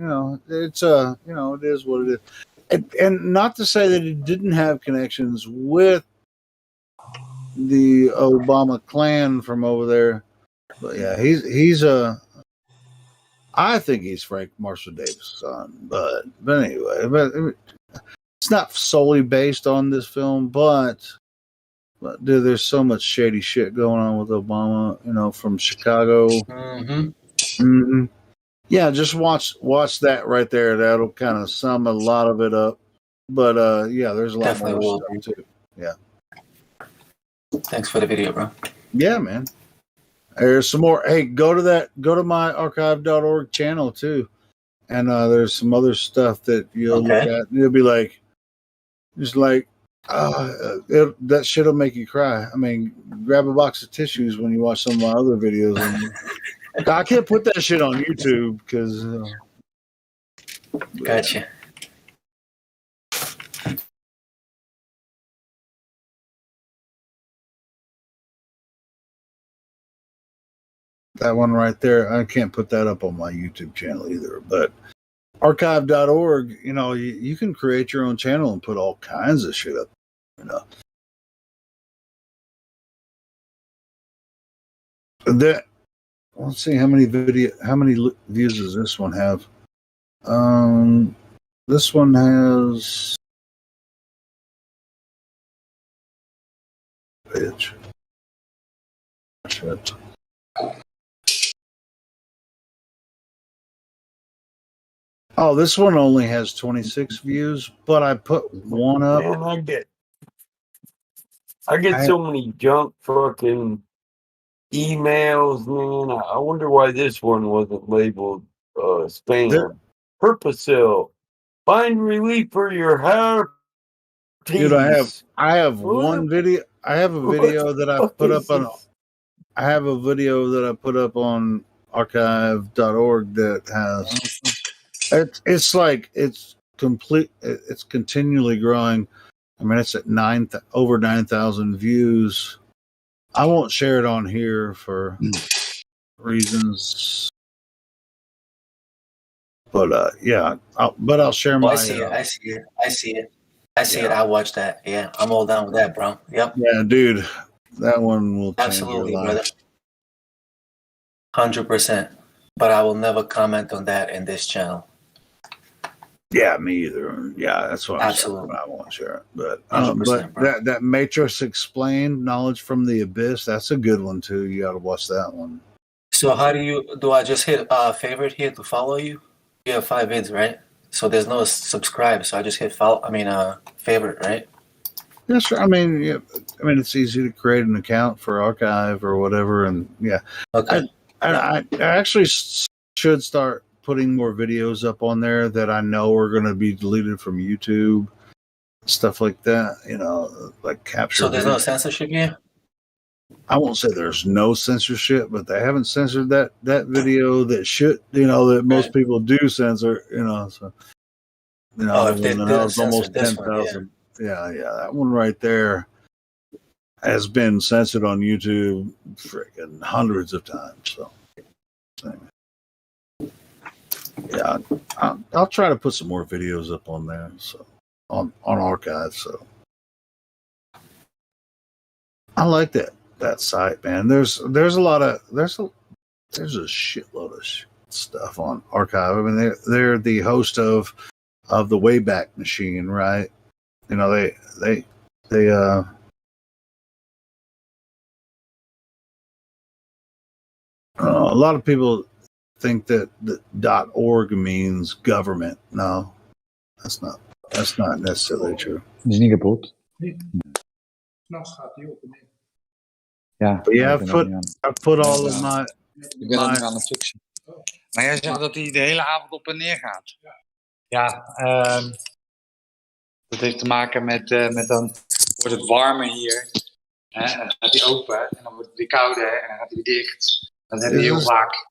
it's it is what it is, and not to say that he didn't have connections with the Obama clan from over there, but yeah, he's I think he's Frank Marshall Davis' son, but anyway, it's not solely based on this film, but dude, there's so much shady shit going on with Obama, from Chicago. Mm-hmm. Mm-hmm. Yeah, just watch that right there. That'll kind of sum a lot of it up. But yeah, there's a lot more stuff too. Yeah. Thanks for the video, bro. Yeah, man. There's some more. Hey, go to my archive.org channel too. And there's some other stuff that you'll look at. You'll be like, that shit'll make you cry. I mean, grab a box of tissues when you watch some of my other videos. And I can't put that shit on YouTube because. Gotcha. That one right there, I can't put that up on my YouTube channel either. But archive.org, you can create your own channel and put all kinds of shit up. Let's see how many views does this one have? This one has bitch. Shit. Oh, this one only has 26 views, but I put one up. Man, I get so many junk fucking emails, man. I wonder why this one wasn't labeled spam. Purposell, find relief for your heart. Dude, I have one video. I have a video that I put up on. I have a video that I put up on archive.org that has. It's complete. It's continually growing. I mean, it's at over 9,000 views. I won't share it on here for reasons, but yeah. I'll share my. I see it. I watch that. Yeah, I'm all down with that, bro. Yep. Yeah, dude, that one will absolutely, change your life. Brother. 100%. But I will never comment on that in this channel. Yeah, me either. Yeah, that's what I'm saying. I won't share it. But that Matrix Explained, Knowledge from the Abyss, that's a good one too. You got to watch that one. So how do I just hit favorite here to follow you? You have 5 vids, right? So there's no subscribe, so I just hit follow. I mean, favorite, right? Yeah, sure. I mean, yeah, it's easy to create an account for archive or whatever, and yeah. Okay. I actually should start putting more videos up on there that I know are going to be deleted from YouTube, stuff like that. Like capture. So there's no censorship here. I won't say there's no censorship, but they haven't censored that video that should, that most people do censor. So if they when I didn't was censor almost this 10,000. Yeah, that one right there has been censored on YouTube freaking hundreds of times. So, yeah, I'll try to put some more videos up on there. So on archive. So I like that site, man. There's a shitload of stuff on archive. I mean, they're the host of the Wayback Machine, right? They a lot of people think that .org means government. No, that's not necessarily true. Is niet kapot. Ja, but yeah, I've put all of my. Ik ben er nog aan het fixen. Maar jij zegt dat hij de hele avond op en neer gaat. Ja, dat heeft te maken met dan wordt het warmer hier. En dan gaat hij open en dan wordt het weer kouder en dan gaat hij weer dicht. Dat heb je heel vaak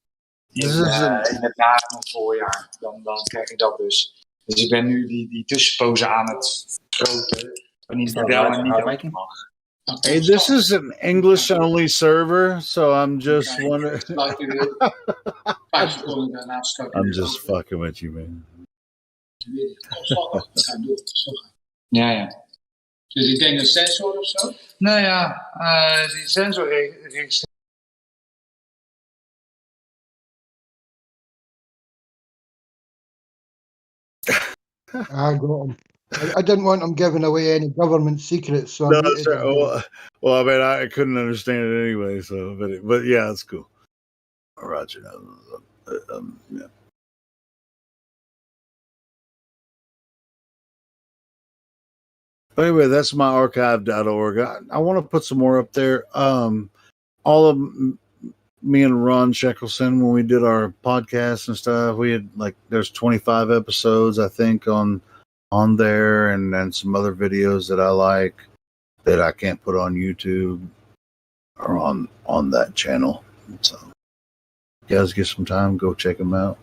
in het na- en voorjaar. Dan krijg je dat dus. Dus ik ben nu die tussenpozen aan het groten. Wanneer het wel en niet open mag. Hey, this is an English-only server, so I'm just wondering. I'm just fucking with you, man. Ja. Dus ik denk een sensor of zo? Nou ja, die sensor registreert. I got him. I didn't want him giving away any government secrets, so No, I muted sir. him. Well, I mean, I couldn't understand it anyway. So, but yeah, it's cool. Roger. Yeah. But anyway, that's my archive.org. I want to put some more up there. All of me and Ron Shekelson, when we did our podcast and stuff, we had there's 25 episodes, I think, on there, and then some other videos that I like that I can't put on YouTube or on that channel. So, you guys get some time, go check them out.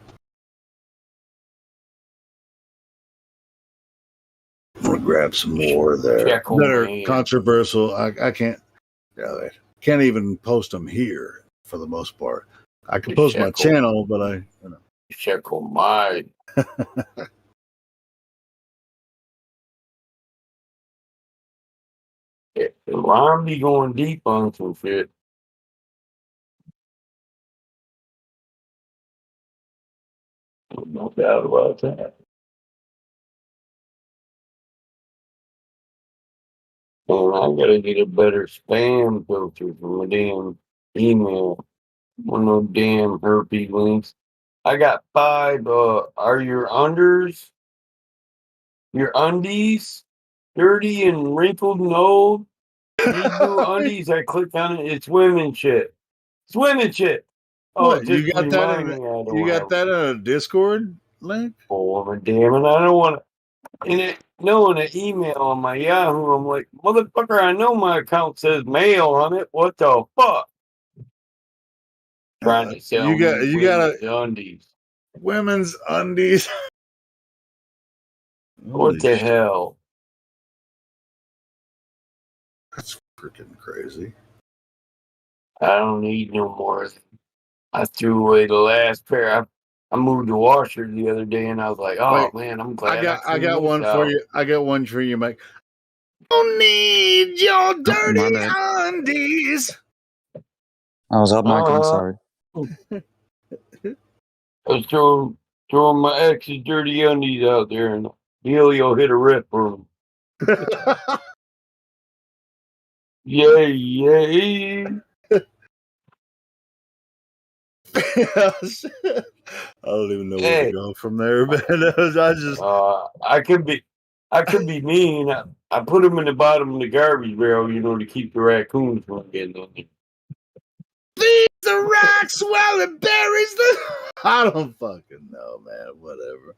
I'm gonna grab some more there that are controversial. I can't even post them here for the most part. I can post my channel, but check on my. Ron be going deep on some shit. No doubt about that. And I gotta get a better spam filter for my damn email. One of those damn herpes links. I got 5. Are your undies dirty and wrinkled and old? Need new undies. I click on it. It's women shit. It's women shit. Oh, what, you got that? You got that in a Discord link? Oh, damn it! I don't want to. In an email on my Yahoo, I'm like, motherfucker, I know my account says mail on it. What the fuck? Trying to sell you got undies. Women's undies. What the hell? That's freaking crazy. I don't need no more. I threw away the last pair. I moved the washer the other day, and I was like, "Oh man, I'm glad I got one for you. I got one for you, Mike. Don't need your dirty undies. I was up, Mike. I'm sorry. I was throwing my ex's dirty undies out there, and Helio hit a rip for him. Yay! I don't even know where to go from there, man. I just I could be mean. I put them in the bottom of the garbage barrel, to keep the raccoons from getting on them. Feed the rocks while it buries the. I don't fucking know, man. Whatever.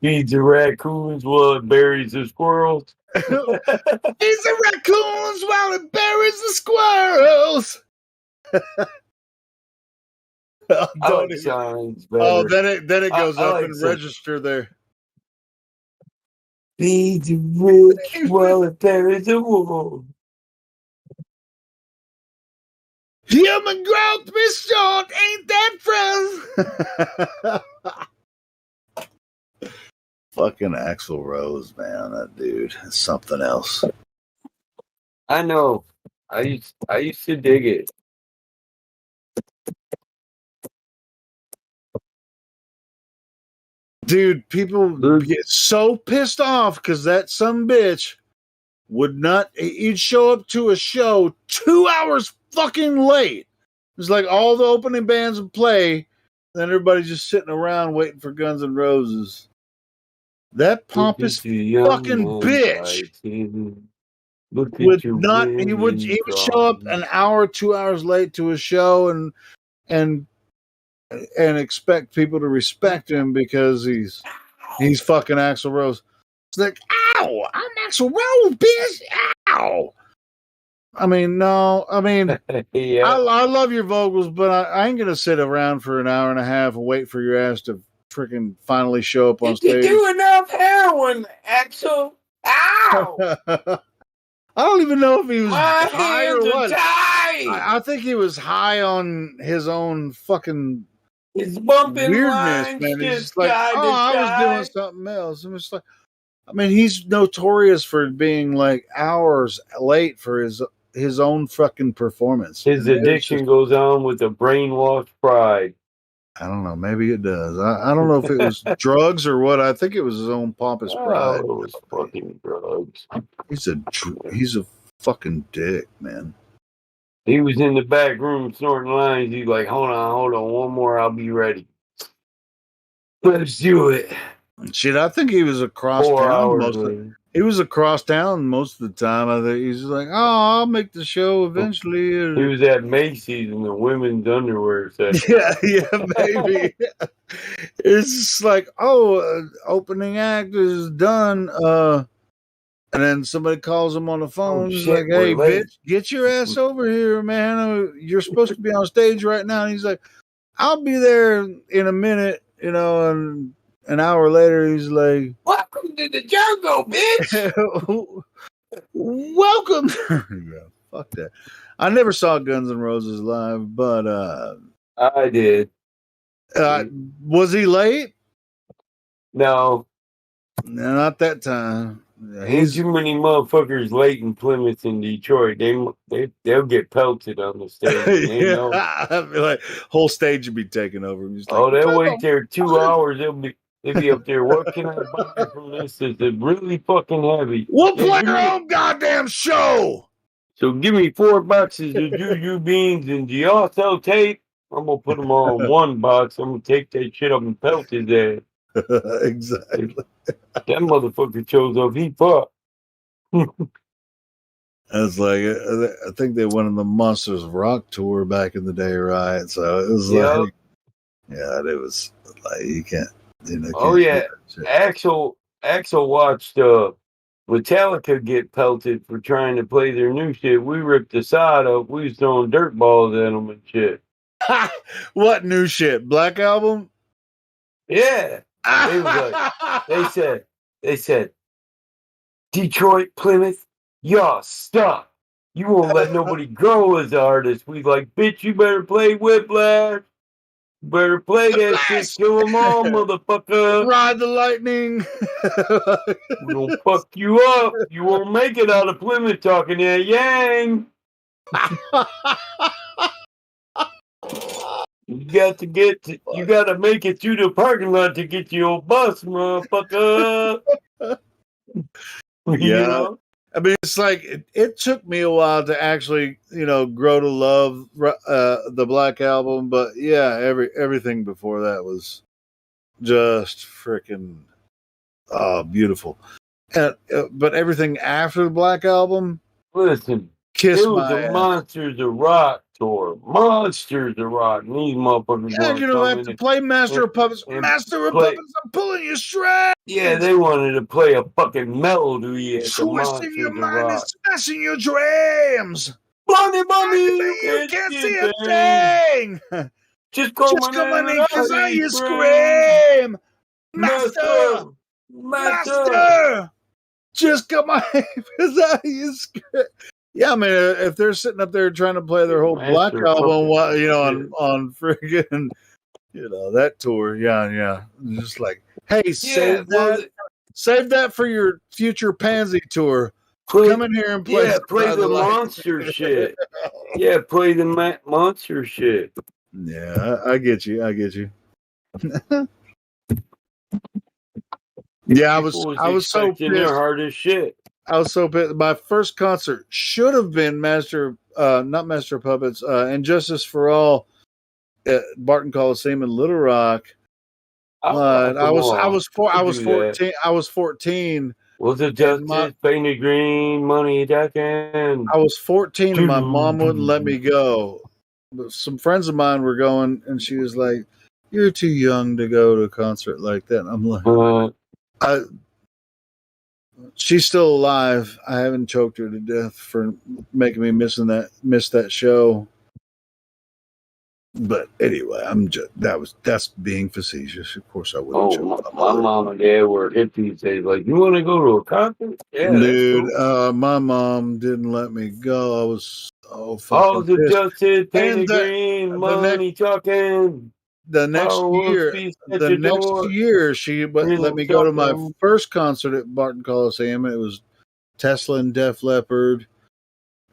Feeds the raccoons while it buries the squirrels. Feeds the raccoons while it buries the squirrels. Then it goes up in register there. Feed the rich while it buries the wool. Human growth be short, ain't that friends? Fucking Axl Rose, man. That dude is something else. I know. I used to dig it. Dude, people get so pissed off because that some bitch would not. He'd show up to a show 2 hours fucking late. It's like all the opening bands would play, then everybody's just sitting around waiting for Guns N' Roses. That pompous fucking bitch would not. He would show up an hour, 2 hours late to a show and expect people to respect him because he's fucking Axl Rose. It's like, ow, I'm Axl Rose, bitch. Ow. I mean, no. I mean, yeah. I love your vocals, but I ain't gonna sit around for an hour and a half and wait for your ass to freaking finally show up on stage. You do enough heroin, Axl. Ow! I don't even know if he was high or what. Tight. I think he was high on his own fucking his bumping weirdness, lines, man. He's just like, I was doing something else. I'm just like, I mean, he's notorious for being like hours late for his own fucking performance. His addiction goes on with a brainwashed pride. I don't know. Maybe it does. I don't know if it was drugs or what. I think it was his own pompous pride. Oh, it was fucking drugs. He's a fucking dick, man. He was in the back room snorting lines. He's like, hold on, one more, I'll be ready. Let's do it. Shit, I think he was across town he was across town most of the time. I think he's like, I'll make the show eventually. He was at Macy's in the women's underwear section. Yeah, maybe. It's just like, opening act is done. And then somebody calls him on the phone. He's like, hey, bitch, get your ass over here, man. You're supposed to be on stage right now. And he's like, I'll be there in a minute, and an hour later, he's like, welcome to the jungle, bitch. Welcome. Yeah, fuck that. I never saw Guns N' Roses live, but I did. Was he late? No, not that time. Ain't too many motherfuckers late in Plymouth and Detroit. They'll get pelted on the stage. I'd be like, whole stage would be taken over. They'll wait there 2 hours. They'll be up there. What can I buy from this? Is it really fucking heavy? We'll play our own goddamn show. So give me 4 boxes of juju beans, and do y'all sell tape? I'm gonna put them all in one box. I'm gonna take that shit up and pelt his ass. Exactly. That motherfucker chose up. He fucked. I was like, I think they went on the Monsters of Rock tour back in the day, right? So it was like, yeah, it was like you can't. Axl watched Metallica get pelted for trying to play their new shit. We ripped the side up. We was throwing dirt balls at them and shit. What new shit? Black Album? Yeah. They was like, they said, Detroit, Plymouth, y'all stop. You won't let nobody grow as artists. We like, bitch, you better play Whiplash. You better play that shit. Kill them all, motherfucker. Ride the lightning. We gonna fuck you up. You won't make it out of Plymouth talking that yang. You got to make it to the parking lot to get your bus, motherfucker. Yeah. I mean, it's like it took me a while to actually, grow to love the Black Album, but yeah, everything before that was just freaking beautiful. And but everything after the Black Album, listen, kiss it was my a ass. Monsters of Rock tour. Monsters of Rock. And these motherfuckers Yeah, want you to don't come have in to play Master of Puppets. Master of play. Puppets, I'm pulling you straight. Yeah, they wanted to play a fucking melody at the Twisting your Monsters of mind and Rock. smashing your dreams. Money, you can't see a a thing. Just call Just call my name because I you you scream. Master. Master. Just call my name because I you scream. Yeah, I mean, if they're sitting up there trying to play their whole Black Album, on friggin', that tour, yeah, just like, hey, save that for your future Pansy tour. Come in here and play. Yeah, play the monster shit. Yeah, play the monster shit. Yeah, I get you. Yeah, I was so pissed. Their hardest shit. I was so pissed. My first concert should have been not Master of Puppets, and Justice for All at Barton Coliseum in Little Rock. But I was 14. I was 14. Was it Justice, Painted Green, Money Attacking? I was 14 and my mom wouldn't let me go. But some friends of mine were going, and she was like, "You're too young to go to a concert like that." And I'm like, she's still alive. I haven't choked her to death for making me miss that show. But anyway, that's being facetious. Of course, I wouldn't choke. My mom and dad were hippies. They like, you want to go to a concert? Yeah, dude. Cool. My mom didn't let me go. I was fucking the pissed. Justice, Painted Green, Money Talking. The next year, she let me go to my first concert at Barton Coliseum. It was Tesla and Def Leppard.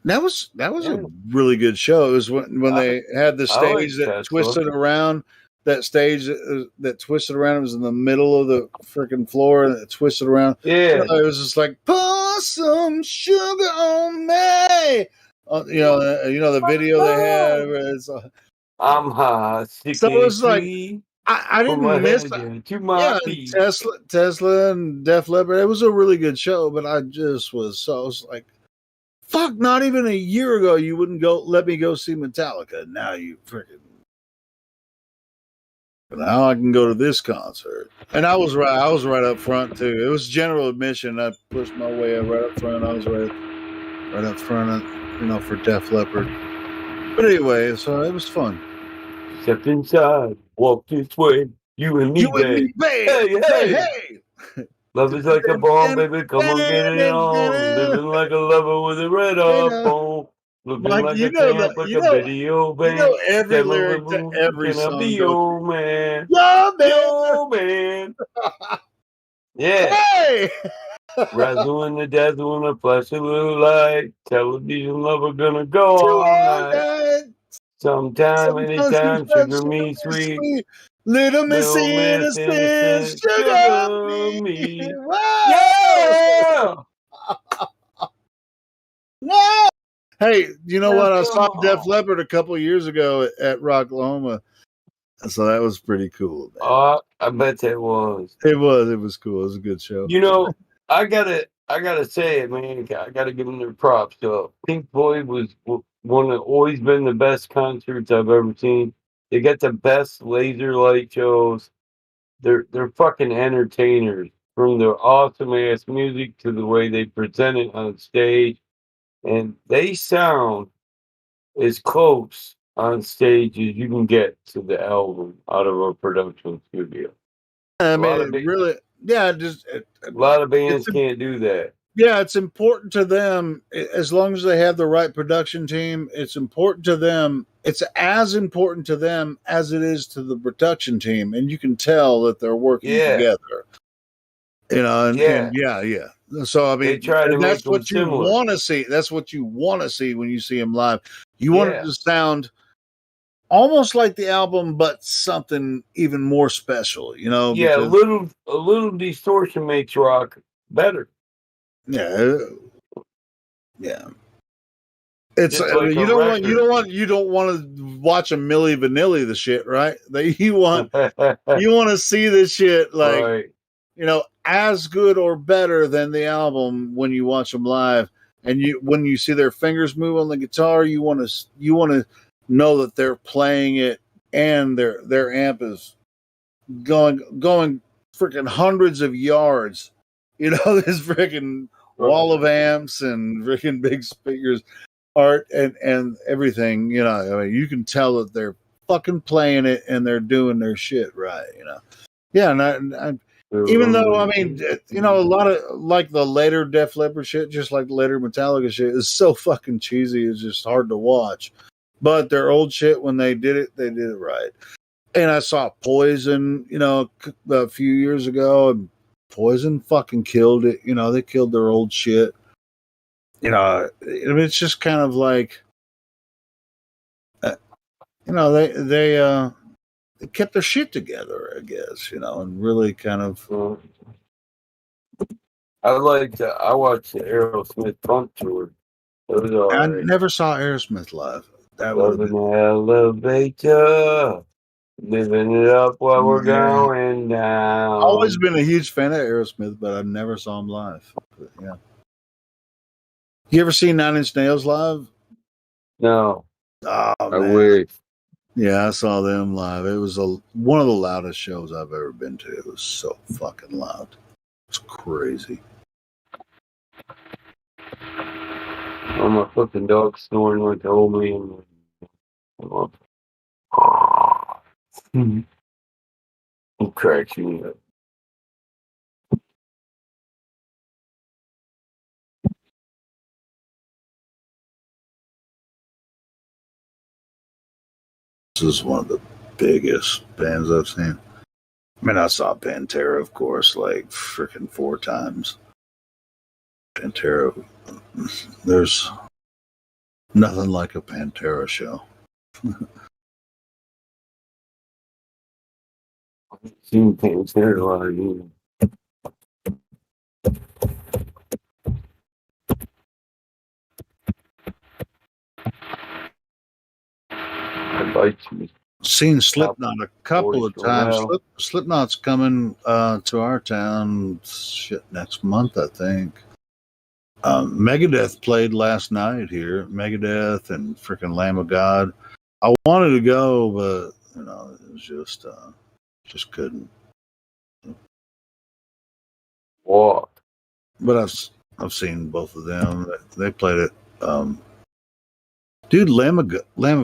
That was a really good show. It was when they had the stage that twisted around. That stage that twisted around. It was in the middle of the freaking floor, and it twisted around. Yeah, it was just like, pour some sugar on me. The video they had. Was, I'm high. So it was like I didn't miss Tesla and Def Leppard. It was a really good show, but I was like, fuck! Not even a year ago, you wouldn't let me go see Metallica. Now you freaking. Now I can go to this concert, and I was right up front too. It was general admission. I pushed my way up right up front. I was right up front, for Def Leppard. But anyway, so it was fun. Step inside, walk this way. You and me, babe. Hey. Love is like a bomb, baby. Come on, get it on. Living like a lover with a red phone. Looking Mike, like a camp, like a video, babe. Every lyric to every song. Be your man. Yo, man. Yeah. Hey! Razzle in the dazzle in a flash of little light. Television lover gonna go all night. Sometime, anytime, sugar me sweet. Little Miss Innocent, sugar me. Yeah! No! Hey, you know what? I saw Def Leppard a couple of years ago at Rocklahoma. So that was pretty cool. Man. Oh, I bet that was. It was cool. It was a good show. I gotta say it, man. I gotta give them their props. Pink Floyd was always been the best concerts I've ever seen. They got the best laser light shows. They're fucking entertainers, from their awesome ass music to the way they present it on stage, and they sound as close on stage as you can get to the album out of a production studio. I mean, really, yeah. A lot of bands can't do that. Yeah, it's important to them as long as they have the right production team. It's important to them. It's as important to them as it is to the production team, and you can tell that they're working together. Yeah. So I mean, that's what you want to see. That's what you want to see when you see them live. You want it to sound almost like the album, but something even more special. Yeah, a little distortion makes rock better. Yeah, Yeah. It's like you don't want to watch a Milli Vanilli the shit, right? You want to see this shit like right. as good or better than the album when you watch them live. And when you see their fingers move on the guitar, you want to know that they're playing it and their amp is going freaking hundreds of yards. This freaking wall of amps and freaking big speakers, art and everything. You can tell that they're fucking playing it and they're doing their shit right. Yeah, and even though a lot of like the later Def Leppard shit, just like the later Metallica shit, is so fucking cheesy. It's just hard to watch. But their old shit, when they did it right. And I saw Poison, a few years ago, and Poison fucking killed it. They killed their old shit. It's just kind of like, they kept their shit together, I guess, and really kind of. I watched the Aerosmith punk tour. It was all I right. never saw Aerosmith live. That was an elevator, living it up while we're going down. I've always been a huge fan of Aerosmith, but I never saw him live. But, yeah. You ever seen Nine Inch Nails live? No. Oh, I man. wish. Yeah, I saw them live. It was one of the loudest shows I've ever been to. It was so fucking loud. It's crazy. Oh, my fucking dog snoring like the old man. He cracks me up. This is one of the biggest bands I've seen. I mean, I saw Pantera, of course, like freaking 4 times. Pantera, there's nothing like a Pantera show. Seen Pantera a lot of years. I'd like to. Seen Slipknot a couple of times. Slipknot's coming to our town next month, I think. Megadeth played last night here. Megadeth and freaking Lamb of God. I wanted to go, but it was just couldn't. What? But I've seen both of them. They played it. Dude, Lamb of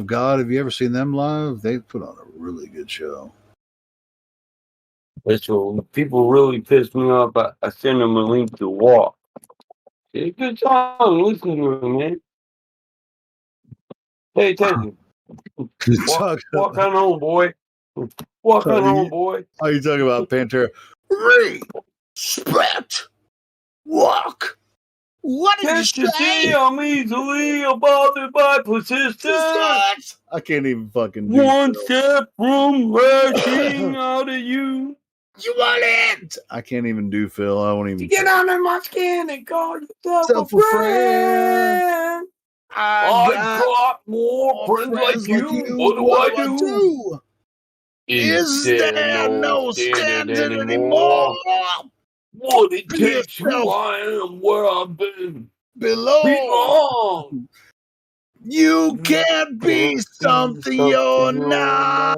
God. Have you ever seen them live? They put on a really good show. That's what people really piss me off. I send them a link to Walk. It's a good song. Listen to it, man. Pay attention. Walk on home, boy. Walk on home, boy. Are you talking about Pantera? Respect. Walk. What did Can't you say? I'm easily bothered by persistence. I can't even fucking do one step from lashing out at you. You want it? I can't even do Phil. I won't even. Get under my skin and call yourself a friend. I got more friends like you. What do I do? Is there no standard anymore? What it takes who I am, where I've been. Belong. You can't be something you're not.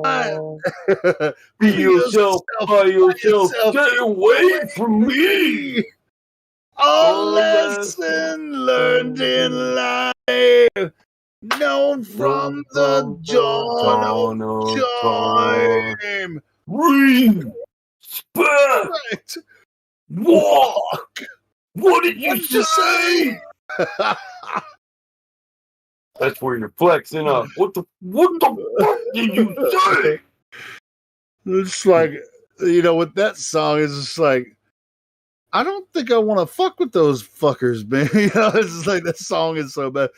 Be yourself by yourself. Stay away from me. A lesson learned in life, known from the dawn of time. Respect. Walk. What did you say? That's where you're flexing up. What the fuck did you say? It's like, with that song, it's just like, I don't think I want to fuck with those fuckers, man. It's just like that song is so bad.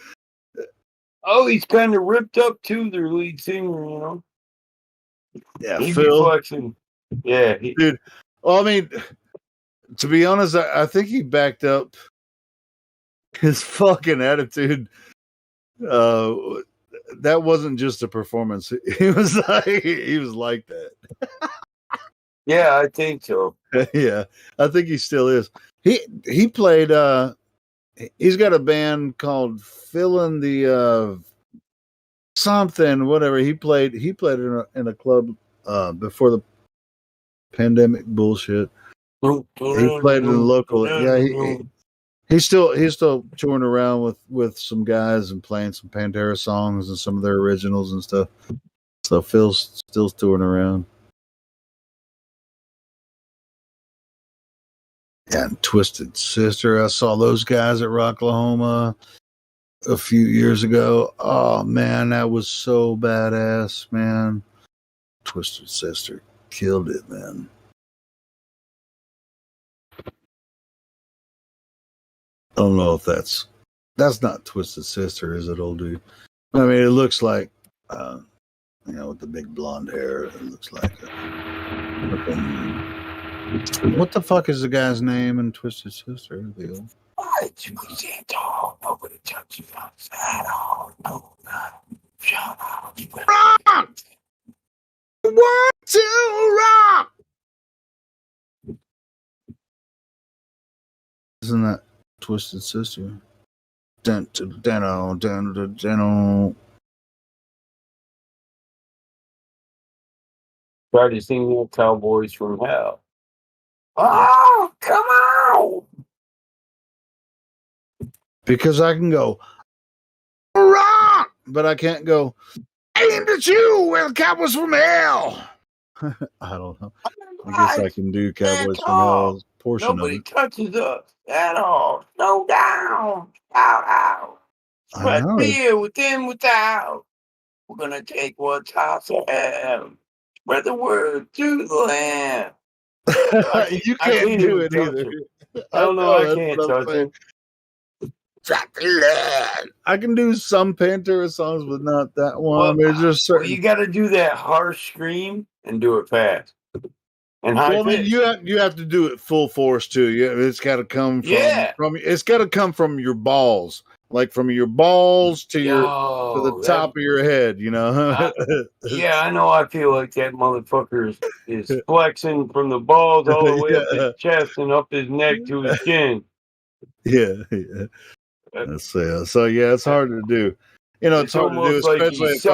Oh, he's kind of ripped up too, their lead singer, Yeah, he'd Phil. be flexing. Yeah, dude. Well, I mean, to be honest, I think he backed up his fucking attitude. That wasn't just a performance. He was like that. Yeah, I think so. Yeah, I think he still is. He played. He's got a band called Fill in the something, whatever. He played in a club before the pandemic bullshit. He played in the local. Yeah, he's still touring around with some guys and playing some Pantera songs and some of their originals and stuff. So Phil's still touring around. And Twisted Sister, I saw those guys at Rocklahoma a few years ago. Oh man, that was so badass, man. Twisted Sister killed it, man. I don't know if that's not Twisted Sister, is it, old dude? I mean, it looks like, with the big blonde hair. It looks like what the fuck is the guy's name in Twisted Sister? Nobody touches us at all. No, shut up. Rock! One, two, rock! Isn't that Twisted Sister? Dun. Try to sing more Cowboys from Hell. Oh, come on! Because I can go rock, but I can't go aimed at you with Cowboys from Hell. I don't know. I guess I can do Cowboys from Hell portion Nobody of it. touches us at all. No down. Out. Spread fear within, without. We're gonna take what's hot to have. Spread the word to the land. You can't do it either. I don't know. I can't touch it. I can do some Pantera songs, but not that one. There's just certain. You got to do that harsh scream and do it fast. And high pitch. You have to do it full force too. Yeah, it's got to come from it's got to come from your balls, like from your balls to the top of your head. You know. Yeah, I know. I feel like that motherfucker is flexing from the balls all the way up his chest and up his neck to his chin. Yeah. So yeah, it's hard to do. It's hard to do, especially if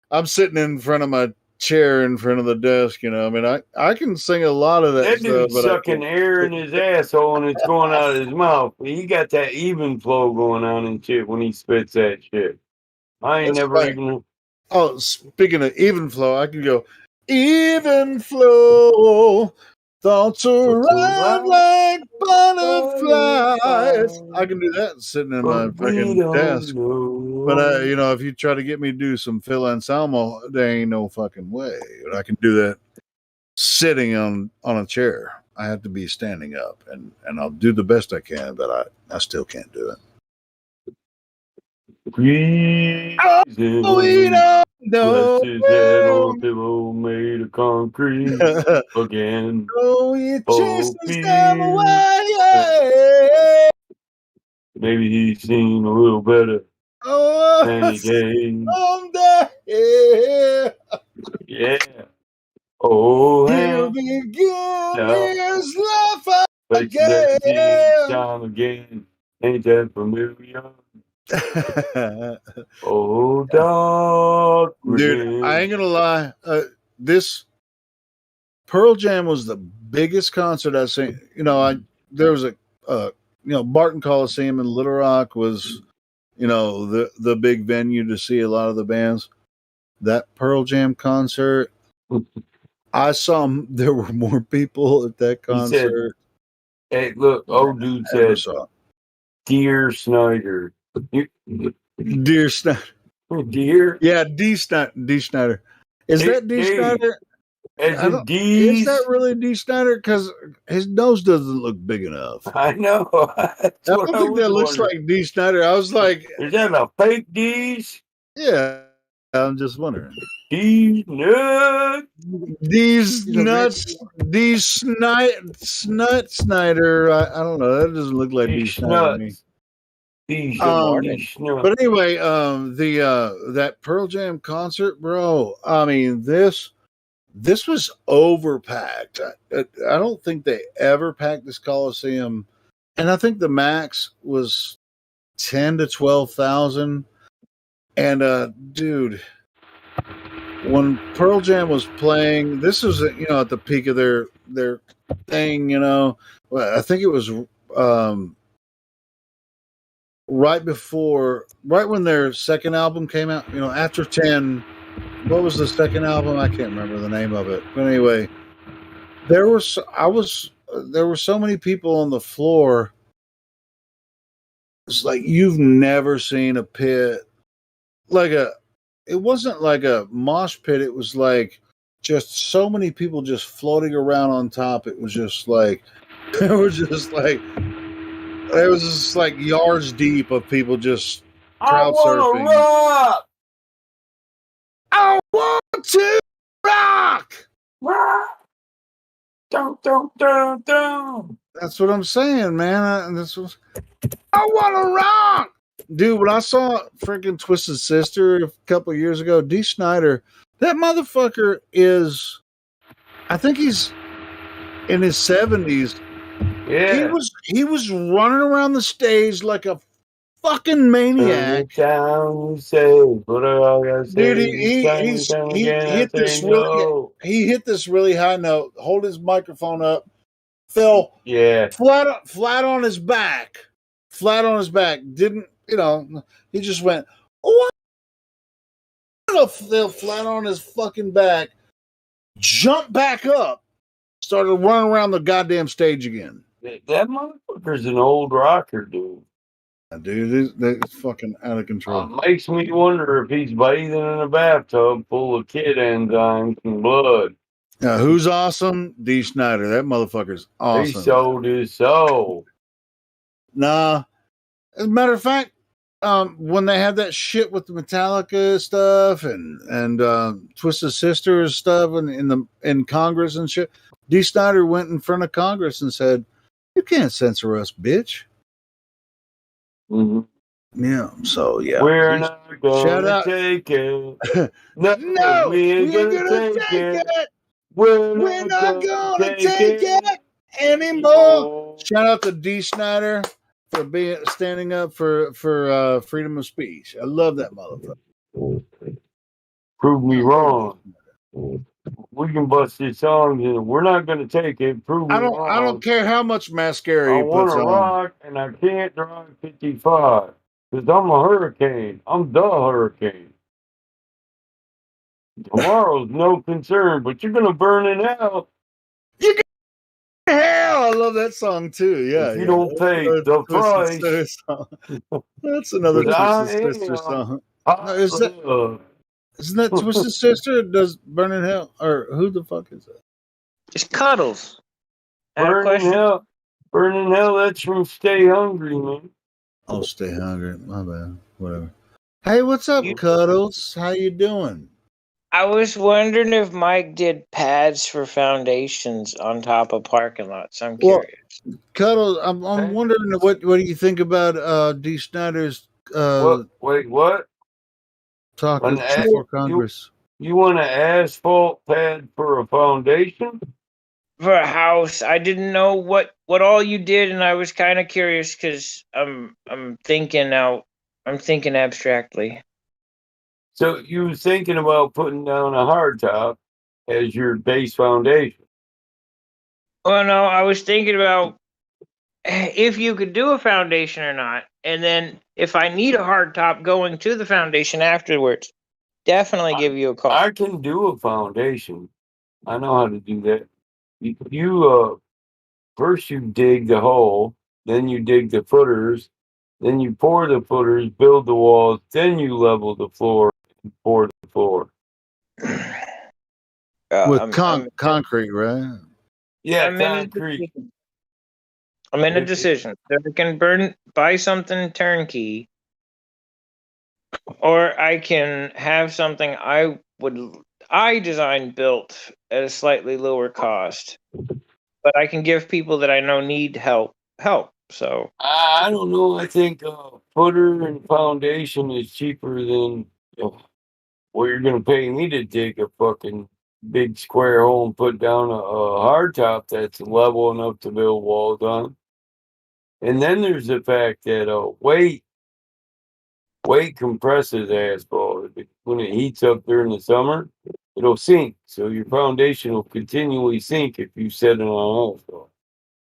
I'm sitting in front of my chair in front of the desk. I mean, I can sing a lot of that That stuff, dude's but sucking air in his asshole and it's going out of his mouth. He got that even flow going on and shit when he spits that shit. I ain't never even. Oh, speaking of even flow, I can go even flow. Thoughts around like butterflies. I can do that sitting in my freaking desk. But if you try to get me to do some Phil Anselmo, there ain't no fucking way. But I can do that sitting on a chair. I have to be standing up, and I'll do the best I can, but I still can't do it. We don't know. His head on a pillow made of concrete again. You chased us down the way. Maybe he's seen a little better. Yeah. Oh, he'll begin his life again. Time again. Ain't that familiar? Oh, dog. Dude, I ain't gonna lie. This Pearl Jam was the biggest concert I've seen. There was Barton Coliseum in Little Rock was, the big venue to see a lot of the bands. That Pearl Jam concert, I saw there were more people at that concert. Hey, look, old dude said, "Dear Snyder." Dear Snyder. Dear? Yeah, D. Snyder. Is that D. Snyder? Is that really D. Snyder? Because his nose doesn't look big enough. I know. I don't think that looks like D. Snyder. I was like, is that a fake D's? Yeah, I'm just wondering. These nuts. These nuts. These Snyder. I don't know. That doesn't look like D. Snyder to me. But anyway, that Pearl Jam concert, bro. I mean, this was overpacked. I don't think they ever packed this Coliseum, and I think the max was 10 to 12,000. And dude, when Pearl Jam was playing, this was at the peak of their thing. Well, I think it was right when their second album came out. After 10. What was the second album? I can't remember the name of it. But anyway, there were so many people on the floor. It's like you've never seen a pit it wasn't like a mosh pit. It was like just so many people just floating around on top. It was just like it was just like yards deep of people just crowd surfing. Rock! I want to rock! Dun. That's what I'm saying, man. I want to rock! Dude, when I saw freaking Twisted Sister a couple of years ago, Dee Snider, that motherfucker I think he's in his 70s. Yeah. He was running around the stage like a fucking maniac. Dude, he hit this really high note, hold his microphone up, fell flat on his back. Didn't he just went fell flat on his fucking back, jumped back up, started running around the goddamn stage again. That motherfucker's an old rocker, dude. Dude, it's fucking out of control. Makes me wonder if he's bathing in a bathtub full of kid enzymes and blood. Now, who's awesome? Dee Snider. That motherfucker's awesome. He sold his soul. Nah. As a matter of fact, when they had that shit with the Metallica stuff and Twisted Sister stuff in Congress and shit, Dee Snider went in front of Congress and said, "You can't censor us, bitch." Mm-hmm. Yeah. So yeah, we're not gonna take it. No, we ain't gonna take it. We're not gonna take it anymore. Shout out to Dee Snider for standing up for freedom of speech. I love that motherfucker. Prove me wrong. We can bust this song and we're not gonna take it. Prove me wrong. I don't care how much mascara he puts on. I want to rock and I can't drive 55 because I'm a hurricane. I'm the hurricane. Tomorrow's no concern, but you're gonna burn in hell. You go to hell. I love that song too. Yeah, if you don't pay the price. That's another Twisted Sister song. Isn't that Twisted Sister? Does Burn in Hell, or who the fuck is that? It's Cuddles. Burn in Hell. Burn in Hell. That's from Stay Hungry, man. Oh, Stay Hungry. My bad. Whatever. Hey, what's up, Cuddles? How you doing? I was wondering if Mike did pads for foundations on top of parking lots. I'm curious. Cuddles, I'm wondering what do you think about Dee Snider's what? Talking before Congress. You want an asphalt pad for a foundation? For a house. I didn't know what all you did, and I was kind of curious because I'm thinking abstractly. So you were thinking about putting down a hardtop as your base foundation? Well, no, I was thinking about if you could do a foundation or not, and then if I need a hardtop going to the foundation afterwards, definitely give you a call. I can do a foundation. I know how to do that. You first you dig the hole, then you dig the footers, then you pour the footers, build the walls, then you level the floor and pour the floor. With concrete, right? Yeah, concrete. I'm in a decision. So I can buy something turnkey, or I can have something I design built at a slightly lower cost, but I can give people that I know need help. So I don't know. I think footer and foundation is cheaper than what you're going to pay me to dig a fucking big square hole and put down a hardtop that's level enough to build walls on. And then there's the fact that weight compresses asphalt. When it heats up during the summer, it'll sink. So your foundation will continually sink if you set it on asphalt.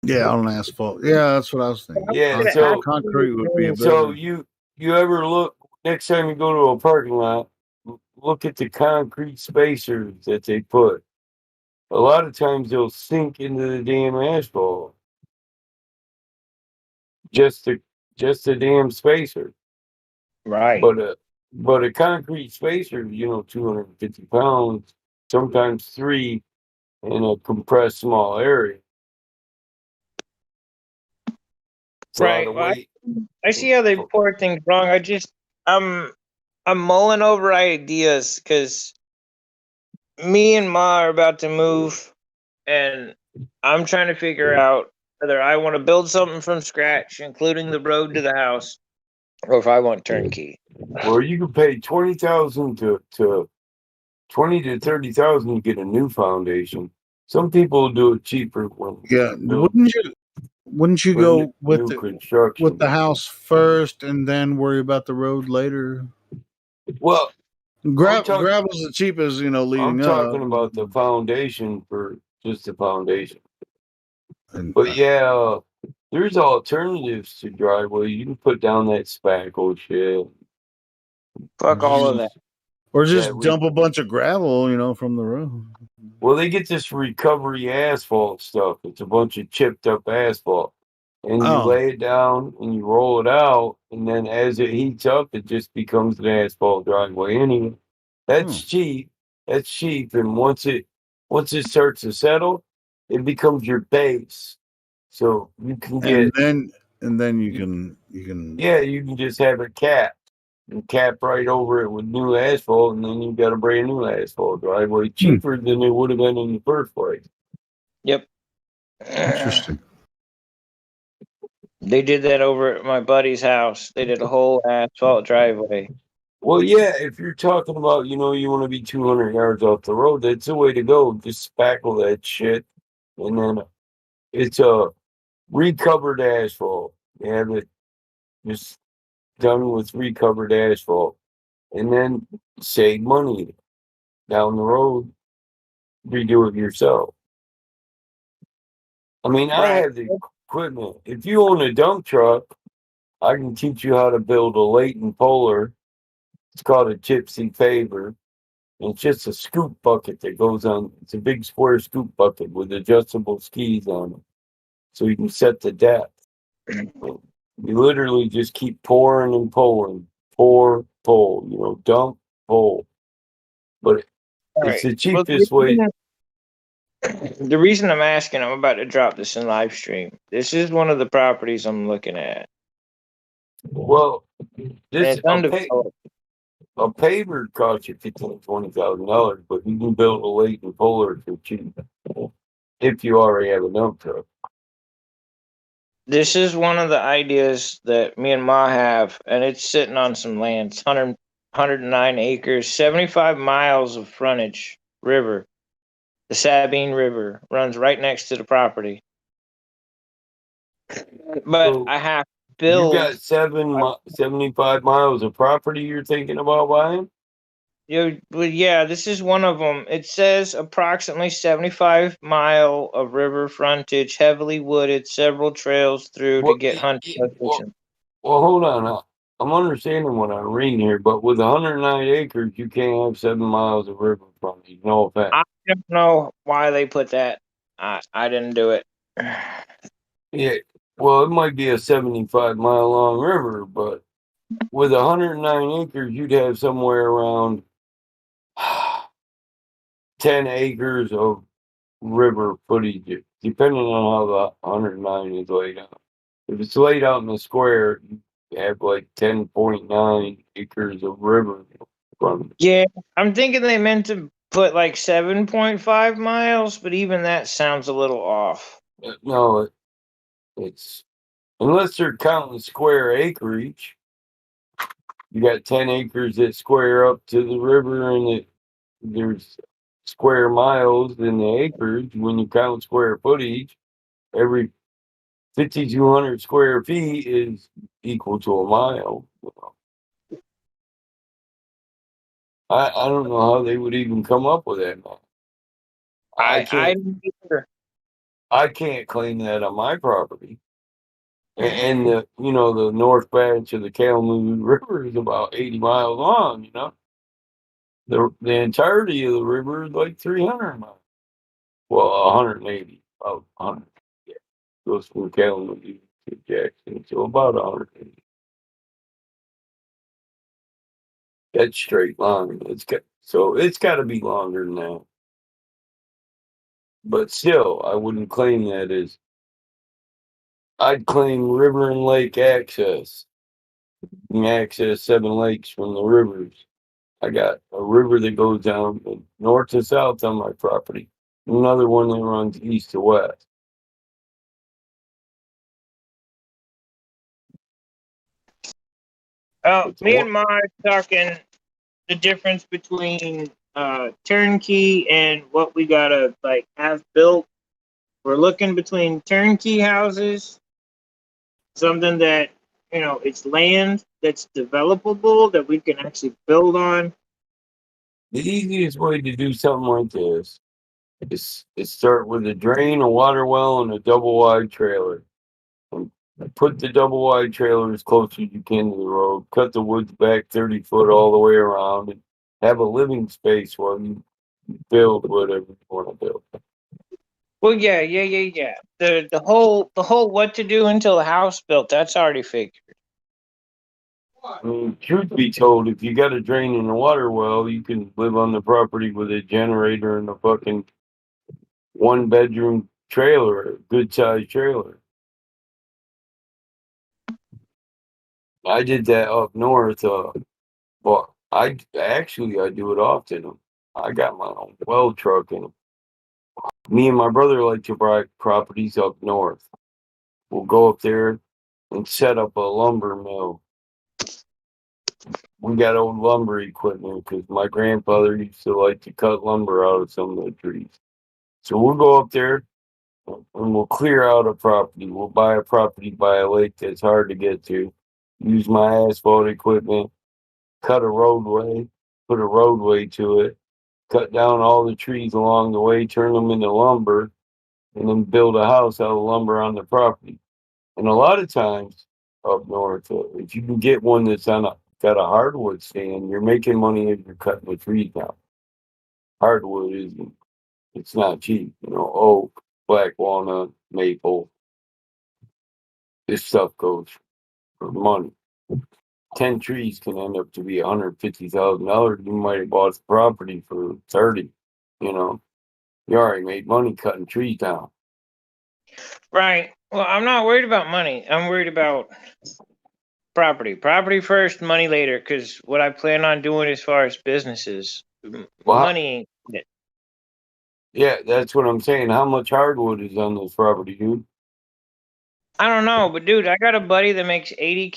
Yeah, on asphalt. Yeah, that's what I was thinking. Yeah, so Concrete would be a better. So you ever look next time you go to a parking lot, look at the concrete spacers that they put. A lot of times they'll sink into the damn asphalt. Just the damn spacer. Right. But a concrete spacer, 250 pounds, sometimes 3 in a compressed small area. It's Right. Well, I see how they report things wrong. I'm mulling over ideas because me and Ma are about to move, and I'm trying to figure out whether I want to build something from scratch, including the road to the house, or if I want turnkey. Well, you could pay $20,000 to $20,000 to $30,000 to get a new foundation. Some people do it cheaper when. Yeah, wouldn't you go with the house first and then worry about the road later? Well, gravel's the cheapest, leading I'm talking up. about the foundation for just the foundation. But yeah, there's alternatives to driveway. You can put down that spackle shit. Fuck all of that. Or just dump a bunch of gravel, from the road. Well, they get this recovery asphalt stuff. It's a bunch of chipped up asphalt. And you lay it down and you roll it out. And then as it heats up, it just becomes an asphalt driveway anyway. That's cheap. That's cheap. And once it starts to settle, it becomes your base. So you can get. And then you can. Yeah, you can just have it capped. And cap right over it with new asphalt, and then you've got a brand new asphalt driveway, cheaper than it would have been in the first place. Yep. Interesting. They did that over at my buddy's house. They did a whole asphalt driveway. Well, yeah, if you're talking about, you want to be 200 yards off the road, that's the way to go. Just spackle that shit, and then it's a recovered asphalt. You have it just done with recovered asphalt, and then save money down the road. Redo it yourself. I mean, I have the equipment. If you own a dump truck, I can teach you how to build a Leighton Polar. It's called a gypsy paver. And it's just a scoop bucket that goes on. It's a big square scoop bucket with adjustable skis on it. So you can set the depth. You literally just keep pouring and pulling. Pour, pull, dump, pull. But it's the cheapest way. The reason I'm asking, I'm about to drop this in live stream. This is one of the properties I'm looking at. Well, this a paver costs you $15,000 to $20,000, but you can build a Leighton Polar for cheap if you already have a dump truck. This is one of the ideas that me and Ma have, and it's sitting on some land. It's 109 acres, 75 miles of frontage, river. The Sabine River runs right next to the property. But so I have to build. You got 75 miles of property you're thinking about buying? Yeah, this is one of them. It says approximately 75 mile of river frontage, heavily wooded, several trails through to get hunting locations. Well, hold on. I'm understanding what I'm reading here, but with 109 acres, you can't have 7 miles of river frontage. No offense. I don't know why they put that. I didn't do it. Yeah, well, it might be a 75-mile long river, but with 109 acres, you'd have somewhere around 10 acres of river footage, depending on how the 109 is laid out. If it's laid out in a square, you have like 10.9 acres of river frontage. Yeah, I'm thinking they meant to put like 7.5 miles, but even that sounds a little off. No, it's unless they're counting square acreage. You got 10 acres that square up to the river, and there's square miles in the acres. When you count square footage, every 5,200 square feet is equal to a mile. I don't know how they would even come up with that. I can't claim that on my property. And the north branch of the Kalamazoo River is about 80 miles long. The entirety of the river is like 300 miles. Well, 180, about 100. Yeah, goes from Kalamazoo to Jackson, so about 180. That's straight line. It's got to be longer than that. But still, I wouldn't claim that as. I'd claim river and lake access. You can access 7 lakes from the rivers. I got a river that goes down north to south on my property. Another one that runs east to west. Me and Ma are talking the difference between turnkey and what we gotta have built. We're looking between turnkey houses, something that it's land that's developable that we can actually build on. The easiest way to do something like this is start with a drain, a water well, and a double wide trailer. And put the double wide trailer as close as you can to the road. Cut the woods back 30 foot all the way around, and have a living space while you build whatever you want to build. Well, yeah. The whole what to do until the house built, that's already figured. I mean, truth be told, if you got a drain and a water well, you can live on the property with a generator and a fucking 1-bedroom trailer, a good sized trailer. I did that up north. But I do it often. I got my own well truck, and me and my brother like to buy properties up north. We'll go up there and set up a lumber mill. We got old lumber equipment because my grandfather used to like to cut lumber out of some of the trees. So we'll go up there and we'll clear out a property. We'll buy a property by a lake that's hard to get to. Use my asphalt equipment, cut a roadway, put a roadway to it, cut down all the trees along the way, turn them into lumber, and then build a house out of lumber on the property. And a lot of times up north, if you can get one that's got a hardwood stand, you're making money if you're cutting the trees down. Hardwood it's not cheap. Oak, black walnut, maple. This stuff goes for money. 10 trees can end up to be $150,000. You might have bought the property for 30. You already made money cutting trees down. Right. Well, I'm not worried about money. I'm worried about property. Property first, money later. Because what I plan on doing as far as businesses, money ain't it. Yeah, that's what I'm saying. How much hardwood is on this property, dude? I don't know, but dude, I got a buddy that makes 80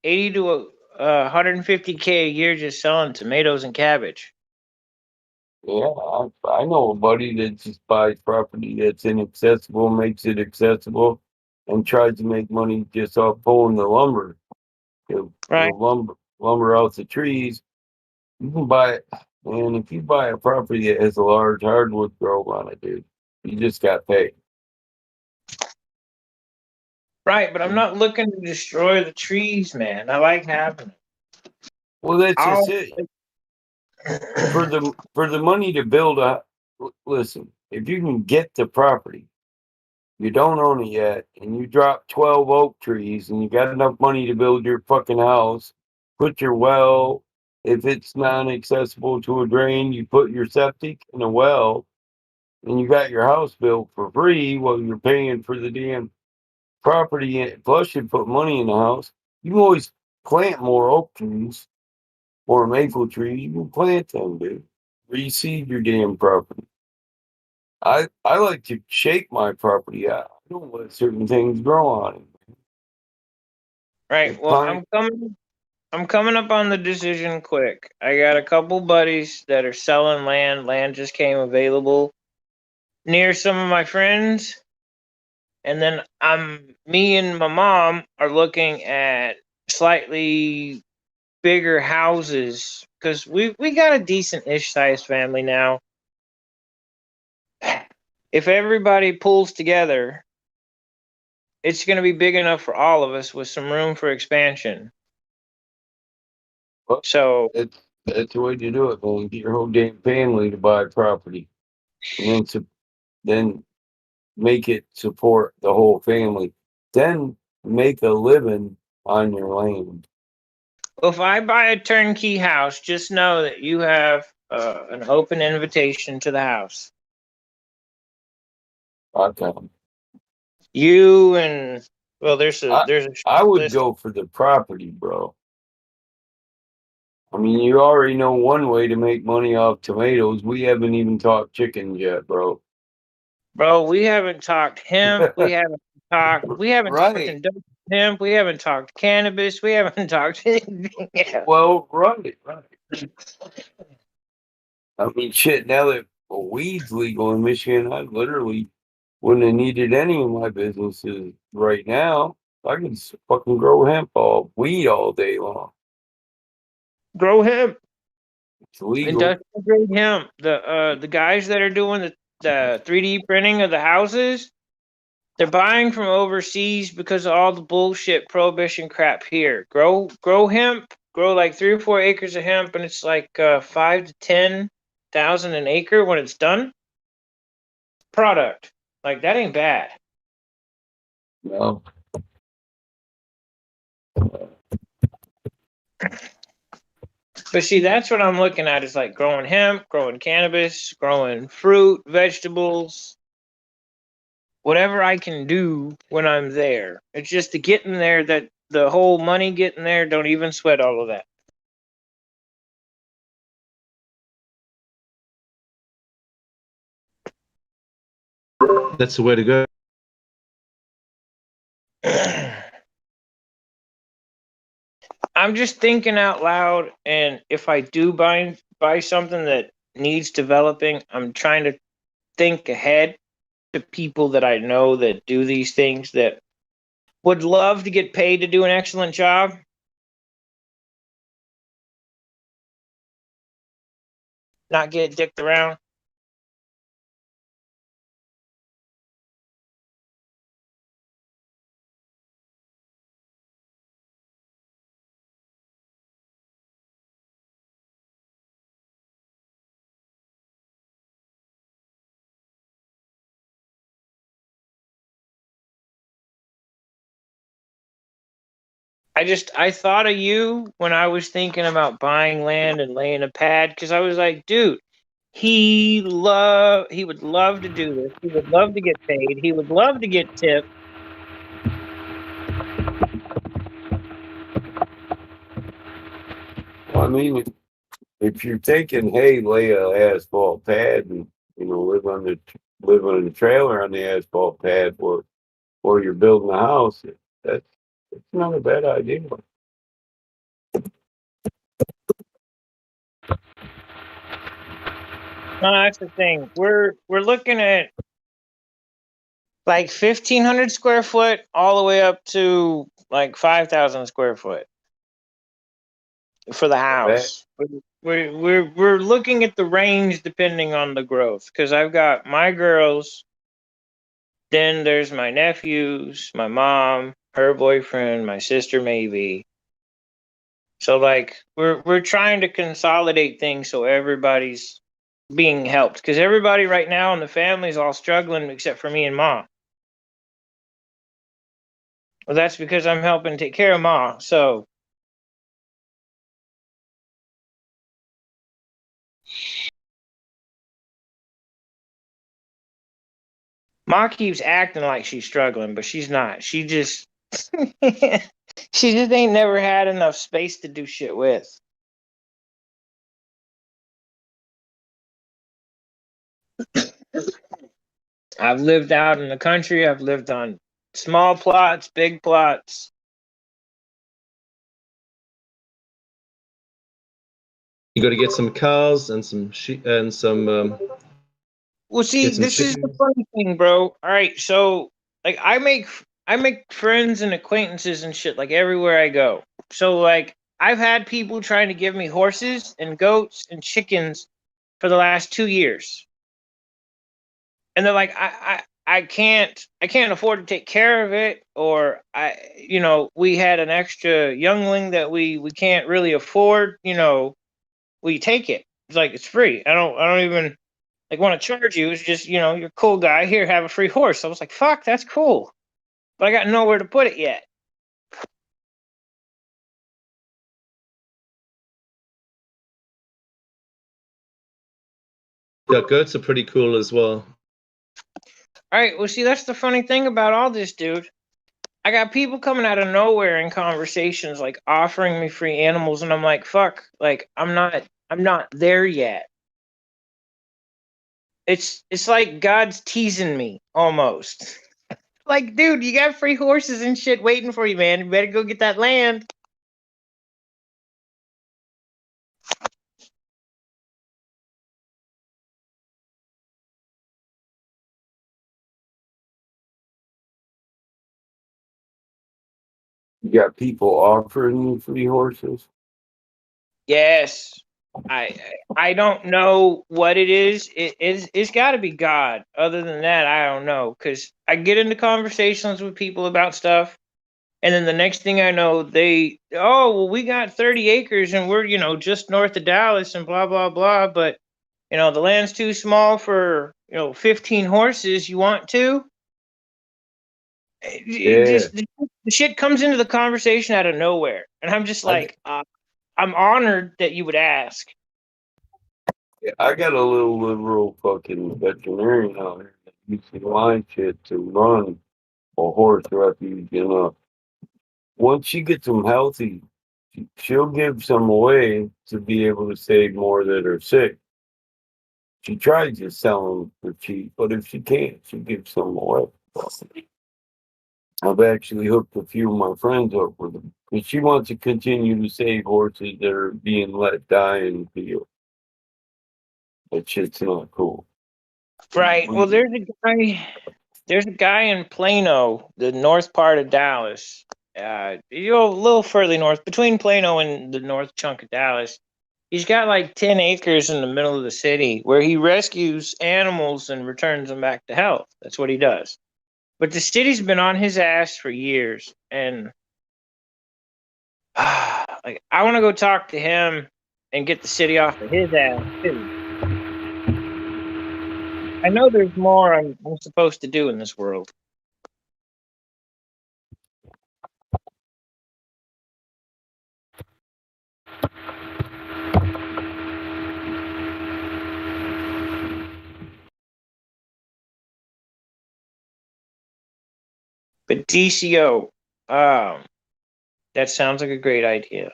to 150K a year just selling tomatoes and cabbage. Yeah, I know a buddy that just buys property that's inaccessible, makes it accessible, and tries to make money just off pulling the lumber. Right. Lumber out the trees. You can buy it, and if you buy a property that has a large hardwood grove on it, dude, you just got paid. Right, but I'm not looking to destroy the trees, man. I like having it. Well, that's just it. For the money to build listen, if you can get the property, you don't own it yet, and you drop 12 oak trees, and you got enough money to build your fucking house, put your well, if it's non-accessible to a drain, you put your septic in a well, and you got your house built for free while you're paying for the damn property, plus you put money in the house. You can always plant more oak trees or maple trees. You can plant them, dude. Reseed your damn property. I like to shake my property out. I don't let certain things grow on it. Right. Well, I'm coming I'm coming up on the decision quick. I got a couple buddies that are selling land. Land just came available near some of my friends. And then me and my mom are looking at slightly bigger houses because we got a decent-ish sized family now. If everybody pulls together, it's going to be big enough for all of us with some room for expansion. Well, So that's the way to do it, man. Get your whole damn family to buy property, and then make it support the whole family. Then make a living on your land. if I buy a turnkey house, just know that you have an open invitation to the house. Okay. You and there's a I would list. go for the property, bro. I mean, you already know one way to make money off tomatoes. We haven't even talked chickens yet, bro. Bro, we haven't talked hemp. We haven't talked Right. industrial hemp. We haven't talked cannabis. We haven't talked anything else. Well, right. I mean, shit, now that weed's legal in Michigan, I literally wouldn't have needed any of my businesses right now. I can fucking grow weed all day long. Grow hemp. It's legal. Industrial grade hemp. The guys that are doing the 3D printing of the houses, they're buying from overseas because of all the bullshit prohibition crap here. Grow hemp. Grow like 3 or 4 acres of hemp, and it's like 5 to 10,000 an acre when it's done. Product like that ain't bad. No. But see, that's what I'm looking at is like growing hemp, growing cannabis, growing fruit, vegetables, whatever I can do when I'm there. It's just to get in there that the whole money getting there, don't even sweat all of that. That's the way to go. I'm just thinking out loud, and if I do buy something that needs developing, I'm trying to think ahead to people that I know that do these things that would love to get paid to do an excellent job. Not get dicked around. I thought of you when I was thinking about buying land and laying a pad, because I was like, dude, he would love to do this. He would love to get paid. He would love to get tipped. I mean, if you're taking hay, lay a asphalt pad, and live on the trailer on the asphalt pad, or you're building a house. It's not a bad idea. No, that's the thing. We're looking at like 1,500 square foot all the way up to like 5,000 square foot for the house. We're looking at the range depending on the growth, because I've got my girls, then there's my nephews, my mom, her boyfriend, my sister maybe. So like we're trying to consolidate things so everybody's being helped, because everybody right now in the family is all struggling except for me and mom. Well, that's because I'm helping take care of Ma. So Ma keeps acting like she's struggling, but she's not. She just she just ain't never had enough space to do shit with. I've lived out in the country. I've lived on small plots, big plots. You got to get some cows and some sheep and some. Well, see, this is the funny thing, bro. All right, so like I make friends and acquaintances and shit like everywhere I go. So like I've had people trying to give me horses and goats and chickens for the last 2 years. And they're like, I can't afford to take care of it, or we had an extra youngling that we can't really afford, we take it. It's like it's free. I don't even like want to charge you. It's just, you're a cool guy. Here, have a free horse. I was like, fuck, that's cool. But I got nowhere to put it yet. Yeah, goats are pretty cool as well. All right, well, see, that's the funny thing about all this, dude. I got people coming out of nowhere in conversations, like offering me free animals, and I'm like, fuck, like I'm not there yet. It's like God's teasing me almost. Like, dude, you got free horses and shit waiting for you, man. You better go get that land. You got people offering you free horses? Yes. I don't know what it is. It's got to be God. Other than that, I don't know. Because I get into conversations with people about stuff, and then the next thing I know, we got 30 acres and we're, just north of Dallas and blah, blah, blah. But, the land's too small for, 15 horses. You want to? Yeah. The shit comes into the conversation out of nowhere. And I'm just like, I'm honored that you would ask. I got a little liberal fucking veterinarian out here that uses line shit to run a horse refuge. Once she gets them healthy, she'll give some away to be able to save more that are sick. She tries to sell them for cheap, but if she can't, she gives some away. I've actually hooked a few of my friends up with them because she wants to continue to save horses that are being let die in the field. That shit's not cool. Right. Well, there's a guy in Plano, the north part of Dallas. A little further north, between Plano and the north chunk of Dallas. He's got like 10 acres in the middle of the city where he rescues animals and returns them back to health. That's what he does. But the city's been on his ass for years, and like I want to go talk to him and get the city off of his ass too. I know there's more I'm supposed to do in this world. But DCO, that sounds like a great idea.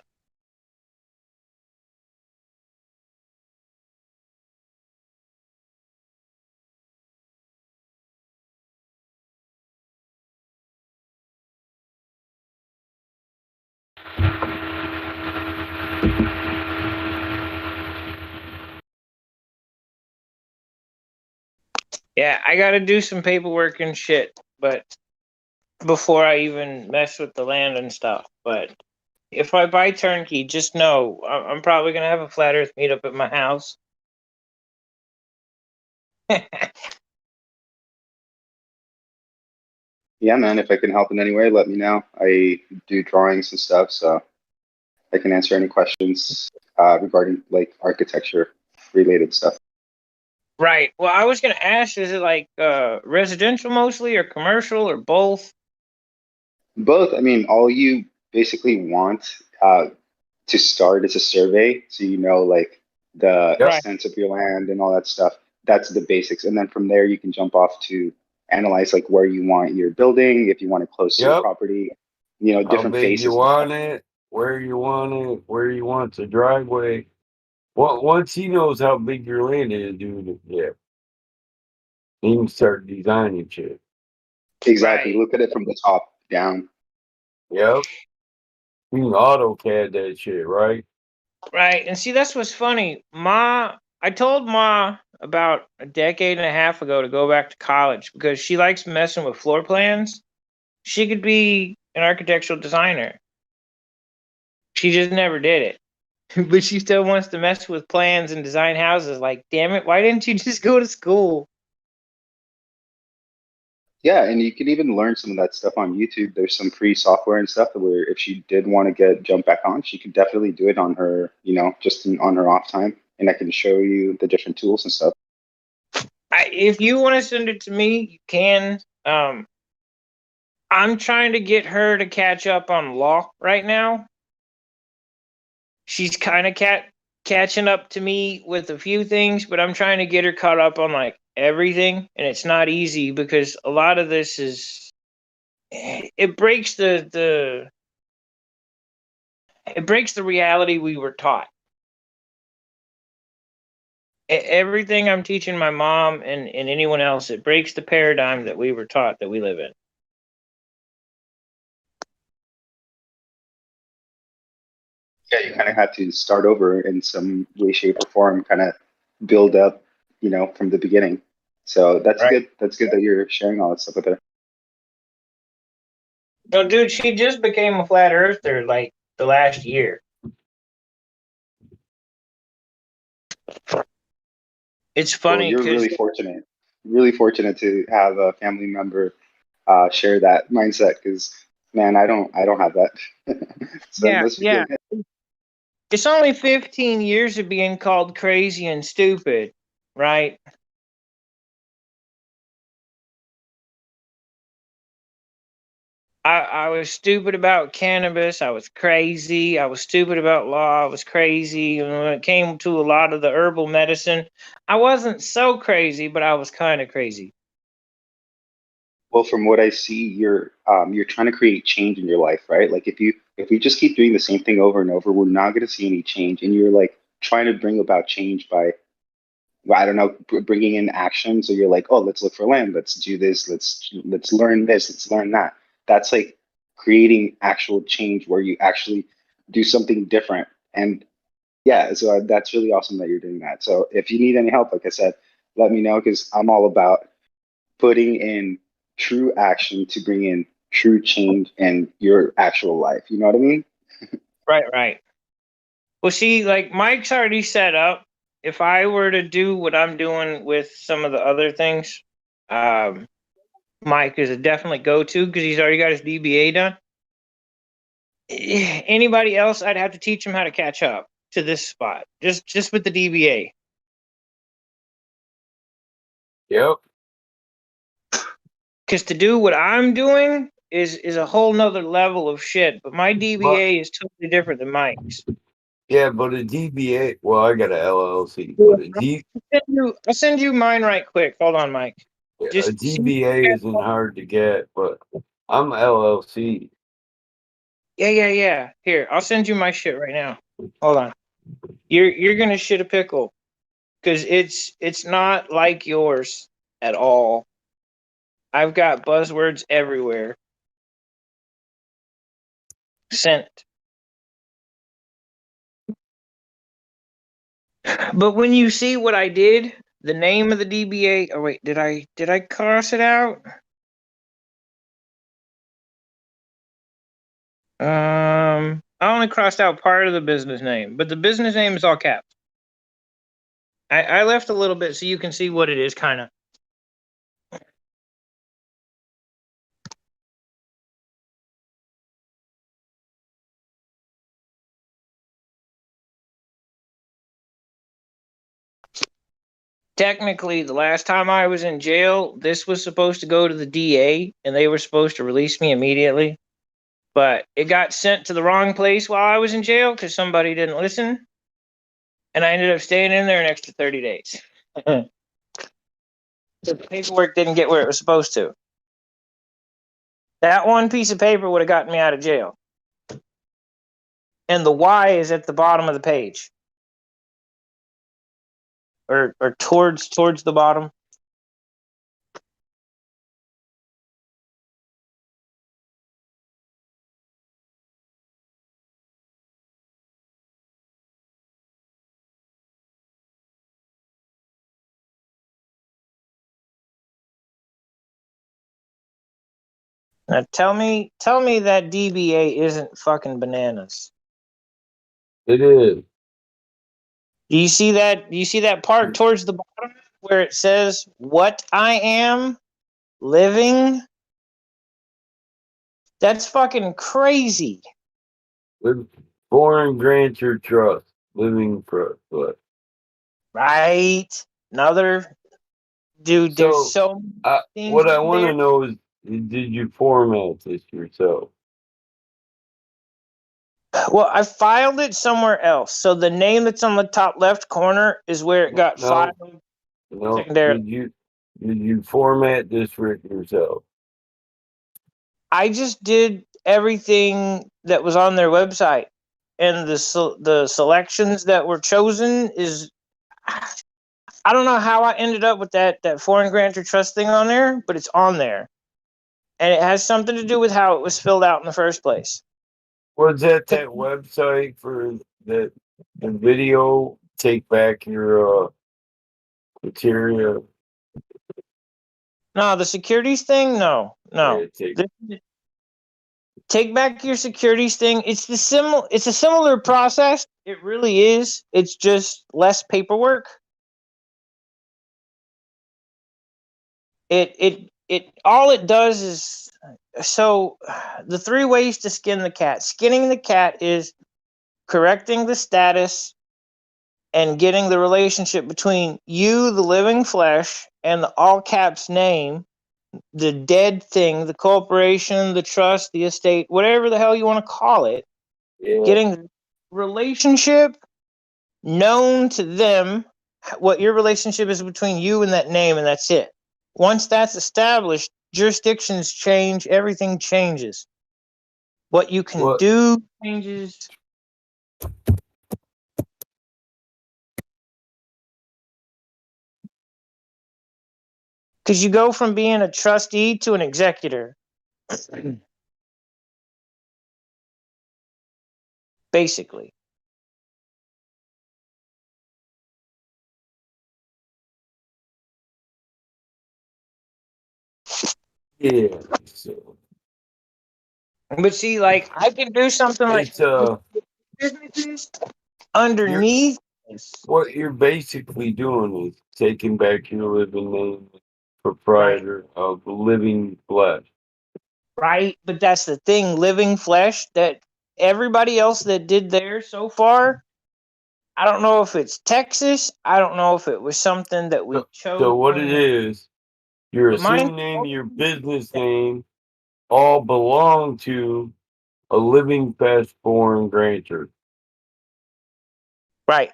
Yeah, I got to do some paperwork and shit, but before I even mess with the land and stuff. But if I buy turnkey, just know I'm probably gonna have a flat Earth meetup at my house. Yeah, man, if I can help in any way, let me know. I do drawings and stuff, so I can answer any questions regarding like architecture related stuff. Right. Well, I was gonna ask, is it like residential mostly, or commercial, or both? Both. I mean, all you basically want to start is a survey, so you know like the Right. extent of your land and all that stuff. That's the basics, and then from there you can jump off to analyze like where you want your building, if you want it close to your property, How different big you phases. want it, where you want it, where you want the driveway. Well, once he knows how big your land is, dude, yeah, he can start designing shit. Exactly. Look at it from the top down. Yep. You can AutoCAD that shit, right? Right. And see, that's what's funny. I told Ma about a decade and a half ago to go back to college because she likes messing with floor plans. She could be an architectural designer. She just never did it. But she still wants to mess with plans and design houses. Like, damn it, why didn't you just go to school? Yeah, and you can even learn some of that stuff on YouTube. There's some free software and stuff where if she did want to jump back on, she could definitely do it on her, on her off time, and I can show you the different tools and stuff. If you want to send it to me, you can. I'm trying to get her to catch up on law right now. She's kind of catching up to me with a few things, but I'm trying to get her caught up on like everything, and it's not easy because a lot of this it breaks the reality we were taught. Everything I'm teaching my mom and anyone else, it breaks the paradigm that we were taught that we live in. Yeah, you kind of have to start over in some way, shape, or form, kind of build up, from the beginning. So that's good. That's good that you're sharing all that stuff with her. No, dude, she just became a flat earther like the last year. It's funny Well, you're really fortunate to have a family member share that mindset. Because, man, I don't have that. So it must be yeah. good. It's only 15 years of being called crazy and stupid, right? I was stupid about cannabis. I was crazy. I was stupid about law. I was crazy. And when it came to a lot of the herbal medicine, I wasn't so crazy, but I was kind of crazy. Well, from what I see, you're trying to create change in your life, right? Like if we just keep doing the same thing over and over, we're not going to see any change. And you're like trying to bring about change by, well, I don't know, bringing in action. So you're like, oh, let's look for land. Let's do this. Let's learn this. Let's learn that. That's like creating actual change where you actually do something different. And yeah, so that's really awesome that you're doing that. So if you need any help, like I said, let me know because I'm all about putting in true action to bring in true change in your actual life. You know what I mean? Right. Well, see, like Mike's already set up. If I were to do what I'm doing with some of the other things, Mike is a definite go-to because he's already got his DBA done. Anybody else, I'd have to teach him how to catch up to this spot, just with the DBA. Yep. Because to do what I'm doing is a whole nother level of shit. But my DBA is totally different than Mike's. Yeah, but a DBA, well, I got an LLC, but I'll send you mine right quick. Hold on, Mike. a DBA isn't hard to get, but I'm LLC. Yeah. Here, I'll send you my shit right now. Hold on. You're gonna shit a pickle because it's not like yours at all. I've got buzzwords everywhere. Sent. But when you see what I did, the name of the DBA. Oh wait, did I cross it out? I only crossed out part of the business name, but the business name is all caps. I left a little bit so you can see what it is, kind of. Technically, the last time I was in jail, this was supposed to go to the DA, and they were supposed to release me immediately. But it got sent to the wrong place while I was in jail because somebody didn't listen, and I ended up staying in there an extra 30 days. The paperwork didn't get where it was supposed to. That one piece of paper would have gotten me out of jail. And the Y is at the bottom of the page. Or towards the bottom. Now tell me that DBA isn't fucking bananas. It is. Do you see that? Do you see that part towards the bottom where it says what I am living? That's fucking crazy. Foreign grantor trust, living trust. What? Right? Another dude. There's so many things. What I in want to there. know is, did you format this yourself? Well, I filed it somewhere else. So the name that's on the top left corner is where it got filed. No. Secondary. Did you format this for yourself? I just did everything that was on their website, and the selections that were chosen is. I don't know how I ended up with that foreign grantor trust thing on there, but it's on there, and it has something to do with how it was filled out in the first place. Was that website for the video? Take back your material. No, the securities thing. No. Take back your securities thing. It's a similar process. It really is. It's just less paperwork. It all it does is so the 3 ways to skin the cat. Skinning the cat is correcting the status and getting the relationship between you, the living flesh, and the all caps name, the dead thing, the corporation, the trust, the estate, whatever the hell you want to call it. Yeah. Getting the relationship known to them, what your relationship is between you and that name, and that's it. Once that's established, jurisdictions change, everything changes. What you can do changes. Because you go from being a trustee to an executor. Basically. Yeah. So. But see, like, I can do something like businesses underneath this. What you're basically doing is taking back your living name, proprietor of living flesh. Right, but that's the thing, living flesh, that everybody else that did theirs so far, I don't know if it's Texas, I don't know if it was something that we chose. So what it is, your assumed name, your business name, all belong to a living flesh foreign grantor. Right.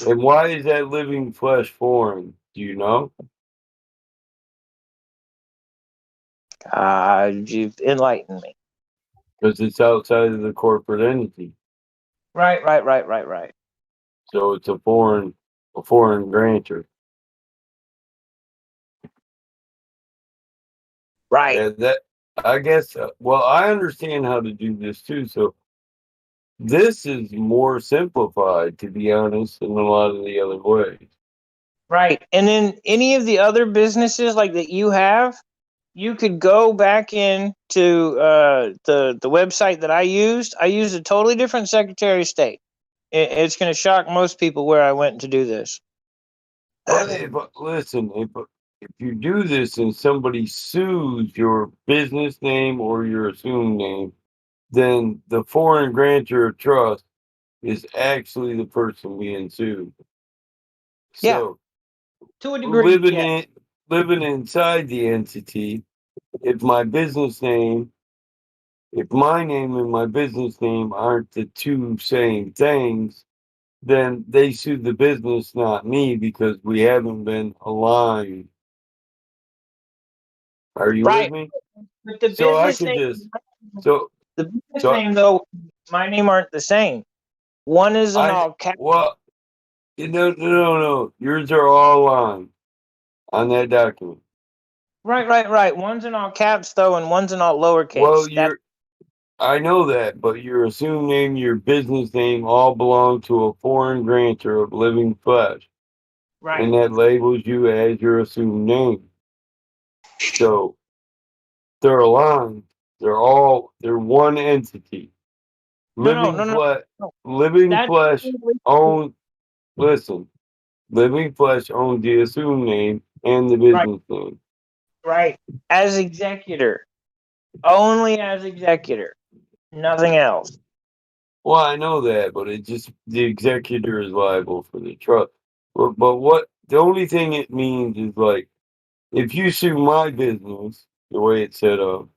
And why is that living flesh foreign? Do you know? You've enlightened me. Because it's outside of the corporate entity. Right. So it's a foreign grantor. Right. And that, I guess, well, I understand how to do this too. So this is more simplified, to be honest, than a lot of the other ways. Right. And then any of the other businesses like that you have, you could go back in to the website that I used. I used a totally different Secretary of State. It's going to shock most people where I went to do this. But listen, if you do this and somebody sues your business name or your assumed name, then the foreign grantor of trust is actually the person being sued. So, to a degree, living inside the entity, if my name and my business name aren't the two same things, then they sued the business, not me, because we haven't been aligned. Are you with me? But the So I business could name, just the business name though, my name aren't the same. One is in all caps. Well, no. Yours are all on that document. Right. One's in all caps though, and one's in all lowercase. Well, I know that, but your assumed name, your business name, all belong to a foreign grantor of living flesh. Right. And that labels you as your assumed name. So they're aligned. They're one entity. No. Living That's flesh own. Listen, living flesh owns the assumed name and the right, business name. right. As executor, only as executor, nothing else. Well, I know that, but it just the executor is liable for the trust. But what the only thing it means is like if you sue my business the way it's set up,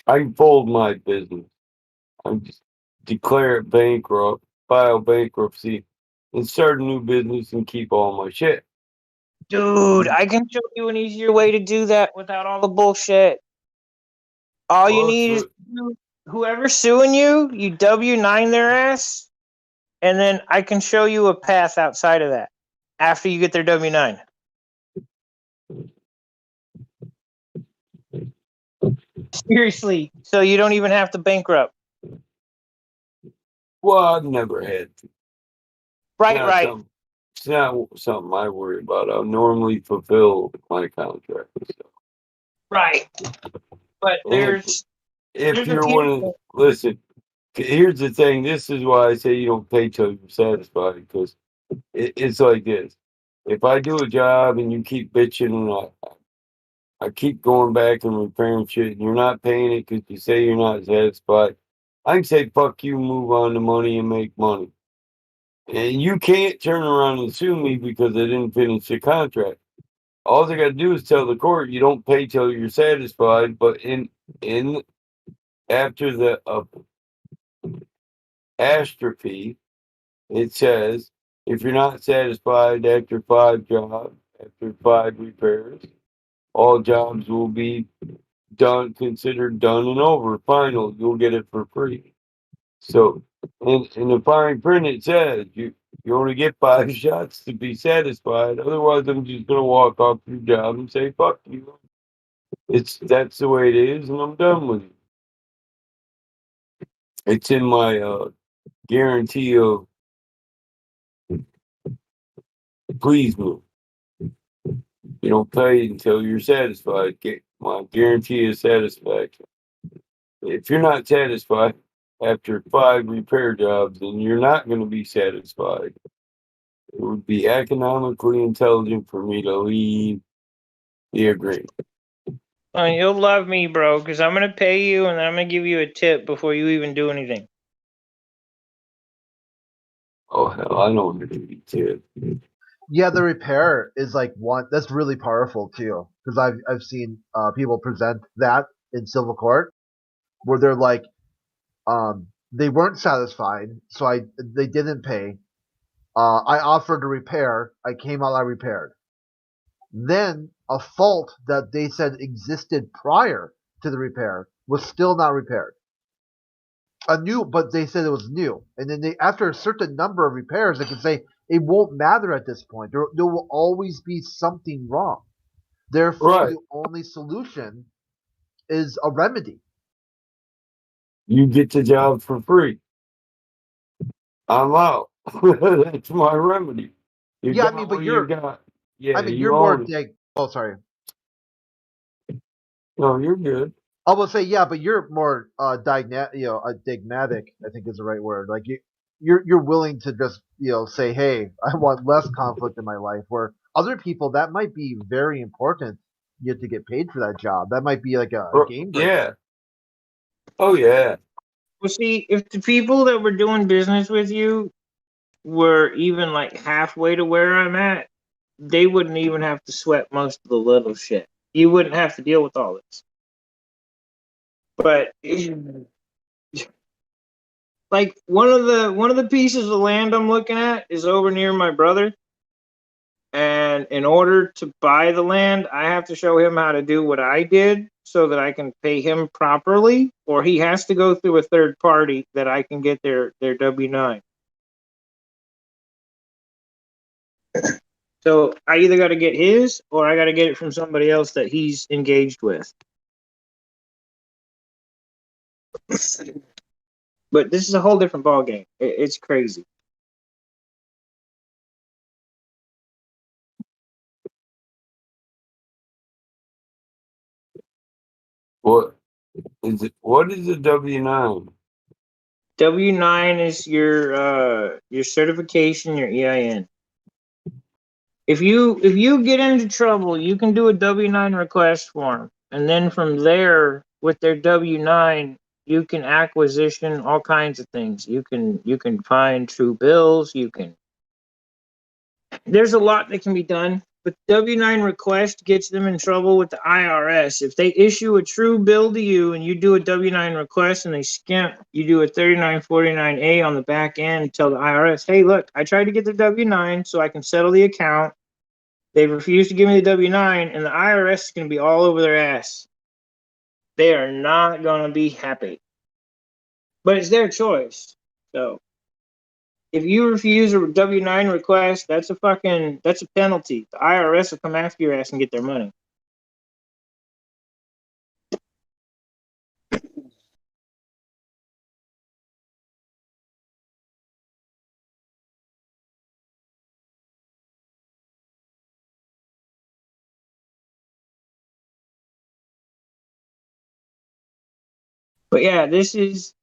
I can fold my business. I just declare it bankrupt, file bankruptcy, and start a new business and keep all my shit. Dude, I can show you an easier way to do that without all the bullshit. All you need is whoever's suing you, you W-9 their ass, and then I can show you a path outside of that after you get their W-9. Seriously, so you don't even have to bankrupt. Well, I've never had to. Right. It's not something I worry about. I normally fulfill my contract and stuff. Right. But if there's you're one of listen, here's the thing. This is why I say you don't pay till you're satisfied, because it's like this. If I do a job and you keep bitching and I keep going back and repairing shit and you're not paying it because you say you're not satisfied, I can say fuck you, move on to money and make money. And you can't turn around and sue me because I didn't finish the contract. All they got to do is tell the court you don't pay till you're satisfied. But in after the apostrophe, it says if you're not satisfied after 5 jobs, after 5 repairs, all jobs will be considered done and over. Final, you'll get it for free. So in the fine print, it says you only get 5 shots to be satisfied. Otherwise, I'm just gonna walk off your job and say fuck you. That's the way it is, and I'm done with it. It's in my guarantee of please move. You don't pay until you're satisfied. Get my guarantee of satisfaction. If you're not satisfied after 5 repair jobs, then you're not going to be satisfied. It would be economically intelligent for me to leave the agreement. You'll love me, bro, because I'm going to pay you and then I'm going to give you a tip before you even do anything. Oh, hell, I don't need a tip. Yeah, the repair is like one that's really powerful too, because I've seen people present that in civil court where they're like, they weren't satisfied, so they didn't pay. I offered a repair. I came out. I repaired. Then a fault that they said existed prior to the repair was still not repaired. But they said it was new, and then after a certain number of repairs, they can say it won't matter at this point. There will always be something wrong. Therefore, the only solution is a remedy. You get the job for free. I'm out. That's my remedy. But you're. Yeah, I mean, you you're own more. it. Oh, sorry. No, you're good. I will say, yeah, but you're more dogmatic. I think is the right word. Like you're willing to just say, hey, I want less conflict in my life. Where other people, that might be very important. You have to get paid for that job. That might be like a game breaker. Yeah. Oh yeah. Well, see, if the people that were doing business with you were even like halfway to where I'm at, they wouldn't even have to sweat most of the little shit. You wouldn't have to deal with all this. But like one of the pieces of land I'm looking at is over near my brother. And in order to buy the land, I have to show him how to do what I did so that I can pay him properly, or he has to go through a third party that I can get their W-9. So I either got to get his or I got to get it from somebody else that he's engaged with. But this is a whole different ballgame. It's crazy. What is it? What is a W-9? W-9 is your certification, your EIN. If you get into trouble, you can do a W-9 request form, and then from there, with their W-9, you can acquisition all kinds of things. You can find true bills. There's a lot that can be done, but W-9 request gets them in trouble with the IRS. If they issue a true bill to you and you do a W-9 request and they skimp, you do a 3949A on the back end and tell the IRS, hey, look, I tried to get the W-9 so I can settle the account. They refuse to give me the W-9, and the IRS is going to be all over their ass. They are not going to be happy. But it's their choice. So if you refuse a W-9 request, that's a penalty. The IRS will come after your ass and get their money. But yeah, this is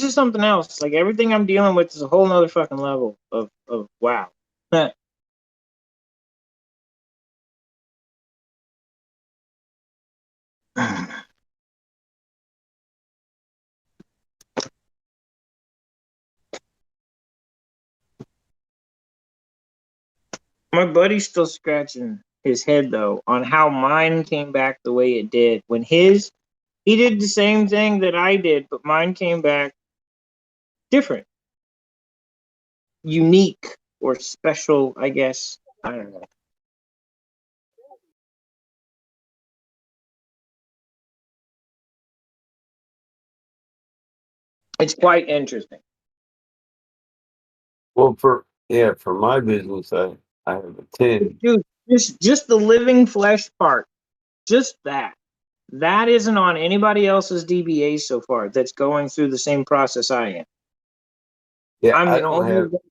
something else. Like everything I'm dealing with is a whole nother fucking level of wow. My buddy's still scratching his head though on how mine came back the way it did. When he did the same thing that I did, but mine came back different, unique, or special, I guess. I don't know. It's quite interesting. Well, for my business, I have a 10. Dude, just the living flesh part, just that. That isn't on anybody else's DBA so far that's going through the same process I am. Yeah, I'm I the don't only have one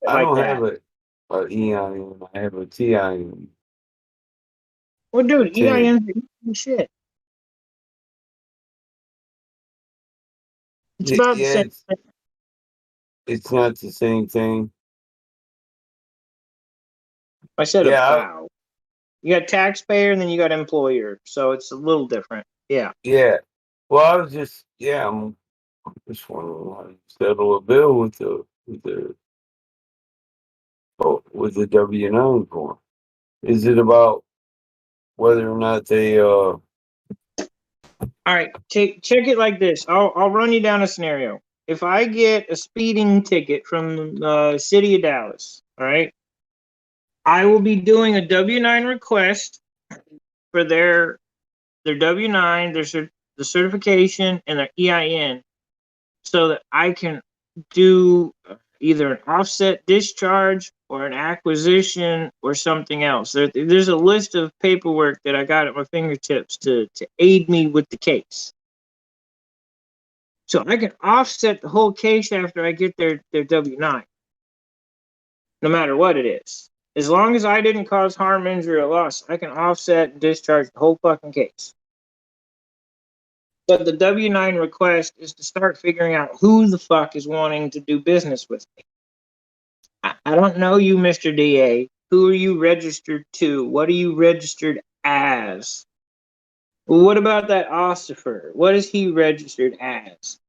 I like don't that. have a EIN. I have a TIN. Well, dude, 10. EIN's shit. It's about the same thing. It's not the same thing. I said Yeah, about. You got taxpayer and then you got employer, so it's a little different. Yeah. yeah. Well, I was just I'm just wondering how to settle a bill with the W-9 form. Is it about whether or not they All right, check it like this. I'll run you down a scenario. If I get a speeding ticket from the city of Dallas, all right, I will be doing a W-9 request for their W-9, the certification, and their EIN, so that I can do either an offset discharge or an acquisition or something else. There's a list of paperwork that I got at my fingertips to aid me with the case. So I can offset the whole case after I get their W-9, no matter what it is. As long as I didn't cause harm, injury, or loss, I can offset and discharge the whole fucking case. But the W-9 request is to start figuring out who the fuck is wanting to do business with me. I don't know you, Mr. DA. Who are you registered to? What are you registered as? Well, what about that Ossifer? What is he registered as?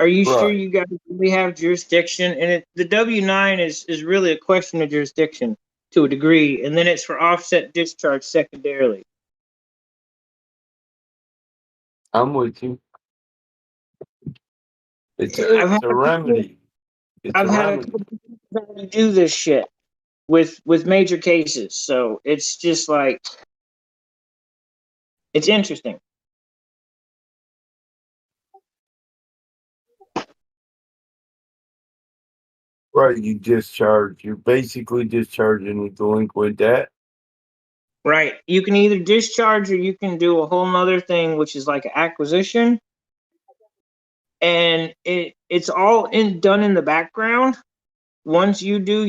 Are you sure Right. you guys really have jurisdiction? And the W-9 is really a question of jurisdiction to a degree, and then it's for offset discharge secondarily. I'm with you. It's a remedy. I've had a couple people do this shit with major cases, so it's just like it's interesting. Right, you're basically discharging a delinquent debt. Right. You can either discharge or you can do a whole nother thing, which is like acquisition. And it's all done in the background. Once you do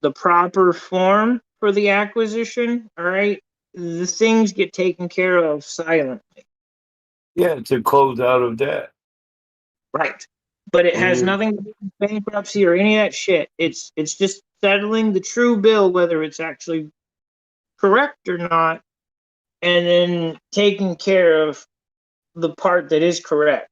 the proper form for the acquisition, all right, the things get taken care of silently. Yeah, to close out of debt. Right. But it And has you, nothing to do with bankruptcy or any of that shit. It's just settling the true bill, whether it's actually correct or not, and then taking care of the part that is correct.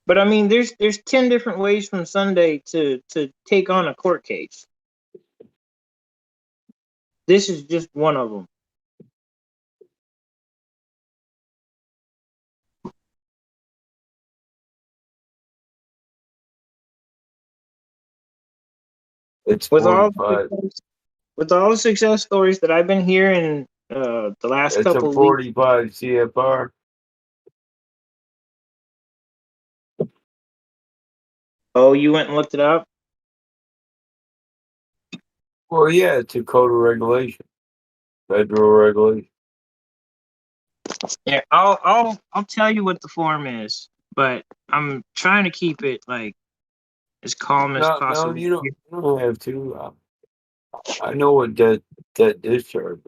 But I mean, there's 10 different ways from Sunday to take on a court case. This is just one of them. it's With all 45. the success stories that I've been hearing the last It's a couple of weeks. 45 CFR. Oh, you went and looked it up? Well, yeah, it's a code of regulation, federal regulation. Yeah, I'll tell you what the form is, but I'm trying to keep it like as calm as No, possible. you don't have to. I know what debt discharge.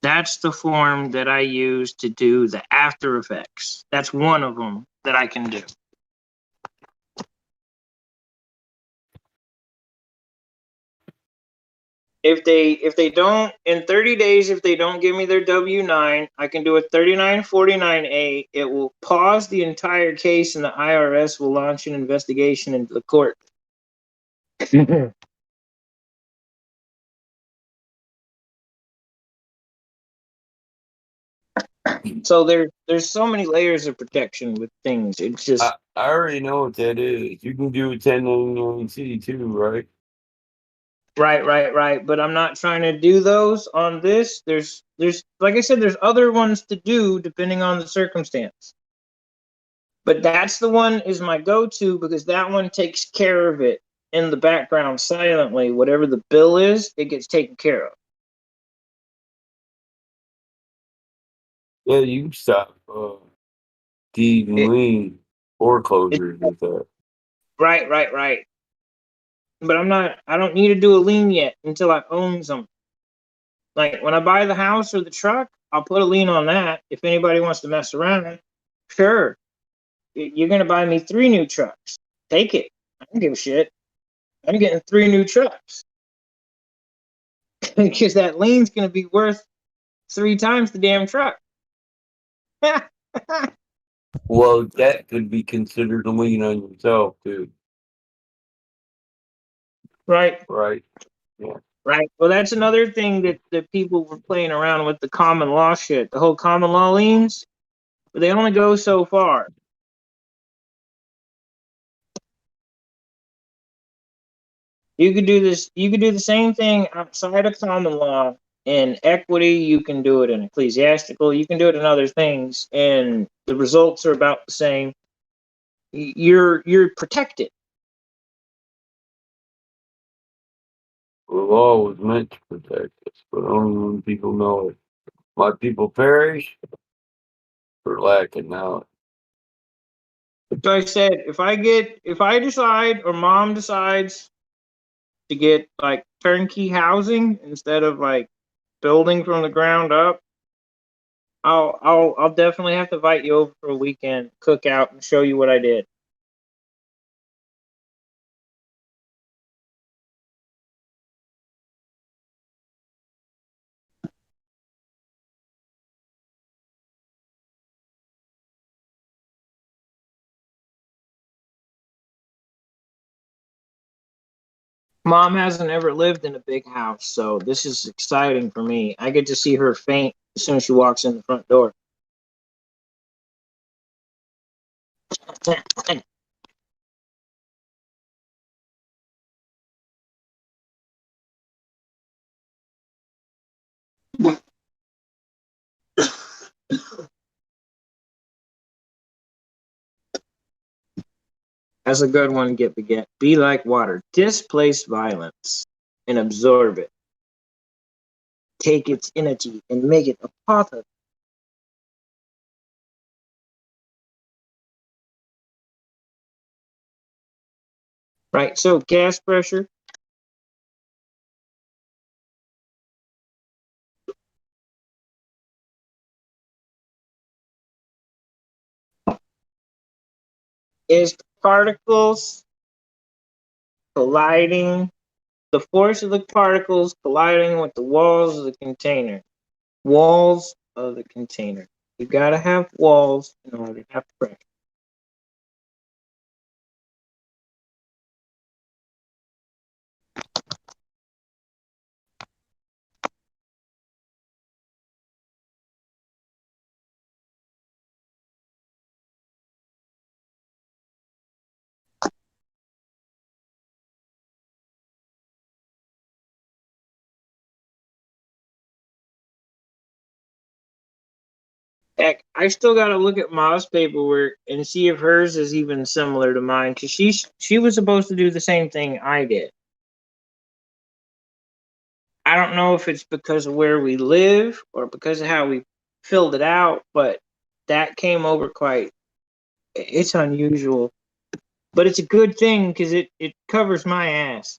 That's the form that I use to do the after effects. That's one of them that I can do. If they don't in 30 days, if they don't give me their W-9, I can do a 3949A. It will pause the entire case, and the IRS will launch an investigation into the court. So there's so many layers of protection with things. It's just I already know what that is. You can do a 1099-C too, right? right. But I'm not trying to do those on this. There's like I said, there's other ones to do depending on the circumstance. But that's the one is my go-to because that one takes care of it in the background silently. Whatever the bill is, it gets taken care of. Yeah, you can stop deed and lien foreclosures with that. Right. But I don't need to do a lien yet until I own something. Like when I buy the house or the truck, I'll put a lien on that. If anybody wants to mess around, sure. You're going to buy me 3 new trucks. Take it. I don't give a shit. I'm getting 3 new trucks. Because that lien's going to be worth 3 times the damn truck. Well, that could be considered a lien on yourself too. Right. Yeah. Right. Well, that's another thing that people were playing around with the common law shit. The whole common law liens, but they only go so far. You could do this. You could do the same thing outside of common law. In equity, you can do it in ecclesiastical. You can do it in other things, and the results are about the same. You're protected. The law was meant to protect us, but only when people know it. My people perish for lack of knowledge. So I said, if I decide or mom decides to get like turnkey housing instead of like building from the ground up, I'll definitely have to invite you over for a weekend, cook out, and show you what I did. Mom hasn't ever lived in a big house, so this is exciting for me. I get to see her faint as soon as she walks in the front door. That's a good one, get beget. Be like water. Displace violence and absorb it. Take its energy and make it a part of it. Right. So gas pressure is particles colliding, the force of the particles colliding with the walls of the container. Walls of the container. You gotta have walls in order to have pressure. Heck, I still got to look at Ma's paperwork and see if hers is even similar to mine, because she was supposed to do the same thing I did. I don't know if it's because of where we live or because of how we filled it out, but that came over quite. It's unusual, but it's a good thing because it covers my ass.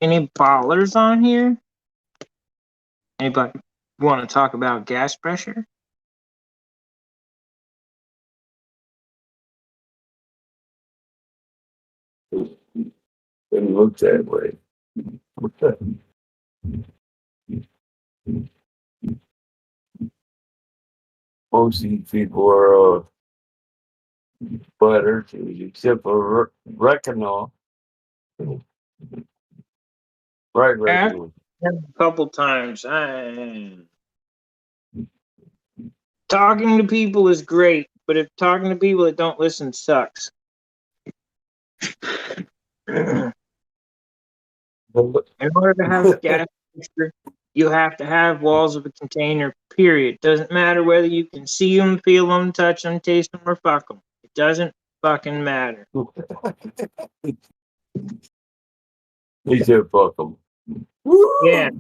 Any ballers on here? Anybody want to talk about gas pressure? Didn't look that way. Most of these people are butter, except for Reckonal. Right, Reckonal. A couple times. Talking to people is great, but if talking to people that don't listen sucks. In order to have gas pressure, you have to have walls of a container, period. Doesn't matter whether you can see them, feel them, touch them, taste them, or fuck them. It doesn't fucking matter. He said fuck them. Yeah.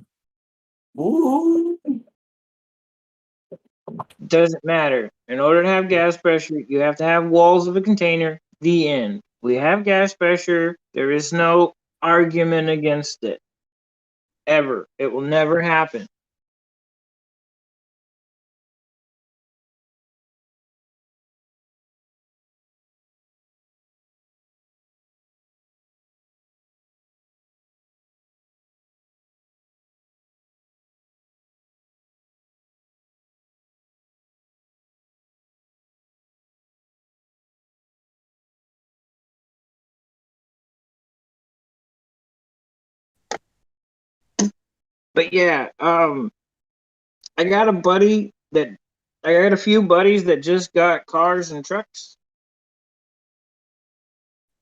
Doesn't matter. In order to have gas pressure, you have to have walls of a container. The end. We have gas pressure. There is no argument against it. Ever. It will never happen. But yeah, I got a few buddies that just got cars and trucks.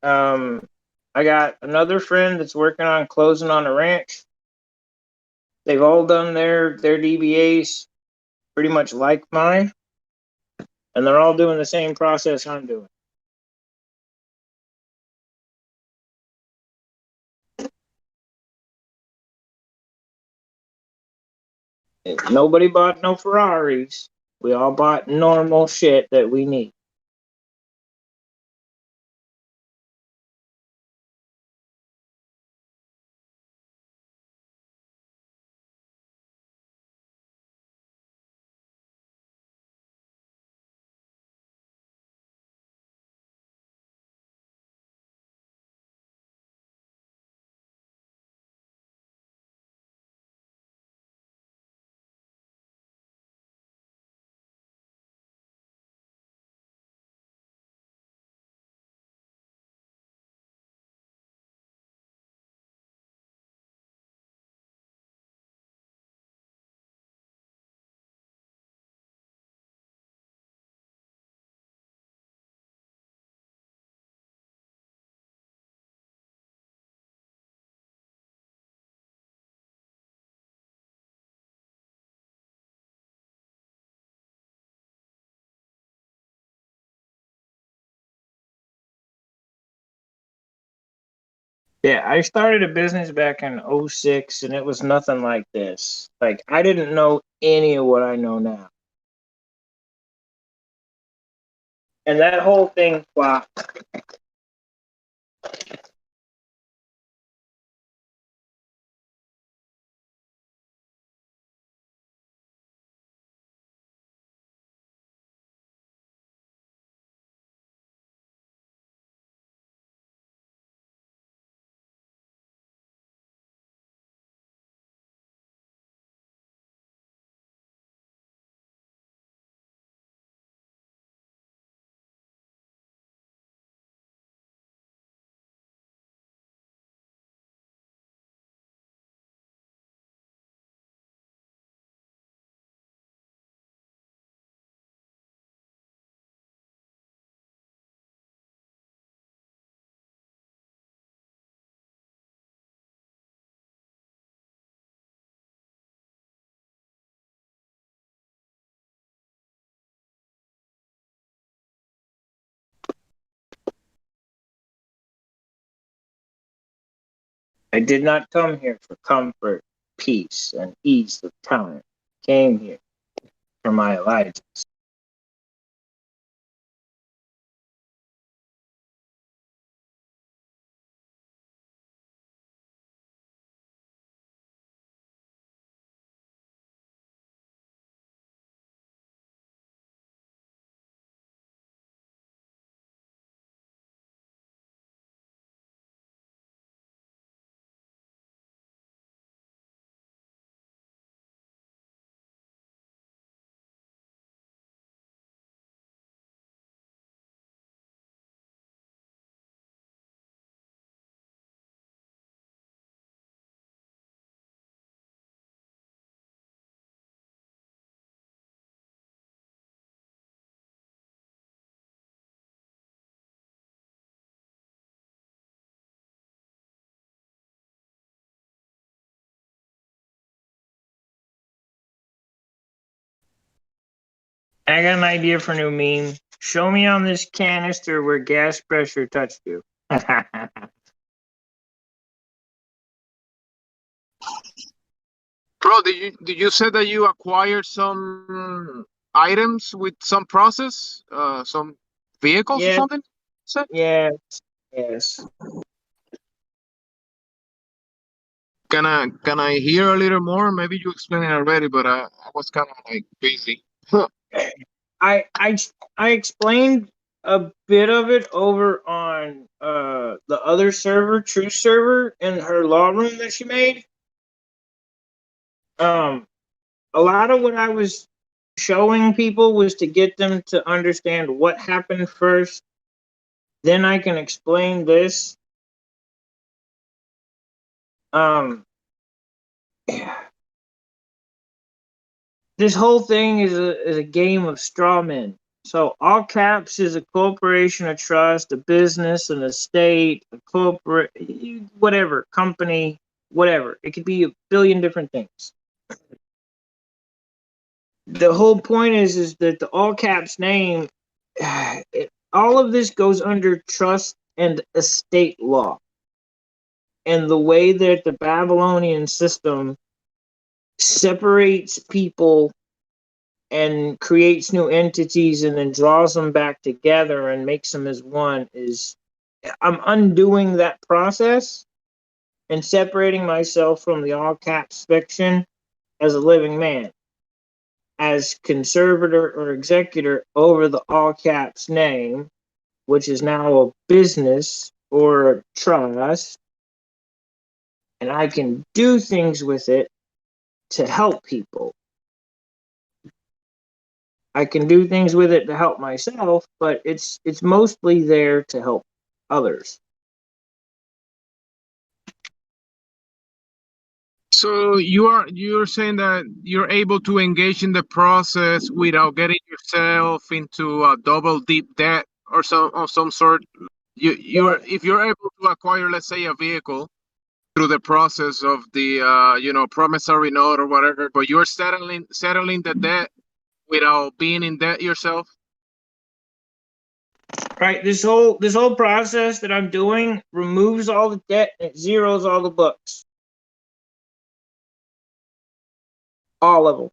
I got another friend that's working on closing on a ranch. They've all done their DBAs pretty much like mine, and they're all doing the same process I'm doing. Nobody bought no Ferraris. We all bought normal shit that we need. Yeah, I started a business back in '06, and it was nothing like this. Like, I didn't know any of what I know now. And that whole thing flopped. I did not come here for comfort, peace, and ease of time. I came here for my Elijah. I got an idea for a new meme. Show me on this canister where gas pressure touched you. Bro, did you say that you acquired some items with some process, some vehicles or Yes, something? Say? yes. Can I hear a little more? Maybe you explained it already, but I was kind of like busy. Huh. I explained a bit of it over on the other server, True Server, in her law room that she made. A lot of what I was showing people was to get them to understand what happened first. Then I can explain this. This whole thing is a game of straw men. So all caps is a corporation, a trust, a business, an estate, a corporate, whatever, company, whatever. It could be a billion different things. The whole point is that the all caps name, all of this goes under trust and estate law. And the way that the Babylonian system separates people and creates new entities and then draws them back together and makes them as one is, I'm undoing that process and separating myself from the all caps fiction as a living man, as conservator or executor over the all caps name, which is now a business or a trust, and I can do things with it to help people. I can do things with it to help myself, but it's mostly there to help others. So you're saying that you're able to engage in the process without getting yourself into a double deep debt or some sort. If you're able to acquire, let's say, a vehicle through the process of the promissory note or whatever, but you're settling the debt without being in debt yourself. Right. This whole process that I'm doing removes all the debt and it zeroes all the books. All of them.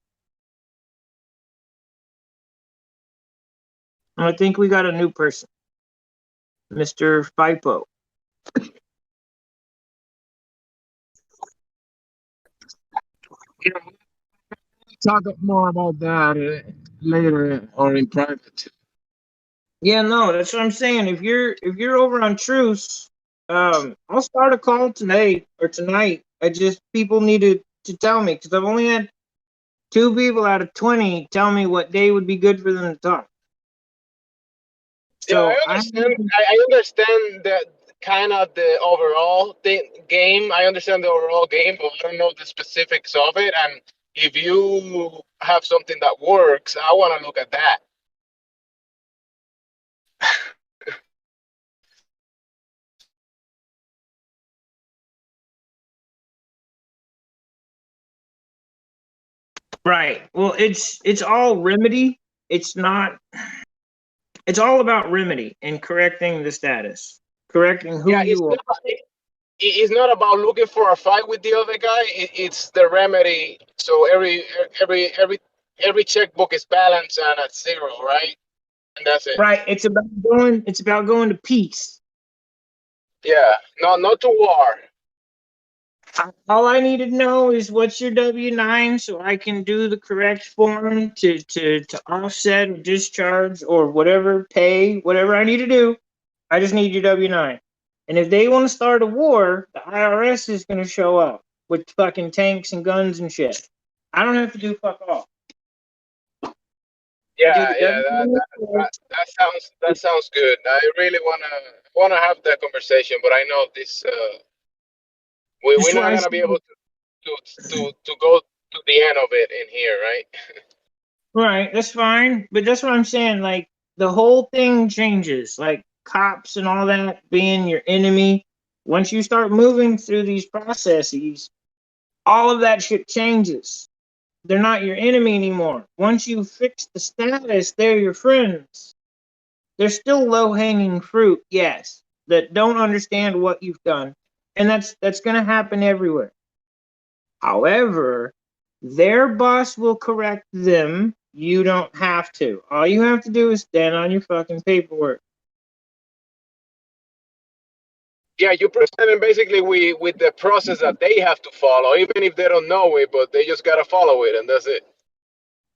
And I think we got a new person, Mr. FIPO. Yeah, talk more about that later or in private. Yeah, no, that's what I'm saying. If you're over on Truce, I'll start a call today or tonight. People needed to tell me because I've only had 2 people out of 20 tell me what day would be good for them to talk. Yeah, So I understand that kind of the overall game. I understand the overall game, but I don't know the specifics of it. And if you have something that works, I want to look at that. right. Well, it's all remedy. It's not. It's all about remedy and correcting the status, correcting who Yeah, you are. it's not about looking for a fight with the other guy. It's the remedy. So every checkbook is balanced and at zero, right? And that's it. Right. It's about going to peace. Yeah. Not to war. All I need to know is what's your W-9 so I can do the correct form to offset or discharge or whatever, pay, whatever I need to do. I just need your W-9. And if they want to start a war, the IRS is going to show up with fucking tanks and guns and shit. I don't have to do fuck all. Yeah, that sounds good. I really wanna have that conversation, but I know this we're not gonna be able to go to the end of it in here, right? Right, that's fine. But that's what I'm saying. Like, the whole thing changes. Like, cops and all that being your enemy. Once you start moving through these processes, all of that shit changes. They're not your enemy anymore. Once you fix the status, they're your friends. There's still low-hanging fruit, yes, that don't understand what you've done. And that's gonna happen everywhere. However, their boss will correct them. You don't have to. All you have to do is stand on your fucking paperwork. Yeah, you're presenting basically with the process that they have to follow, even if they don't know it, but they just gotta follow it, and that's it.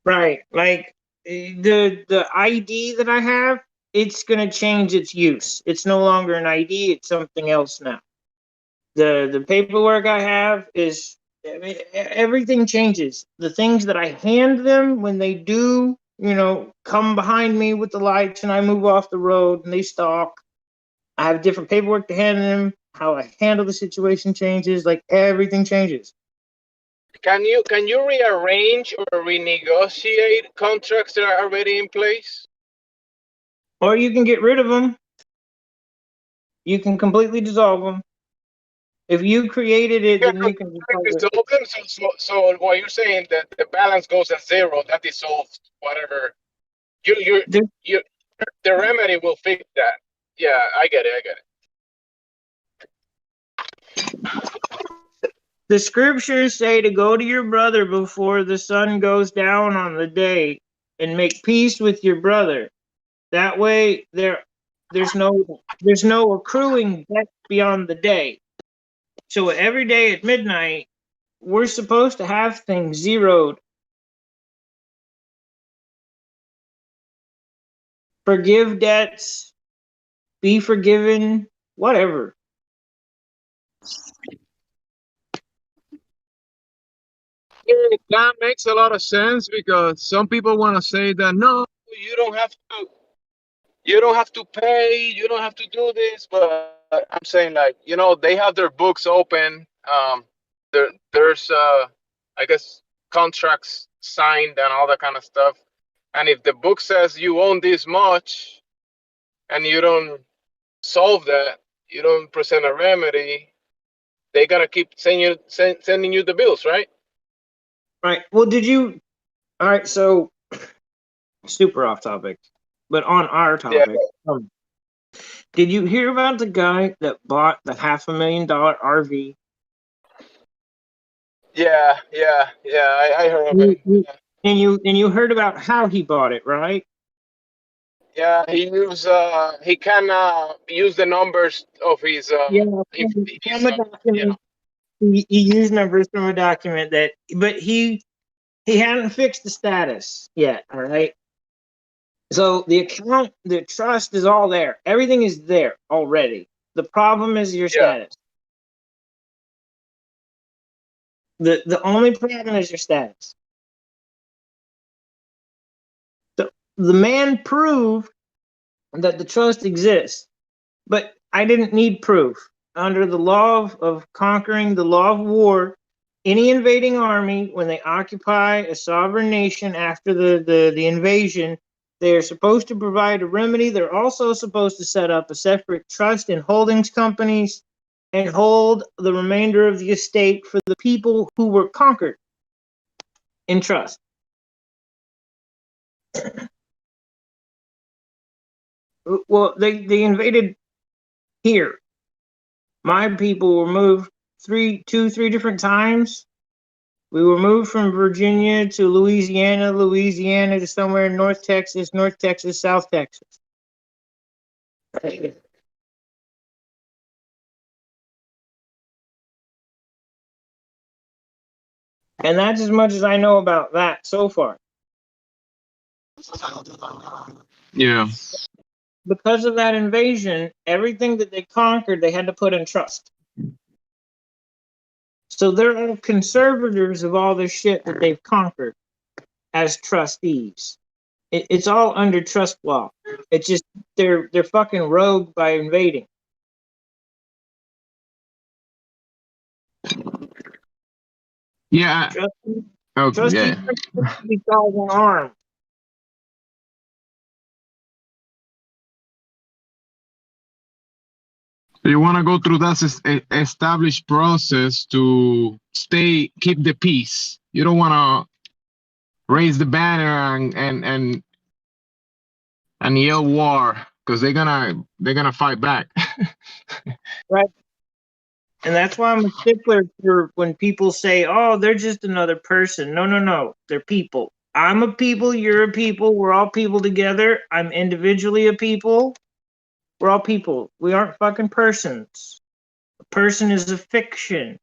Right. Like the ID that I have, it's gonna change its use. It's no longer an ID, it's something else now. The paperwork I have is, I mean, everything changes. The things that I hand them when they do, come behind me with the lights and I move off the road and they stalk, I have different paperwork to hand them. How I handle the situation changes. Like, everything changes. Can you rearrange or renegotiate contracts that are already in place? Or you can get rid of them. You can completely dissolve them. If you created it, then you can dissolve them. So what you're saying that the balance goes at zero, that dissolves whatever. The remedy will fix that. Yeah, I get it. The scriptures say to go to your brother before the sun goes down on the day and make peace with your brother. That way there's no accruing debt beyond the day. So every day at midnight, we're supposed to have things zeroed. Forgive debts, be forgiven, whatever. Yeah, that makes a lot of sense because some people want to say that no, you don't have to pay, you don't have to do this, but I'm saying, like, they have their books open. There's I guess contracts signed and all that kind of stuff. And if the book says you own this much and you don't solve that, you don't present a remedy, they gotta keep sending you the bills, right? Right. Well, all right, so super off topic. but on our topic. Did you hear about the guy that bought the $500,000 RV? Yeah. I heard of it. And you heard about how he bought it, right? Yeah, he can use the numbers of his From a document. He used numbers from a document but he hadn't fixed the status yet. All right. So the account, the trust is all there. Everything is there already. The problem is your status. The only problem is your status. The man proved that the trust exists, but I didn't need proof. Under the law of conquering, the law of war, any invading army, when they occupy a sovereign nation after the invasion, they are supposed to provide a remedy. They're also supposed to set up a separate trust and holdings companies and hold the remainder of the estate for the people who were conquered in trust. Well, they invaded here. My people were moved three different times. We were moved from Virginia to Louisiana to somewhere in North Texas, South Texas. And that's as much as I know about that so far. Yeah. Because of that invasion, everything that they conquered, they had to put in trust. So they're all conservators of all the shit that they've conquered as trustees. It's all under trust law. It's just they're fucking rogue by invading. Yeah. Trustees be causing harm. You want to go through that established process to keep the peace. You don't want to raise the banner and yell war because they're gonna fight back. Right. And that's why I'm a stickler for when people say, "Oh, they're just another person." No, they're people. I'm a people. You're a people. We're all people together. I'm individually a people. We're all people. We aren't fucking persons. A person is a fiction.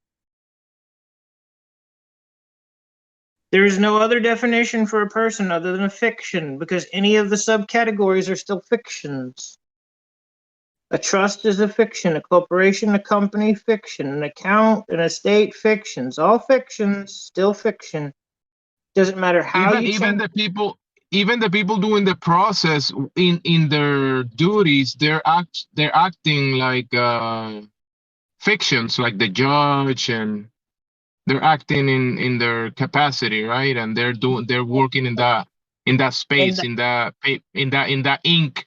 There is no other definition for a person other than a fiction, because any of the subcategories are still fictions. A trust is a fiction, a corporation, a company, fiction, an account, an estate, fictions. All fictions, still fiction. Doesn't matter how even the people doing the process in their duties, they're acting like fictions, like the judge, and they're acting in their capacity, right? And they're working in that space, in that ink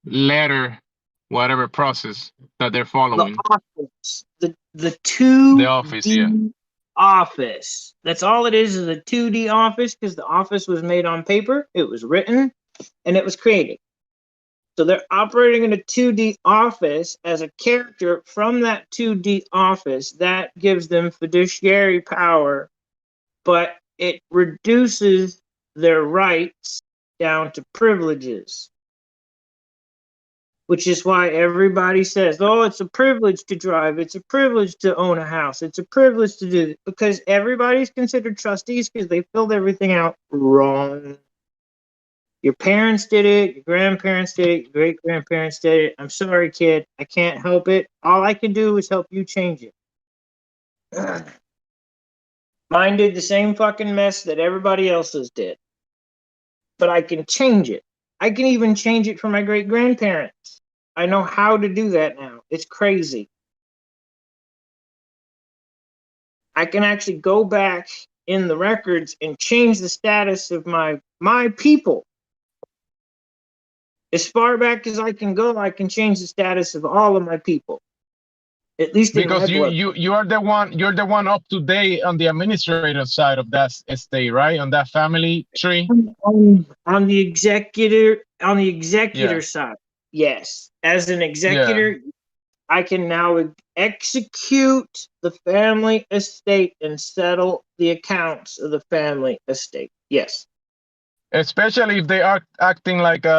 letter, whatever process that they're following. The 2D the office, yeah. Office. That's all it is a 2D office, because the office was made on paper, it was written, and it was created. So they're operating in a 2D office as a character from that 2D office. That gives them fiduciary power, but it reduces their rights down to privileges. Which is why everybody says, "Oh, it's a privilege to drive. It's a privilege to own a house. It's a privilege to do it." Because everybody's considered trustees because they filled everything out wrong. Your parents did it. Your grandparents did it. Your great-grandparents did it. I'm sorry, kid. I can't help it. All I can do is help you change it. Mine did the same fucking mess that everybody else's did. But I can change it. I can even change it for my great-grandparents. I know how to do that now. It's crazy. I can actually go back in the records and change the status of my people. As far back as I can go, I can change the status of all of my people. At least because you're the one up to date on the administrative side of that estate, right? On that family tree. I'm the On the executor side, yes. As an executor, I can now execute the family estate and settle the accounts of the family estate. Yes. Especially if they are acting like they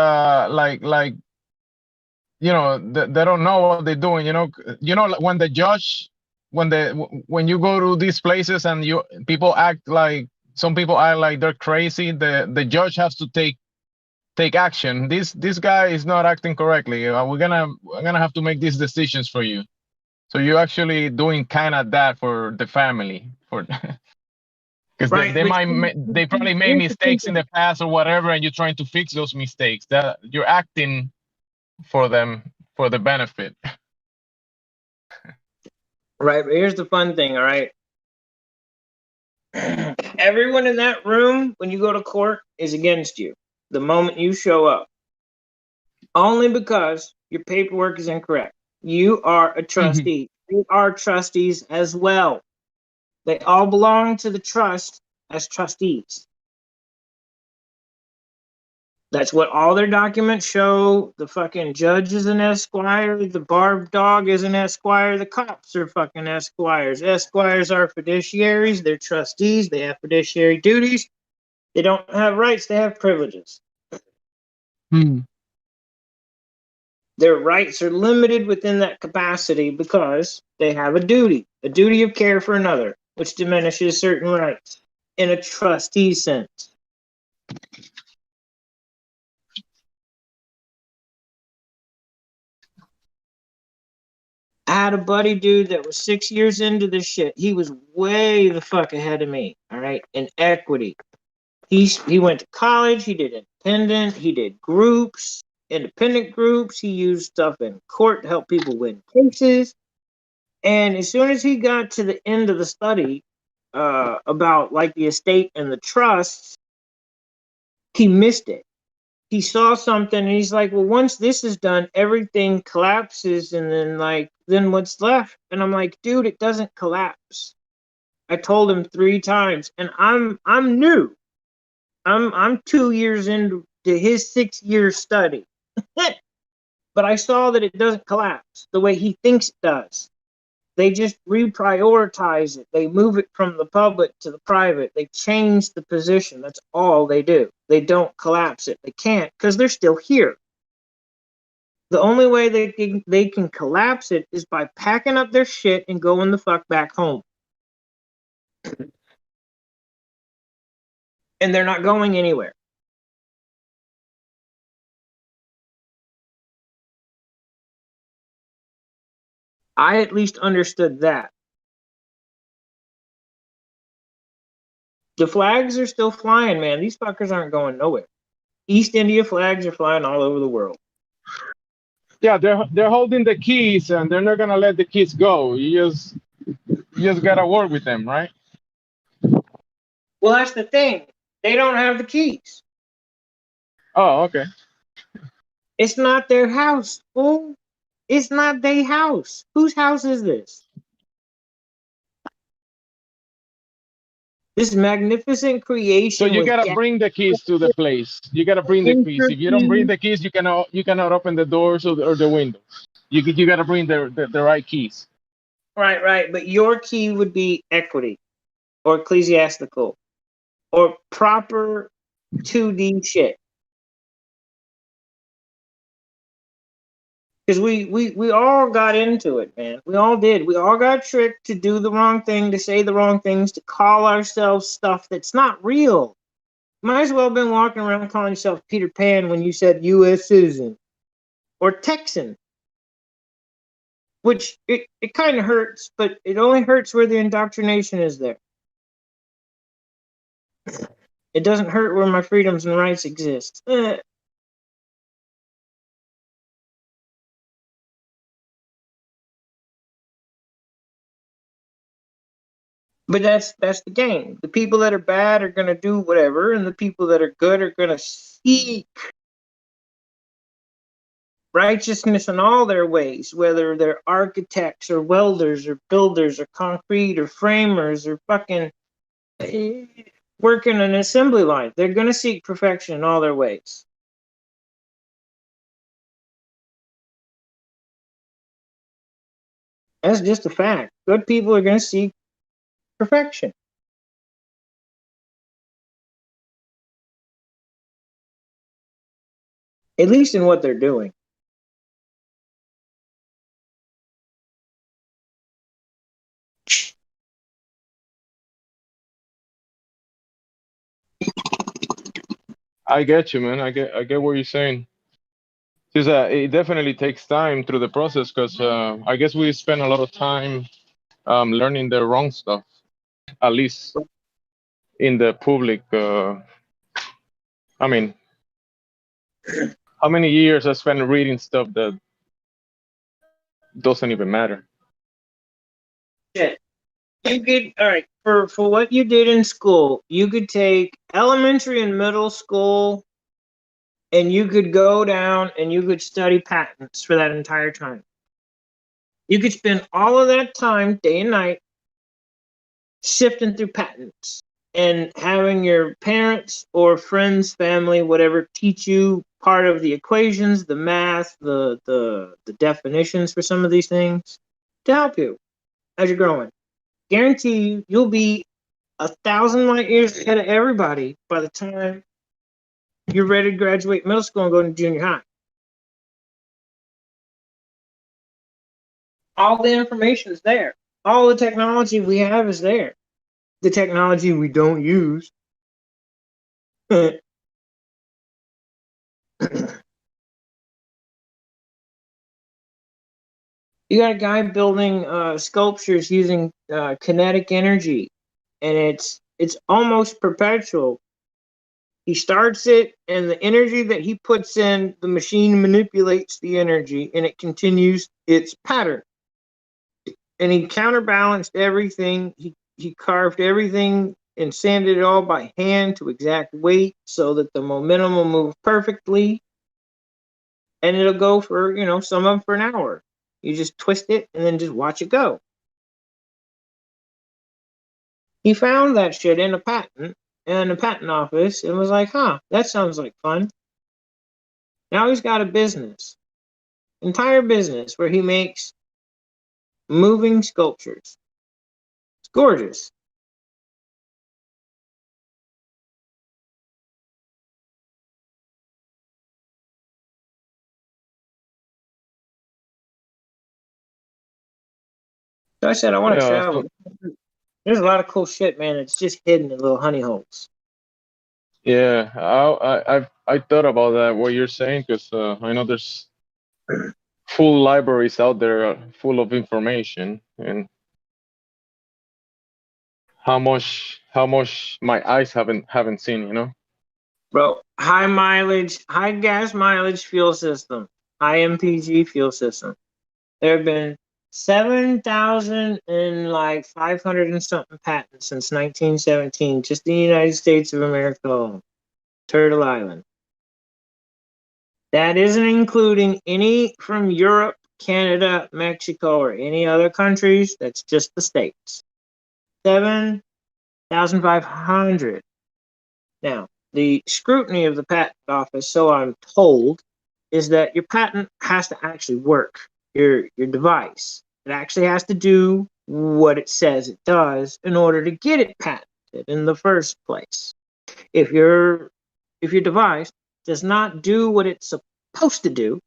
don't know what they're doing. When the judge, when you go to these places and people act like, some people act like they're crazy, the judge has to take action. This guy is not acting correctly. We're gonna have to make these decisions for you. So you're actually doing kind of that for the family, for because they probably made mistakes in the past or whatever, and you're trying to fix those mistakes. That you're acting for them, for the benefit. Right, but here's the fun thing, all right? Everyone in that room, when you go to court, is against you the moment you show up. Only because your paperwork is incorrect. You are a trustee. You are trustees as well. They all belong to the trust as trustees. That's what all their documents show. The fucking judge is an esquire. The bar dog is an esquire. The cops are fucking esquires. Esquires are fiduciaries. They're trustees. They have fiduciary duties. They don't have rights. They have privileges. Their rights are limited within that capacity because they have a duty of care for another, which diminishes certain rights in a trustee sense. I had a buddy, dude, that was 6 years into this shit. He was way the fuck ahead of me, all right, in equity. He went to college, he did independent, he did groups, independent groups, he used stuff in court to help people win cases. And as soon as he got to the end of the study about like the estate and the trusts, he missed it. He saw something and he's like, well, once this is done, everything collapses, and then what's left? And I'm like, dude, it doesn't collapse. I told him 3 times, and I'm new. I'm 2 years into his 6-year study. But I saw that it doesn't collapse the way he thinks it does. They just reprioritize it. They move it from the public to the private. They change the position. That's all they do. They don't collapse it. They can't because they're still here. The only way they can collapse it is by packing up their shit and going the fuck back home. And they're not going anywhere. I at least understood that. The flags are still flying, man. These fuckers aren't going nowhere. East India flags are flying all over the world. Yeah, they're holding the keys, and they're not gonna let the keys go. You just gotta work with them, right? Well, that's the thing. They don't have the keys. Oh, okay. It's not their house, fool. It's not their house. Whose house is this? This magnificent creation. So you gotta bring the keys to the place. You gotta bring the keys. If you don't bring the keys, you cannot open the doors or the windows. You gotta bring the right keys. Right. But your key would be equity, or ecclesiastical, or proper 2D shit. Because we all got into it, man. We all did. We all got tricked to do the wrong thing, to say the wrong things, to call ourselves stuff that's not real. Might as well have been walking around calling yourself Peter Pan when you said U.S. citizen or Texan. Which it kind of hurts, but it only hurts where the indoctrination is there. It doesn't hurt where my freedoms and rights exist. But that's the game. The people that are bad are going to do whatever, and the people that are good are going to seek righteousness in all their ways, whether they're architects or welders or builders or concrete or framers or fucking working an assembly line. They're going to seek perfection in all their ways. That's just a fact. Good people are going to seek perfection. At least in what they're doing. I get you, man. I get what you're saying. Just it definitely takes time through the process because I guess we spend a lot of time learning the wrong stuff, at least in the public. I mean, how many years I spent reading stuff that doesn't even matter? Shit. You could, all right, for what you did in school, you could take elementary and middle school and you could go down and you could study patents for that entire time. You could spend all of that time, day and night, sifting through patents and having your parents or friends, family, whatever, teach you part of the equations, the math, the definitions for some of these things to help you as you're growing. Guarantee you, you'll be 1,000 light years ahead of everybody by the time you're ready to graduate middle school and go to junior high. All the information is there. All the technology we have is there. The technology we don't use. You got a guy building sculptures using kinetic energy, and it's almost perpetual. He starts it, and the energy that he puts in, the machine manipulates the energy, and it continues its pattern. And he counterbalanced everything. He carved everything and sanded it all by hand to exact weight so that the momentum will move perfectly. And it'll go for, some of them for an hour. You just twist it and then just watch it go. He found that shit in a patent office and was like, that sounds like fun. Now he's got a business, entire business where he makes moving sculptures. It's gorgeous. So I said, I want to travel. There's a lot of cool shit, man. It's just hidden in little honey holes. Yeah, I thought about that what you're saying because I know there's full libraries out there full of information and how much my eyes haven't seen, you know. Bro, high mileage, high gas mileage fuel system, high MPG fuel system. There have been 7,000 and like 500 and something patents since 1917, just in the United States of America alone. Turtle Island. That isn't including any from Europe, Canada, Mexico, or any other countries. That's just the States. 7,500. Now, the scrutiny of the patent office, so I'm told, is that your patent has to actually work. Your device. It actually has to do what it says it does in order to get it patented in the first place. If your device does not do what it's supposed to do,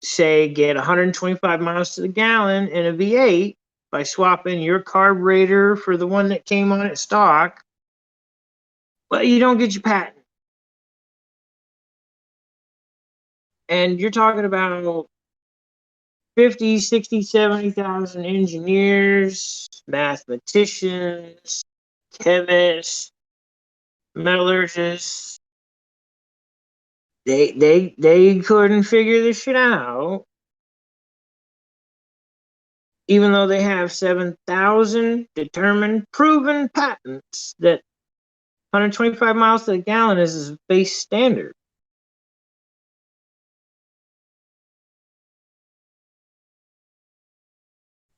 say get 125 miles to the gallon in a V8 by swapping your carburetor for the one that came on it stock, well, you don't get your patent. And you're talking about 50, 60, 70,000 engineers, mathematicians, chemists, metallurgists. They couldn't figure this shit out. Even though they have 7,000 determined, proven patents that 125 miles to the gallon is a base standard.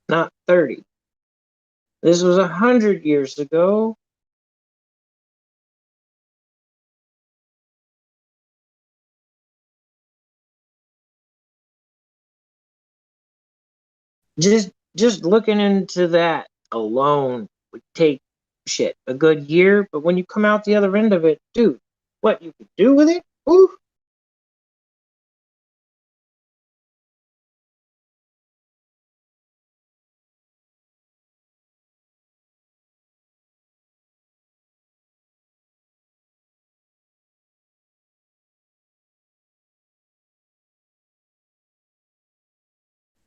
Not 30. This was 100 years ago. Just just looking into that alone would take a good year. But when you come out the other end of it, dude, what you could do with it? Ooh.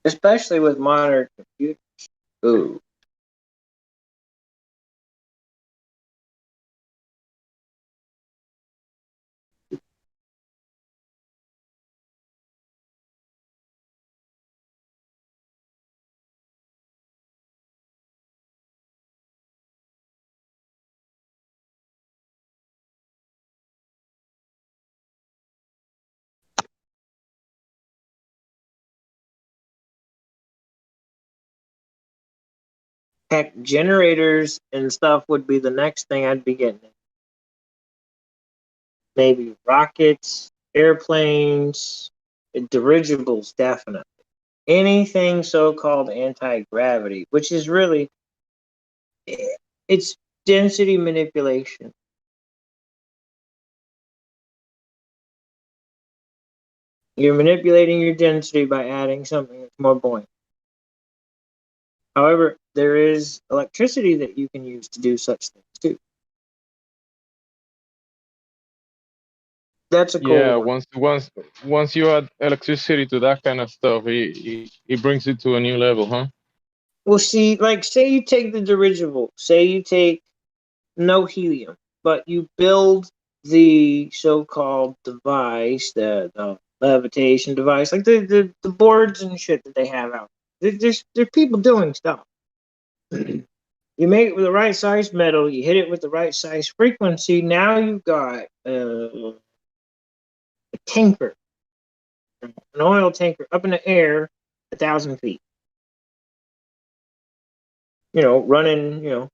Especially with modern computers. Ooh. Heck, generators and stuff would be the next thing I'd be getting. Maybe rockets, airplanes, dirigibles, definitely. Anything so-called anti-gravity, which is really, it's density manipulation. You're manipulating your density by adding something that's more buoyant. However, there is electricity that you can use to do such things too. That's a cool one. Once you add electricity to that kind of stuff, it brings it to a new level, huh? Well, see, like, say you take the dirigible, say you take no helium, but you build the so-called device, the levitation device, like the boards and shit that they have out. There's people doing stuff. You make it with the right size metal, you hit it with the right size frequency. Now you've got a tanker, an oil tanker up in the air, 1,000 feet. Running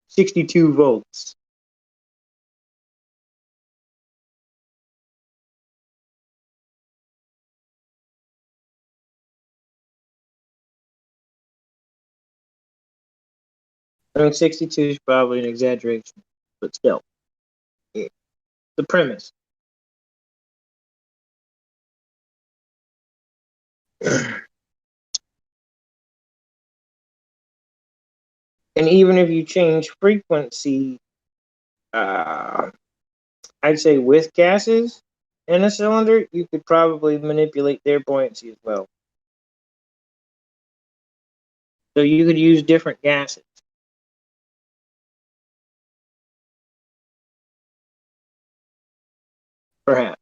62 volts. I mean, 62 is probably an exaggeration, but still, the premise. And even if you change frequency, I'd say with gases in a cylinder, you could probably manipulate their buoyancy as well. So you could use different gases. Perhaps.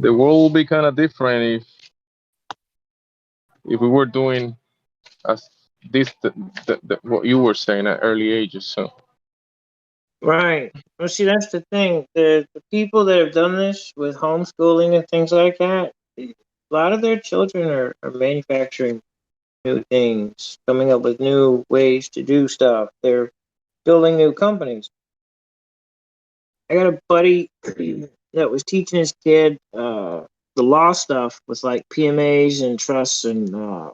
The world will be kind of different if we were doing as this what you were saying at early ages. So Right. Well, see, that's the thing. The people that have done this with homeschooling and things like that, a lot of their children are manufacturing new things, coming up with new ways to do stuff. They're building new companies. I got a buddy that was teaching his kid the law stuff with like PMAs and trusts and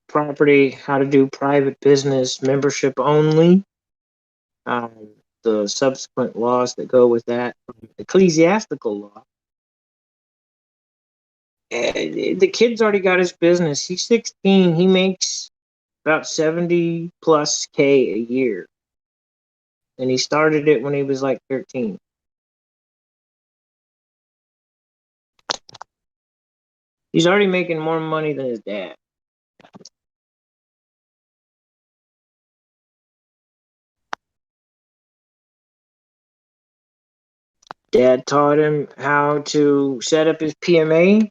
property, how to do private business, membership only, the subsequent laws that go with that, ecclesiastical law. And the kid's already got his business. He's 16. He makes about 70 plus K a year. And he started it when he was like 13. He's already making more money than his dad. Dad taught him how to set up his PMA,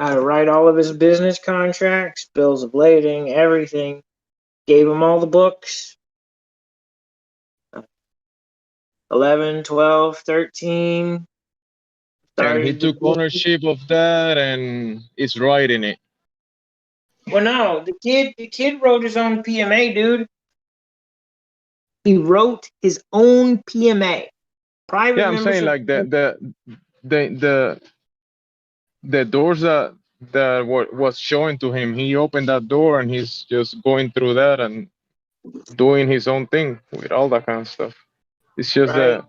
how to write all of his business contracts, bills of lading, everything. Gave him all the books. 11, 12, 13. And he took ownership of that and is writing it. Well, no, the kid wrote his own PMA, dude. He wrote his own PMA. Private Yeah, I'm saying membership. like the doors that was showing to him, he opened that door and he's just going through that and doing his own thing with all that kind of stuff. It's just Right. that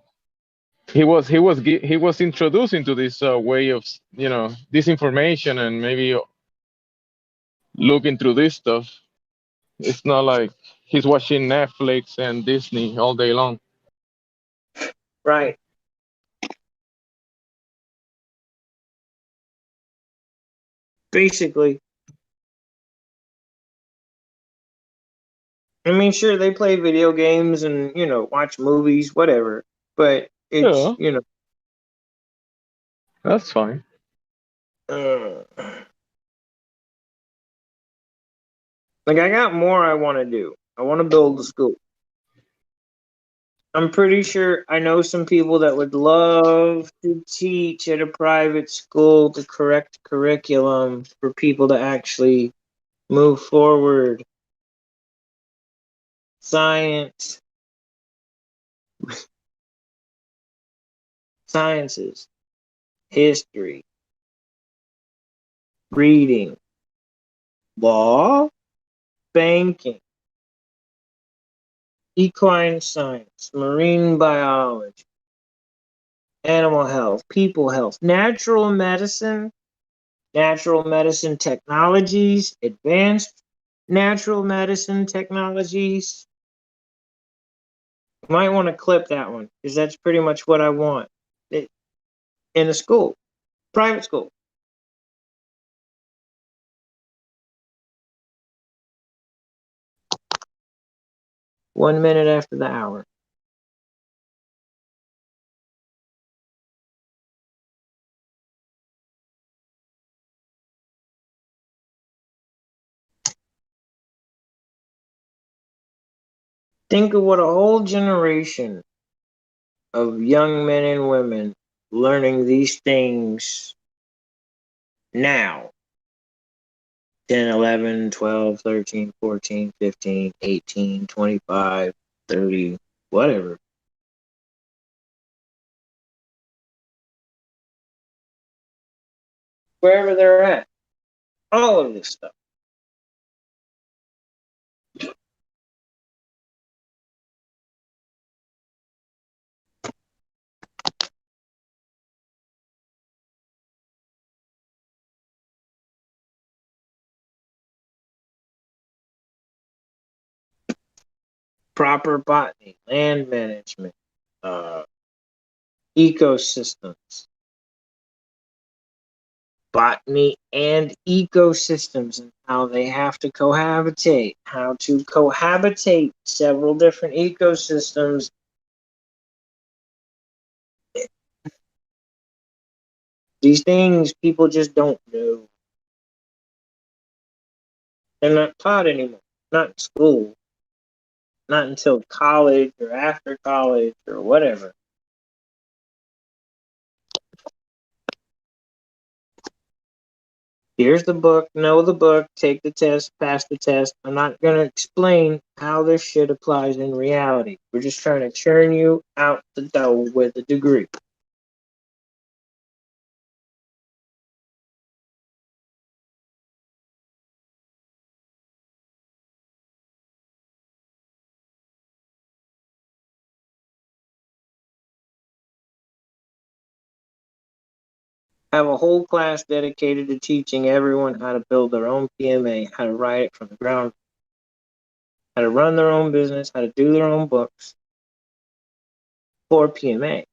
he was introduced into this way of this information and maybe looking through this stuff. It's not like he's watching Netflix and Disney all day long. Right. Basically. I mean, sure, they play video games and, watch movies, whatever. But it's, Yeah. That's fine. Like, I got more I want to do. I want to build a school. I'm pretty sure I know some people that would love to teach at a private school the correct curriculum for people to actually move forward. Science. Sciences. History. Reading. Law. Banking. Equine science. Marine biology. Animal health. People health. Natural medicine technologies, advanced natural medicine technologies. You might want to clip that one because that's pretty much what I want in a school, private school. One minute after the hour. Think of what a whole generation of young men and women learning these things now. 10, 11, 12, 13, 14, 15, 18, 25, 30, whatever. Wherever they're at. All of this stuff. Proper botany, land management, ecosystems, botany and ecosystems, and how they have to cohabitate, how to cohabitate several different ecosystems. These things people just don't know. They're not taught anymore, not in school, not until college or after college or whatever. Here's the book, know the book, take the test, pass the test. I'm not going to explain how this shit applies in reality. We're just trying to churn you out the door with a degree. Have a whole class dedicated to teaching everyone how to build their own PMA, how to write it from the ground, how to run their own business, how to do their own books for PMA.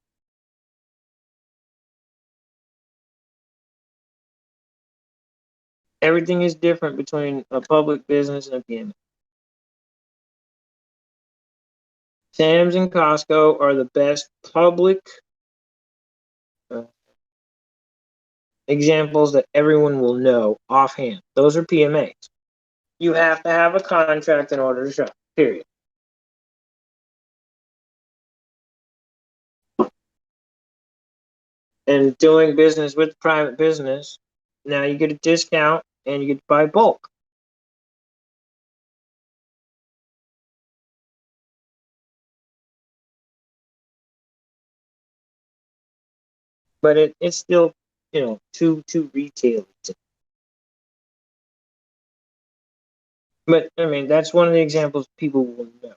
Everything is different between a public business and a PMA. Sam's and Costco are the best public examples that everyone will know offhand. Those are PMAs. You have to have a contract in order to shop, period. And doing business with private business, now you get a discount and you get to buy bulk. But it's still, two retailers. But I mean, that's one of the examples people will know.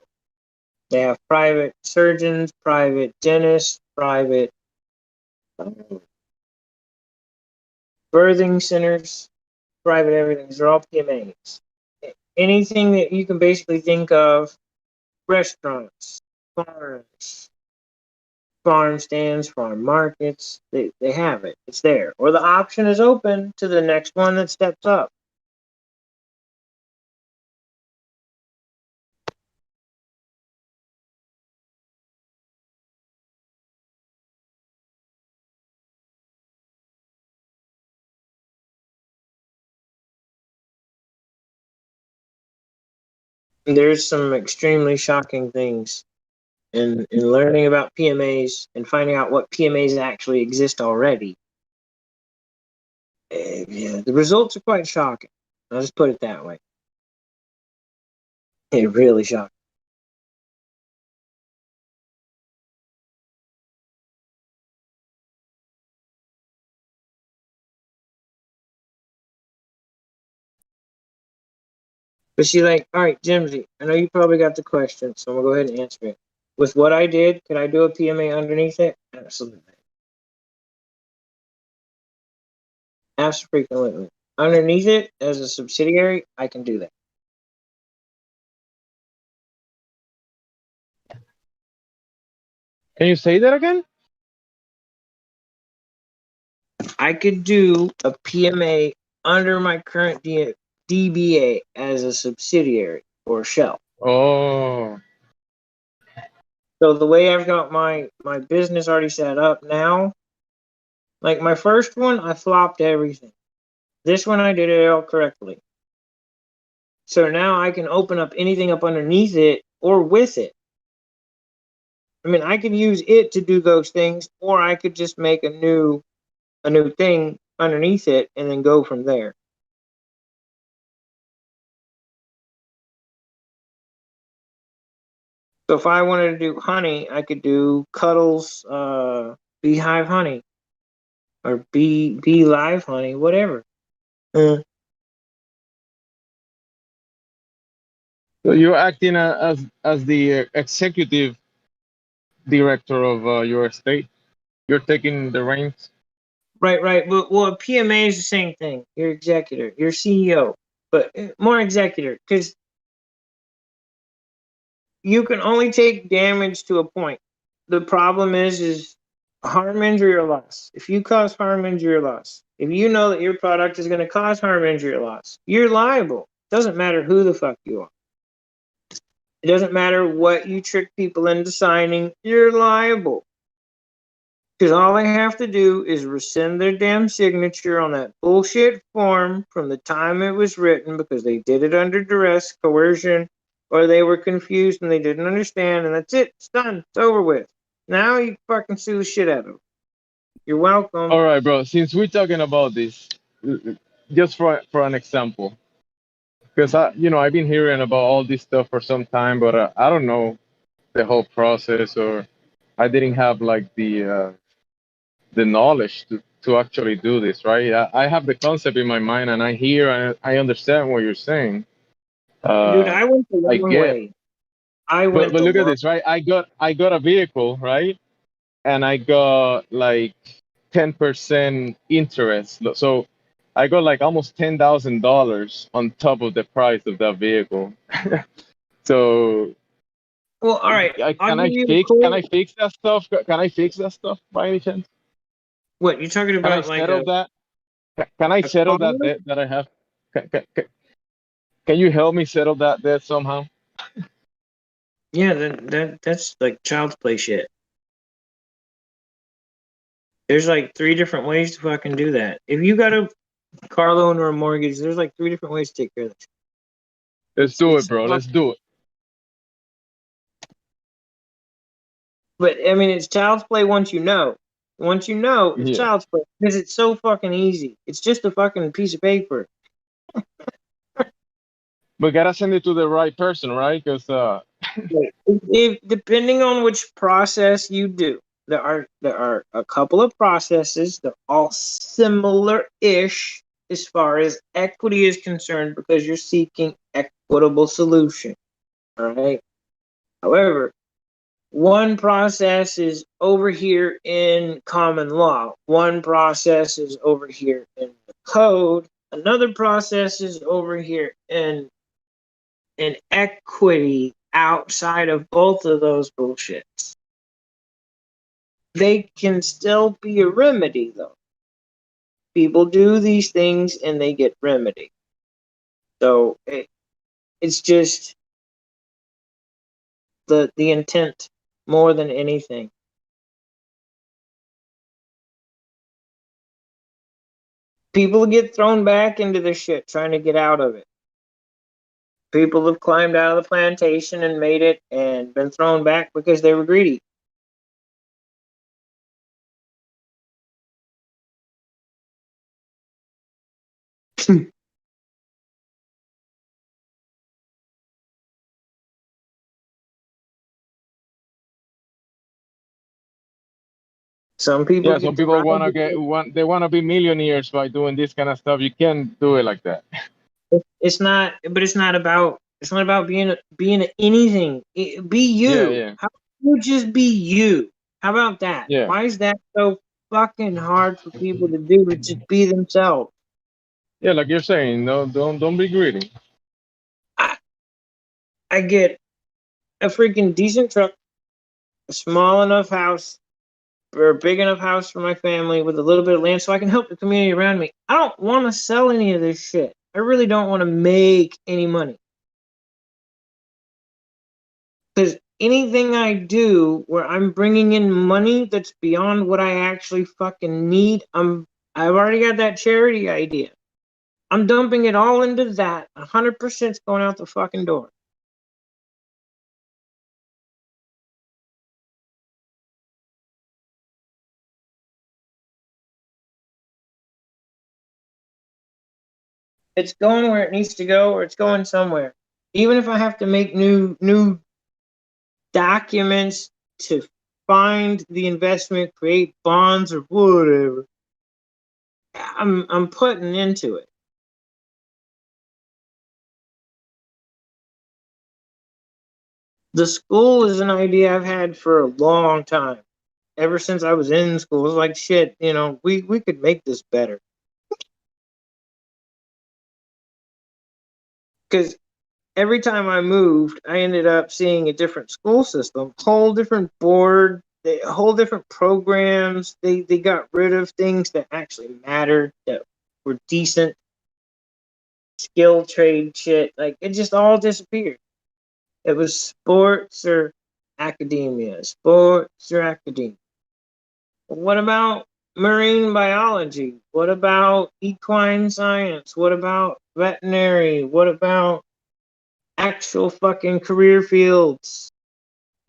They have private surgeons, private dentists, private birthing centers, private everything. These are all PMAs. Anything that you can basically think of, restaurants, farms, farm stands, farm markets, they have it. It's there. Or the option is open to the next one that steps up. There's some extremely shocking things in learning about PMAs and finding out what PMAs actually exist already. Yeah, the results are quite shocking. I'll just put it that way. It really shocking. But she's like, all right, Jimsy, I know you probably got the question, so I'm going to go ahead and answer it. With what I did, could I do a PMA underneath it? Absolutely. Absolutely. Underneath it, as a subsidiary, I can do that. Can you say that again? I could do a PMA under my current DBA as a subsidiary or shell. Oh. So the way I've got my business already set up now, like my first one, I flopped everything. This one, I did it all correctly. So now I can open up anything up underneath it or with it. I mean, I could use it to do those things, or I could just make a new thing underneath it and then go from there. So if I wanted to do honey, I could do Cuddles Beehive Honey or Bee Live Honey, whatever. So you're acting as the executive director of your estate. You're taking the reins. Right. Well, a PMA is the same thing. You're executor, you're CEO, but more executor, because you can only take damage to a point. The problem is harm, injury, or loss. If you cause harm, injury, or loss, if you know that your product is going to cause harm, injury, or loss, you're liable. Doesn't matter who the fuck you are. It doesn't matter what you trick people into signing, you're liable. Because all they have to do is rescind their damn signature on that bullshit form from the time it was written because they did it under duress, coercion, or they were confused and they didn't understand, and that's it. It's done. It's over with. Now you fucking sue the shit out of them. You're welcome. All right, bro. Since we're talking about this, just for an example, because I've been hearing about all this stuff for some time, but I don't know the whole process, or I didn't have like the knowledge to actually do this, right? I have the concept in my mind, and I hear and I understand what you're saying. Dude, I went the I long get, way. I but went the look at long. this, right? I got a vehicle, right? And I got like 10% interest. So I got like almost $10,000 on top of the price of that vehicle. So Well, all right. I'll can give I you a fix can cool. I fix that stuff? Can I fix that stuff by any chance? What you talking Can I about? Like settle that? Can I a settle car? that debt that I have? Can you help me settle that debt somehow? Yeah, that's like child's play shit. There's like 3 different ways to fucking do that. If you got a car loan or a mortgage, there's like 3 different ways to take care of this. Let's do it, It's bro. Let's do it. But I mean, it's child's play once you know. Once you know, it's Yeah. child's play because it's so fucking easy. It's just a fucking piece of paper. But gotta send it to the right person, right? Because If depending on which process you do, there are a couple of processes. They're all similar-ish as far as equity is concerned because you're seeking equitable solution. All right. However, one process is over here in common law. One process is over here in the code. Another process is over here in equity outside of both of those bullshits. They can still be a remedy, though. People do these things and they get remedy. So it's just the intent more than anything. People get thrown back into this shit trying to get out of it. People have climbed out of the plantation and made it and been thrown back because they were greedy. Some people yeah, get some to people ride. they wanna be millionaires by doing this kind of stuff. You can't do it like that. It's not, but it's not about being anything. Be Yeah, you. yeah, How about you just be you? How about that? yeah, Why is that so fucking hard for people to do? To just be themselves. yeah. Like you're saying, no, don't be greedy. I get a freaking decent truck, a small enough house, or a big enough house for my family with a little bit of land so I can help the community around me. I don't want to sell any of this shit. I really don't want to make any money. Because anything I do where I'm bringing in money that's beyond what I actually fucking need, I've already got that charity idea. I'm dumping it all into that. 100% is going out the fucking door. It's going where it needs to go, or it's going somewhere. Even if I have to make new documents to find the investment, create bonds or whatever, I'm putting into it. The school is an idea I've had for a long time. Ever since I was in school, it was like shit, we could make this better. Because every time I moved, I ended up seeing a different school system, whole different board, whole different programs. They got rid of things that actually mattered, that were decent, skill trade shit. Like it just all disappeared. It was sports or academia, sports or academia. What about marine biology? What about equine science? What about veterinary? What about actual fucking career fields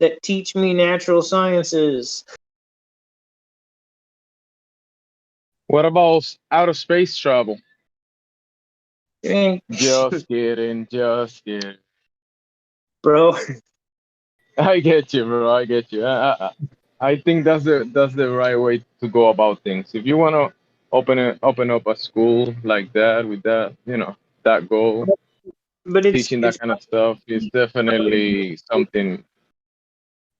that teach me natural sciences? What about outer space travel? Just kidding, just kidding. Bro. I get you, bro. I get you. I think that's the right way to go about things. If you want to open up a school like that with that, that goal, But teaching that kind of stuff is definitely something.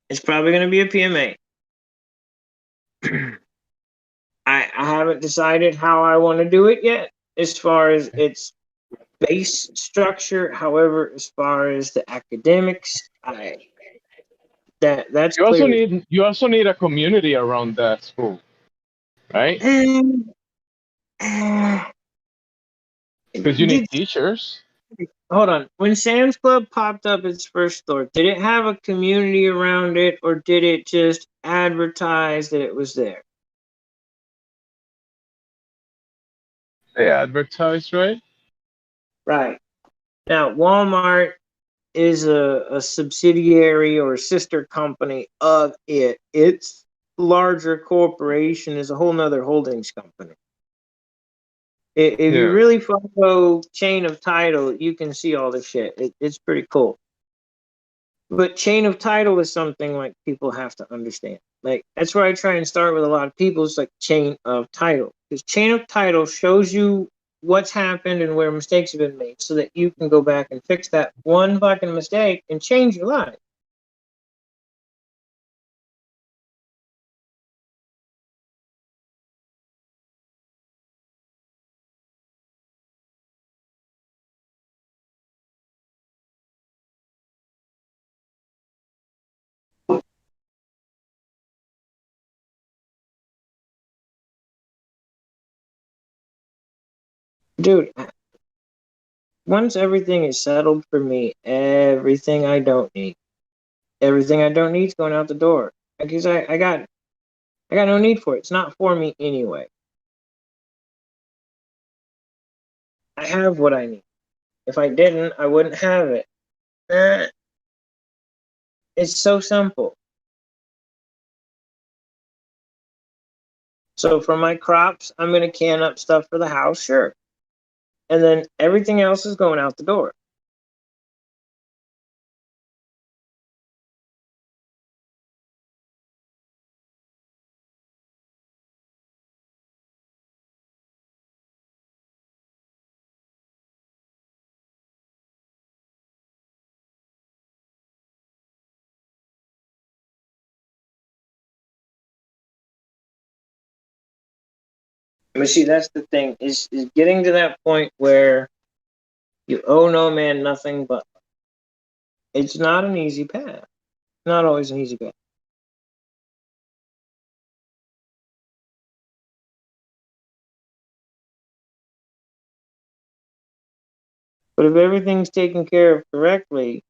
It's probably going to be a PMA. I haven't decided how I want to do it yet, as far as its base structure. However, as far as the academics, that's clear. You also need a community around that school, right? Because you need teachers. Hold on. When Sam's Club popped up its first store, did it have a community around it, or did it just advertise that it was there? They advertise, right? Right. Now, Walmart is a subsidiary or a sister company of it. Its larger corporation is a whole nother holdings company. If you really follow chain of title, you can see all the shit. It's pretty cool. But chain of title is something like people have to understand. Like that's where I try and start with a lot of people. It's like chain of title, because chain of title shows you what's happened and where mistakes have been made, so that you can go back and fix that one fucking mistake and change your life. Dude, once everything is settled for me, everything I don't need is going out the door, because I got no need for it. It's not for me anyway. I have what I need. If I didn't, I wouldn't have it. It's so simple. So for my crops, I'm going to can up stuff for the house, sure. And then everything else is going out the door. But see, that's the thing, is getting to that point where you owe no man nothing but. It's not an easy path. Not always an easy path. But if everything's taken care of correctly,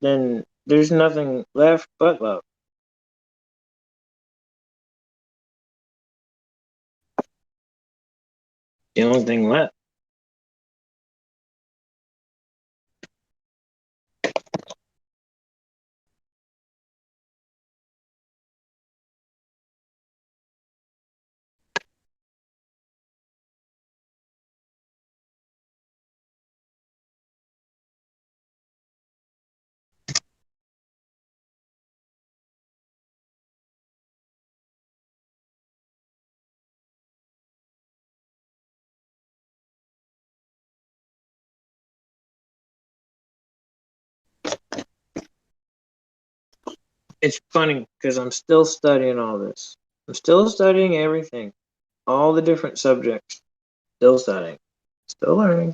then there's nothing left but love. The only thing left. It's funny because I'm still studying all this. I'm still studying everything, all the different subjects. Still studying, still learning.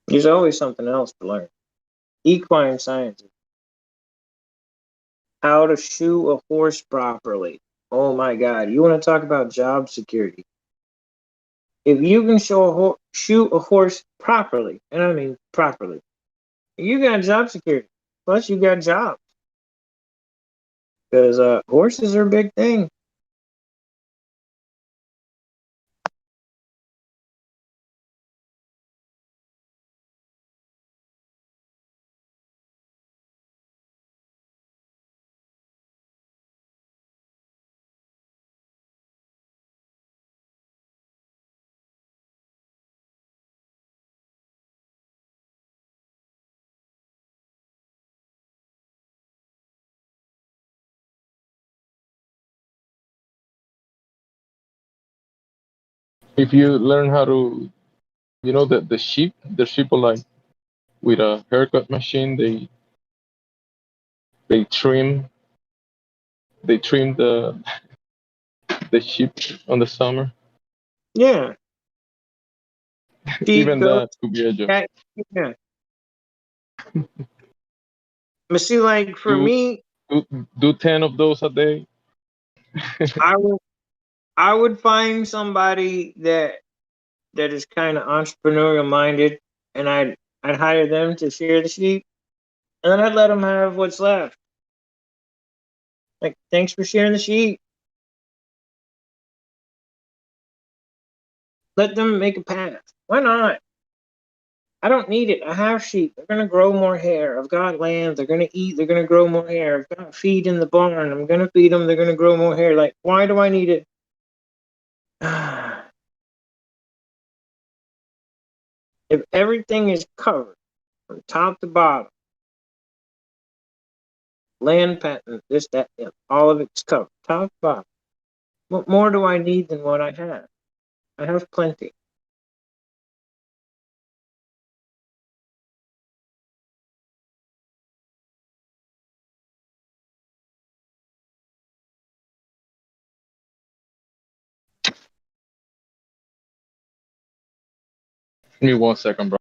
There's always something else to learn. Equine sciences. How to shoe a horse properly. Oh my God. You want to talk about job security? If you can shoe a horse properly, and I mean properly, you got job security. Plus, you got jobs. Because horses are a big thing. If you learn how to, the sheep, the sheep are like with a haircut machine. They trim the sheep on the summer. Yeah. Sheep, Even goat, that could be a job. cat. Yeah. But see, like for Do me, do 10 of those a day. I would find somebody that is kind of entrepreneurial minded, and I'd hire them to shear the sheep, and then I'd let them have what's left. Like, thanks for shearing the sheep. Let them make a path. Why not? I don't need it. I have sheep. They're gonna grow more hair. I've got land. They're gonna eat. They're gonna grow more hair. I've got feed in the barn. I'm gonna feed them. They're gonna grow more hair. Like, why do I need it? If everything is covered from top to bottom, land patent, this, that, all of it's covered, top to bottom. What more do I need than what I have? I have plenty. Give me 1 second, bro.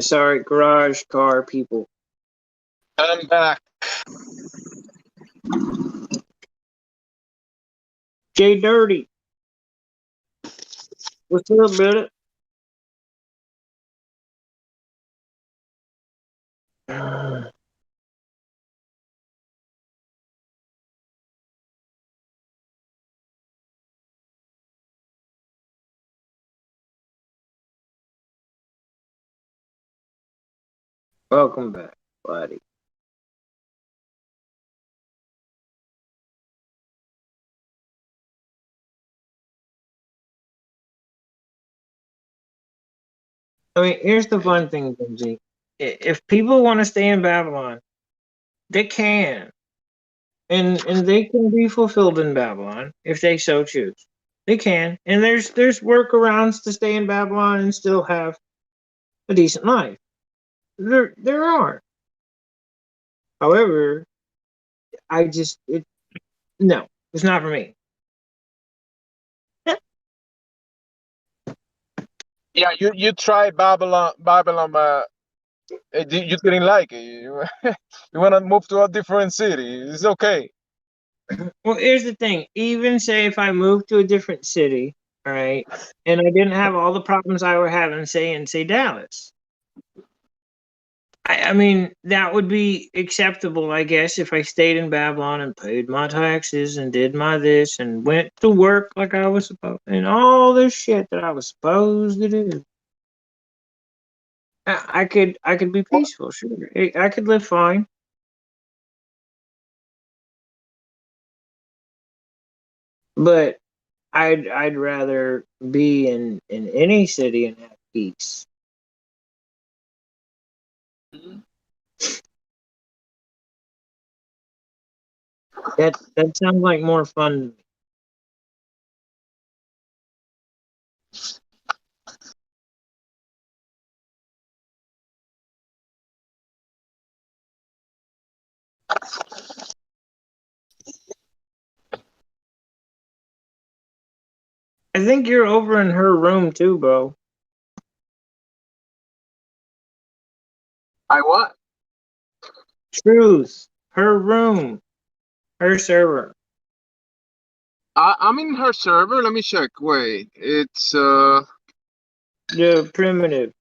Sorry, garage car people. I'm back. Jay Dirty. What's up, brother? Welcome back, buddy. I mean, here's the fun thing, Benji. If people want to stay in Babylon, they can, and they can be fulfilled in Babylon if they so choose. They can, and there's workarounds to stay in Babylon and still have a decent life. There are. However, no, it's not for me. Yeah, you tried Babylon, but you didn't like it. You want to move to a different city. It's okay. Well, here's the thing. Even say if I moved to a different city, all right, and I didn't have all the problems I were having, say in Dallas. I mean, that would be acceptable, I guess, if I stayed in Babylon and paid my taxes and did my this and went to work like I was supposed and all this shit that I was supposed to do. I could be peaceful, sure. I could live fine. But I'd rather be in any city and have peace. That sounds like more fun to me. I think you're over in her room too, bro. I what? Truth. Her room. Her server. I'm in her server. Let me check. Wait, it's the primitive.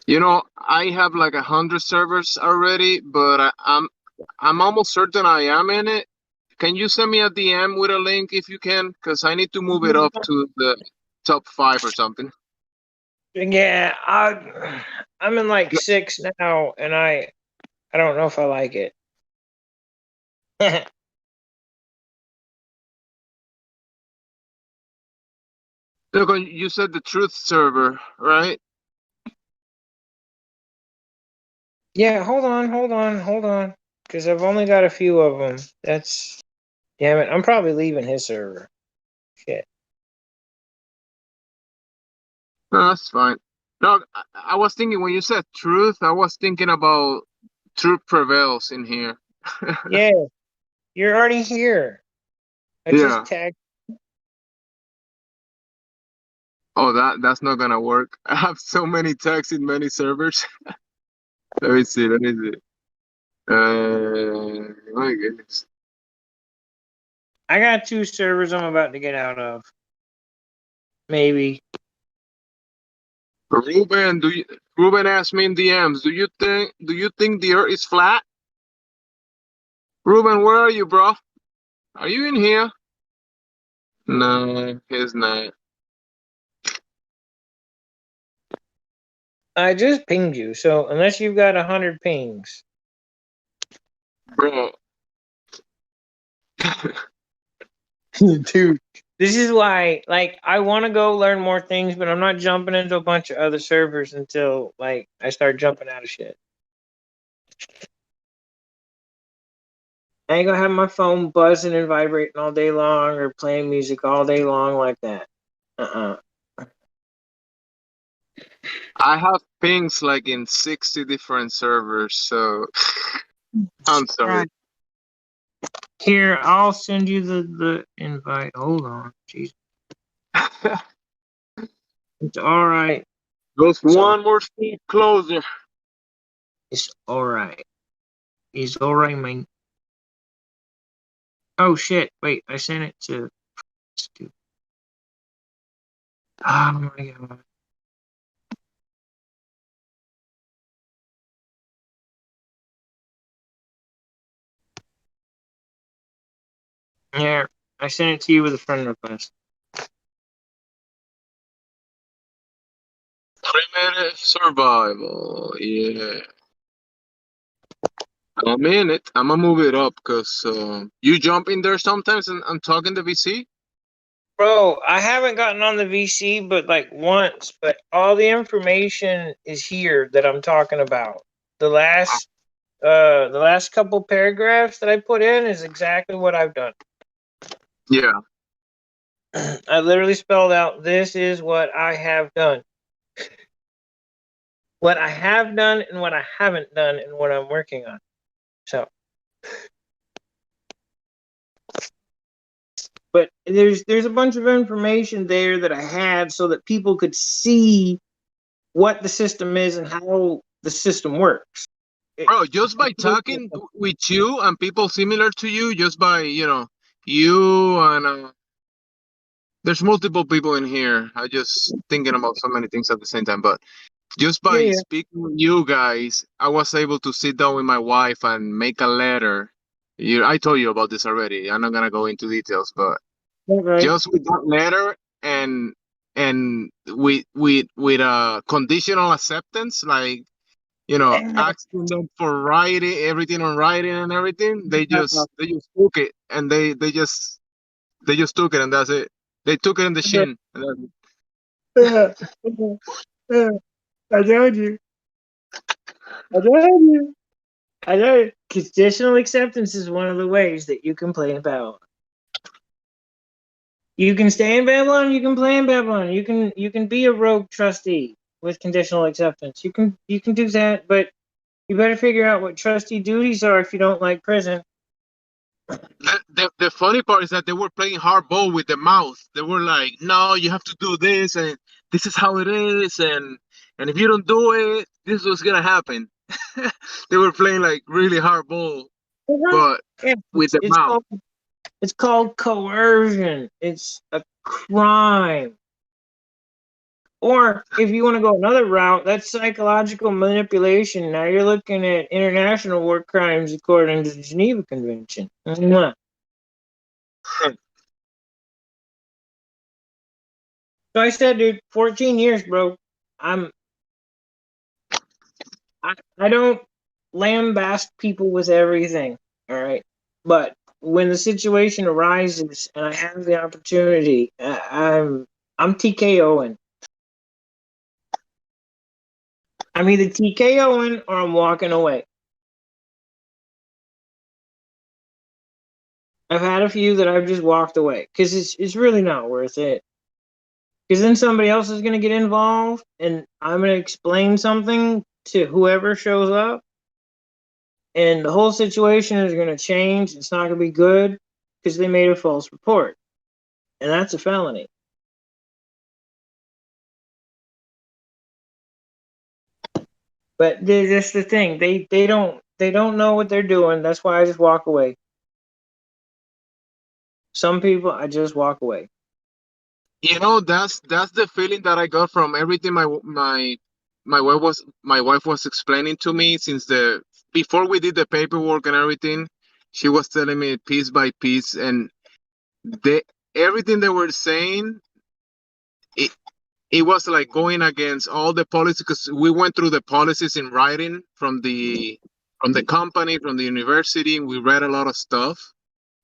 You know, I have like 100 servers already, but I'm almost certain I am in it. Can you send me a DM with a link if you can? Because I need to move it up to the top 5 or something. Yeah, I'm in like 6 now, and I don't know if I like it. Look, you said the truth server, right? Yeah, hold on. Because I've only got a few of them. Damn it, I'm probably leaving his server. Shit. No, that's fine. No, I was thinking when you said truth, I was thinking about truth prevails in here. Yeah, you're already here. I just Yeah. tagged. Oh, that's not gonna work. I have so many tags in many servers. Let me see. My goodness. I got 2 servers I'm about to get out of. Maybe. Ruben asked me in DMs, do you think the earth is flat? Ruben, where are you, bro? Are you in here? No, he's not. I just pinged you, so unless you've got 100 pings. Bro. Dude, this is why, like, I want to go learn more things, but I'm not jumping into a bunch of other servers until, like, I start jumping out of shit. I ain't gonna have my phone buzzing and vibrating all day long or playing music all day long like that. I have pings like in 60 different servers, so I'm sorry. Right. Here, I'll send you the invite. Hold on. Jeez. It's all right. Just one more step closer. It's all right. It's all right, man. Oh shit! Wait, I sent it to. Oh my god. Yeah, I sent it to you with a friend request. Primitive survival. Yeah. I'm in it. I'm gonna move it up because you jump in there sometimes and talk in the VC. Bro, I haven't gotten on the VC but like once, but all the information is here that I'm talking about. The last couple paragraphs that I put in is exactly what I've done. Yeah. I literally spelled out this is what I have done. What I have done and what I haven't done and what I'm working on. So but there's a bunch of information there that I had so that people could see what the system is and how the system works. Bro, just by talking with you and people similar to you, just by, you and there's multiple people in here. I just thinking about so many things at the same time, but just by speaking with you guys, I was able to sit down with my wife and make a letter. I told you about this already. I'm not gonna go into details, but just with that letter and with conditional acceptance, like asking them for writing everything on writing and everything, they just took it and they just took it and that's it. They took it in the shin. And I told you. I told you. I know. Conditional acceptance is one of the ways that you can play in Babylon. You can stay in Babylon. You can play in Babylon. You can be a rogue trustee with conditional acceptance. You can do that, but you better figure out what trustee duties are if you don't like prison. the funny part is that they were playing hardball with the mouth. They were like, "No, you have to do this, and this is how it is, and if you don't do it, this is what's gonna happen." They were playing like really hardball, but with the mouth. It's called coercion. It's a crime. Or if you want to go another route, that's psychological manipulation. Now you're looking at international war crimes according to the Geneva Convention. So I said, dude, 14 years, bro. I don't lambast people with everything, all right? But when the situation arises and I have the opportunity, I'm TKOing. I'm either TKOing or I'm walking away. I've had a few that I've just walked away because it's really not worth it. Because then somebody else is going to get involved and I'm going to explain something to whoever shows up. And the whole situation is going to change. It's not going to be good because they made a false report. And that's a felony. But that's the thing. They don't know what they're doing. That's why I just walk away. Some people, I just walk away. That's the feeling that I got from everything my wife was explaining to me since before we did the paperwork and everything. She was telling me piece by piece, and everything they were saying, it was like going against all the policies because we went through the policies in writing from the company, from the university, and we read a lot of stuff.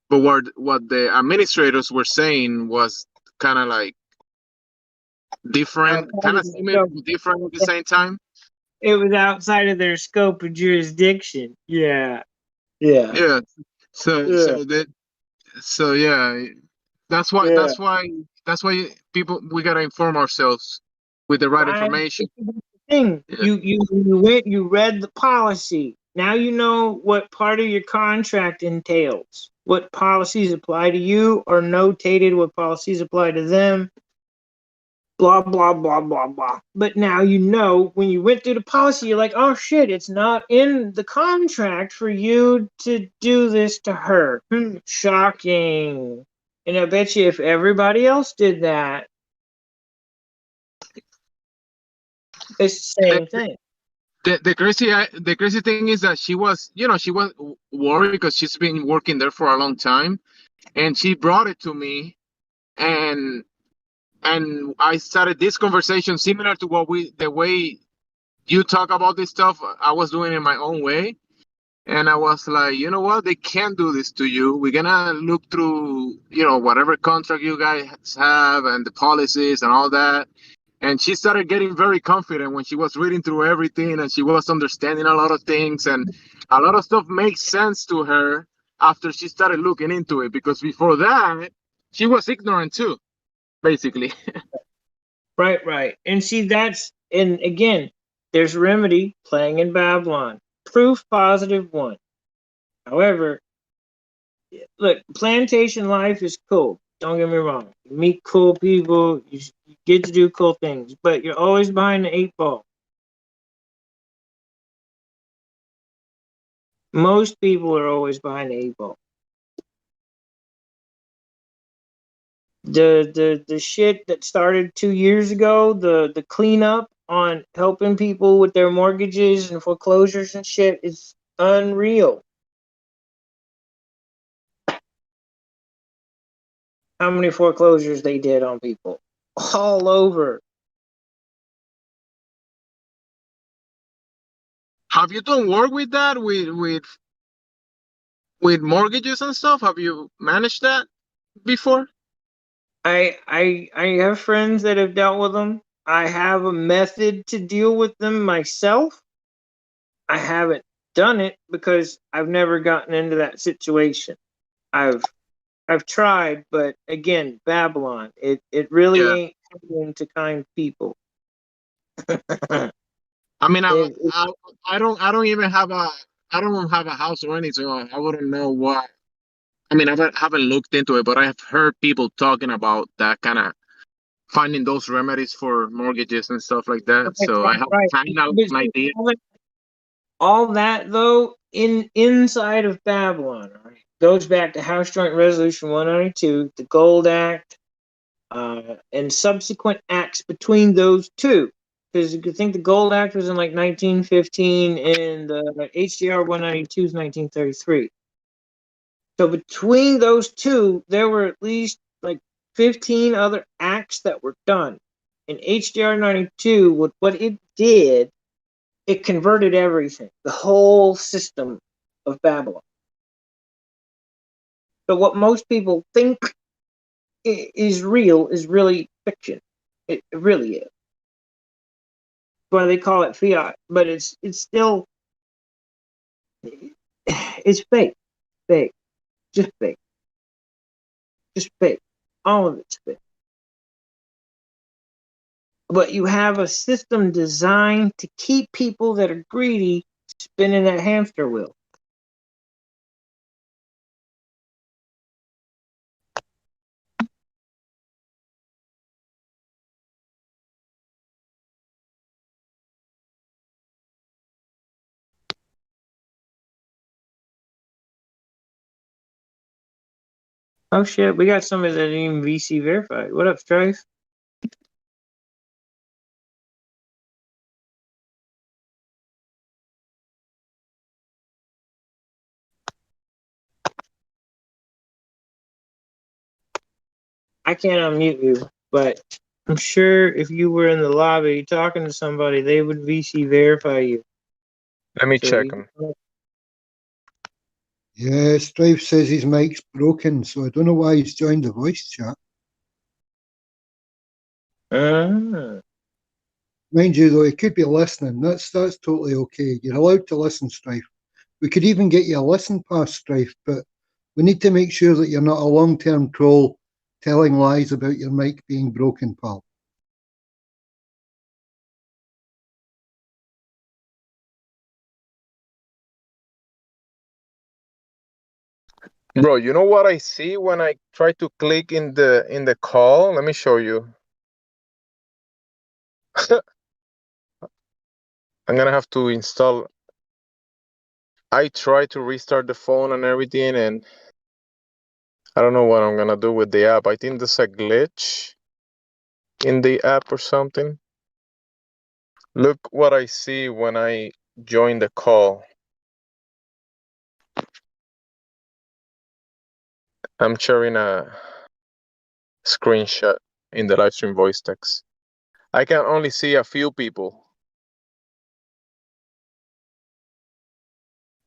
But what the administrators were saying was kind of like different, kind of similar, but different at the same time. It was outside of their scope of jurisdiction. Yeah. So that's why people, we gotta inform ourselves with the right information. Thing. You read the policy. Now you know what part of your contract entails. What policies apply to you or notated what policies apply to them. Blah, blah, blah, blah, blah. But now you know when you went through the policy, you're like, oh shit, it's not in the contract for you to do this to her. Shocking. And I bet you if everybody else did that, it's the same thing. The crazy thing is that she was worried because she's been working there for a long time, and she brought it to me, and and I started this conversation similar to the way you talk about this stuff. I was doing it in my own way. And I was like, you know what? They can't do this to you. We're gonna look through, whatever contract you guys have and the policies and all that. And she started getting very confident when she was reading through everything and she was understanding a lot of things, and a lot of stuff makes sense to her after she started looking into it, because before that she was ignorant too, basically. Right. And see, and again, there's Remedy playing in Babylon. Proof positive one. However, look, plantation life is cool. Don't get me wrong. You meet cool people, you get to do cool things, but you're always behind the 8 ball. Most people are always behind the 8 ball. The shit that started 2 years ago, the cleanup on helping people with their mortgages and foreclosures and shit is unreal. How many foreclosures they did on people all over. Have you done work with that, with mortgages and stuff? Have you managed that before? I have friends that have dealt with them. I have a method to deal with them myself. I haven't done it because I've never gotten into that situation. I've tried, but again, Babylon, it really ain't happening to kind people. I mean, I don't even have a house or anything. So I wouldn't know what. I mean, I haven't looked into it, but I have heard people talking about that kind of finding those remedies for mortgages and stuff like that. So I have kind of an idea. All that though, inside of Babylon, right, goes back to House Joint Resolution 192, the Gold Act, and subsequent acts between those two. Because you could think the Gold Act was in like 1915 and the HJR 192 is 1933. So between those two, there were at least like 15 other acts that were done. And HJR 92, what it did, it converted everything, the whole system of Babylon. So what most people think is real is really fiction. It really is. Why they call it fiat, but it's still, it's fake, just fake, all of it's fake. But you have a system designed to keep people that are greedy spinning that hamster wheel. Oh shit, we got somebody that didn't even VC verified. What up, Strife? I can't unmute you, but I'm sure if you were in the lobby talking to somebody, they would VC verify you. Let me check them. Yeah, Strife says his mic's broken, so I don't know why he's joined the voice chat. Mind you, though, he could be listening. That's totally okay. You're allowed to listen, Strife. We could even get you a listen pass, Strife, but we need to make sure that you're not a long-term troll telling lies about your mic being broken, pal. Bro, you know what I see when I try to click in the call? Let me show you. I'm gonna have to install. I try to restart the phone and everything, and I don't know what I'm gonna do with the app. I think there's a glitch in the app or something. Look what I see when I join the call. I'm sharing a screenshot. in the live stream voice text. I can only see a few people.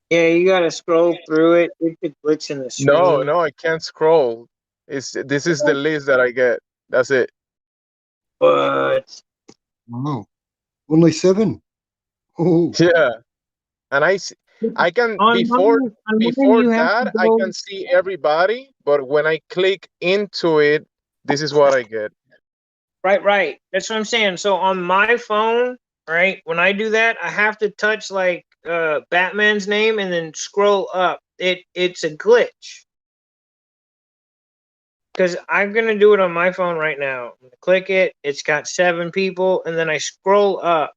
Yeah, you gotta scroll through it. It's a glitch in the No, screen. no, I can't scroll. This is the list that I get. That's it. But Wow. Only 7. Oh. Yeah, and I can on mine before you have to that I go. can see everybody, but when I click into it, this is what I get. Right. That's what I'm saying. So on my phone, right, when I do that, I have to touch like Batman's name and then scroll up. It's a glitch. Because I'm gonna do it on my phone right now. I'm gonna click it, it's got 7 people, and then I scroll up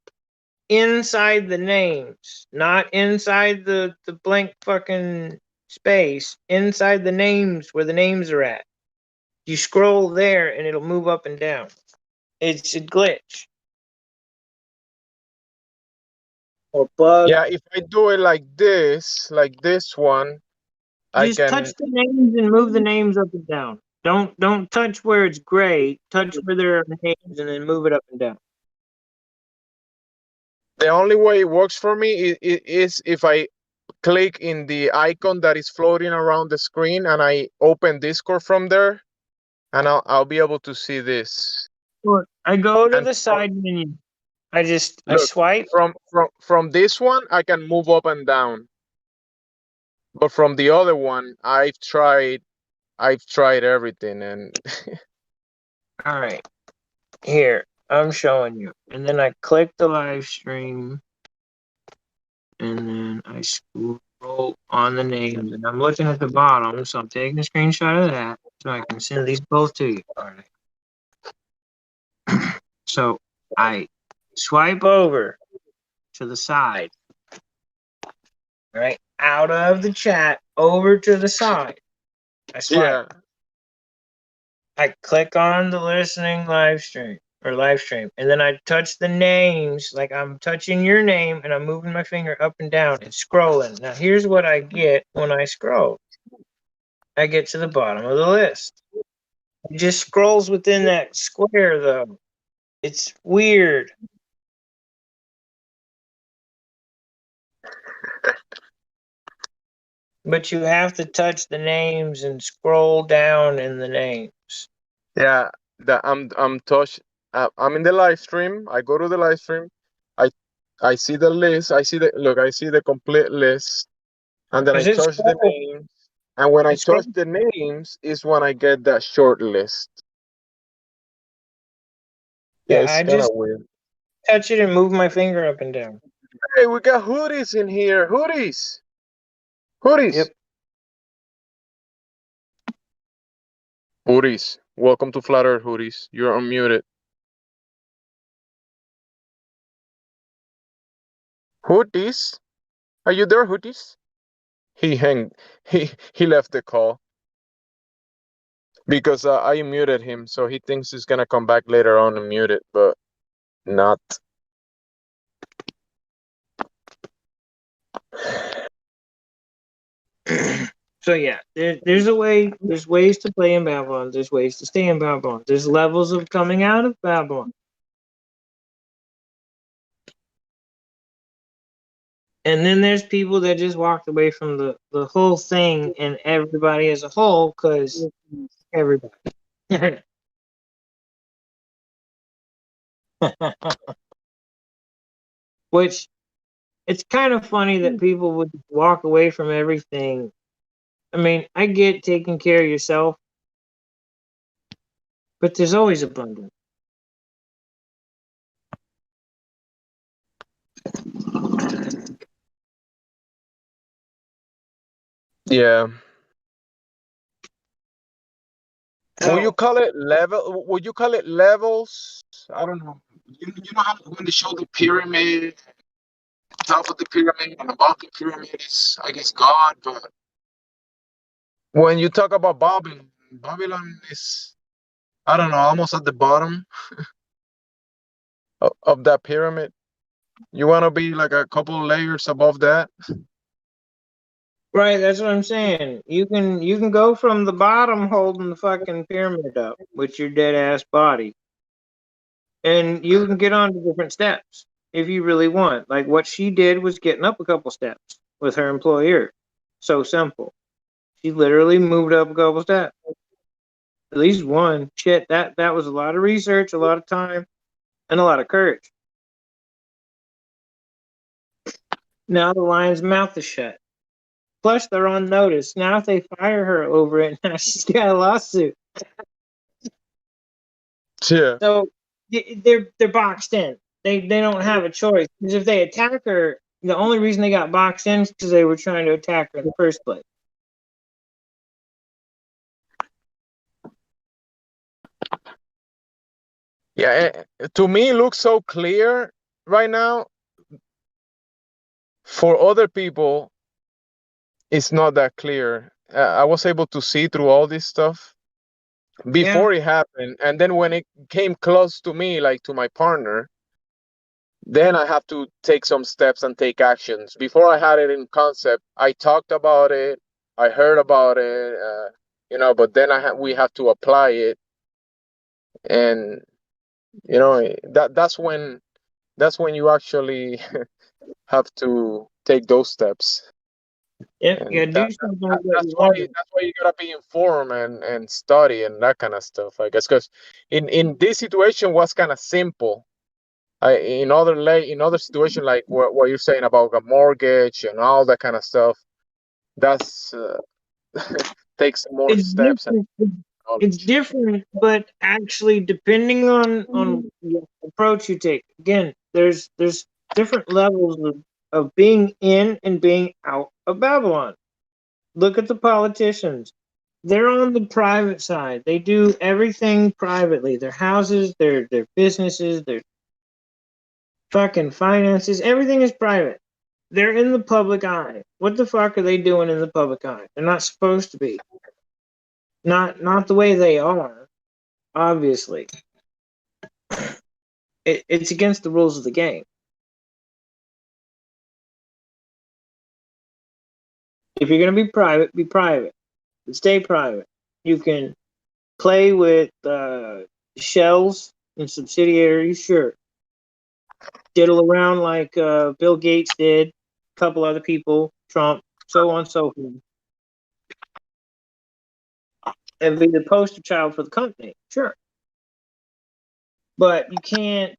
inside the names, not inside the blank fucking space, inside the names where the names are at. You scroll there and it'll move up and down. It's a glitch. Or bug. Yeah, if I do it like this one, I Just touch can. the names and move the names up and down. Don't touch where it's gray. Touch where there are names and then move it up and down. The only way it works for me is if I click in the icon that is floating around the screen and I open Discord from there, and I'll be able to see this. Look, I go to And the side menu. I look, swipe. from this one I can move up and down, but from the other one I've tried everything, and All right. Here, I'm showing you. And then I click the live stream. And then I scroll on the names. And I'm looking at the bottom. So I'm taking a screenshot of that. So I can send these both to you. All right. So I swipe over to the side. Right? Out of the chat over to the side. I swipe. yeah. I click on the listening live stream. And then I touch the names, like I'm touching your name and I'm moving my finger up and down and scrolling. Now here's what I get when I scroll. I get to the bottom of the list. It just scrolls within that square though. It's weird. But you have to touch the names and scroll down in the names. Yeah, I'm touch. I'm in the live stream. I go to the live stream. I I see the list. I see the complete list, and then I Is it touch the scroll? names. And when I It scroll? touch the names, is when I get that short list. Yeah, Yeah, it's I kind of just weird. touch it and move my finger up and down. Hey, we got hoodies in here. Hoodies. Yep. Hoodies. Welcome to Flat Earth Hoodies. You're unmuted. Hoodies? Are you there, Hoodies? He left the call because I muted him, so he thinks he's gonna come back later on and mute it, but not. So yeah, there's a way. There's ways to play in Babylon. There's ways to stay in Babylon. There's levels of coming out of Babylon. And then there's people that just walked away from the whole thing and everybody as a whole because everybody. Which it's kind of funny that people would walk away from everything. I mean, I get taking care of yourself, but there's always abundance. Yeah. Would you call it level? Would you call it levels? I don't know. You know how when they show the pyramid, top of the pyramid and above the pyramid is, I guess, God. But when you talk about Babylon, Babylon is, I don't know, almost at the bottom of that pyramid. You want to be like a couple layers above that. Right, that's what I'm saying. You can go from the bottom holding the fucking pyramid up with your dead ass body, and you can get on to different steps if you really want. Like what she did was getting up a couple steps with her employer. So simple. She literally moved up a couple steps. At least one. Shit, that was a lot of research, a lot of time, and a lot of courage. Now the lion's mouth is shut. Plus, they're on notice. Now, if they fire her over it, now she's got a lawsuit. Yeah. So they're boxed in. They don't have a choice. Because if they attack her, the only reason they got boxed in is because they were trying to attack her in the first place. Yeah, to me, it looks so clear right now. For other people, it's not that clear. I was able to see through all this stuff before it happened, and then when it came close to me, like to my partner, then I have to take some steps and take actions. Before I had it in concept, I talked about it, I heard about it, but then we have to apply it, and that's when you actually have to take those steps. Yeah, you gotta do something with what you want. That's why you gotta be informed and study and that kind of stuff, I guess. Because in this situation was kind of simple. In other situation like what you're saying about a mortgage and all that kind of stuff, that's takes more steps and It's different, but actually, depending on the approach you take, again, there's different levels of being in and being out of Babylon. Look at the politicians. They're on the private side. They do everything privately. Their houses, their businesses, their fucking finances, everything is private. They're in the public eye. What the fuck are they doing in the public eye? They're not supposed to be. Not the way they are, obviously. It's against the rules of the game. If you're gonna be private, be private. Stay private. You can play with shells and subsidiaries, sure. Diddle around like Bill Gates did, a couple other people, Trump, so on and so forth. And be the poster child for the company, sure. But you can't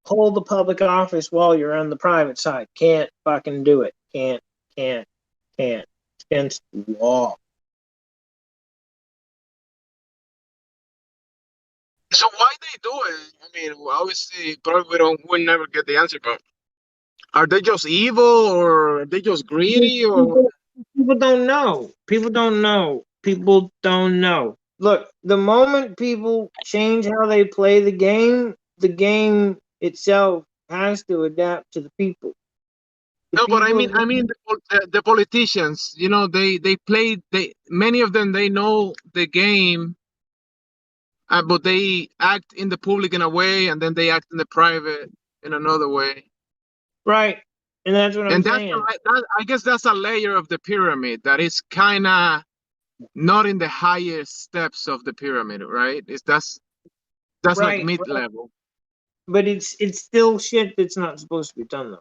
hold the public office while you're on the private side. Can't fucking do it. Can't. It's against the law. So why they do it? I mean, obviously, probably we'll never get the answer, but are they just evil or are they just greedy or? People don't know. People don't know. People don't know. Look, the moment people change how they play the game itself has to adapt to the people. No, but I mean the politicians. You know, they play. Many of them they know the game, but they act in the public in a way, and then they act in the private in another way. Right, and that's what I'm saying. I guess that's a layer of the pyramid that is kind of not in the highest steps of the pyramid, right? That's right, like mid-level. But it's still shit that's not supposed to be done though.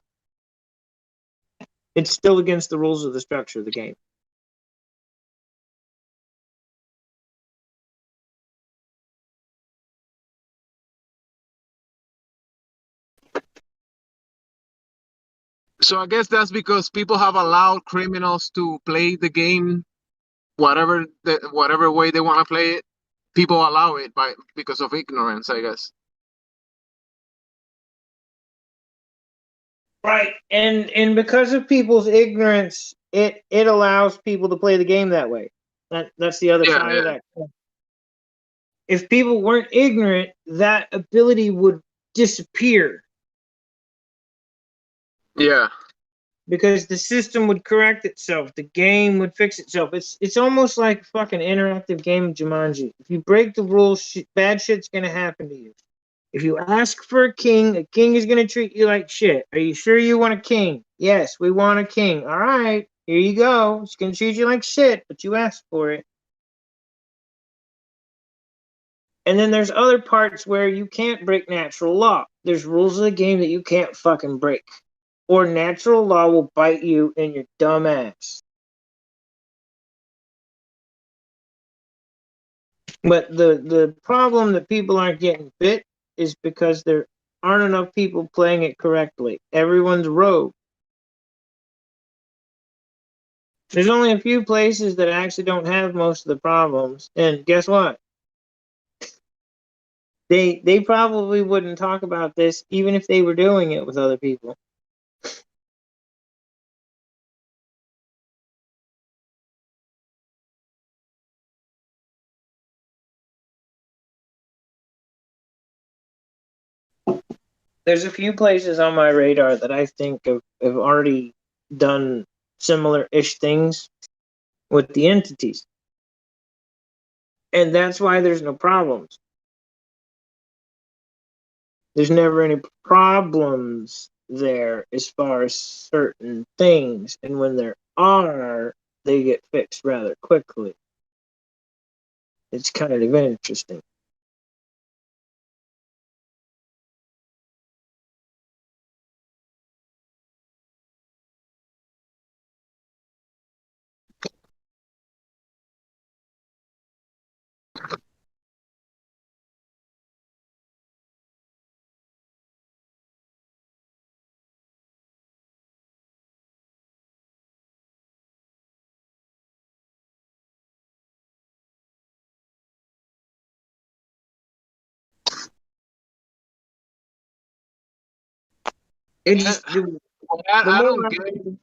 It's still against the rules of the structure of the game. So I guess that's because people have allowed criminals to play the game whatever way they want to play it. People allow it because of ignorance, I guess. Right, and because of people's ignorance, it allows people to play the game that way. That's the other side of that. If people weren't ignorant, that ability would disappear. Yeah. Because the system would correct itself, the game would fix itself. It's almost like a fucking interactive game of Jumanji. If you break the rules, bad shit's gonna happen to you. If you ask for a king is gonna treat you like shit. Are you sure you want a king? Yes, we want a king. All right. Here you go. It's gonna treat you like shit, but you asked for it. And then there's other parts where you can't break natural law. There's rules of the game that you can't fucking break. Or natural law will bite you in your dumb ass. But the problem that people aren't getting bit is because there aren't enough people playing it correctly. Everyone's rogue. There's only a few places that actually don't have most of the problems. And guess what? They probably wouldn't talk about this even if they were doing it with other people. There's a few places on my radar that I think have already done similar-ish things with the entities. And that's why there's no problems. There's never any problems there as far as certain things. And when there are, they get fixed rather quickly. It's kind of interesting. I don't get it. And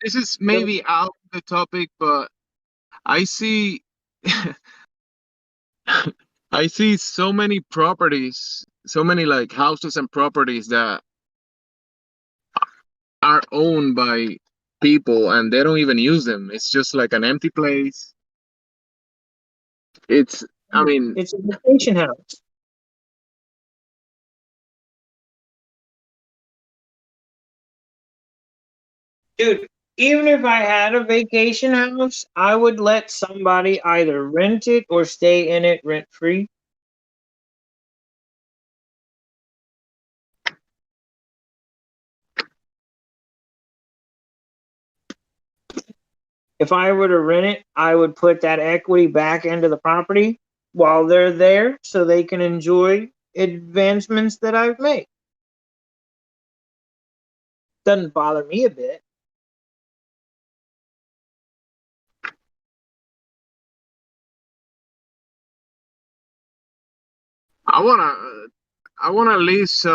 this is maybe out of the topic, but I see I see so many properties, so many like houses and properties that are owned by people and they don't even use them. It's just like an empty place. It's a vacation house. Dude, even if I had a vacation house, I would let somebody either rent it or stay in it rent free. If I were to rent it, I would put that equity back into the property while they're there so they can enjoy advancements that I've made. Doesn't bother me a bit. I wanna at least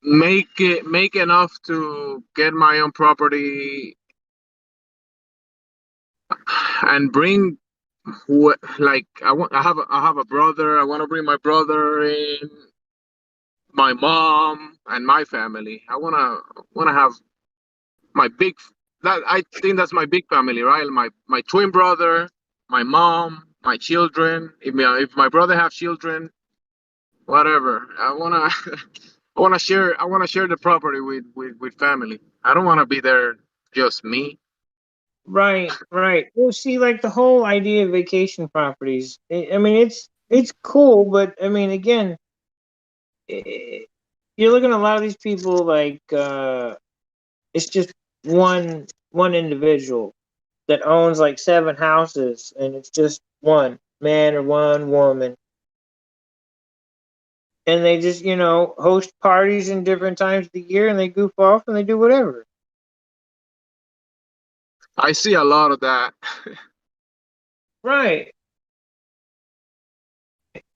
make enough to get my own property and bring like I have a brother. I want to bring my brother in, my mom and my family. I wanna have my big that I think that's my big family, right? My twin brother, my mom, my children. If my brother have children, whatever. I wanna share the property with family. I don't wanna be there just me. Right. Well, see, like the whole idea of vacation properties. I mean, it's cool, but I mean, again, you're looking at a lot of these people like it's just one individual that owns like 7 houses, and it's just one man or one woman, and they just host parties in different times of the year, and they goof off and they do whatever. I see a lot of that. Right.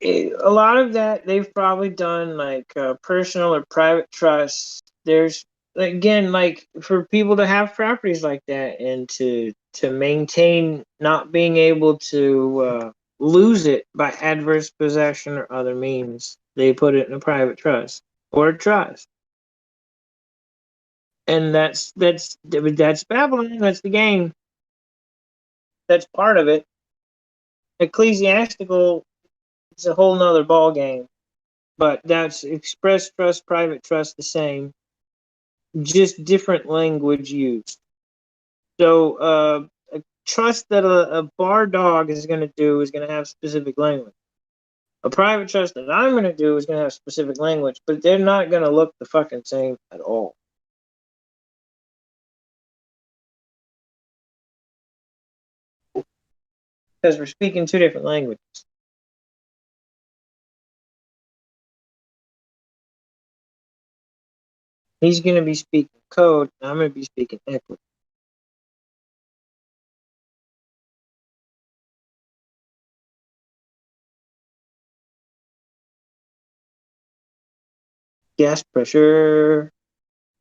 A lot of that they've probably done like personal or private trusts. There's again like for people to have properties like that and to maintain not being able to lose it by adverse possession or other means, they put it in a private trust or a trust. And that's Babylon. That's the game. That's part of it. Ecclesiastical is a whole nother ball game. But that's express trust, private trust, the same, just different language used. So a trust that a bar dog is going to do is going to have specific language. A private trust that I'm going to do is going to have specific language, but they're not going to look the fucking same at all. Because we're speaking two different languages. He's going to be speaking code, and I'm going to be speaking equity. Gas pressure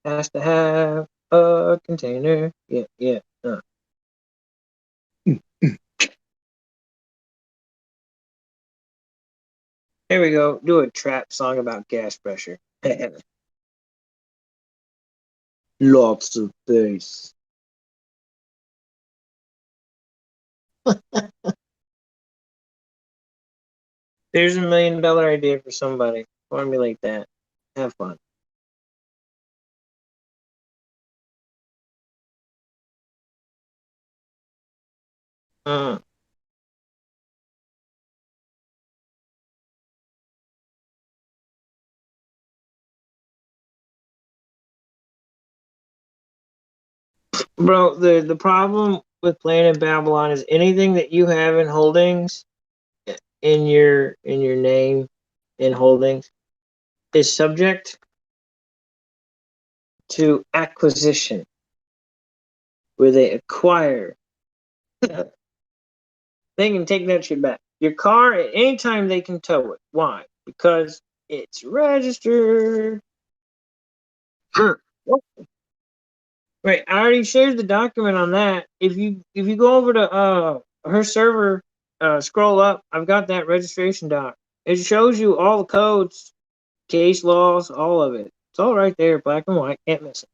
has to have a container. Yeah, yeah. There we go. Do a trap song about gas pressure. Lots of bass. There's $1 million idea for somebody. Formulate that. Have fun. Bro, the problem with playing in Babylon is anything that you have in holdings in your name in holdings is subject to acquisition, where they acquire. They can take that shit back. Your car, at any time they can tow it. Why? Because it's registered. Right, I already shared the document on that. If you go over to her server, scroll up, I've got that registration doc. It shows you all the codes, case laws, all of it. It's all right there, black and white, can't miss it.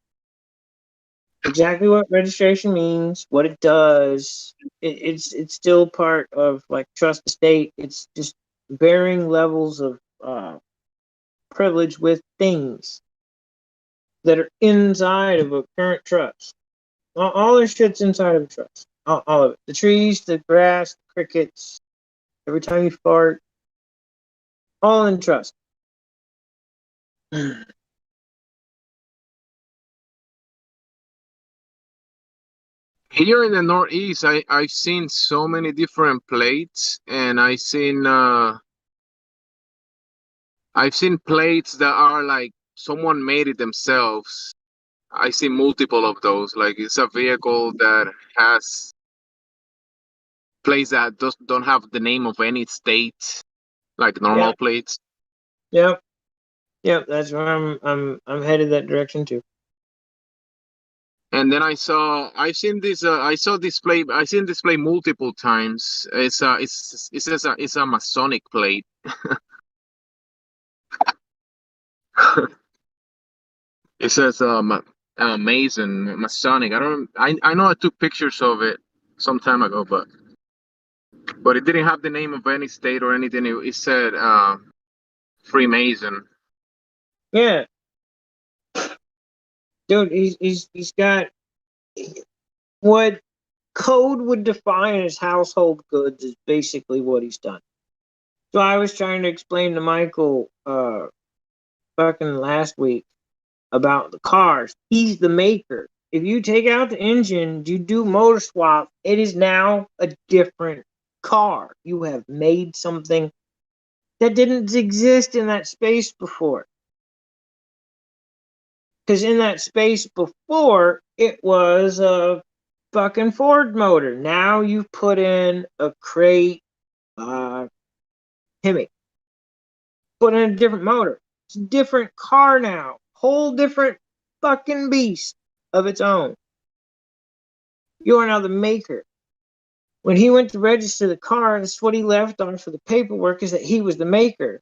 Exactly what registration means, what it does. It's still part of like trust estate. It's just varying levels of privilege with things that are inside of a current trust. All this shit's inside of a trust. All of it. The trees, the grass, the crickets, every time you fart, all in trust. Here in the Northeast, I've seen so many different plates, and I've seen plates that are like someone made it themselves. I see multiple of those. Like it's a vehicle that has plates that don't have the name of any state, like normal plates. Yep. That's where I'm headed that direction too. And then I've seen this plate multiple times. It's a Masonic plate. It says Mason, Masonic. I know I took pictures of it some time ago, but it didn't have the name of any state or anything. It said Freemason. Yeah. Dude, he's got what code would define as household goods is basically what he's done. So I was trying to explain to Michael fucking last week about the cars. He's the maker. If you take out the engine, you do motor swap, it is now a different car. You have made something that didn't exist in that space before. Because in that space before, it was a fucking Ford motor. Now you've put in a crate Hemi. Put in a different motor. It's a different car now. Whole different fucking beast of its own. You are now the maker. When he went to register the car, that's what he left on for the paperwork, is that he was the maker.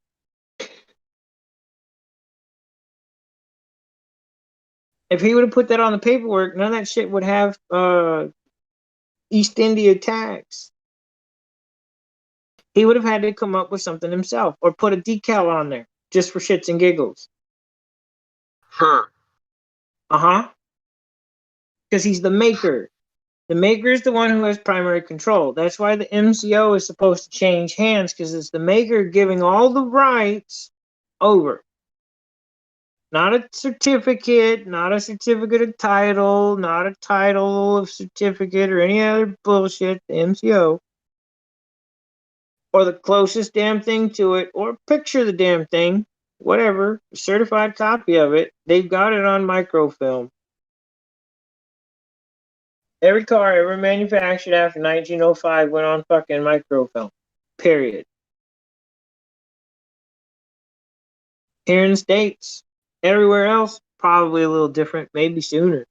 If he would have put that on the paperwork, none of that shit would have East India tax. He would have had to come up with something himself or put a decal on there just for shits and giggles. Huh. Because he's the maker. The maker is the one who has primary control. That's why the MCO is supposed to change hands, because it's the maker giving all the rights over. Not a certificate, not a certificate of title, not a title of certificate or any other bullshit, the MCO. Or the closest damn thing to it, or picture the damn thing, whatever, a certified copy of it. They've got it on microfilm. Every car ever manufactured after 1905 went on fucking microfilm. Period. Here in the States. Everywhere else, probably a little different, maybe sooner.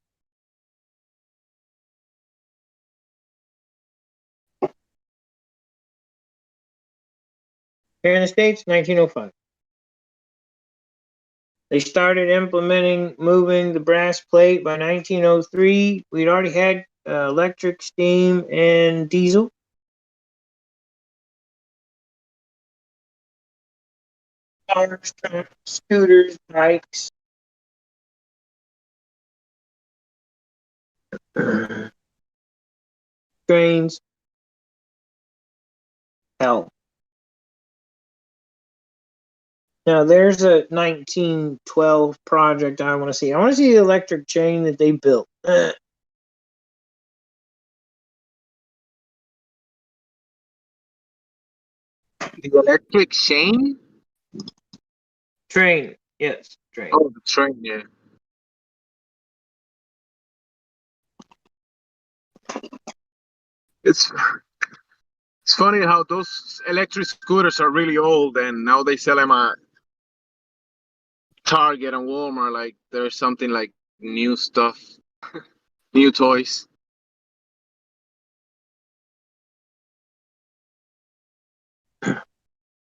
Here in the States, 1905. They started implementing moving the brass plate by 1903. We'd already had electric, steam, and diesel. Cars, trucks, scooters, bikes. Trains. Hell. Now there's a 1912 project I want to see. I want to see the electric chain that they built. The electric chain? Train, yes, train. Oh, the train, yeah. It's funny how those electric scooters are really old, and now they sell them at Target and Walmart like there's something like new stuff, new toys.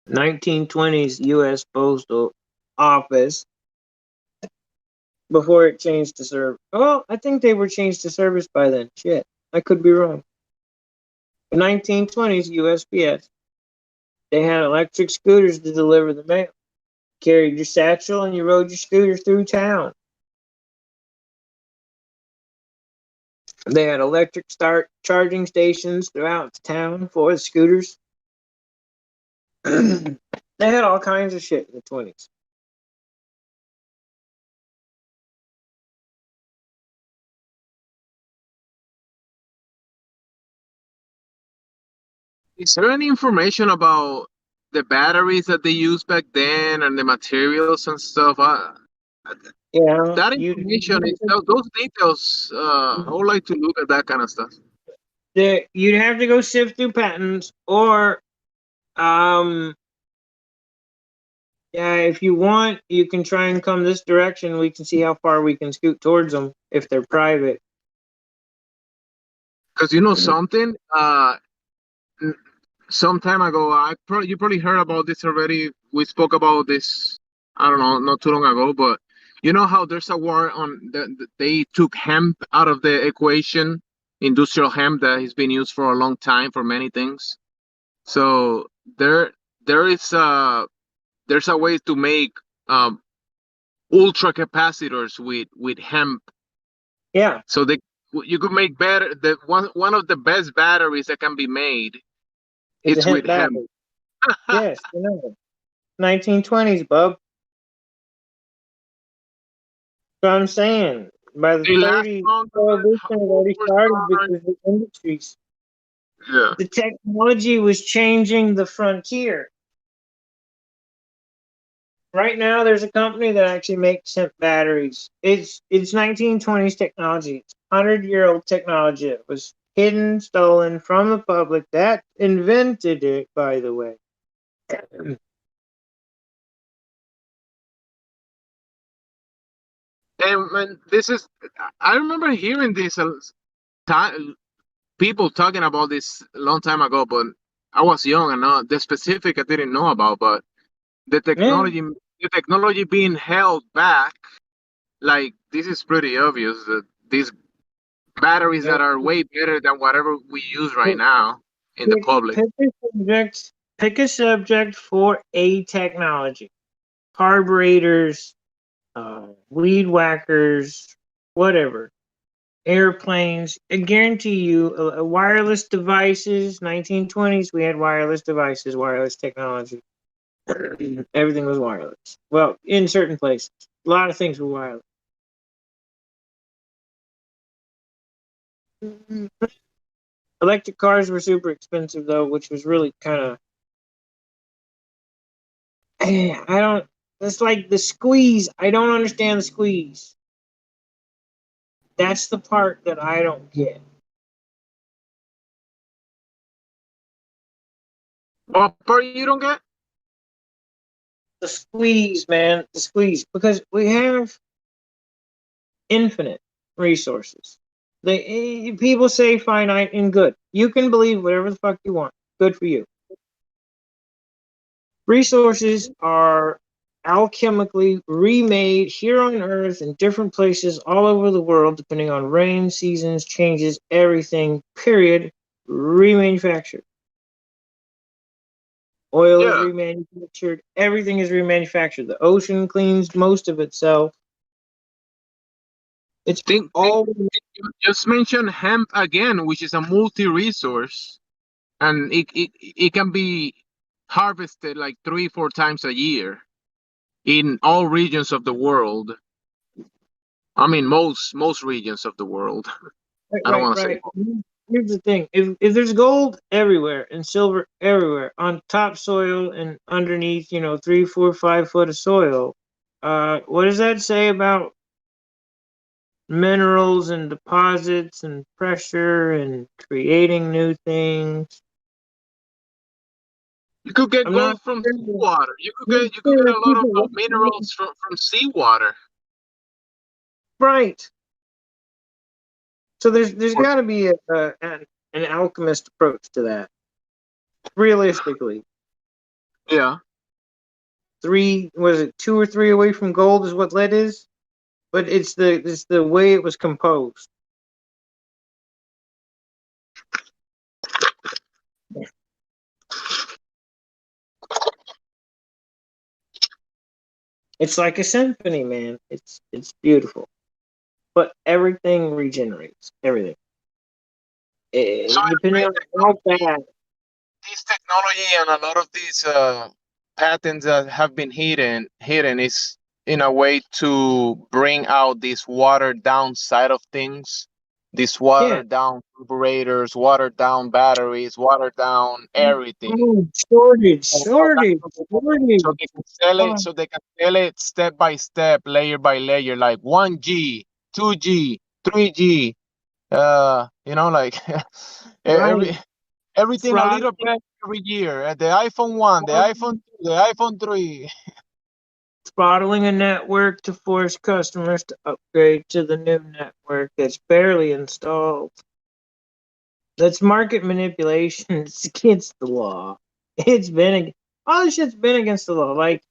1920s U.S. Postal Office before it changed to service. Oh, I think they were changed to service by then. Shit, I could be wrong. The 1920s USPS. They had electric scooters to deliver the mail. Carried your satchel and you rode your scooter through town. They had electric start charging stations throughout the town for the scooters. They had all kinds of shit in the 20s. Is there any information about the batteries that they used back then and the materials and stuff? Yeah, that information is those details. I would like to look at that kind of stuff. You'd have to go sift through patents, or yeah, if you want, you can try and come this direction. We can see how far we can scoot towards them if they're private. Because you know something, some time ago, you probably heard about this already. We spoke about this, I don't know, not too long ago, but you know how there's a war on they took hemp out of the equation, industrial hemp that has been used for a long time for many things. So there is there's a way to make ultra capacitors with hemp. Yeah. So you could make better one of the best batteries that can be made. It's with hemp. Yes, you know. 1920s, bub. So I'm saying by the 30s, prohibition had already started because the industries. Yeah. The technology was changing the frontier. Right now, there's a company that actually makes hemp batteries. It's 1920s technology. It's 100-year-old technology. It was hidden, stolen from the public. That invented it, by the way. And this is, I remember hearing this people talking about this a long time ago, but I was young and not the specific I didn't know about, but the technology being held back, like this is pretty obvious that these batteries that are way better than whatever we use right now in the public. Pick a subject for a technology. Carburetors, weed whackers, whatever. airplanes. I guarantee you, wireless devices. 1920s, we had wireless devices, wireless technology. Everything was wireless. Well, in certain places, a lot of things were wireless. Electric cars were super expensive though, which was really kind of I don't. It's like the squeeze. I don't understand the squeeze. That's the part that I don't get. What part you don't get? The squeeze, man. The squeeze. Because we have infinite resources. People say finite and good. You can believe whatever the fuck you want. Good for you. Resources are alchemically remade here on Earth in different places all over the world, depending on rain, seasons, changes, everything, period, remanufactured. Oil is remanufactured. Everything is remanufactured. The ocean cleans most of itself. It's all. You just mentioned hemp again, which is a multi-resource, and it can be harvested like 3-4 times a year in all regions of the world. I mean, most regions of the world. I don't want to say. Here's the thing: if there's gold everywhere and silver everywhere on topsoil and underneath, 3, 4, 5 foot of soil, what does that say about minerals and deposits and pressure and creating new things? You could get gold from seawater. You could get a lot of minerals from seawater. Right. So there's got to be an alchemist approach to that. Realistically. Yeah. 2 or 3 away from gold is what lead is, but it's the way it was composed. It's like a symphony, man. It's beautiful, but everything regenerates. Everything. Depending on how bad. This technology and a lot of these patents that have been hidden is in a way to bring out this watered down side of things, these watered down carburetors, watered down batteries, watered down everything. Oh, shortage. So they can sell it. So they can sell it step by step, layer by layer, like 1G, 2G, 3G. Like everything a little bit every year. The iPhone 1, the iPhone 2, the iPhone 3. Throttling a network to force customers to upgrade to the new network that's barely installed. That's market manipulation. It's against the law. All this shit's been against the law. Like,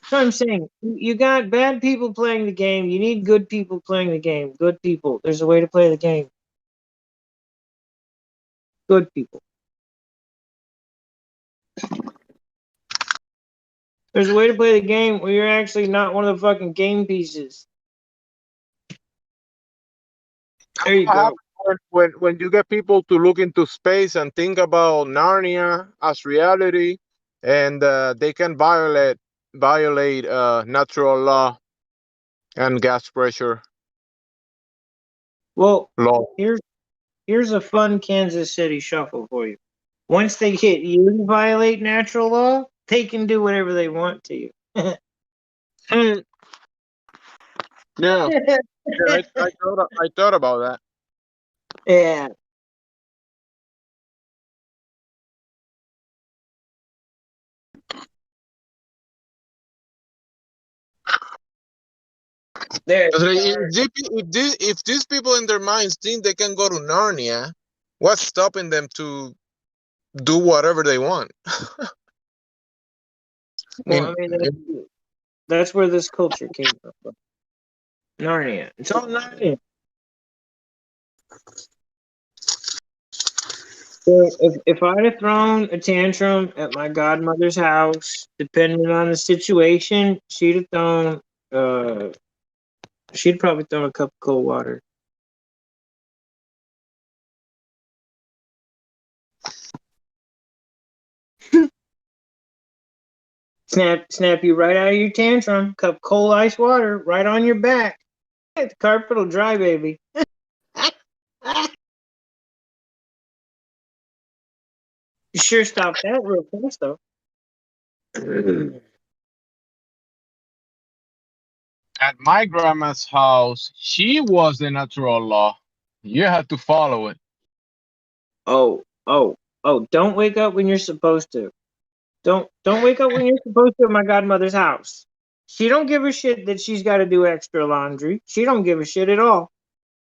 so I'm saying, you got bad people playing the game. You need good people playing the game. Good people. There's a way to play the game. Good people. There's a way to play the game where you're actually not one of the fucking game pieces. There you go. When you get people to look into space and think about Narnia as reality, and they can violate natural law and gas pressure. Well, law. Here's a fun Kansas City shuffle for you. Once they get you to violate natural law, they can do whatever they want to you. Yeah. I thought about that. Yeah. If these people in their minds think they can go to Narnia, what's stopping them to do whatever they want? Well, that's where this culture came from. Narnia. It's all Narnia. So if I'd have thrown a tantrum at my godmother's house, depending on the situation, she'd probably thrown a cup of cold water. Snap you right out of your tantrum. Cup cold ice water right on your back. The carpet will dry, baby. You sure stopped that real fast, though. At my grandma's house, she was the natural law. You had to follow it. Oh, don't wake up when you're supposed to. Don't wake up when you're supposed to at my godmother's house. She don't give a shit that she's got to do extra laundry. She don't give a shit at all.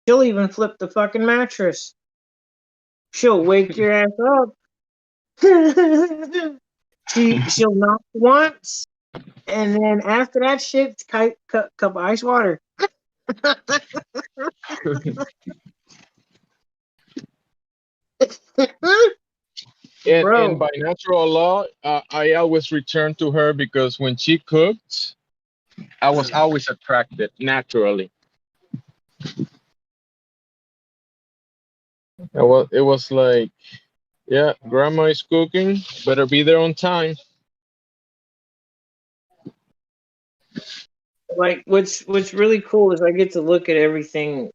She'll even flip the fucking mattress. She'll wake your ass up. She'll knock once, and then after that shit, cup of ice water. And by natural law, I always return to her because when she cooked, I was always attracted naturally. It was like, yeah, grandma is cooking, better be there on time. Like what's really cool is I get to look at everything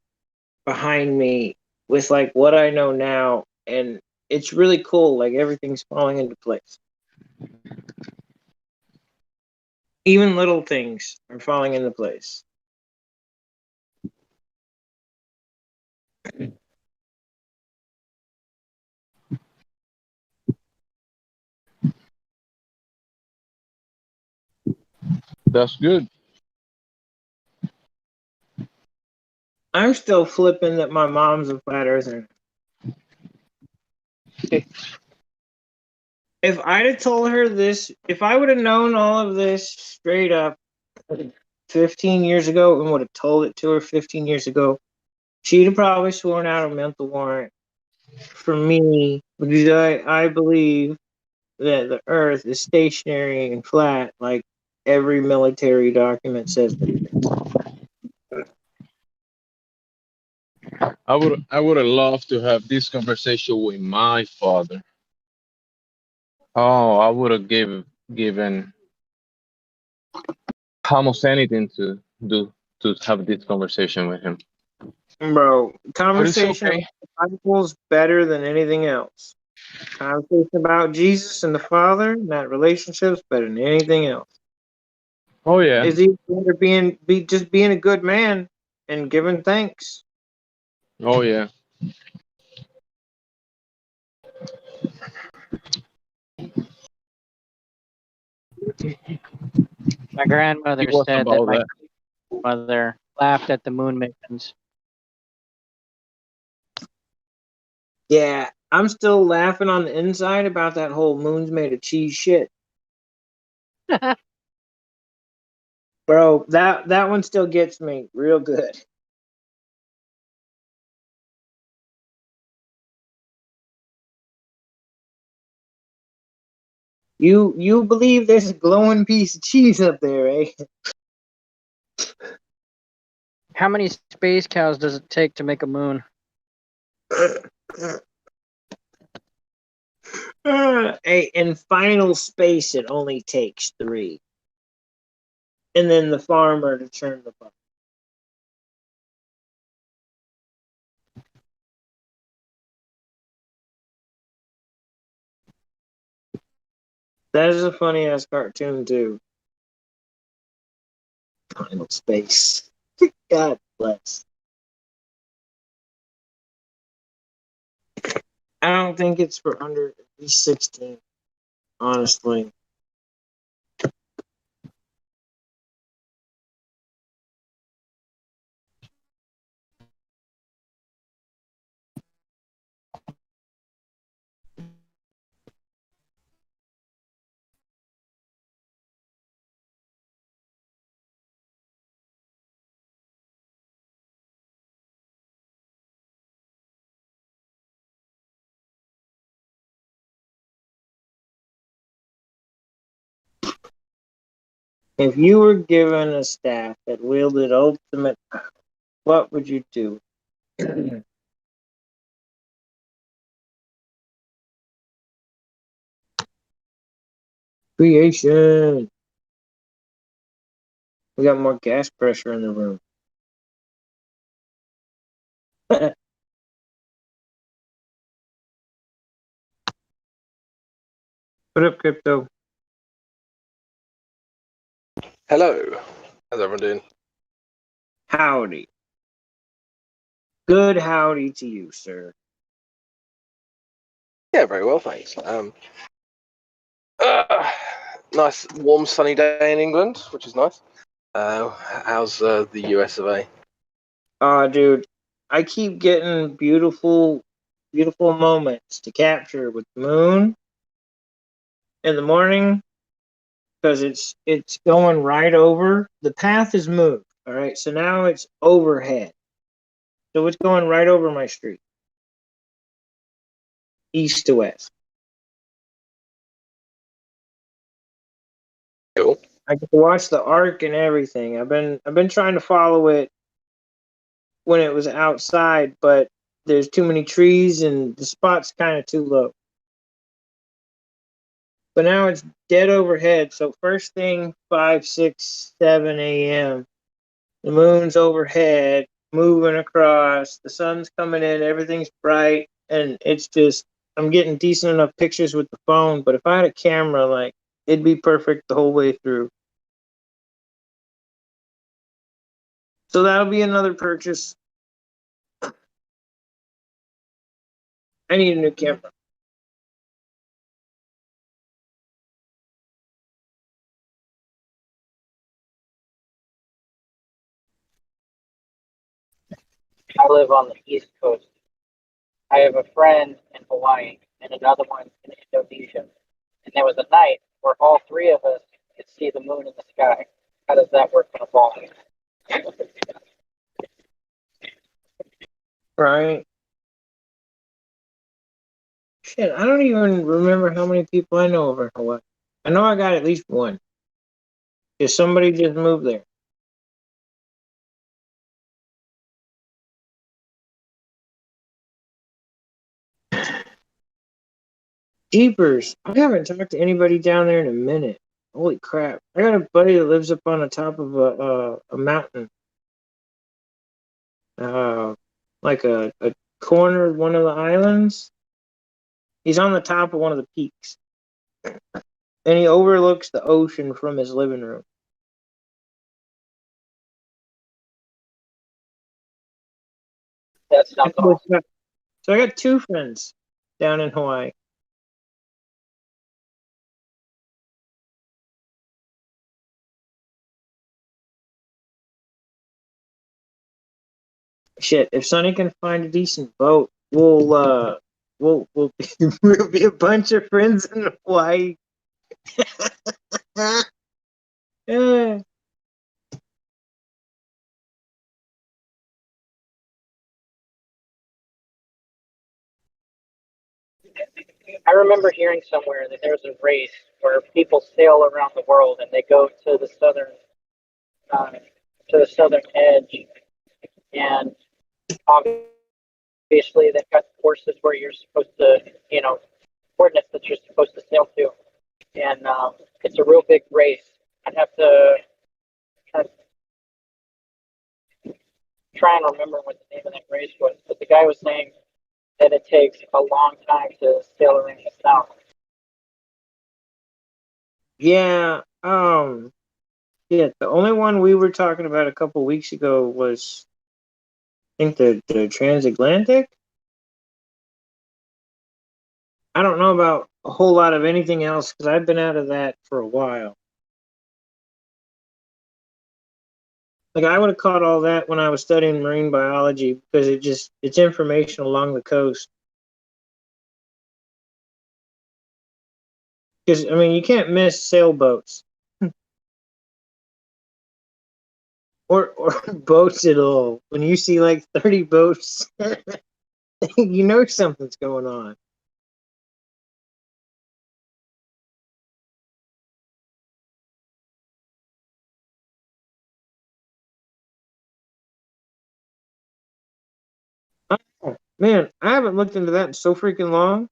behind me with like what I know now, and it's really cool. Like everything's falling into place. Even little things are falling into place. That's good. I'm still flipping that my mom's a flat earther. If I'd have told her this, if I would have known all of this straight up 15 years ago and would have told it to her 15 years ago, she'd have probably sworn out a mental warrant for me because I believe that the earth is stationary and flat like every military document says that it is. I would have loved to have this conversation with my father. Oh, I would have given almost anything to have this conversation with him. Bro, But it's conversation okay. about the Bible's better than anything else. Conversation about Jesus and the Father, and that relationship's better than anything else. Oh yeah. Is either just being a good man and giving thanks. Oh yeah. My grandmother It was said that about my that. mother laughed at the moon mittens. Yeah, I'm still laughing on the inside about that whole moon's made of cheese shit. Bro, that one still gets me real good. You believe there's a glowing piece of cheese up there, eh? How many space cows does it take to make a moon? Hey, in final space, it only takes 3. And then the farmer to turn the bucket. That is a funny ass cartoon too. Final space. God bless. I don't think it's for under at least 16, honestly. If you were given a staff that wielded ultimate power, what would you do? Creation. We got more gas pressure in the room. What up, Crypto? Hello. How's everyone doing? Howdy. Good howdy to you, sir. Yeah, very well, thanks. Nice, warm, sunny day in England, which is nice. How's the US of A? Dude, I keep getting beautiful moments to capture with the moon in the morning because it's going right over. The path is moved. All right, so now it's overhead. So it's going right over my street, east to west. Cool. I get to watch the arc and everything. I've been trying to follow it when it was outside, but there's too many trees and the spot's kind of too low. But now it's dead overhead. So first thing, 5, 6, 7 a.m. The moon's overhead, moving across. The sun's coming in. Everything's bright, and it's just I'm getting decent enough pictures with the phone. But if I had a camera, like it'd be perfect the whole way through. So that'll be another purchase. I need a new camera. I live on the East Coast. I have a friend in Hawaii and another one in Indonesia. And there was a night where all three of us could see the moon in the sky. How does that work in a ball? Right. Shit, I don't even remember how many people I know over in Hawaii. I know I got at least one. Because somebody just moved there. Jeepers, I haven't talked to anybody down there in a minute. Holy crap. I got a buddy that lives up on the top of a mountain. Like a corner of one of the islands. He's on the top of one of the peaks. And he overlooks the ocean from his living room. That sounds awesome. So I got two friends down in Hawaii. Shit, if Sonny can find a decent boat, we'll we'll be a bunch of friends in Hawaii. Yeah. I remember hearing somewhere that there's a race where people sail around the world and they go to the southern edge, and obviously they've got courses where you're supposed to, coordinates that you're supposed to sail to, and it's a real big race. I'd have to try and remember what the name of that race was, but the guy was saying that it takes a long time to sail around the south. Yeah, yeah, the only one we were talking about a couple weeks ago was, I think, the transatlantic. I don't know about a whole lot of anything else because I've been out of that for a while. Like I would have caught all that when I was studying marine biology because it's information along the coast. Because I mean, you can't miss sailboats or boats at all. When you see like 30 boats, you know something's going on. Oh, man, I haven't looked into that in so freaking long.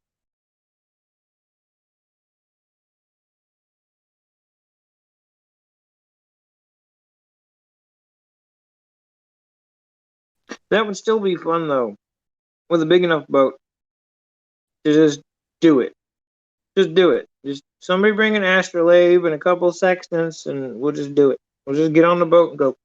That would still be fun though, with a big enough boat to just do it. Just do it. Just somebody bring an astrolabe and a couple of sextants, and we'll just do it. We'll just get on the boat and go.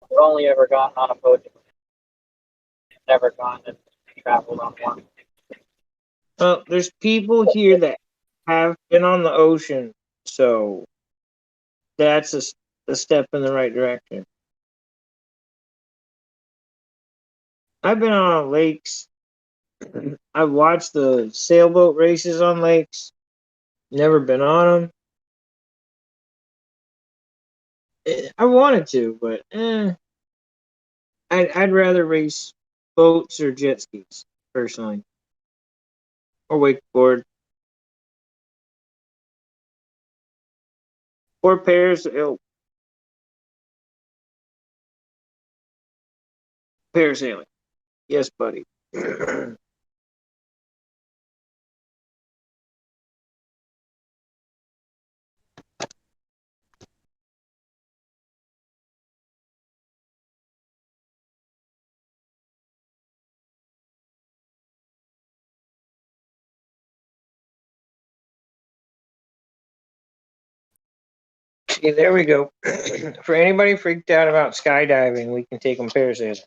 I've only ever gotten on a boat. Never gone and traveled on one. Well, there's people here that have been on the ocean, so that's a step in the right direction. I've been on lakes. I've watched the sailboat races on lakes. Never been on them. I wanted to, but I'd rather race boats or jet skis personally, or wakeboard, or parasailing. Yes, buddy. See, there we go. For anybody freaked out about skydiving, we can take them parasailing.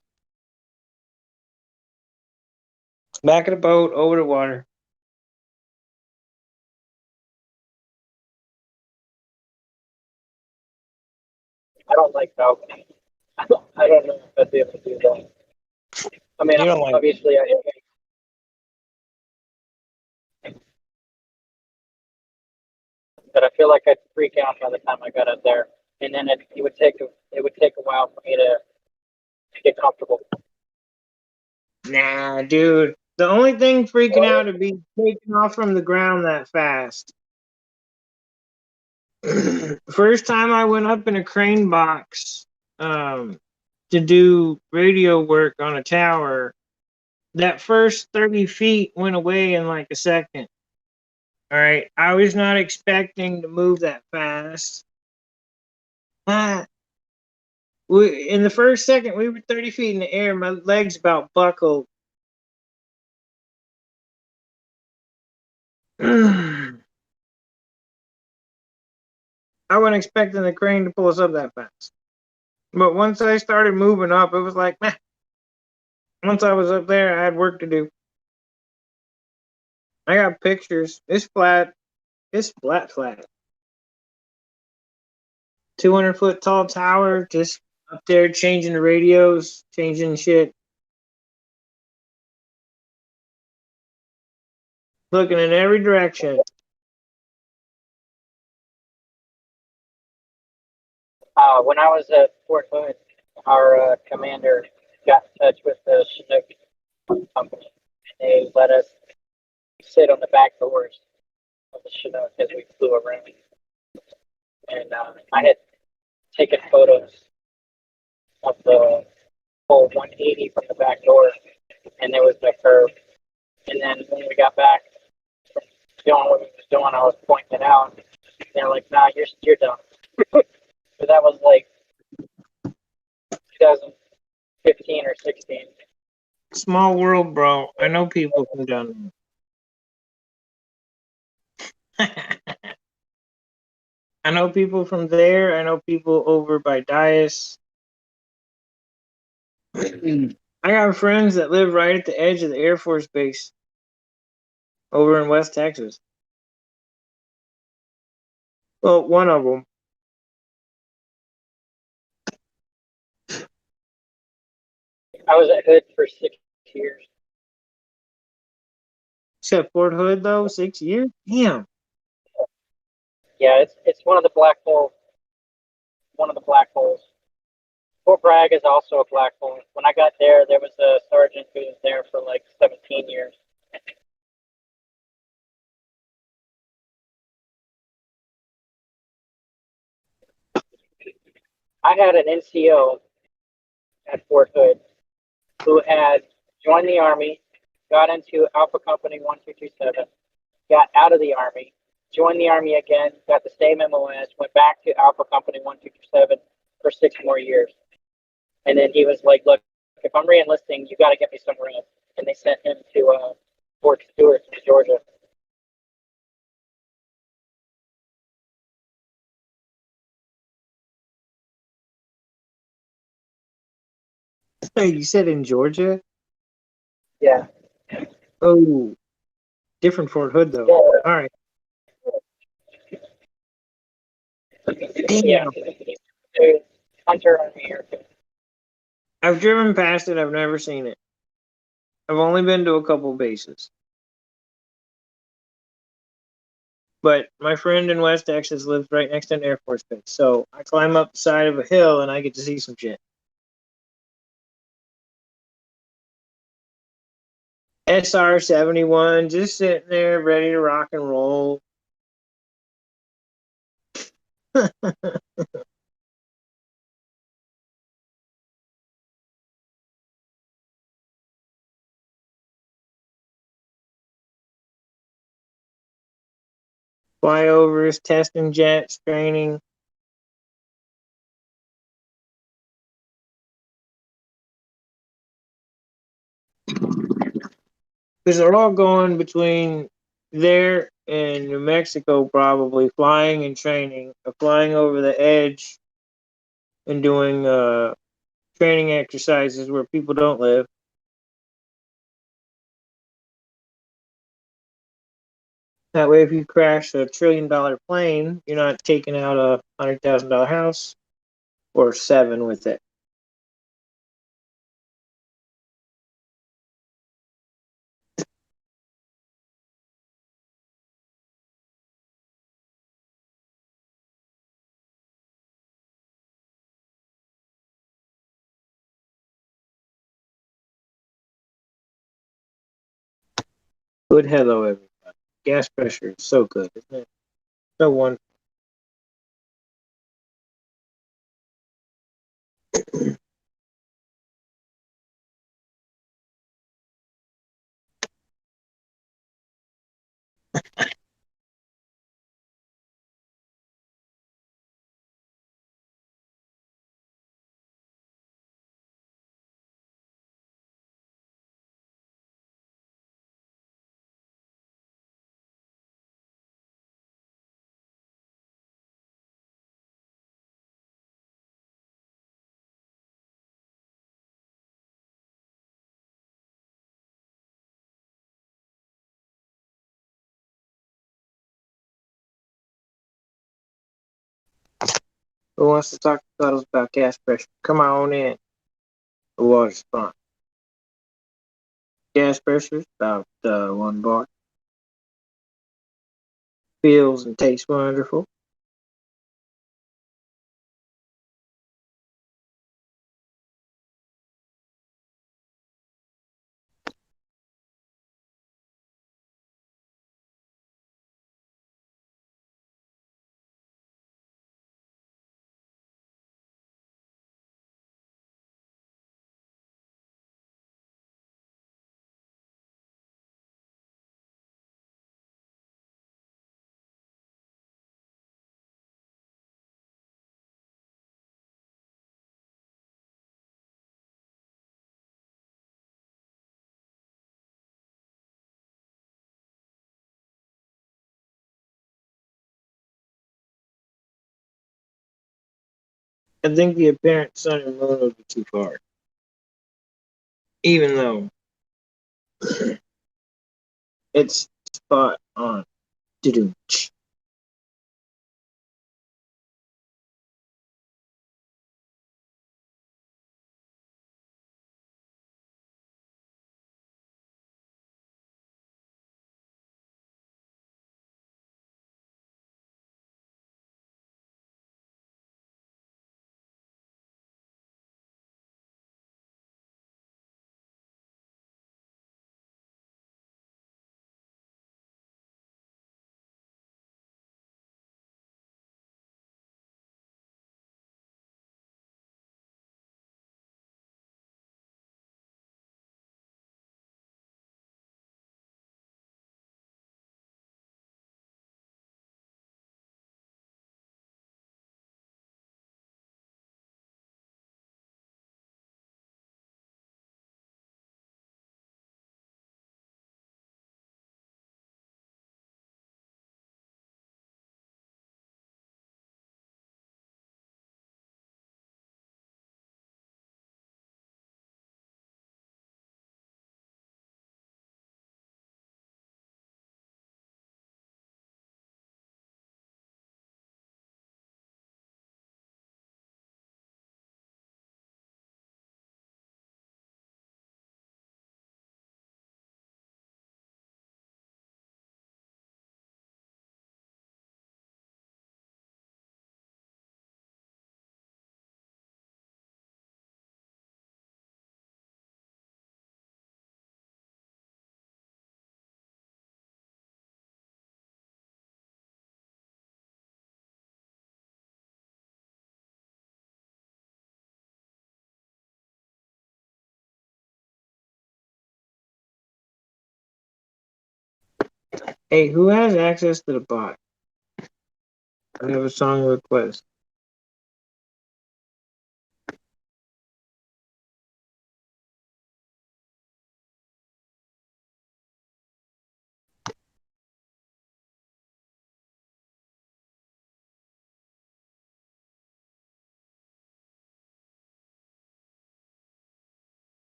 Back of the boat, over the water. I don't like balcony. I don't know if I'd be able to do that. I mean, You don't like obviously, but I feel like I'd freak out by the time I got up there, and then it would take a while for me to get comfortable. Nah, dude. The only thing freaking out would be taking off from the ground that fast. First time I went up in a crane box to do radio work on a tower, that first 30 feet went away in like a second. All right. I was not expecting to move that fast. In the first second, we were 30 feet in the air. My legs about buckled. I wasn't expecting the crane to pull us up that fast. But once I started moving up, it was like, meh. Once I was up there, I had work to do. I got pictures. It's flat. It's flat. 200-foot tall tower, just up there changing the radios, changing shit. Looking in every direction. When I was at Fort Hood, our commander got in touch with the Chinook company, and they let us sit on the back doors of the Chinook as we flew around. And I had taken photos of the whole 180 from the back door, and there was my curve. And then when we got back from doing what we was doing, I was pointing it out. And they're like, "Nah, you're done." So that was like 2015 or 16. Small world, bro. I know people from down there. I know people from there. I know people over by Dias. I got friends that live right at the edge of the Air Force Base over in West Texas. Well, one of them. I was at Hood for 6 years. Except Fort Hood though, 6 years. Damn. Yeah, it's one of the black holes. One of the black holes. Fort Bragg is also a black hole. When I got there, there was a sergeant who was there for like 17 years. I had an NCO at Fort Hood who had joined the Army, got into Alpha Company 1227, got out of the Army, joined the Army again, got the same MOS, went back to Alpha Company 1227 for 6 more years. And then he was like, look, if I'm re-enlisting, you got to get me somewhere else. And they sent him to Fort Stewart, Georgia. You said in Georgia? Yeah. Oh, different Fort Hood, though. Yeah. All right. Damn. Yeah. Hunter Army. I've driven past it. I've never seen it. I've only been to a couple bases. But my friend in West Texas lives right next to an Air Force base. So I climb up the side of a hill and I get to see some shit. SR-71, just sitting there ready to rock and roll. Flyovers, testing jets, training. Because they're all going between there and New Mexico, probably flying and training, flying over the edge and doing training exercises where people don't live. That way, if you crash a $1 trillion plane, you're not taking out a $100,000 house or 7 with it. Good hello, everybody. Gas pressure is so good, isn't it? So wonderful. Who wants to talk to Cuddles about gas pressure? Come on in. The water's fine. Gas pressure's about 1 bar. Feels and tastes wonderful. I think the apparent sun and moon would be too far. Even though it's spot on. Do-do-ch. Hey, who has access to the bot? I have a song request.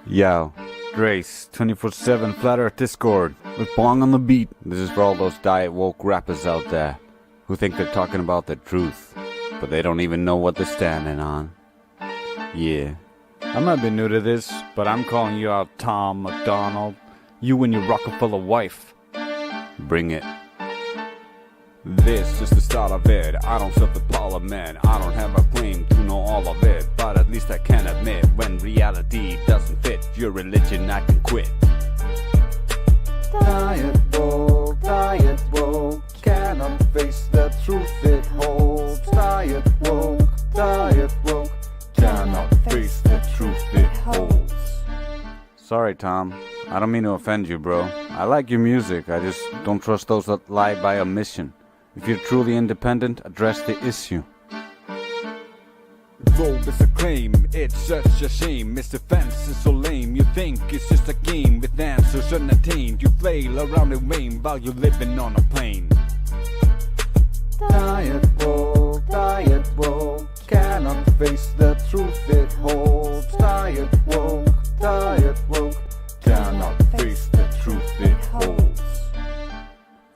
Yo, Grace, 24/7 Flat Earth Discord, with Bong on the beat. This is for all those diet woke rappers out there who think they're talking about the truth, but they don't even know what they're standing on. Yeah. I might be new to this, but I'm calling you out, Tom McDonald. You and your Rockefeller wife. Bring it. This is the start of it. I don't serve the parliament. I don't have a claim to know all of it, but at least I can admit when reality doesn't fit your religion, I can quit. Diet woke, cannot face the truth it holds. Diet woke, cannot face the truth it holds. Sorry, Tom. I don't mean to offend you, bro. I like your music. I just don't trust those that lie by omission. If you're truly independent, address the issue. Though it's a claim, it's such a shame. Its defense is so lame. You think it's just a game with answers unattained. You flail around in vain while you're living on a plane. Diet woke, cannot face the truth it holds. Diet woke, cannot face the truth it holds.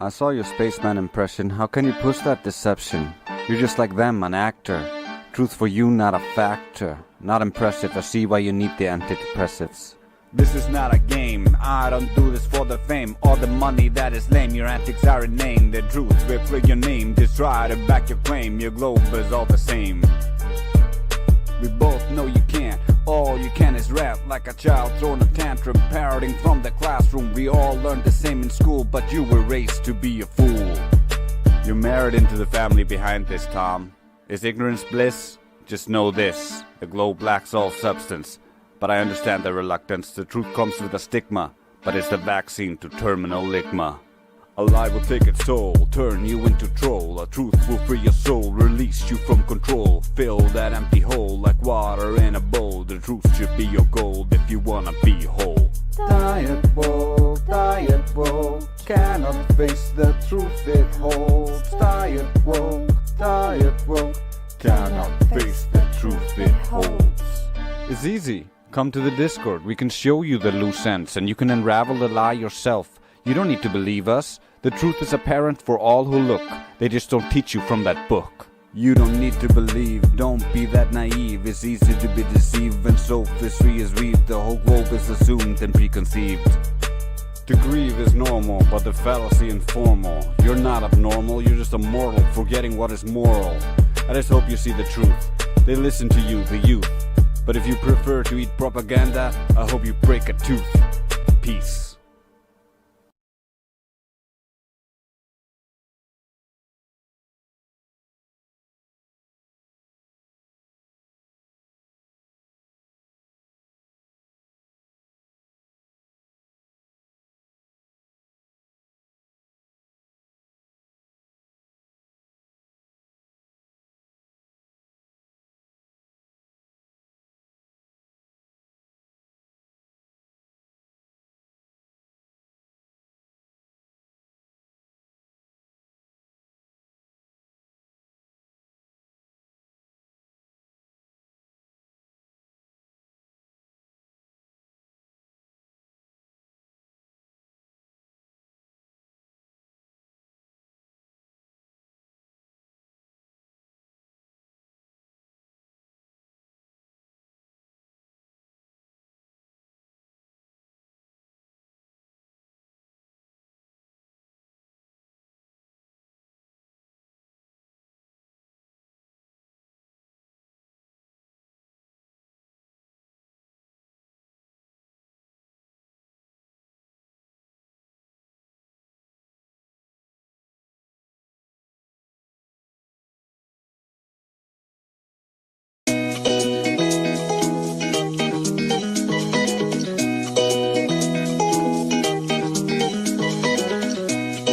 I saw your spaceman impression. How can you push that deception? You're just like them, an actor. Truth for you, not a factor. Not impressive. I see why you need the antidepressives. This is not a game. I don't do this for the fame or the money that is lame. Your antics are inane. The truth will free your name. Just try to back your claim. Your globe is all the same. We both know you can't. All you can is rap like a child throwing a tantrum, parroting from the classroom. We all learned the same in school, but you were raised to be a fool. You're married into the family behind this, Tom. Is ignorance bliss? Just know this. The globe lacks all substance. But I understand the reluctance. The truth comes with a stigma, but it's the vaccine to terminal ligma. A lie will take its toll, turn you into troll. A truth will free your soul, release you from control. Fill that empty hole like water in a bowl. The truth should be your goal if you wanna be whole. Diet woke, cannot face the truth it holds. Diet woke, cannot face the truth it holds. It's easy. Come to the Discord. We can show you the loose ends and you can unravel the lie yourself. You don't need to believe us. The truth is apparent for all who look. They just don't teach you from that book. You don't need to believe, don't be that naive. It's easy to be deceived when sophistry is weaved. The whole globe is assumed and preconceived. To grieve is normal, but the fallacy informal. You're not abnormal, you're just a mortal, forgetting what is moral. I just hope you see the truth. They listen to you, the youth. But if you prefer to eat propaganda, I hope you break a tooth. Peace.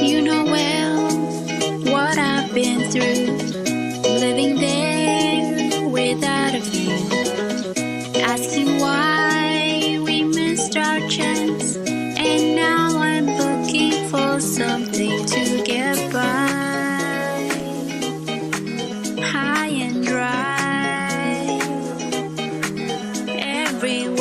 You know well what I've been through, living there without a view, asking why we missed our chance, and now I'm looking for something to get by, high and dry, everywhere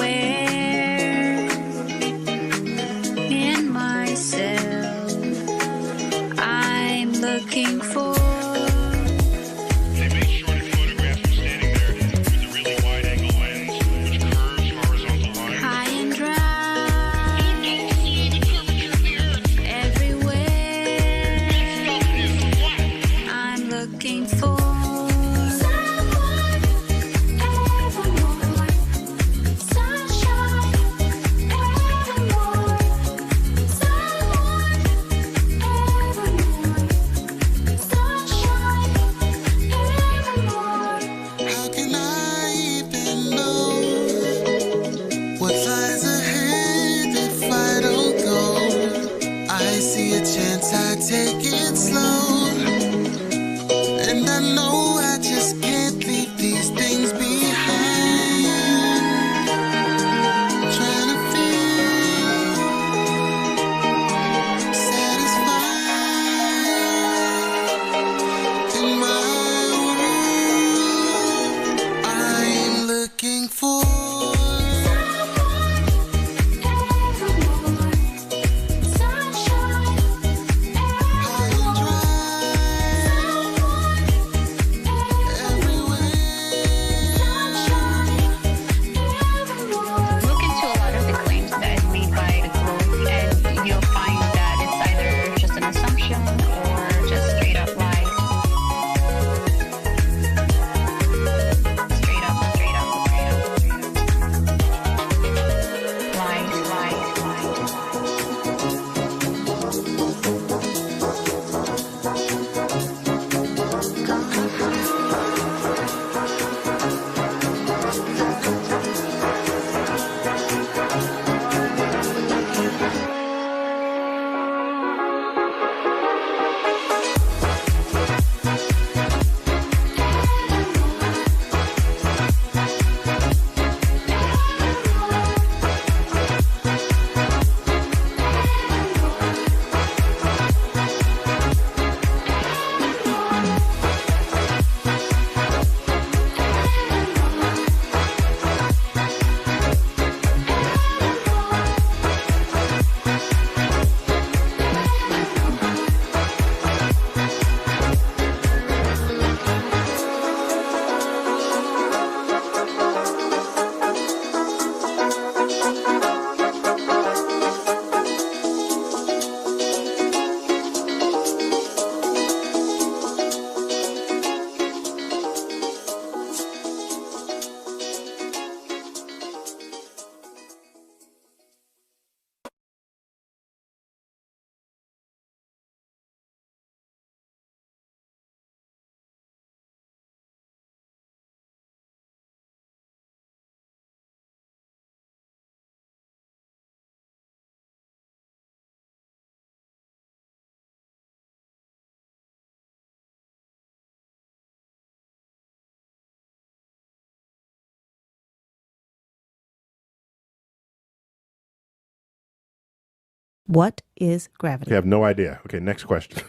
What is gravity? You have no idea. Okay, next question.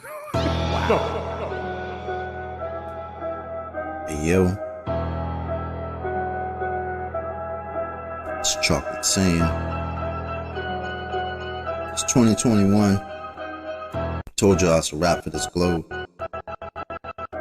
Hey, yo. It's Chocolate saying. It's 2021. Told y'all it's a wrap for this globe.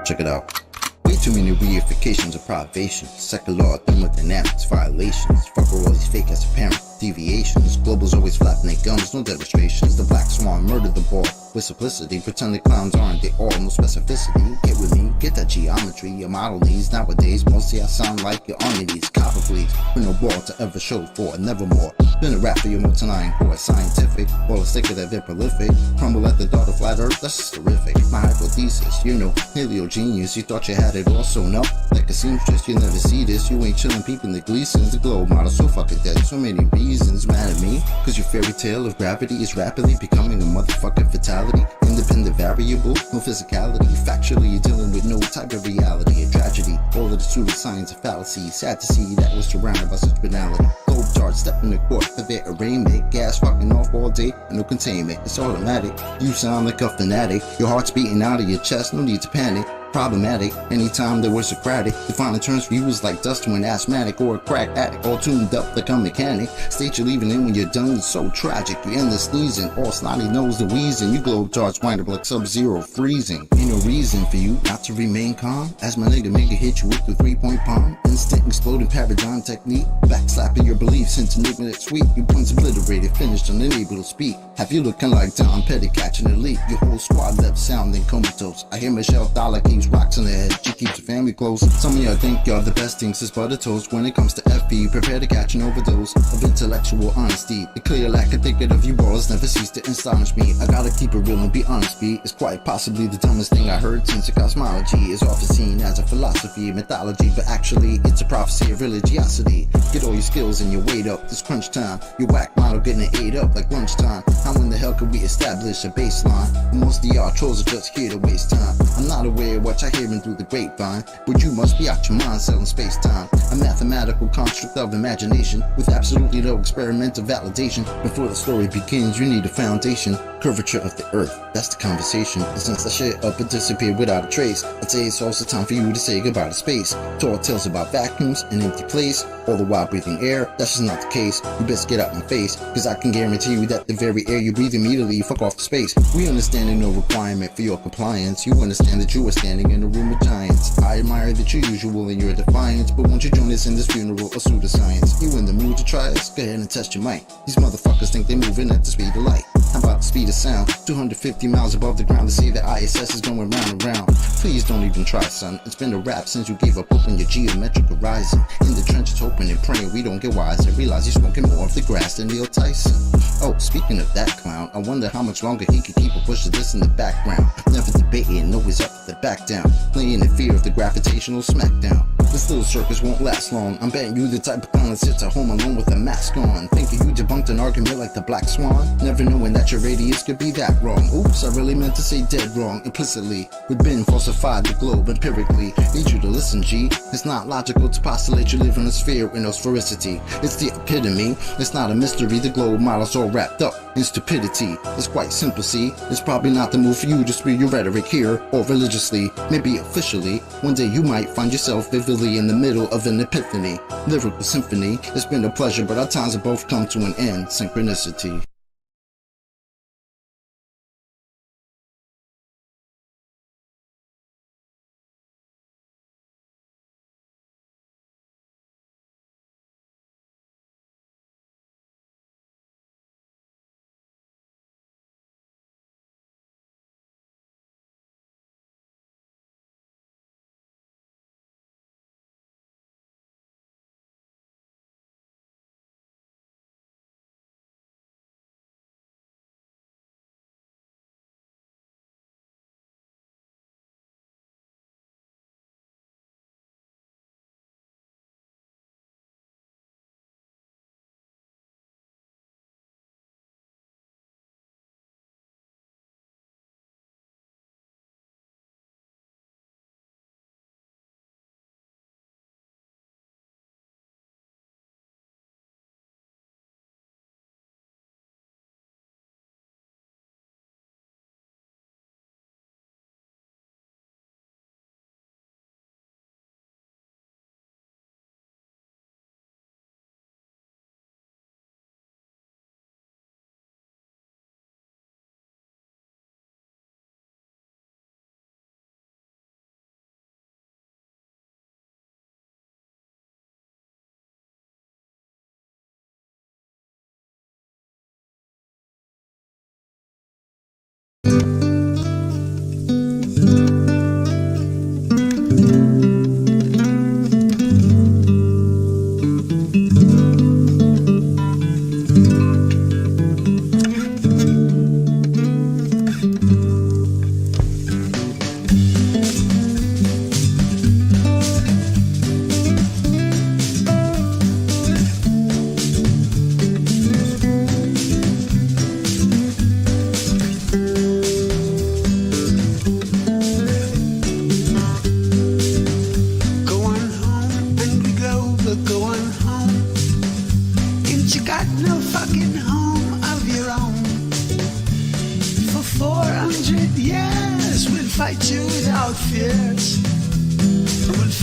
Check it out. Way too many reifications of privation. Secular thermodynamics violations. Fuck all these fake as apparent deviations. Globals always flapping their gums, no demonstrations. The black swan murdered the ball with simplicity. Pretend the clowns aren't they all, no specificity. Get with me, get that geometry your model needs. Nowadays, mostly I sound like you're on your knees. Copper please, with no ball to ever show for, nevermore. Been a rap for your multi-line core, scientific. All the sticker that they're prolific. Crumble at the thought of flat earth, that's just terrific. My hypothesis, you know, paleo genius. You thought you had it all sewn up like a seamstress. You never see this, you ain't chillin' peeping the Gleasons. The globe model so fucking dead, so many reasons. Mad at me, cause your fairy tale of gravity is rapidly becoming a motherfucking fatality. Independent variable, no physicality. Factually, you're dealing with no type of reality. A tragedy, all of the pseudoscience of fallacy. Sad to see that was surrounded by such banality. Globe darts step in the court for their arraignment. Gas fucking off all day, and no containment. It's automatic, you sound like a fanatic. Your heart's beating out of your chest, no need to panic. Problematic, anytime there was Socratic. Defining terms for you was like dust to an asthmatic or a crack addict, all tuned up like a mechanic. State you're leaving in when you're done, it's so tragic. You end the sneezing, all snotty nose the wheezing. You globe charts wind up like Sub-Zero freezing. Ain't no reason for you not to remain calm. As my nigga hit you with the 3-point palm. Instant exploding paradigm technique. Backslapping your beliefs into enigma that's sweet. Your points obliterated, finished, unable to speak. Have you looking like Tom Petty catching a leak? Your whole squad left sounding comatose. I hear Michelle Dollar keeps rocks in her head, she keeps her family close. Some of y'all think y'all the best things since butter toast. When it comes to FB, prepare to catch an overdose of intellectual honesty. The clear lack of thinking of you balls never cease to astonish me. I gotta keep it real and be honest, B. It's quite possibly the dumbest thing I heard since the cosmology is often seen as a philosophy of mythology, but actually it's a prophecy of religiosity. Get all your skills and your weight up, this crunch time. Your whack model getting ate up like lunchtime. How in the hell could we establish a baseline? Most of y'all trolls are just here to waste time. I'm not aware of what you're hearing through the grapevine, but you must be out your mind selling space-time. A mathematical construct of imagination with absolutely no experimental validation. Before the story begins, you need a foundation. Curvature of the earth, that's the conversation. And since the shit up and disappeared without a trace, I'd say it's also time for you to say goodbye to space. Tall tales about vacuums, an empty place, all the while breathing air. That's just not the case. You best get out my face, cause I can guarantee you that the very air you breathe immediately fuck off to space. We understand no requirement for your compliance. You understand that you are standing in a room of giants. I admire that you're usual in your defiance, but won't you join us in this funeral of pseudoscience? You in the mood to try us? Go ahead and test your might. These motherfuckers think they're moving at the speed of light. How about the speed of sound? 250 miles above the ground to see that ISS is going round and round. Please don't even try, son. It's been a wrap since you gave up open your geometric horizon. In the trenches hoping and praying we don't get wise and realize you're smoking more of the grass than Neil Tyson. Oh, speaking of that clown, I wonder how much longer he could keep a push of this in the background. Never debating, always up to the back down. Playing in fear of the gravitational smackdown. This little circus won't last long. I'm betting you the type of clown that sits at home alone with a mask on. Thinking you debunked an argument like the Black Swan. Never knowing that your radius could be that wrong. Oops, I really meant to say dead wrong. Implicitly, we've been falsified the globe empirically. Need you to listen, G. It's not logical to postulate you live in a sphere with no sphericity. It's the epitome. It's not a mystery. The globe model's all wrapped up in stupidity. It's quite simple, see. It's probably not the move for you to spew your rhetoric here or religiously. Maybe officially. One day you might find yourself vividly in the middle of an epiphany. Lyrical symphony. It's been a pleasure, but our times have both come to an end. Synchronicity.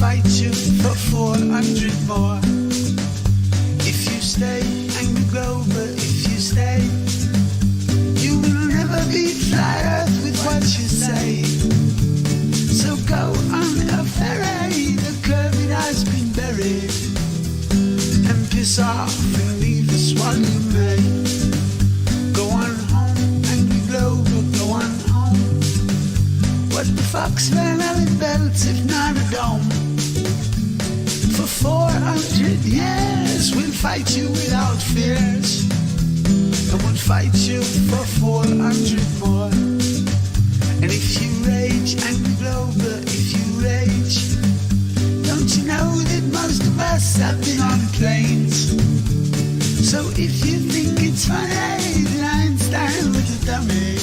fight you for 400 more. If you stay, angry Grover, if you stay, you will never be fly earth with what you say. So go on a ferry, the curve it has been buried, and piss off and leave us while you may. Go on home, angry Grover, go on home. What the fuck's Van Allen belts if not a dome? For 400 years we'll fight you without fears, and we'll fight you for 400 more. And if you rage, angry Grover, if you rage, don't you know that most of us have been on planes? So if you think it's funny that Einstein was a dummy,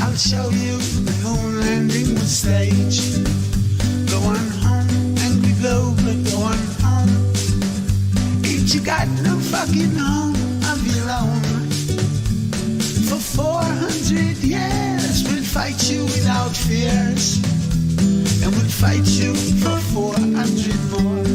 I'll show you the moon landing was staged. Go on home, angry Grover, go on home. Ain't you got no fucking home of your own? For 400 years we'll fight you without fears, and we'll fight you for 400 more.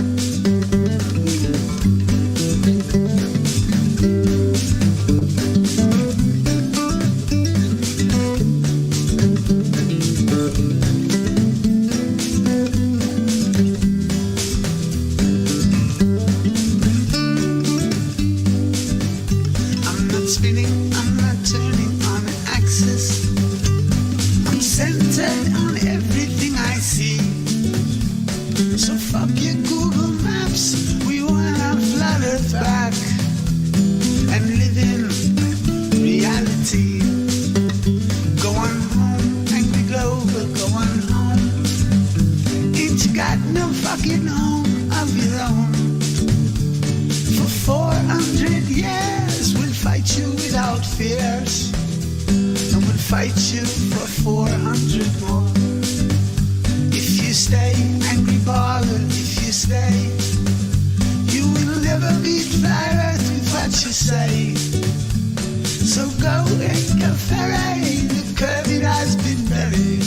I'm not spinning, I'm not turning on an axis. I'm centered on everything I see. So fuck your Google Maps, we wanna flood Earth back and live in reality. Go on home, angry Grover, go on home. Ain't you got no fucking home of your own? For 400 years we'll fight you without fears, and we'll fight you for 400 more. If you stay, angry baller, if you stay, you will never be fly earth with what you say. So go take a ferry, the curve it has been buried,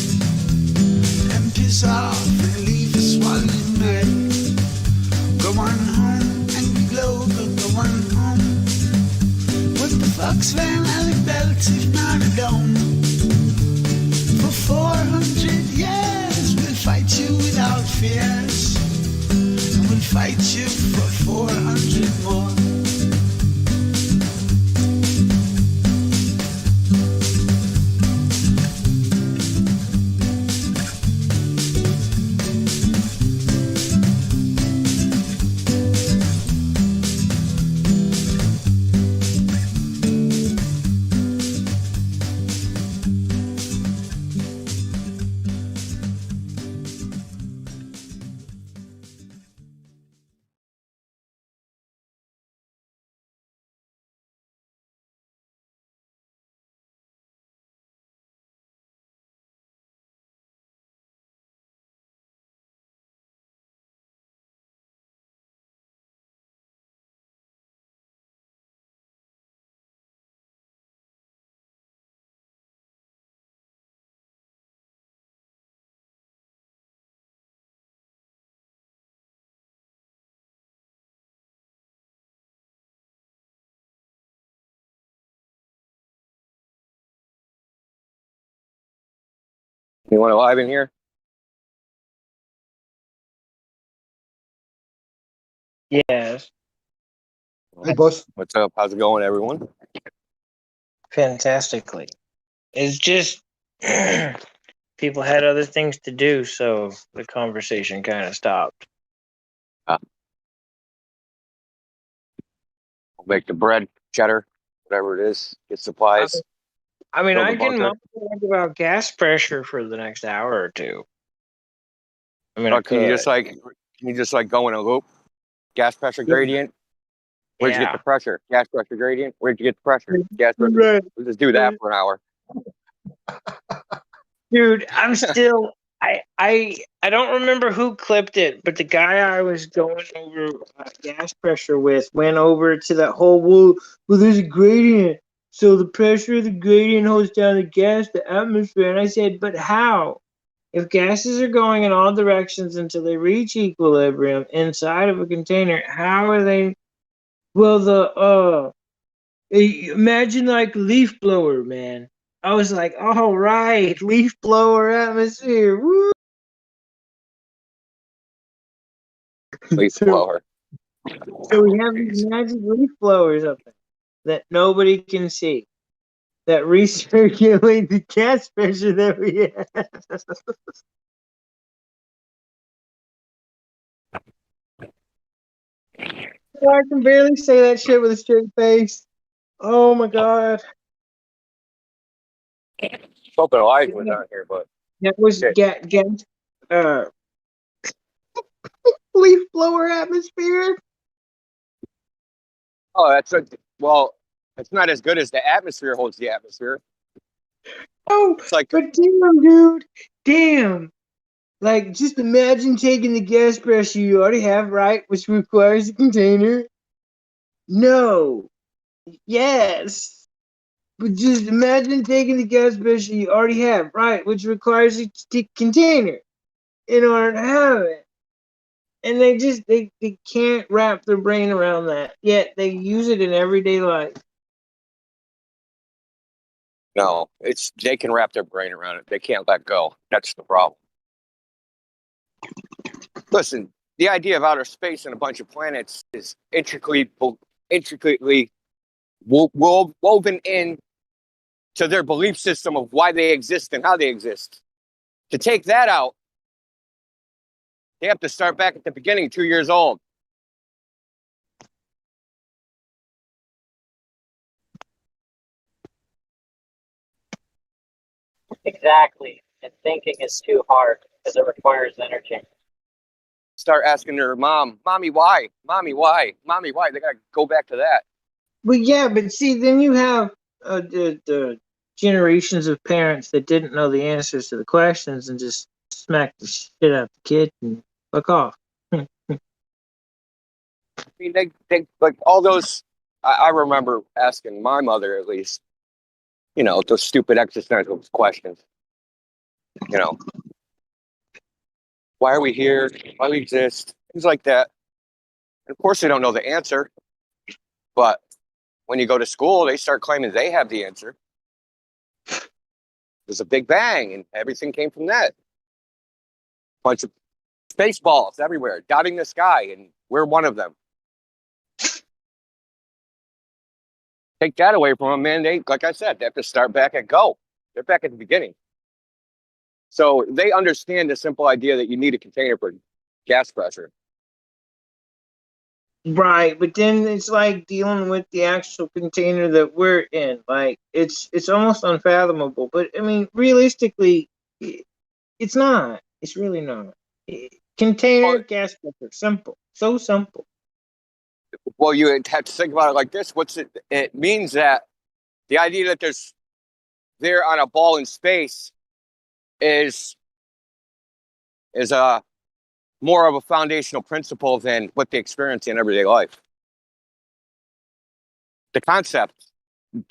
and piss off and leave us while you may. Go on home, angry Grover, go on home. What the fuck's Van Allen belt if not a dome? For 400 years we'll fight you without fears, and we'll fight you for 400 more. You want to live in here? Yes. Hey, boss. What's up? How's it going, everyone? Fantastically. It's just people had other things to do, so the conversation kind of stopped. We'll make the bread, cheddar, whatever it is. Get supplies. I mean, Build a I can bunker. talk about gas pressure for the next hour or two. I mean, I Can you could. just go in a loop? Gas pressure gradient. Where'd you get the pressure? Gas pressure gradient. Where'd you get the pressure? Gas pressure. Right. We'll just do that for an hour. Dude, I'm still. I don't remember who clipped it, but the guy I was going over gas pressure with went over to that whole well, there's a gradient, so the pressure of the gradient holds down the gas, the atmosphere, and I said, but how? if gases are going in all directions until they reach equilibrium inside of a container, how are they? Well, imagine like leaf blower, man. I was like, all right, leaf blower atmosphere. Woo! Leaf blower. So we have these magic leaf blowers up there that nobody can see, that recirculate the gas pressure that we have. I can barely say that shit with a straight face. Oh my god. Hoping Elijah was on here, but That was okay. uh leaf blower atmosphere. Oh, that's a, well, it's not as good as the atmosphere holds the atmosphere. Oh, it's like, but damn, dude. Damn. Like, just imagine taking the gas pressure you already have, right? Which requires a container. No. Yes. But just imagine taking the gas pressure you already have, right? Which requires a container in order to have it. And they can't wrap their brain around that. Yet they use it in everyday life. no, it's they can wrap their brain around it. They can't let go. That's the problem. Listen, the idea of outer space and a bunch of planets is intricately woven in to their belief system of why they exist and how they exist. To take that out, they have to start back at the beginning, 2 years old. Exactly. And thinking is too hard because it requires energy. Start asking their mom, Mommy, why? Mommy, why? Mommy, why? They got to go back to that. Well, yeah, but see, then you have the generations of parents that didn't know the answers to the questions and just smacked the shit out the kid and fuck off. I mean, they like all those. I remember asking my mother, at least, you know, those stupid existential questions. You know, why are we here? Why do we exist? Things like that. And of course, they don't know the answer. But when you go to school, they start claiming they have the answer. There's a big bang, and everything came from that. Bunch of space balls everywhere, dotting the sky, and we're one of them. Take that away from them, man. They, like I said, they have to start back at go. They're back at the beginning. So they understand the simple idea that you need a container for gas pressure. Right, but then it's like dealing with the actual container that we're in. Like it's almost unfathomable. But I mean, realistically, it's not. It's really not. Container gas pressure, simple, so simple. Well, you have to think about it like this. What's it? It means that the idea that they're on a ball in space is a more of a foundational principle than what they experience in everyday life. The concept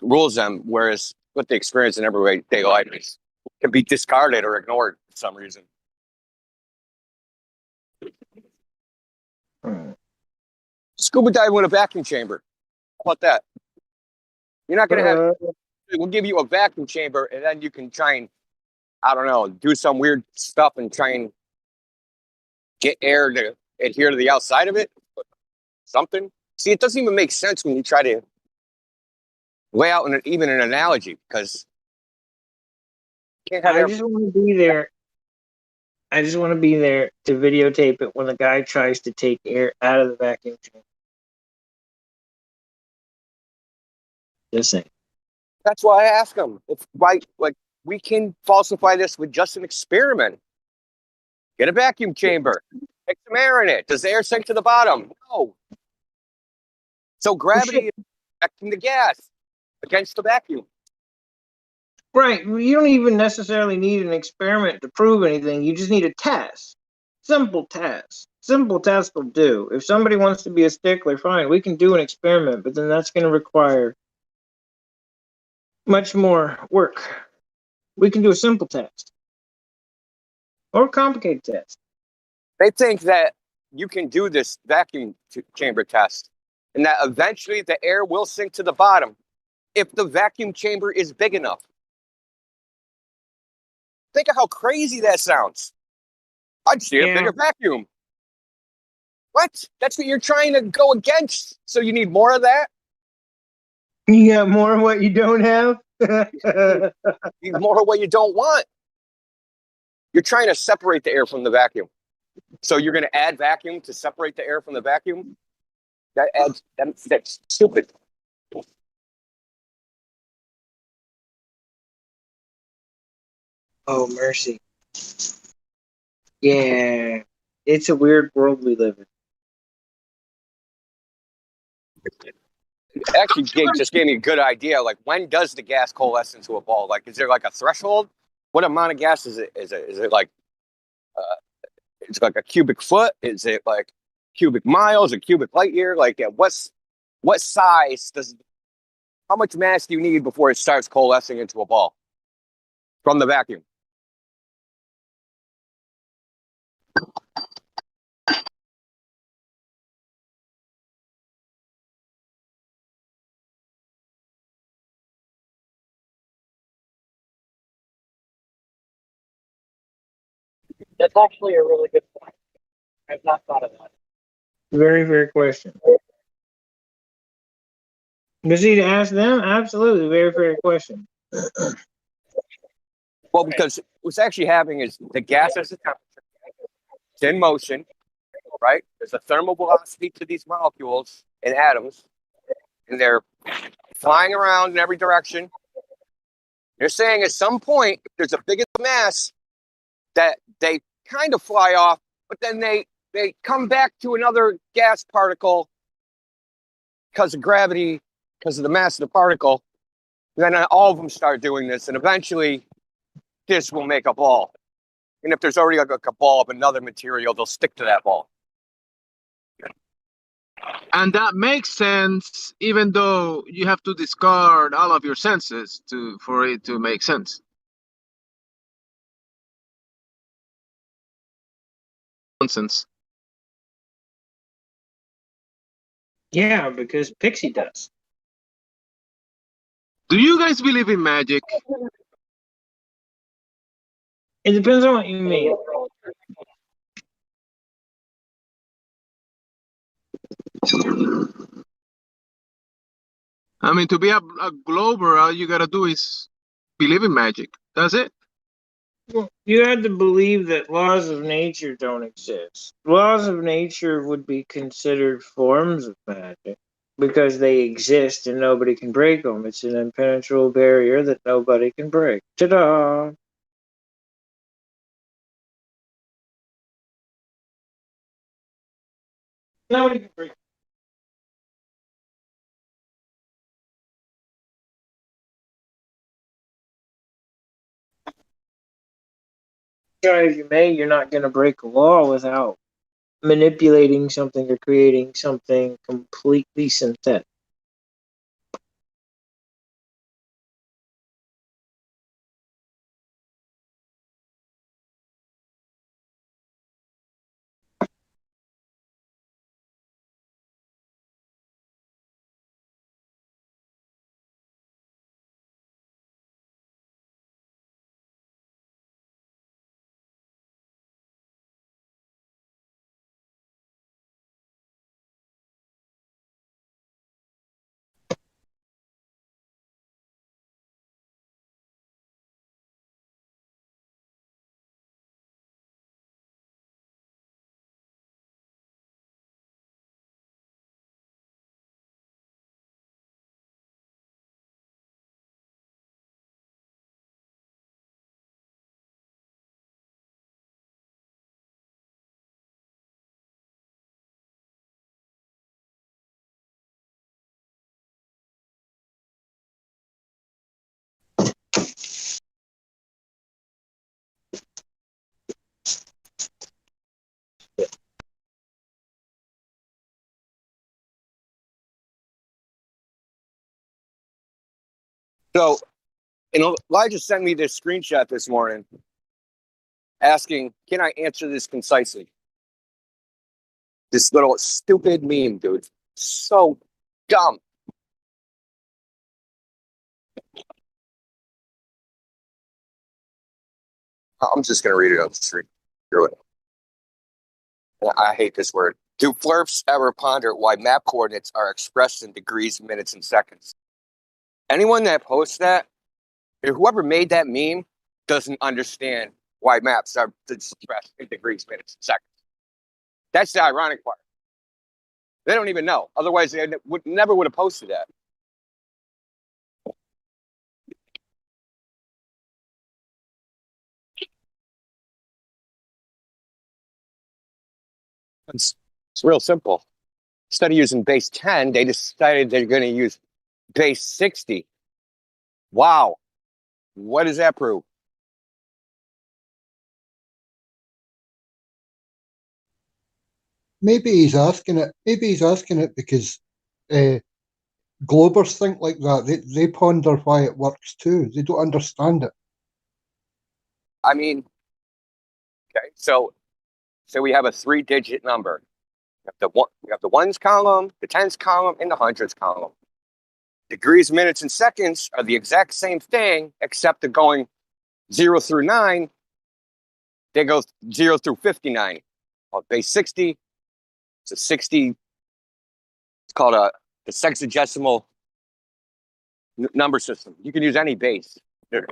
rules them, whereas what they experience in everyday life can be discarded or ignored for some reason. Scuba diving with a vacuum chamber. How about that? You're not going to have. We'll give you a vacuum chamber, and then you can try and, I don't know, do some weird stuff and try and get air to adhere to the outside of it. Something. See, it doesn't even make sense when you try to lay out even an analogy, because you can't have I just want to be there. I just want to be there to videotape it when the guy tries to take air out of the vacuum chamber. Just saying. That's why I ask them. If we can falsify this with just an experiment. Get a vacuum chamber. Take some air in it. Does the air sink to the bottom? No. So gravity is affecting the gas against the vacuum. Right. You don't even necessarily need an experiment to prove anything. You just need a test. Simple test. Simple test will do. If somebody wants to be a stickler, fine, we can do an experiment, but then that's going to require much more work. We can do a simple test. or complicated test. They think that you can do this vacuum chamber test and that eventually the air will sink to the bottom if the vacuum chamber is big enough. Think of how crazy that sounds. I'd see a bigger vacuum. What? That's what you're trying to go against. So you need more of that? You got more of what you don't have? You need more of what you don't want. You're trying to separate the air from the vacuum. So you're going to add vacuum to separate the air from the vacuum? That's stupid. Oh, mercy. Yeah. It's a weird world we live in. Actually, Gig just gave me a good idea. Like, when does the gas coalesce into a ball? Like, is there like a threshold? What amount of gas is it? Is it like, it's like a cubic foot? Is it like cubic miles, a cubic light year? Like, what size how much mass do you need before it starts coalescing into a ball from the vacuum? That's actually a really good point. I've not thought of that. Very fair question. Was he to ask them? Absolutely, very fair question. Well, because what's actually happening is the gas has a temperature. It's in motion, right? There's a thermal velocity to these molecules and atoms, and they're flying around in every direction. They're saying at some point, if there's a big enough mass, that they kind of fly off, but then they come back to another gas particle because of gravity, because of the mass of the particle. And then all of them start doing this, and eventually this will make a ball. And if there's already like a ball of another material, they'll stick to that ball. And that makes sense, even though you have to discard all of your senses for it to make sense. Nonsense. Yeah, because Pixie does. Do you guys believe in magic? It depends on what you mean. I mean, to be a glober, all you gotta do is believe in magic. That's it. Well, you had to believe that laws of nature don't exist. Laws of nature would be considered forms of magic because they exist and nobody can break them. It's an impenetrable barrier that nobody can break. Ta-da! Nobody can break. Try as you may, you're not going to break a law without manipulating something or creating something completely synthetic. So, Elijah sent me this screenshot this morning, asking, can I answer this concisely? This little stupid meme, dude. So dumb. I'm just going to read it on the street. I hate this word. Do flurfs ever ponder why map coordinates are expressed in degrees, minutes, and seconds? Anyone that posts that, whoever made that meme, doesn't understand why maps are expressed in degrees, minutes, and seconds. That's the ironic part. They don't even know. Otherwise, they never would have posted that. It's real simple. Instead of using base 10, they decided they're going to use base 60. Wow. What does that prove? Maybe he's asking it. Maybe he's asking it because Globers think like that. They ponder why it works too. They don't understand it. I mean, okay, so we have a 3-digit number. We have the ones column, the tens column, and the hundreds column. Degrees, minutes, and seconds are the exact same thing, except they're going 0 through 9. They go 0 through 59. On base 60, it's a 60. It's called the sexagesimal number system. You can use any base. It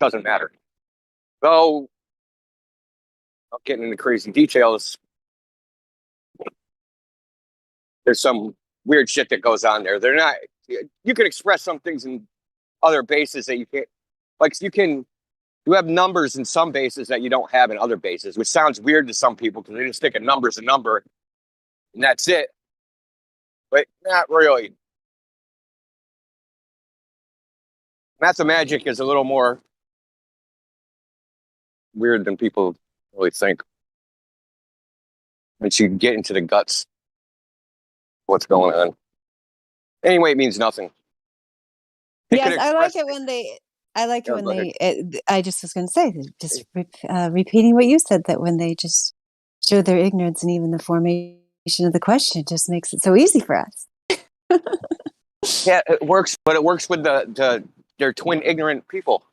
doesn't matter. Though, I'm getting into crazy details. There's some weird shit that goes on there. They're not. You can express some things in other bases that you can't. Like you have numbers in some bases that you don't have in other bases, which sounds weird to some people because they just think a number's a number, and that's it. But not really. Mathemagic is a little more weird than people really think. Once you get into the guts of what's going on. Anyway, it means nothing. Yes, I like it when they. I like it when they. I just was going to say, just repeating what you said, that when they just show their ignorance and even the formation of the question just makes it so easy for us. Yeah, it works, but it works with their twin ignorant people.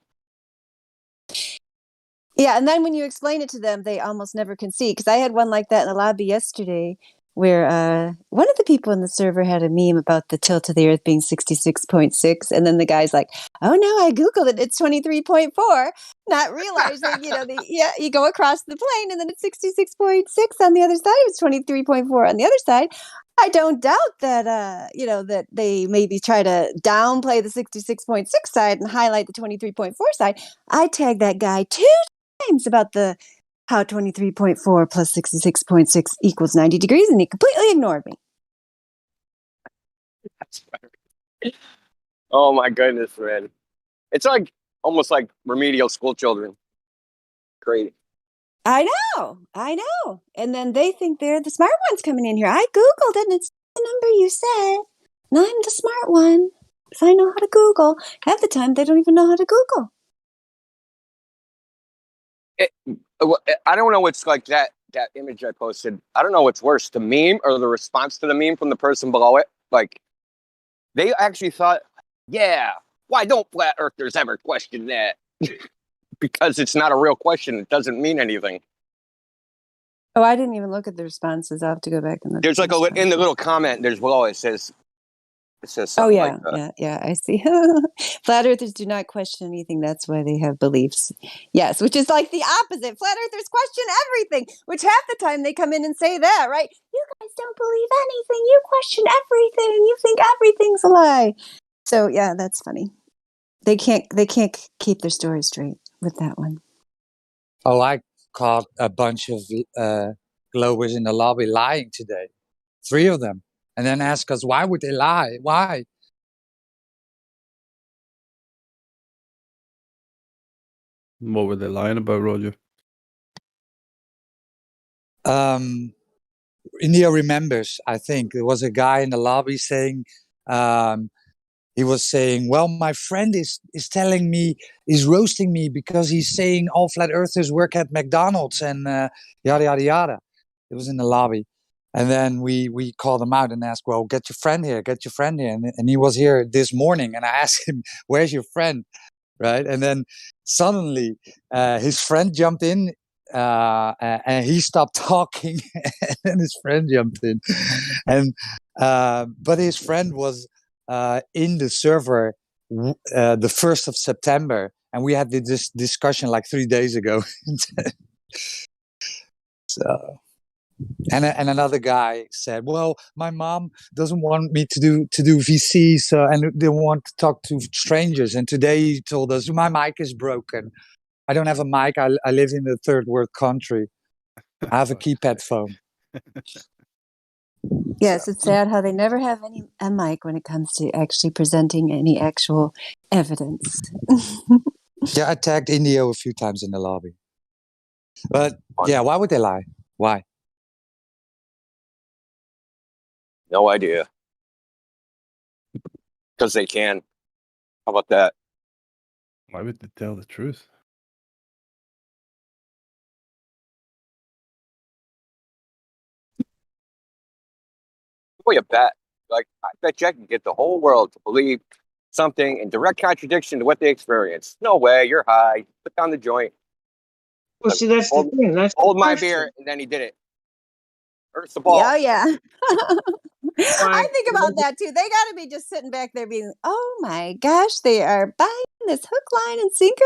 Yeah, and then when you explain it to them, they almost never can see. Because I had one like that in the lobby yesterday, where one of the people in the server had a meme about the tilt of the Earth being 66.6, and then the guy's like, "Oh no, I googled it; it's 23.4," not realizing, you go across the plane, and then it's 66.6 on the other side. It's 23.4 on the other side. I don't doubt that that they maybe try to downplay the 66.6 side and highlight the 23.4 side. I tagged that guy 2 times about how 23.4 plus 66.6 equals 90 degrees, and he completely ignored me. Oh my goodness, man. It's like almost like remedial school children. Great. I know. And then they think they're the smart ones coming in here. I Googled it, and it's the number you said. And I'm the smart one because I know how to Google. Half the time, they don't even know how to Google. I don't know what's like that image I posted. I don't know what's worse, the meme or the response to the meme from the person below it. Like, they actually thought, yeah, why don't flat earthers ever question that? Because it's not a real question. It doesn't mean anything. Oh, I didn't even look at the responses. I'll have to go back and look. There's like in the little comment, there's below it says oh yeah, yeah, I see. Flat earthers do not question anything. That's why they have beliefs. Yes, which is like the opposite. Flat earthers question everything, which half the time they come in and say that, right? You guys don't believe anything. You question everything. You think everything's a lie. So yeah, that's funny. They can't keep their story straight with that one. Oh, I caught a bunch of Globers in the lobby lying today. 3 of them. And then ask us, why would they lie? Why? What were they lying about, Roger? India remembers, I think. There was a guy in the lobby saying he was saying, well, my friend is telling me, is roasting me because he's saying all flat earthers work at McDonald's and yada, yada, yada. It was in the lobby. And then we called him out and asked, well, get your friend here. And he was here this morning. And I asked him, where's your friend? Right. And then suddenly his friend jumped in and he stopped talking. And then his friend jumped in. And but his friend was in the server the 1st of September. And we had this discussion like 3 days ago. So. And another guy said, well, my mom doesn't want me to do VCs and they want to talk to strangers. And today he told us, my mic is broken. I don't have a mic. I live in a third world country. I have a keypad phone. Yes, it's sad how they never have a mic when it comes to actually presenting any actual evidence. Yeah, I tagged Indio a few times in the lobby. But yeah, why would they lie? Why? No idea. Because they can. How about that? Why would they tell the truth? Well, you bet. Like, I bet you I can get the whole world to believe something in direct contradiction to what they experience. No way, you're high. Put down the joint. Well, see, that's the thing. That's hold my beer, and then he did it. Earth the ball. Yeah, yeah. I think about that too. They got to be just sitting back there being, oh my gosh, they are buying this hook, line, and sinker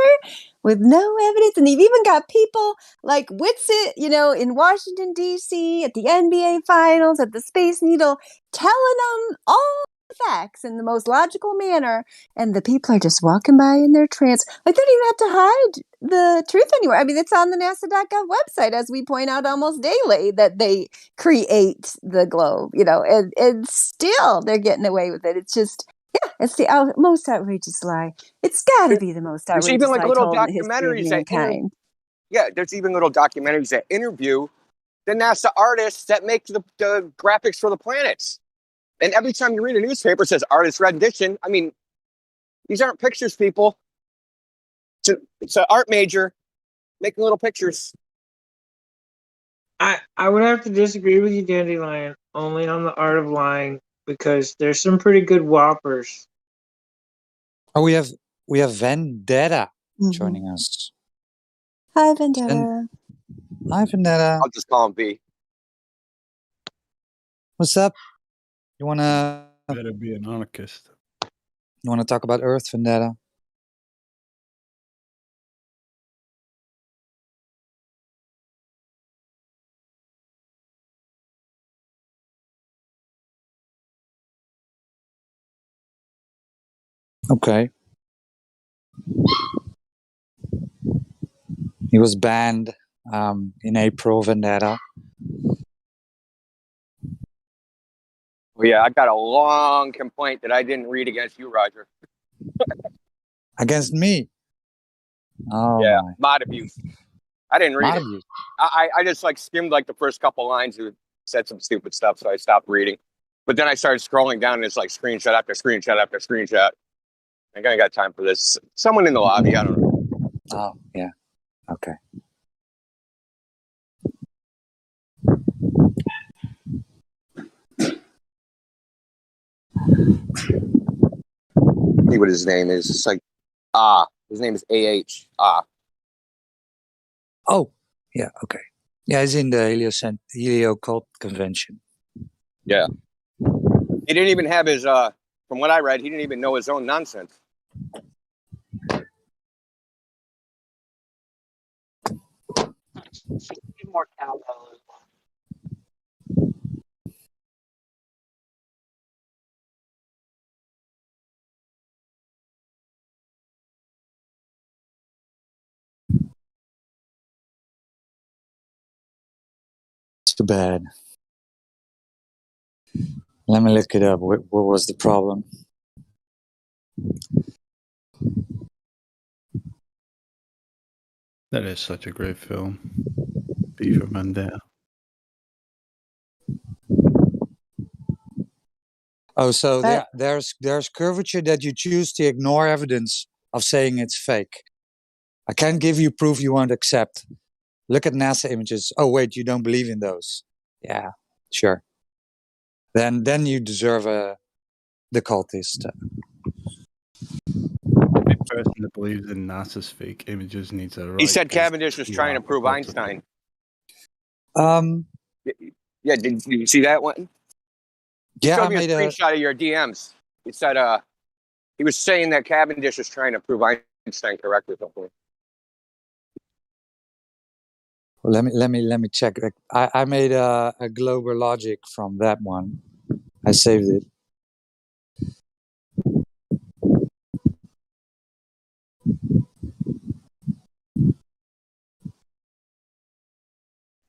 with no evidence. And you've even got people like Whitsitt, in Washington, D.C., at the NBA Finals, at the Space Needle, telling them all the facts in the most logical manner. And the people are just walking by in their trance. Like, they don't even have to hide the truth anywhere. I mean, it's on the NASA.gov website, as we point out almost daily, that they create the globe, and still they're getting away with it. It's just, it's the most outrageous lie. It's got to be the most There's outrageous even like lie little told in the history of documentaries mankind. there's even little documentaries that interview the NASA artists that make the graphics for the planets. And every time you read a newspaper, it says artist rendition. I mean, these aren't pictures, people. It's an art major making little pictures. I would have to disagree with you, Dandelion, only on the art of lying, because there's some pretty good whoppers. Oh, we have Vendetta joining us. Hi, Vendetta. Hi, Vendetta. I'll just call him V. What's up? You wanna better be an anarchist. You wanna talk about Earth, Vendetta? Okay. He was banned in April, Vendetta. Well, yeah, I got a long complaint that I didn't read against you, Roger. Against me? Oh, yeah, my. mod abuse. I didn't read Mod it. abuse. I just skimmed the first couple lines who said some stupid stuff, so I stopped reading. But then I started scrolling down and it's like screenshot after screenshot after screenshot. I ain't got time for this. Someone in the lobby, I don't know. Oh, yeah. Okay. See what his name is. It's like his name is AH. Oh, yeah, okay. Yeah, he's in the Helio Cult Convention. Yeah. He didn't even have his from what I read, he didn't even know his own nonsense. More cowbell. It's too bad. Let me look it up. What was the problem? That is such a great film. V for Vendetta. Oh, so there's curvature that you choose to ignore evidence of saying it's fake. I can't give you proof you won't accept. Look at NASA images. Oh, wait, you don't believe in those? Yeah, sure. Then you deserve the cultist. The person that believes in NASA's fake images needs a right. He said Cavendish was trying to prove Einstein. Yeah, did you see that one? Yeah, I made a screenshot of your DMs. He said he was saying that Cavendish was trying to prove Einstein correct or something. Well, let me check. I made a global logic from that one. I saved it.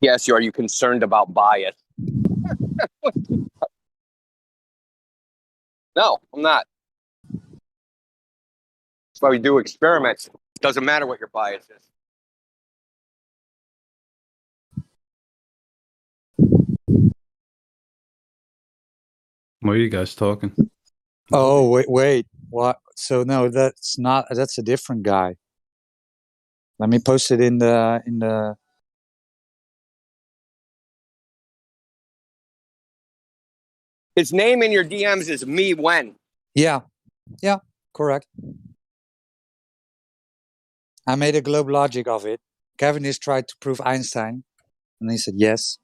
Yes, are you concerned about bias? No, I'm not. That's why we do experiments. It doesn't matter what your bias is. Why are you guys talking? Oh, wait. What? So no, that's a different guy. Let me post it in the. His name in your DMs is Me Wen. Yeah, correct. I made a globe logic of it. Cavendish tried to prove Einstein, and he said yes.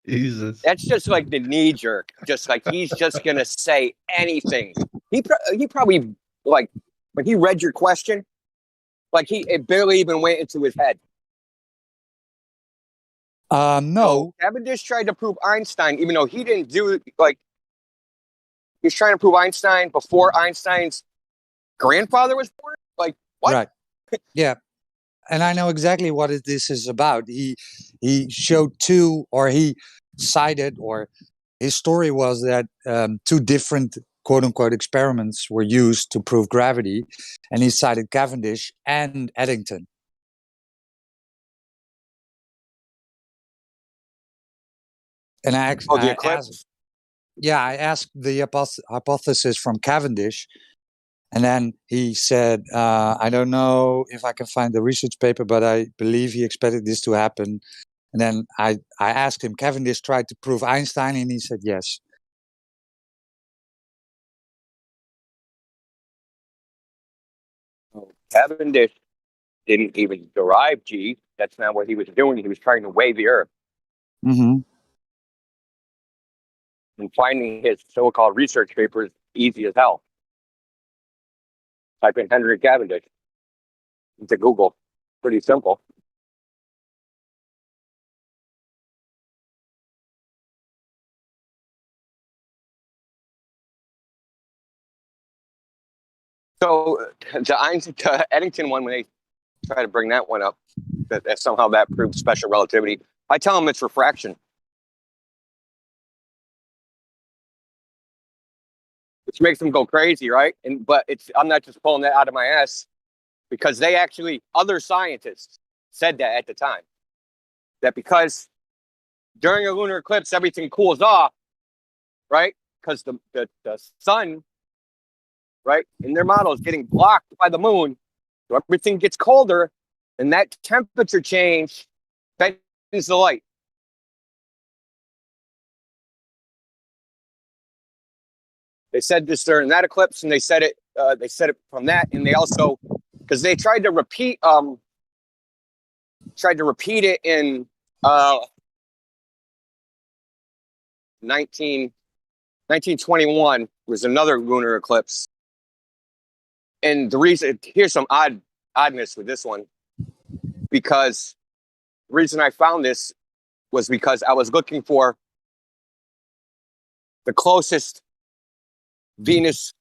Jesus. That's just like the knee jerk. Just like he's just gonna say anything. He probably, like, when he read your question, like it barely even went into his head. No. So Cavendish tried to prove Einstein, even though he didn't do, like, he's trying to prove Einstein before Einstein's grandfather was born. Like, what? Right. Yeah. And I know exactly what this is about. He showed he cited, or his story was that 2 different quote unquote experiments were used to prove gravity, and he cited Cavendish and Eddington. And I asked the hypothesis from Cavendish. And then he said, I don't know if I can find the research paper, but I believe he expected this to happen. And then I asked him, Cavendish tried to prove Einstein, and he said yes. Cavendish didn't even derive G. That's not what he was doing. He was trying to weigh the Earth. Mm-hmm. And finding his so-called research papers easy as hell. Type in Henry Cavendish into Google. Pretty simple. So the Eddington one, when they try to bring that one up, that somehow that proves special relativity, I tell them it's refraction. Which makes them go crazy, right? But I'm not just pulling that out of my ass, because other scientists said that at the time. That because during a lunar eclipse, everything cools off, right? Because the sun, right, in their model is getting blocked by the moon. So everything gets colder, and that temperature change bends the light. They said this during that eclipse, and they said it from that, and they also, because they tried to repeat it in 1921 was another lunar eclipse. And the reason, here's some oddness with this one, because the reason I found this was because I was looking for the closest Venus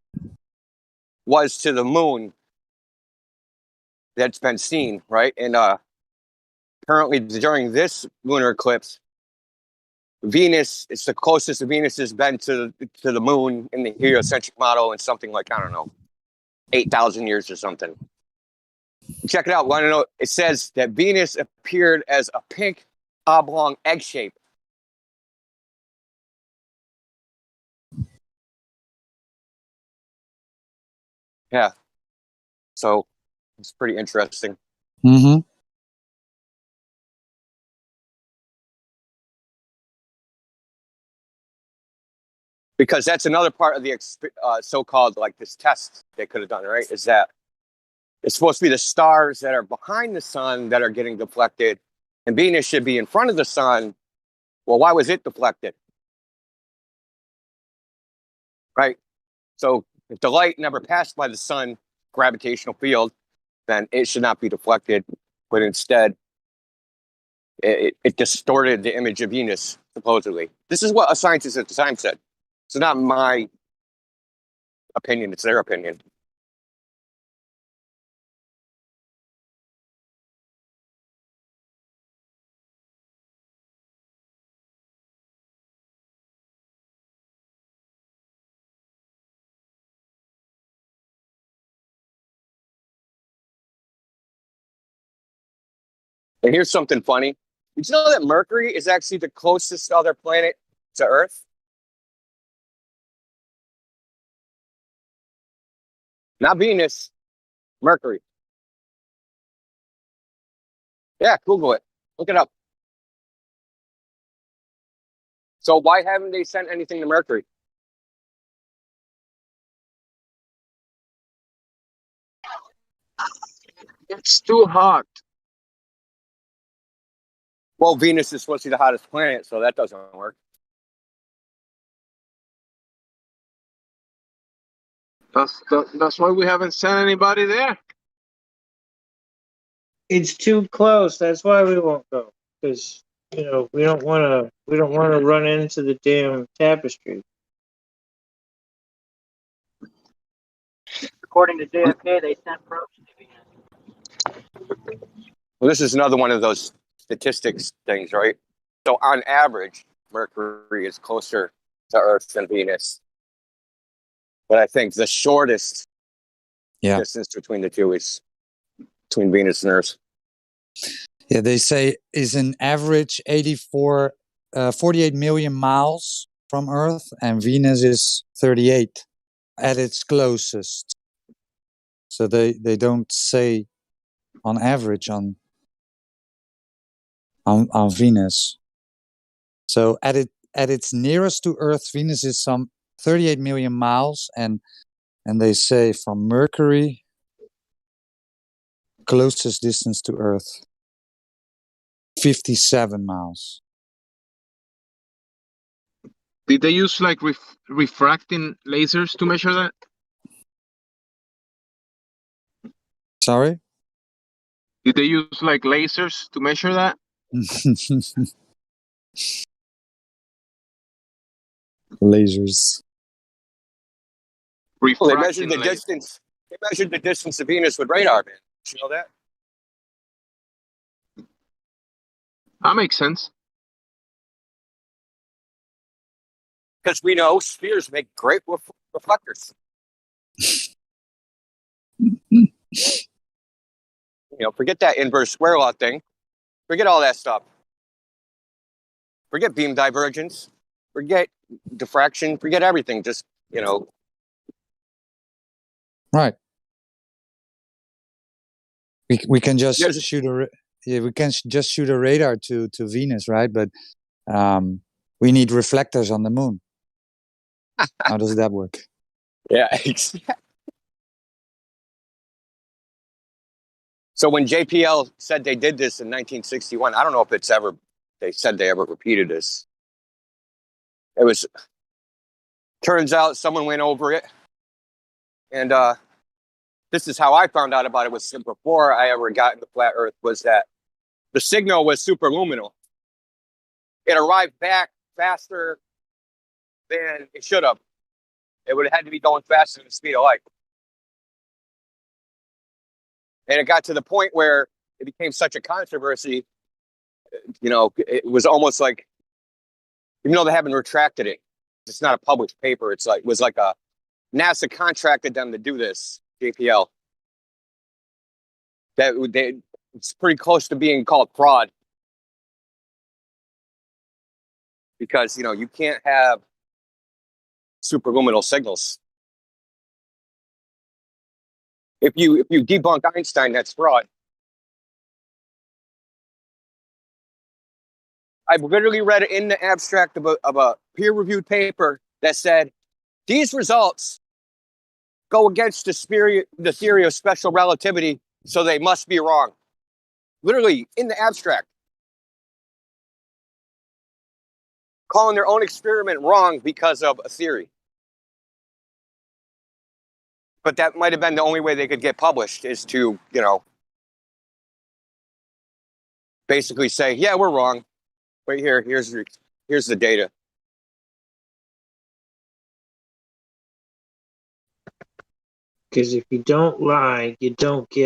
was to the moon that's been seen, right? And currently during this lunar eclipse, Venus, it's the closest Venus has been to the moon in the heliocentric model in something like, I don't know, 8,000 years or something. Check it out. Want to know? It says that Venus appeared as a pink oblong egg shape. Yeah. So it's pretty interesting. Mm-hmm. Because that's another part of the so-called like this test they could have done, right? Is that it's supposed to be the stars that are behind the sun that are getting deflected, and Venus should be in front of the sun. Well, why was it deflected? Right? So if the light never passed by the sun gravitational field, then it should not be deflected, but instead it distorted the image of Venus, supposedly. This is what a scientist at the time said. It's not my opinion, it's their opinion. And here's something funny. Did you know that Mercury is actually the closest other planet to Earth? Not Venus, Mercury. Yeah, Google it. Look it up. So why haven't they sent anything to Mercury? It's too hot. Well, Venus is supposed to be the hottest planet, so that doesn't work. That's why we haven't sent anybody there. It's too close. That's why we won't go. Because we don't want to run into the damn tapestry. According to JFK, they sent probes to Venus. Well, this is another one of those statistics things, right? So on average, Mercury is closer to Earth than Venus. But I think the shortest distance between the two is between Venus and Earth. Yeah, they say is an average 48 million miles from Earth, and Venus is 38 at its closest. So they don't say on average on Venus. So at its nearest to Earth, Venus is some 38 million miles, and they say from Mercury, closest distance to Earth, 57 miles. Did they use like refracting lasers to measure that? Sorry? Did they use like lasers to measure that? Lasers. Well, they measured the distance. They measured the distance of Venus with radar, man. Did you know that? That makes sense. Because we know spheres make great reflectors. Forget that inverse square law thing. Forget all that stuff. Forget beam divergence. Forget diffraction. Forget everything. Just, Right. We can just shoot a radar to Venus, right? But we need reflectors on the moon. How does that work? Yeah, exactly. So when JPL said they did this in 1961, I don't know if they said they ever repeated this. Turns out someone went over it. And this is how I found out about it was before I ever got into flat Earth, was that the signal was superluminal. It arrived back faster than it should have. It would have had to be going faster than the speed of light. And it got to the point where it became such a controversy, it was almost like, even though they haven't retracted it, it's not a published paper. It was like a NASA contracted them to do this, JPL. It's pretty close to being called fraud. Because, you can't have superluminal signals. If you debunk Einstein, that's fraud. I've literally read it in the abstract of a peer-reviewed paper that said these results go against the theory of special relativity, so they must be wrong. Literally in the abstract. Calling their own experiment wrong because of a theory. But that might have been the only way they could get published, is to, basically say, yeah, we're wrong. Right here, here's the data. Because if you don't lie, you don't get